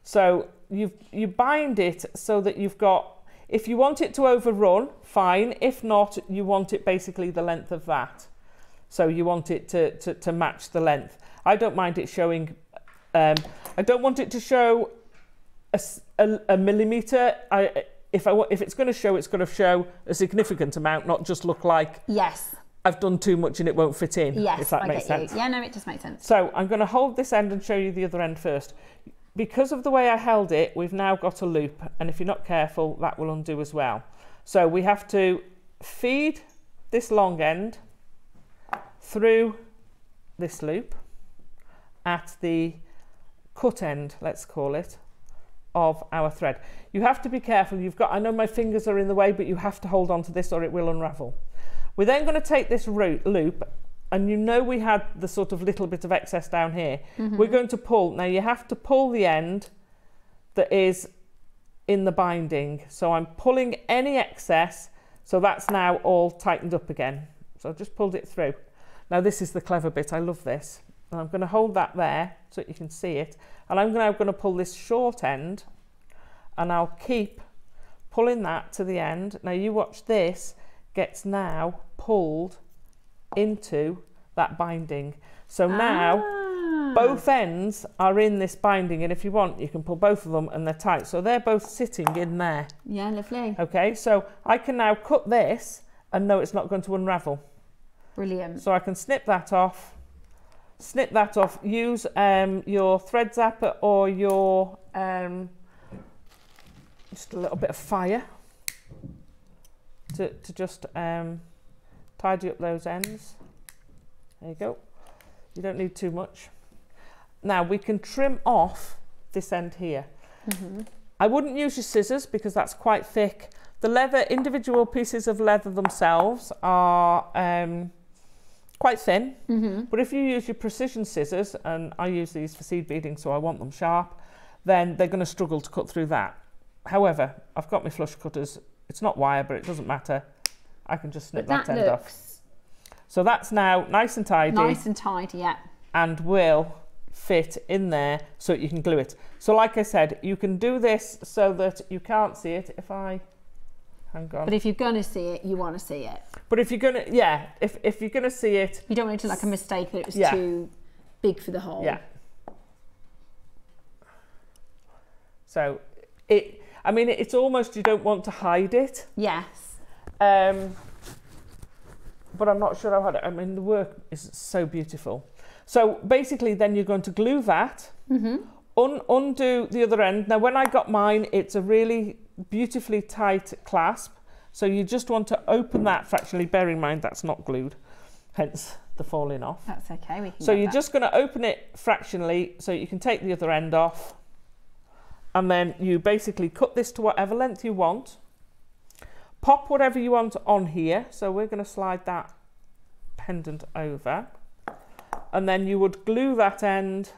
so you bind it so that you've got, if you want it to overrun, fine. If not, you want it basically the length of that. So you want it to match the length. I don't mind it showing, I don't want it to show a millimetre. If it's going to show, it's going to show a significant amount, not just look like yes, I've done too much and it won't fit in. Yes, if that makes sense. Yeah, no, it does make sense. So I'm going to hold this end and show you the other end first. Because of the way I held it, we've now got a loop, and if you're not careful, that will undo as well. So we have to feed this long end through this loop at the cut end, let's call it, of our thread. You have to be careful. I know my fingers are in the way, but you have to hold on to this or it will unravel. We're then going to take this loop, and you know we had the sort of little bit of excess down here. We're going to pull. Now you have to pull the end that is in the binding. So I'm pulling any excess, so that's now all tightened up again. So I've just pulled it through. Now this is the clever bit. I love this. And I'm going to hold that there so that you can see it. And I'm now going to pull this short end, and I'll keep pulling that to the end. Now you watch this gets now pulled into that binding. So now both ends are in this binding, and if you want you can pull both of them and they're tight, so they're both sitting in there. Yeah, lovely. Okay, so I can now cut this and know it's not going to unravel. Brilliant. So I can snip that off, use your thread zapper or your just a little bit of fire to just tidy up those ends. There you go. You don't need too much. Now we can trim off this end here. I wouldn't use your scissors because that's quite thick. The leather, individual pieces of leather themselves are quite thin, but if you use your precision scissors, and I use these for seed beading so I want them sharp, then they're going to struggle to cut through that. However, I've got my flush cutters. It's not wire, but it doesn't matter. I can just snip that end off. So that's now nice and tidy. Nice and tidy, yeah. And will fit in there so that you can glue it. So like I said, you can do this so that you can't see it. If I, hang on. But if you're going to see it, you want to see it. But if you're going to, yeah, if you're going to see it. You don't want it to look like a mistake that it was too big for the hole. Yeah. So I mean, it's almost, you don't want to hide it. Yes. But I'm not sure how hard. I mean, the work is so beautiful. So basically, then you're going to glue that, undo the other end. Now, when I got mine, it's a really beautifully tight clasp. So you just want to open that fractionally. Bear in mind that's not glued, hence the falling off. That's okay. We can. So you're just going to open it fractionally, so you can take the other end off, and then you basically cut this to whatever length you want. Pop whatever you want on here. So we're going to slide that pendant over. And then you would glue that end,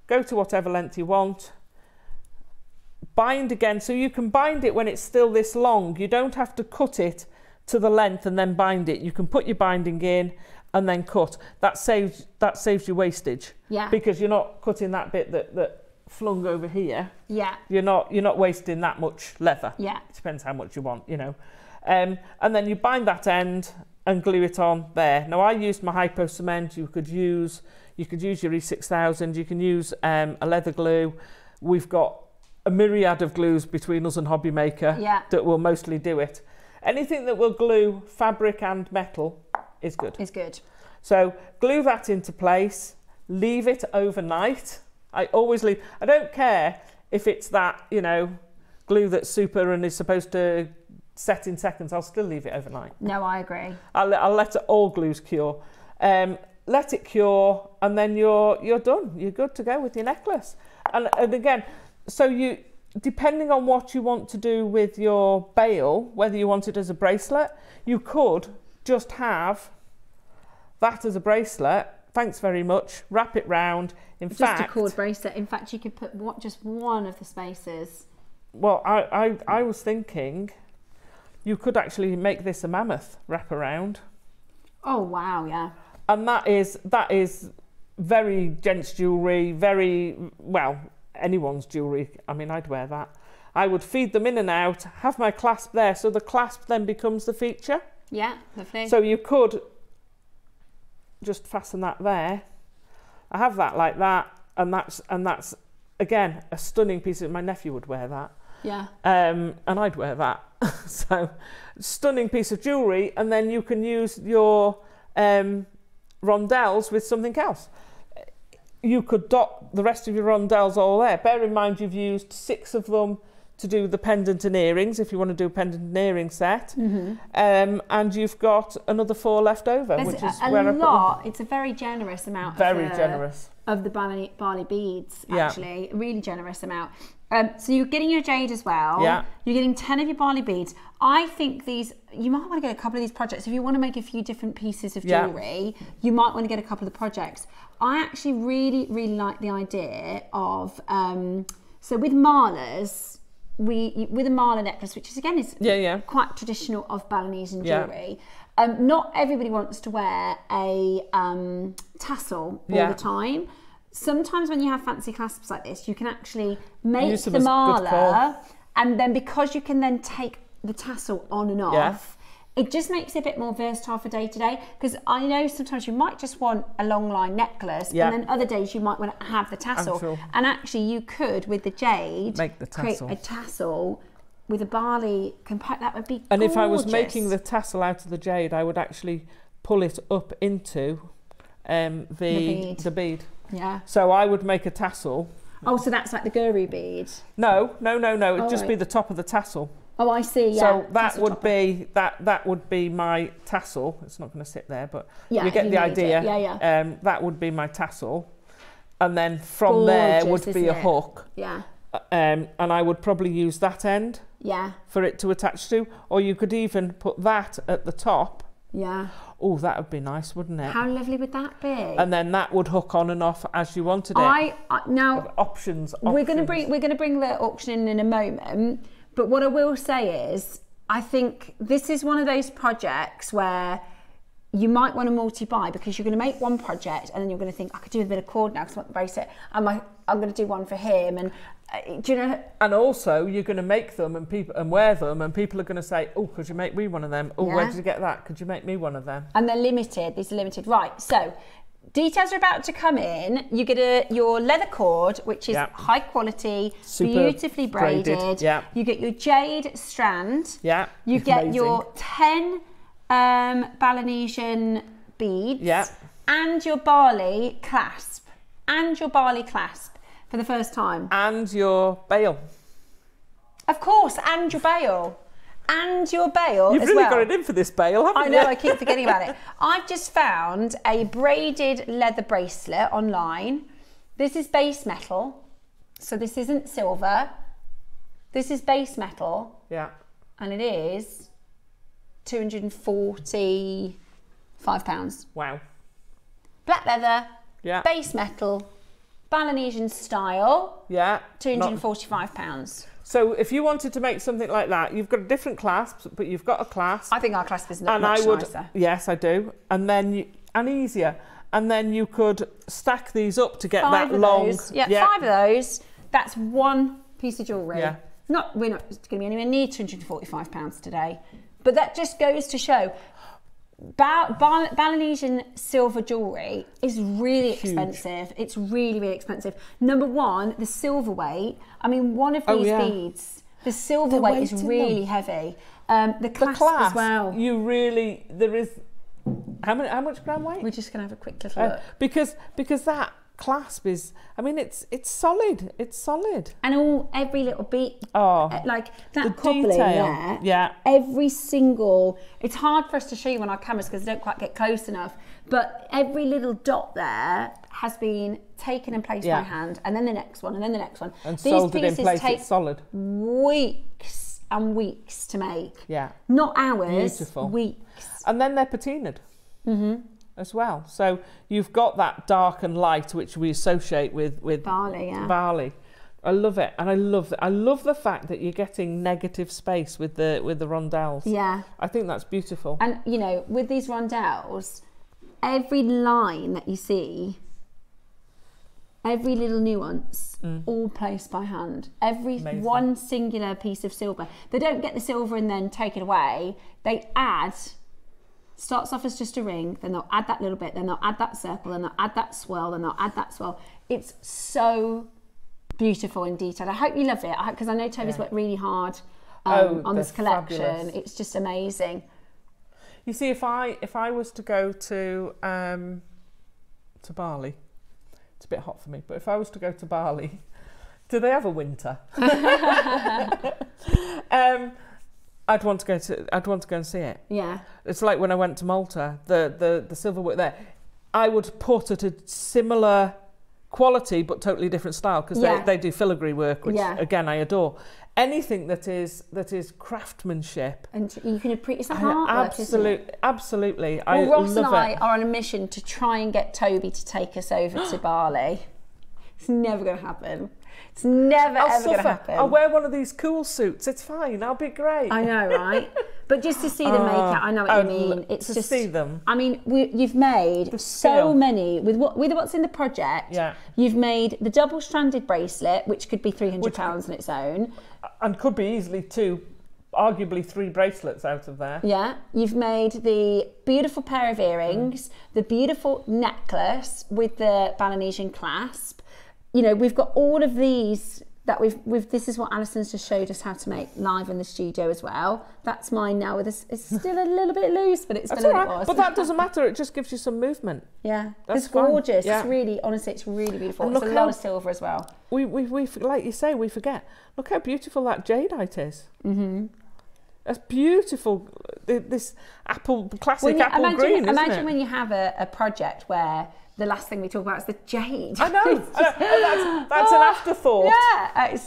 go to whatever length you want, bind again. So you can bind it when it's still this long. You don't have to cut it to the length and then bind it. You can put your binding in and then cut. That saves you wastage. Yeah. Because you're not cutting that bit that flung over here. Yeah. You're not wasting that much leather. Yeah. It depends how much you want, you know. And then you bind that end and glue it on there. Now I used my hypo cement. You could use your E6000. You can use a leather glue. We've got a myriad of glues between us and JewelleryMaker that will mostly do it. Anything that will glue fabric and metal is good. Is good. So glue that into place. Leave it overnight. I always leave. I don't care if it's that, you know, glue that's super and is supposed to set in seconds. I'll still leave it overnight. No, I agree. I'll let all glues cure. Let it cure, and then you're done. You're good to go with your necklace. And again, so you, depending on what you want to do with your bail, whether you want it as a bracelet, you could just have that as a bracelet. Thanks very much. Wrap it round. In fact, just a cord bracelet. In fact, you could put just one of the spaces. Well, I was thinking, you could actually make this a mammoth wraparound. Oh wow, yeah. And that is very gents jewellery, very, well, anyone's jewellery. I mean, I'd wear that. I would feed them in and out, have my clasp there, so the clasp then becomes the feature. Yeah, lovely. So you could just fasten that there. I have that like that, and that's again a stunning piece of, my nephew would wear that. Yeah. And I'd wear that. So stunning piece of jewellery, and then you can use your rondelles with something else. You could dot the rest of your rondelles all there. Bear in mind you've used 6 of them to do the pendant and earrings, if you want to do a pendant and earring set. And you've got another 4 left over. There's which is a where lot. It's a very generous amount. Generous. Of the barley beads, actually. Yeah. A really generous amount. So you're getting your jade as well. Yeah. You're getting 10 of your barley beads. I think these, you might want to get a couple of these projects. If you want to make a few different pieces of jewellery, you might want to get a couple of the projects. I actually really, really like the idea of, so with Marla's, with a Marla necklace, which is again is quite traditional of Balinese jewellery. Not everybody wants to wear a tassel all the time. Sometimes when you have fancy clasps like this, you can actually make the Marla, and then because you can then take the tassel on and off, it just makes it a bit more versatile for day to day. Because I know sometimes you might just want a long line necklace, and then other days you might want to have the tassel. And actually, you could with the jade make the tassel. Create a tassel with a barley compact. That would be gorgeous. And if I was making the tassel out of the jade, I would actually pull it up into the bead. Yeah. So I would make a tassel. Oh, so that's like the guru bead? No. It'd just be the top of the tassel. Oh, I see. Yeah. So that would be that would be my tassel. It's not going to sit there, but you get the idea. Yeah. That would be my tassel, and then from there would be a hook. Yeah. And I would probably use that end. Yeah. For it to attach to, or you could even put that at the top. Yeah. Oh, that would be nice, wouldn't it? How lovely would that be? And then that would hook on and off as you wanted it. Now options. We're going to bring the auction in a moment. But what I will say is, I think this is one of those projects where you might want to multi-buy, because you're going to make one project and then you're going to think, I could do a bit of cord now because I want the bracelet. I'm going to do one for him, and do you know? And also, you're going to make them and wear them, and people are going to say, "Oh, could you make me one of them? Oh, where did you get that? Could you make me one of them?" And they're limited. These are limited, right? So, details are about to come in. You get your leather cord, which is high quality, super beautifully braided. Yeah. You get your jade strand. Yeah. You get your 10 Balinese beads. Yeah. And your barley clasp. For the first time. And your bail. Of course, and your bail. And your bail You've as really well. got it in for this bail, haven't you? I know, I keep forgetting about it. I've just found a braided leather bracelet online. This is base metal. So this isn't silver. This is base metal. Yeah. And it is £245. Wow. Black leather. Yeah. Base metal. Balinese style. Yeah. £245. So if you wanted to make something like that, you've got a different clasp, but you've got a clasp. I think our clasp is much nicer. Yes, I do. And then and easier. And then you could stack these up to get that long. Yeah, 5 of those. That's one piece of jewellery. Yeah. We're not going to be anywhere near £245 today. But that just goes to show Balinese silver jewellery is really expensive. It's really, really expensive. Number one, the silver weight. I mean, one of these beads, the silver weight is really heavy. The clasp as well. There is, how much gram weight? We're just going to have a quick little look. Because that clasp is, I mean, it's solid. It's solid. And every little beat, like that cobbling there. Yeah. Every single, it's hard for us to show you on our cameras because they don't quite get close enough. But every little dot there has been taken and placed by hand, and then the next one, and then the next one. And soldered in place. It's solid. Weeks and weeks to make. Yeah. Not hours. Beautiful. Weeks. And then they're patinaed. As well, so you've got that dark and light which we associate with barley. Yeah. Barley. I love it, and I love the fact that you're getting negative space with the rondelles. Yeah. I think that's beautiful. And you know, with these rondelles, every line that you see, every little nuance, all placed by hand. Every one singular piece of silver. They don't get the silver and then take it away. They add. Starts off as just a ring, then they'll add that little bit, then they'll add that circle, then they'll add that swirl, then they'll add that swirl. It's so beautiful and detailed. I hope you love it, because I know Toby's worked really hard on this collection. Fabulous. It's just amazing. You see, if I was to go to Bali, it's a bit hot for me, but if I was to go to Bali, do they have a winter? I'd want to go and see it. Yeah. It's like when I went to Malta, the silverwork there. I would put at a similar quality but totally different style, because they do filigree work, which again I adore. Anything that is craftsmanship, and you can appreciate, it's like artwork, isn't it? Absolutely. Well, Ross and I are on a mission to try and get Toby to take us over to Bali. It's never going to happen. It's never ever going to happen. I'll wear one of these cool suits. It's fine. I'll be great. I know, right? But just to see them make it, I know what you mean. It's to just see them. I mean, you've made so many with what's in the project. Yeah. You've made the double-stranded bracelet, which could be £300 on its own, and could be easily arguably 3 bracelets out of there. Yeah. You've made the beautiful pair of earrings, the beautiful necklace with the Balinese clasp. You know, we've got all of these that we've this is what Alison's just showed us how to make live in the studio as well. That's mine now. It's still a little bit loose, but it's better than it was. But that doesn't matter. It just gives you some movement. Yeah. It's gorgeous. Yeah. It's really, honestly, it's really beautiful. And it's a lot of silver as well. We like you say, we forget. Look how beautiful that jadeite is. Mm-hmm. That's beautiful. This classic apple green, isn't it? Imagine when you have a project where the last thing we talk about is the jade. I know. That's an afterthought. Yeah,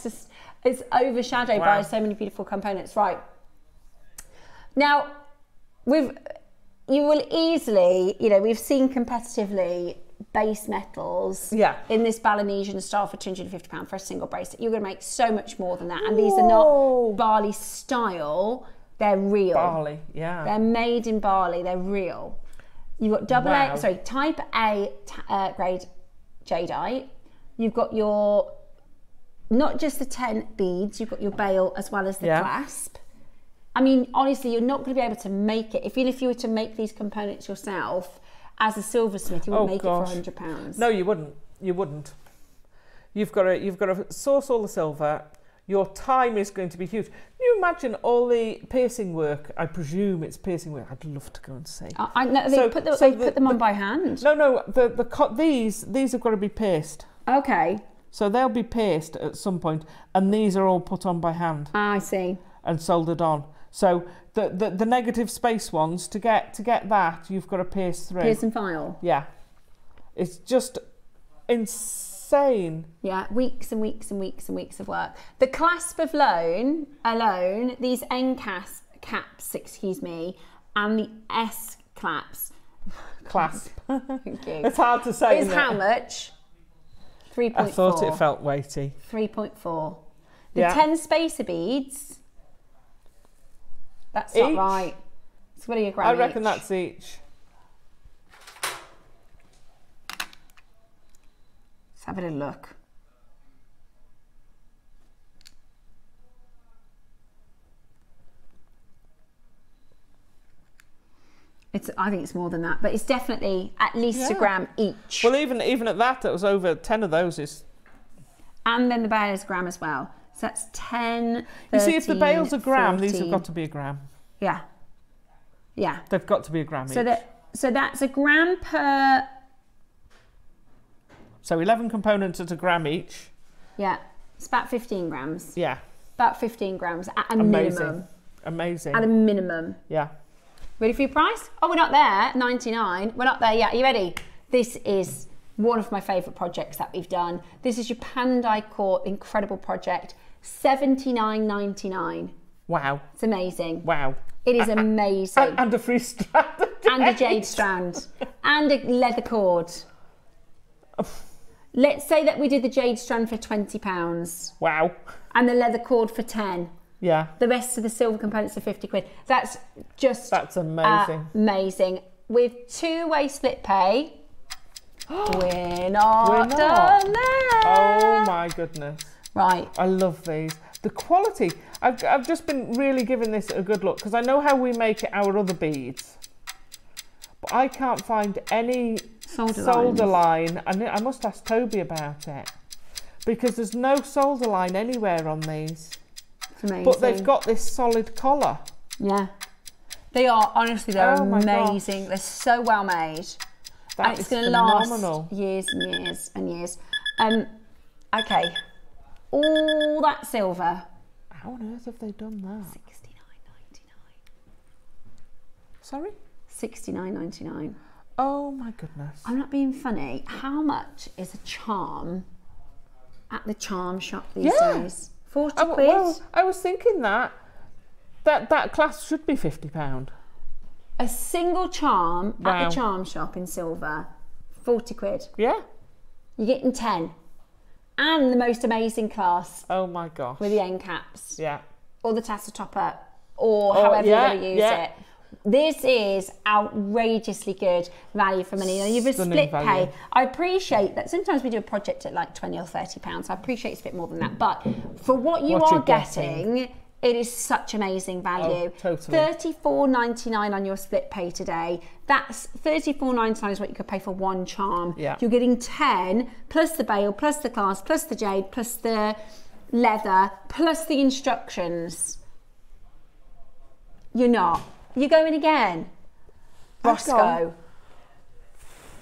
it's overshadowed by so many beautiful components. Right. Now, you will easily, we've seen competitively base metals in this Balinese style for £250 for a single bracelet. You're going to make so much more than that. And these are not Bali style. They're real. Bali, yeah. They're made in Bali. They're real. You've got type A grade jadeite. You've got your, not just the 10 beads, you've got your bail as well as the clasp. I mean, honestly, you're not going to be able to make it. Even if you were to make these components yourself as a silversmith, you wouldn't make it for £100. No, you wouldn't. You wouldn't. You've got to source all the silver. Your time is going to be huge. Can you imagine all the piercing work? I presume it's piercing work. I'd love to go and see. They put them on by hand. No. These have got to be pierced. Okay. So they'll be pierced at some point, and these are all put on by hand. I see. And soldered on. So the negative space ones, to get that, you've got to pierce through. Pierce and file. Yeah. It's just insane. Yeah, weeks and weeks and weeks and weeks of work. The clasp alone, these N caps, and the S clasp. Thank you. It's hard to say. Is how much? 3.4. I thought it felt weighty. 3.4. The 10 spacer beads. That's not right. It's what are your grams? I reckon that's each. Let's have a little look. I think it's more than that, but it's definitely at least a gram each. Well, even at that, it was over 10 of those is. And then the bail is a gram as well. So that's 10, 13, you see, if the bail's a gram, 14. These have got to be a gram. Yeah. Yeah. They've got to be a gram each. So that's a gram per. So 11 components at a gram each. Yeah, it's about 15 grams. Yeah. About 15 grams at a minimum. Amazing. At a minimum. Yeah. Ready for your price? Oh, we're not there, 99. We're not there yet. Are you ready? This is one of my favourite projects that we've done. This is your Pandai Court incredible project, $79.99. Wow. It's amazing. Wow. It is amazing. And a free strand. And a jade strand. And a leather cord. Let's say that we did the jade strand for £20. Wow. And the leather cord for 10. Yeah. The rest of the silver components are 50 quid. That's amazing. Amazing. With two-way split pay, we're not done there. Oh my goodness. Right. I love these. The quality. I've just been really giving this a good look because I know how we make our other beads, but I can't find any solder line. And I must ask Toby about it because there's no solder line anywhere on these. It's amazing. But they've got this solid collar. Yeah. They are, honestly, they're amazing. They're so well made. And it's going to last years and years and years. Okay. All that silver. How on earth have they done that? $69.99. Sorry? $69.99. Oh my goodness. I'm not being funny. How much is a charm at the charm shop these days? 40 quid? Well, I was thinking that class should be £50. A single charm at the charm shop in silver, 40 quid. Yeah. You're getting 10. And the most amazing clasp. Oh my gosh. With the end caps. Yeah. Or the tassel topper. Or however you're going to use it. This is outrageously good value for money. You've a split pay. I appreciate that sometimes we do a project at like £20 or £30. I appreciate it's a bit more than that. But for what you are getting, it is such amazing value. Oh, totally. $34.99 on your split pay today. That's $34.99 is what you could pay for one charm. Yeah. You're getting 10 plus the bail, plus the clasp, plus the jade, plus the leather, plus the instructions. You're not. You're going again. Roscoe.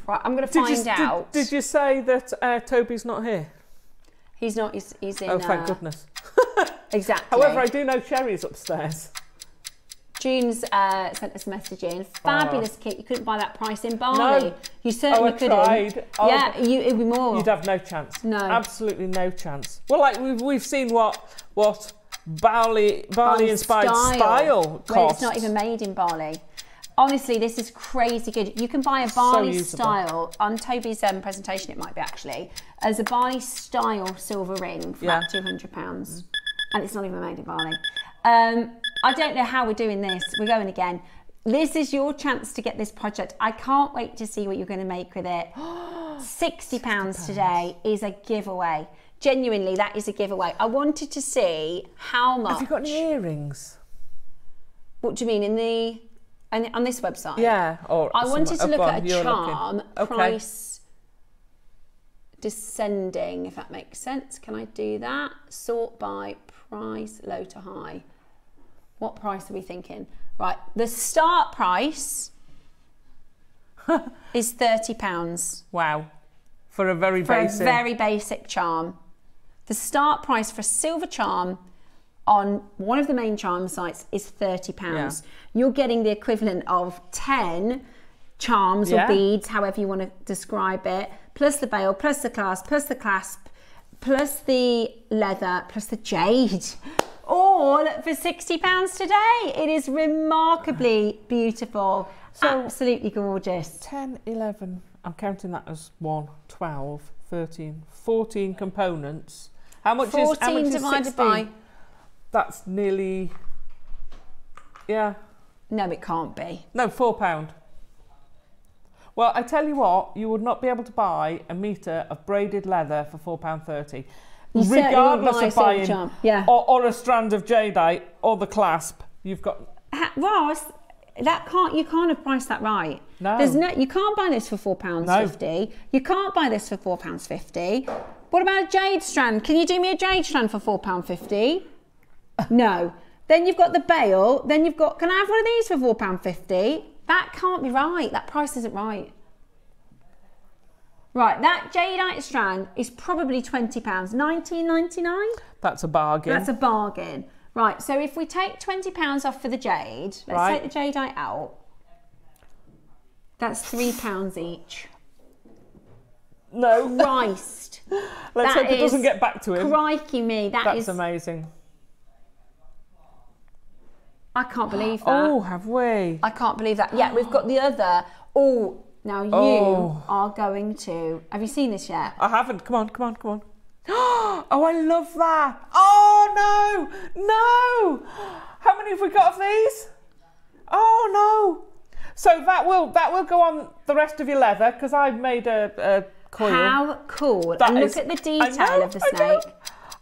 Right, I'm going to find out. Did you say that Toby's not here? He's not. He's in. Oh, thank goodness. Exactly. However, I do know Cherry's upstairs. June's sent us a message in. Fabulous kit. You couldn't buy that price in Bali. No. You certainly couldn't. Tried. Yeah, it'd be more. You'd have no chance. No. Absolutely no chance. Well, like we've seen what Bali inspired style costs. Well, it's not even made in Bali. Honestly, this is crazy good. You can buy a Bali style on Toby's presentation. It might be actually as a Bali style silver ring for about £200, and it's not even made in Bali. I don't know how we're doing this. We're going again. This is your chance to get this project. I can't wait to see what you're going to make with it. £60 today is a giveaway. Genuinely, that is a giveaway. I wanted to see how much. Have you got any earrings? What do you mean on this website? Yeah. Or I wanted to look at a charm price descending, if that makes sense. Can I do that? Sort by price, low to high. What price are we thinking? Right, the start price is £30. Wow. For a very basic charm. The start price for a silver charm on one of the main charm sites is £30. Yeah. You're getting the equivalent of 10 charms or beads, however you want to describe it, plus the bail, plus the clasp, plus the leather, plus the jade. All for £60 today. It is remarkably beautiful. So absolutely gorgeous. 10, 11, I'm counting that as 1, 12, 13, 14 components. How much 14 is divided 16? by? That's nearly, No, it can't be. No, £4. Well, I tell you what, you would not be able to buy a metre of braided leather for £4.30. Regardless of buying or a strand of jadeite or the clasp, you've got. Ross, you can't have priced that right. No. You can't buy this for £4.50. You can't buy this for £4.50. What about a jade strand? Can you do me a jade strand for £4.50? No. Then you've got the bail. Then you've got. Can I have one of these for £4.50? That can't be right. That price isn't right. Right, that jadeite strand is probably £20, $19.99. That's a bargain. That's a bargain. Right, so if we take £20 off for the jade, let's take the jadeite out. That's £3 each. No. Christ. Let's hope it doesn't get back to him. Crikey me, that's amazing. I can't believe that. Oh, have we? I can't believe that. Yeah, we've got the other. Now you are going to, have you seen this yet? I haven't. Come on, come on, come on. Oh, I love that. Oh, no, no. How many have we got of these? Oh, no. So that will go on the rest of your leather, because I've made a coil. How cool. And look at the detail of the snake.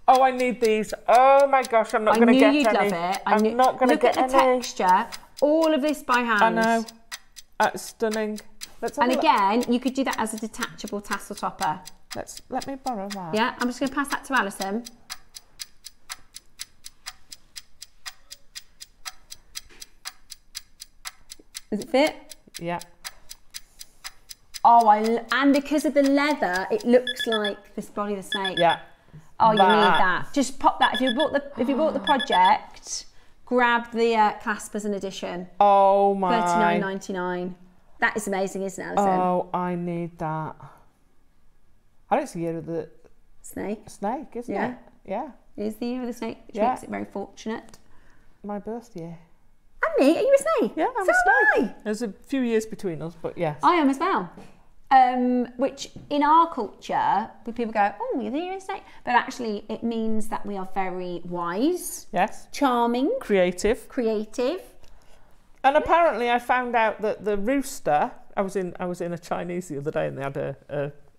Oh, I need these. Oh my gosh, I'm not going to get any. I knew you'd love it. I'm not going to get any. Look at the texture. All of this by hand. I know. That's stunning. And again, you could do that as a detachable tassel topper. Let me borrow that. Yeah, I'm just going to pass that to Alison. Does it fit? Yeah. Oh, and because of the leather, it looks like this body of the snake. Yeah. Oh, you need that. Just pop that. If you bought the project, grab the clasp as an addition. Oh my. $39.99. That is amazing, isn't it, Alison? Oh, I need that. I think it's the year of the snake, isn't it? Yeah. It is the year of the snake, which makes it very fortunate. My birthday. And me? Are you a snake? Yeah, I'm a snake. There's a few years between us, but yes. I am as well. Which in our culture, people go, oh, you're a snake. But actually, it means that we are very wise. Yes. Charming. Creative. And apparently I found out that the rooster, I was in a Chinese the other day and they had a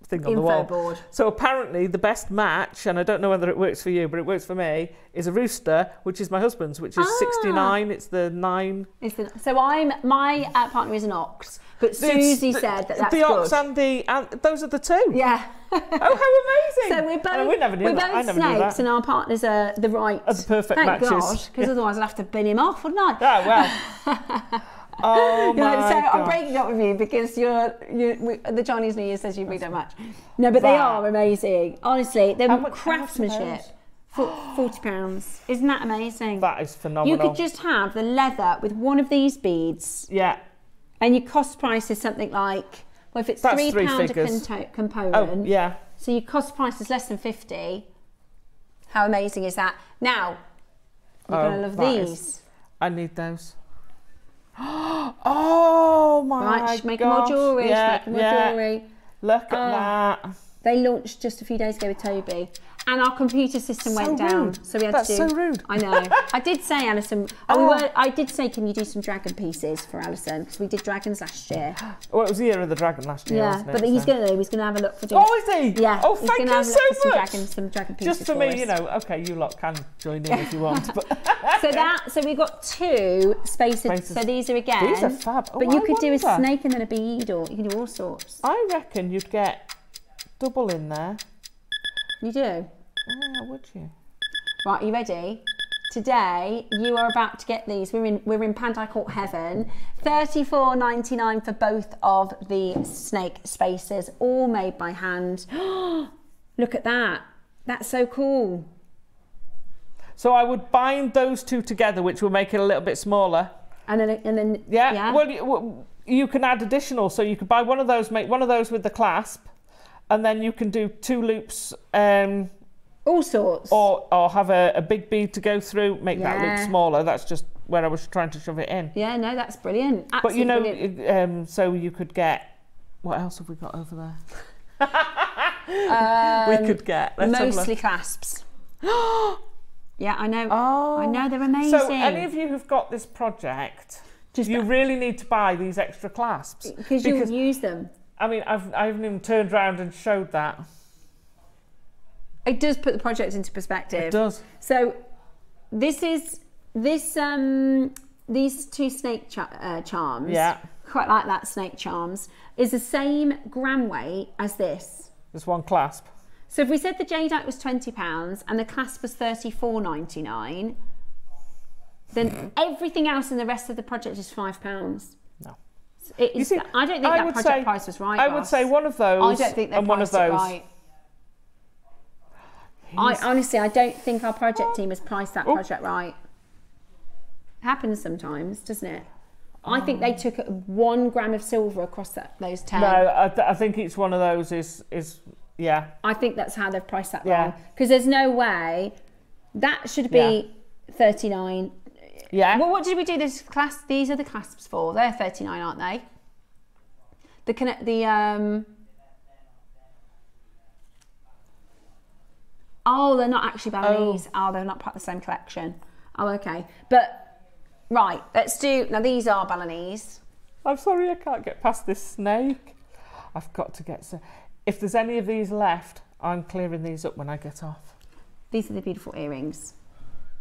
thing on the wall. Board. So apparently the best match, and I don't know whether it works for you, but it works for me, is a rooster, which is my husband's, which is 69. It's the 9. So my partner is an ox, but Suzie said that's the good. ox and those are the 2. Yeah. Oh, how amazing! So we're both, we never knew that. We're both snakes, and our partners are the right. Are the perfect matches. Thank God, because otherwise I'd have to bin him off, wouldn't I? Oh well. Oh my So God. I'm breaking up with you because the Chinese New Year says you read that much. No, but they are amazing. Honestly, they're craftsmanship. £40. Isn't that amazing? That is phenomenal. You could just have the leather with one of these beads. Yeah. And your cost price is something like, well, if it's £3 a component. Oh, yeah. So your cost price is less than 50. How amazing is that? Now, you're going to love these. I need those. Oh my gosh. Make more jewellery. Make more jewellery. Look at that. They launched just a few days ago with Toby. And our computer system went down. So we had to do... That's so rude. I know. I did say, Alison... I did say, can you do some dragon pieces for Alison? Because we did dragons last year. Well, it was the year of the dragon last year, wasn't it? But he's going to have a look for doing... Oh, is he? Yeah. Oh, thank you so much. Some dragon pieces just for me, okay, you lot can join in if you want. But So we've got 2 spaces. So these are again... These are fab. But you could do a snake and then a bead, or you can do all sorts. I reckon you'd get double in there. You do? Oh, would you? Right, are you ready? Today, you are about to get these. We're in Pandai Court heaven. $34.99 for both of the snake spaces, all made by hand. Look at that. That's so cool. So I would bind those 2 together, which will make it a little bit smaller. And then yeah. Well, you can add additional. So you could buy one of those, make one of those with the clasp, and then you can do 2 loops. All sorts. Or have a big bead to go through, make that look smaller. That's just where I was trying to shove it in. Yeah, no, that's brilliant. Absolutely but brilliant. So you could get, what else have we got over there? We could get, mostly clasps. Yeah, I know. Oh. I know, they're amazing. So any of you who've got this project, you really need to buy these extra clasps. Because you'll use them. I mean, I haven't even turned around and showed that. It does put the project into perspective. It does. So these 2 snake charms, quite like that, snake charms, is the same gram weight as this. This one clasp. So if we said the jadeite was £20 and the clasp was $34.99, then everything else in the rest of the project is £5. No. You see, I don't think that project price was right. I would say one of those. I don't think they and one of those. Right. Honestly, I don't think our project team has priced that project right. Happens sometimes, doesn't it? I think they took 1 gram of silver across those 10. No, I think each one of those is I think that's how they've priced that wrong. Because there's no way that should be 39. Yeah. Well, what did we do this class? These are the clasps for. They're 39, aren't they? Oh, they're not actually Balinese. Oh, they're not part of the same collection. Oh, okay. But, right, let's do... Now, these are Balinese. I'm sorry, I can't get past this snake. I've got to get... If there's any of these left, I'm clearing these up when I get off. These are the beautiful earrings.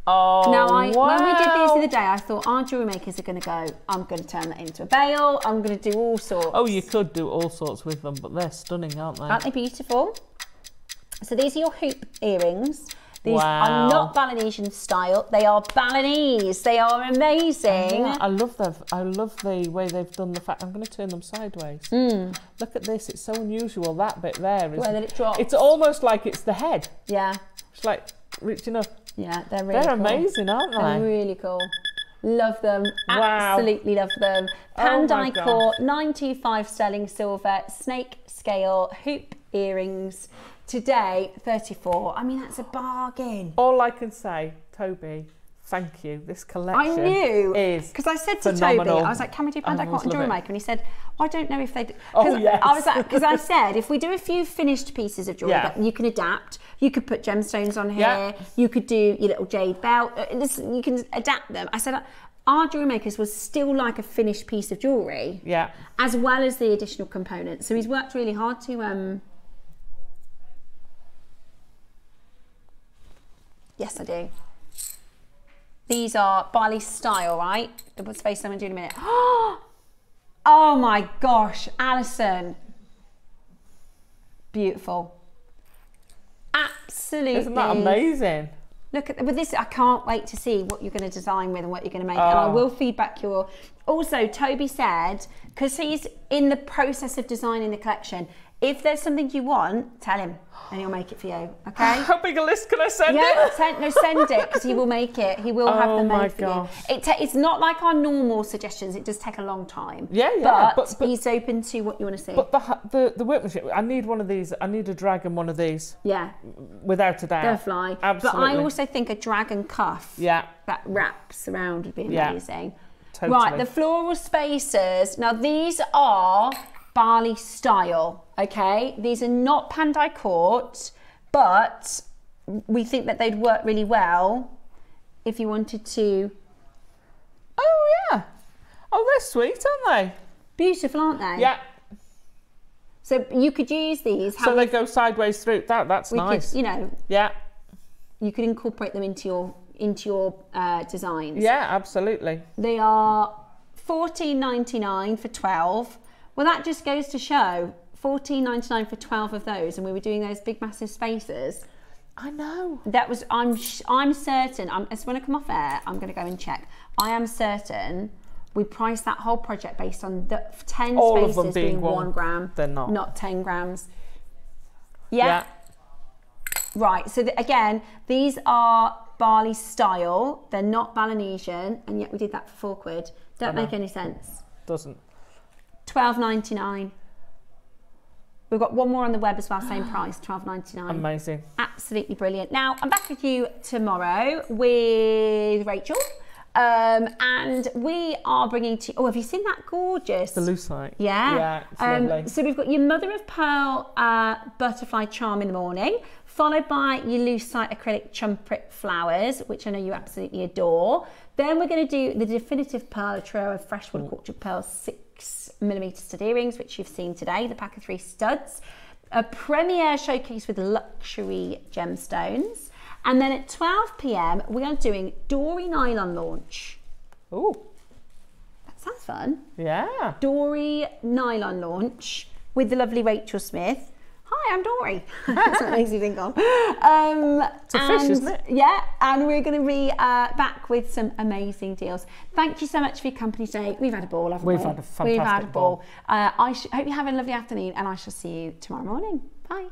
Oh, now, when we did these the wow. other day, I thought our jewellery makers are going to go, I'm going to turn that into a veil. I'm going to do all sorts. Oh, you could do all sorts with them, but they're stunning, aren't they? Aren't they beautiful? So these are your hoop earrings. These Wow. are not Balinesian style. They are Balinese. They are amazing. Yeah, I love the way they've done the fact. I'm going to turn them sideways. Look at this. It's so unusual. That bit there. Where that it drops. It's almost like it's the head. Yeah. It's like reaching up. Yeah, they're really They're cool. amazing, aren't they? They're really cool. Love them. Wow. Absolutely love them. Oh my Pandai core, gosh. 925 sterling silver, snake scale, hoop earrings. Today, 34. I mean, that's a bargain. All I can say, Toby, thank you. This collection I knew. is because I said to phenomenal. Toby, I was like, can we do Pandai almost Cotton love Jewellery it. Maker? And he said, I don't know if they do. Oh, yes. I was like, because I said, if we do a few finished pieces of jewellery, Yeah. you can adapt. You could put gemstones on here. Yeah. You could do your little jade belt. You can adapt them. I said, our jewellery makers was still like a finished piece of jewellery. Yeah. As well as the additional components. So he's worked really hard to... Yes, I do. These are Bali style, right? Double space I'm going to do in a minute. Oh my gosh, Alison. Beautiful. Absolutely. Isn't that amazing? Look at, but this, I can't wait to see what you're going to design with and what you're going to make. And I will feedback your... Also, Toby said, because he's in the process of designing the collection, if there's something you want, tell him and he'll make it for you, okay? How big a list can I send Yeah, him? send it because he will make it. He will have them made for gosh. you. It's not like our normal suggestions. It does take a long time. Yeah, yeah. But he's open to what you want to see. But the workmanship, I need one of these. I need a dragon one of these. Yeah. Without a doubt. They'll fly. Absolutely. But I also think a dragon cuff that wraps around would be amazing. Totally. Right, the floral spacers. Now these are Bali style, okay? These are not Pandai Court, but we think that they'd work really well if you wanted to. Oh yeah. Oh, they're sweet, aren't they? Beautiful, aren't they? Yeah. So you could use these. So they go sideways through. That's nice. Could, you know. Yeah. You could incorporate them into your designs. Yeah, absolutely. They are $14.99 for 12. Well, that just goes to show $14.99 for 12 of those, and we were doing those big, massive spacers. I know. That was. I'm certain. So when I come off air, I'm going to go and check. I am certain we priced that whole project based on the 10 All spaces of them being 1 gram. They're not 10 grams. Yeah. Right. So again, these are Bali style. They're not Balinesian, and yet we did that for £4. Don't make any sense. Doesn't. $12.99. We've got one more on the web as well, same price, $12.99. Amazing. Absolutely brilliant. Now, I'm back with you tomorrow with Rachel. And we are bringing to... Oh, have you seen that gorgeous? The lucite. Yeah. Yeah, it's lovely. So we've got your mother of pearl butterfly charm in the morning, followed by your lucite acrylic trumpet flowers, which I know you absolutely adore. Then we're going to do the definitive pearl trio of freshwater cultured pearls 6mm stud earrings, which you've seen today, the pack of 3 studs. A premiere showcase with luxury gemstones. And then at 12 p.m, we are doing Dory nylon launch. Ooh. That sounds fun. Yeah. Dory nylon launch with the lovely Rachel Smith. Hi, I'm Dory. That's what makes me think of. It's a fish, isn't it? Yeah, and we're going to be back with some amazing deals. Thank you so much for your company today. We've had a ball, haven't we? We've had a fantastic ball. I hope you have a lovely afternoon, and I shall see you tomorrow morning. Bye.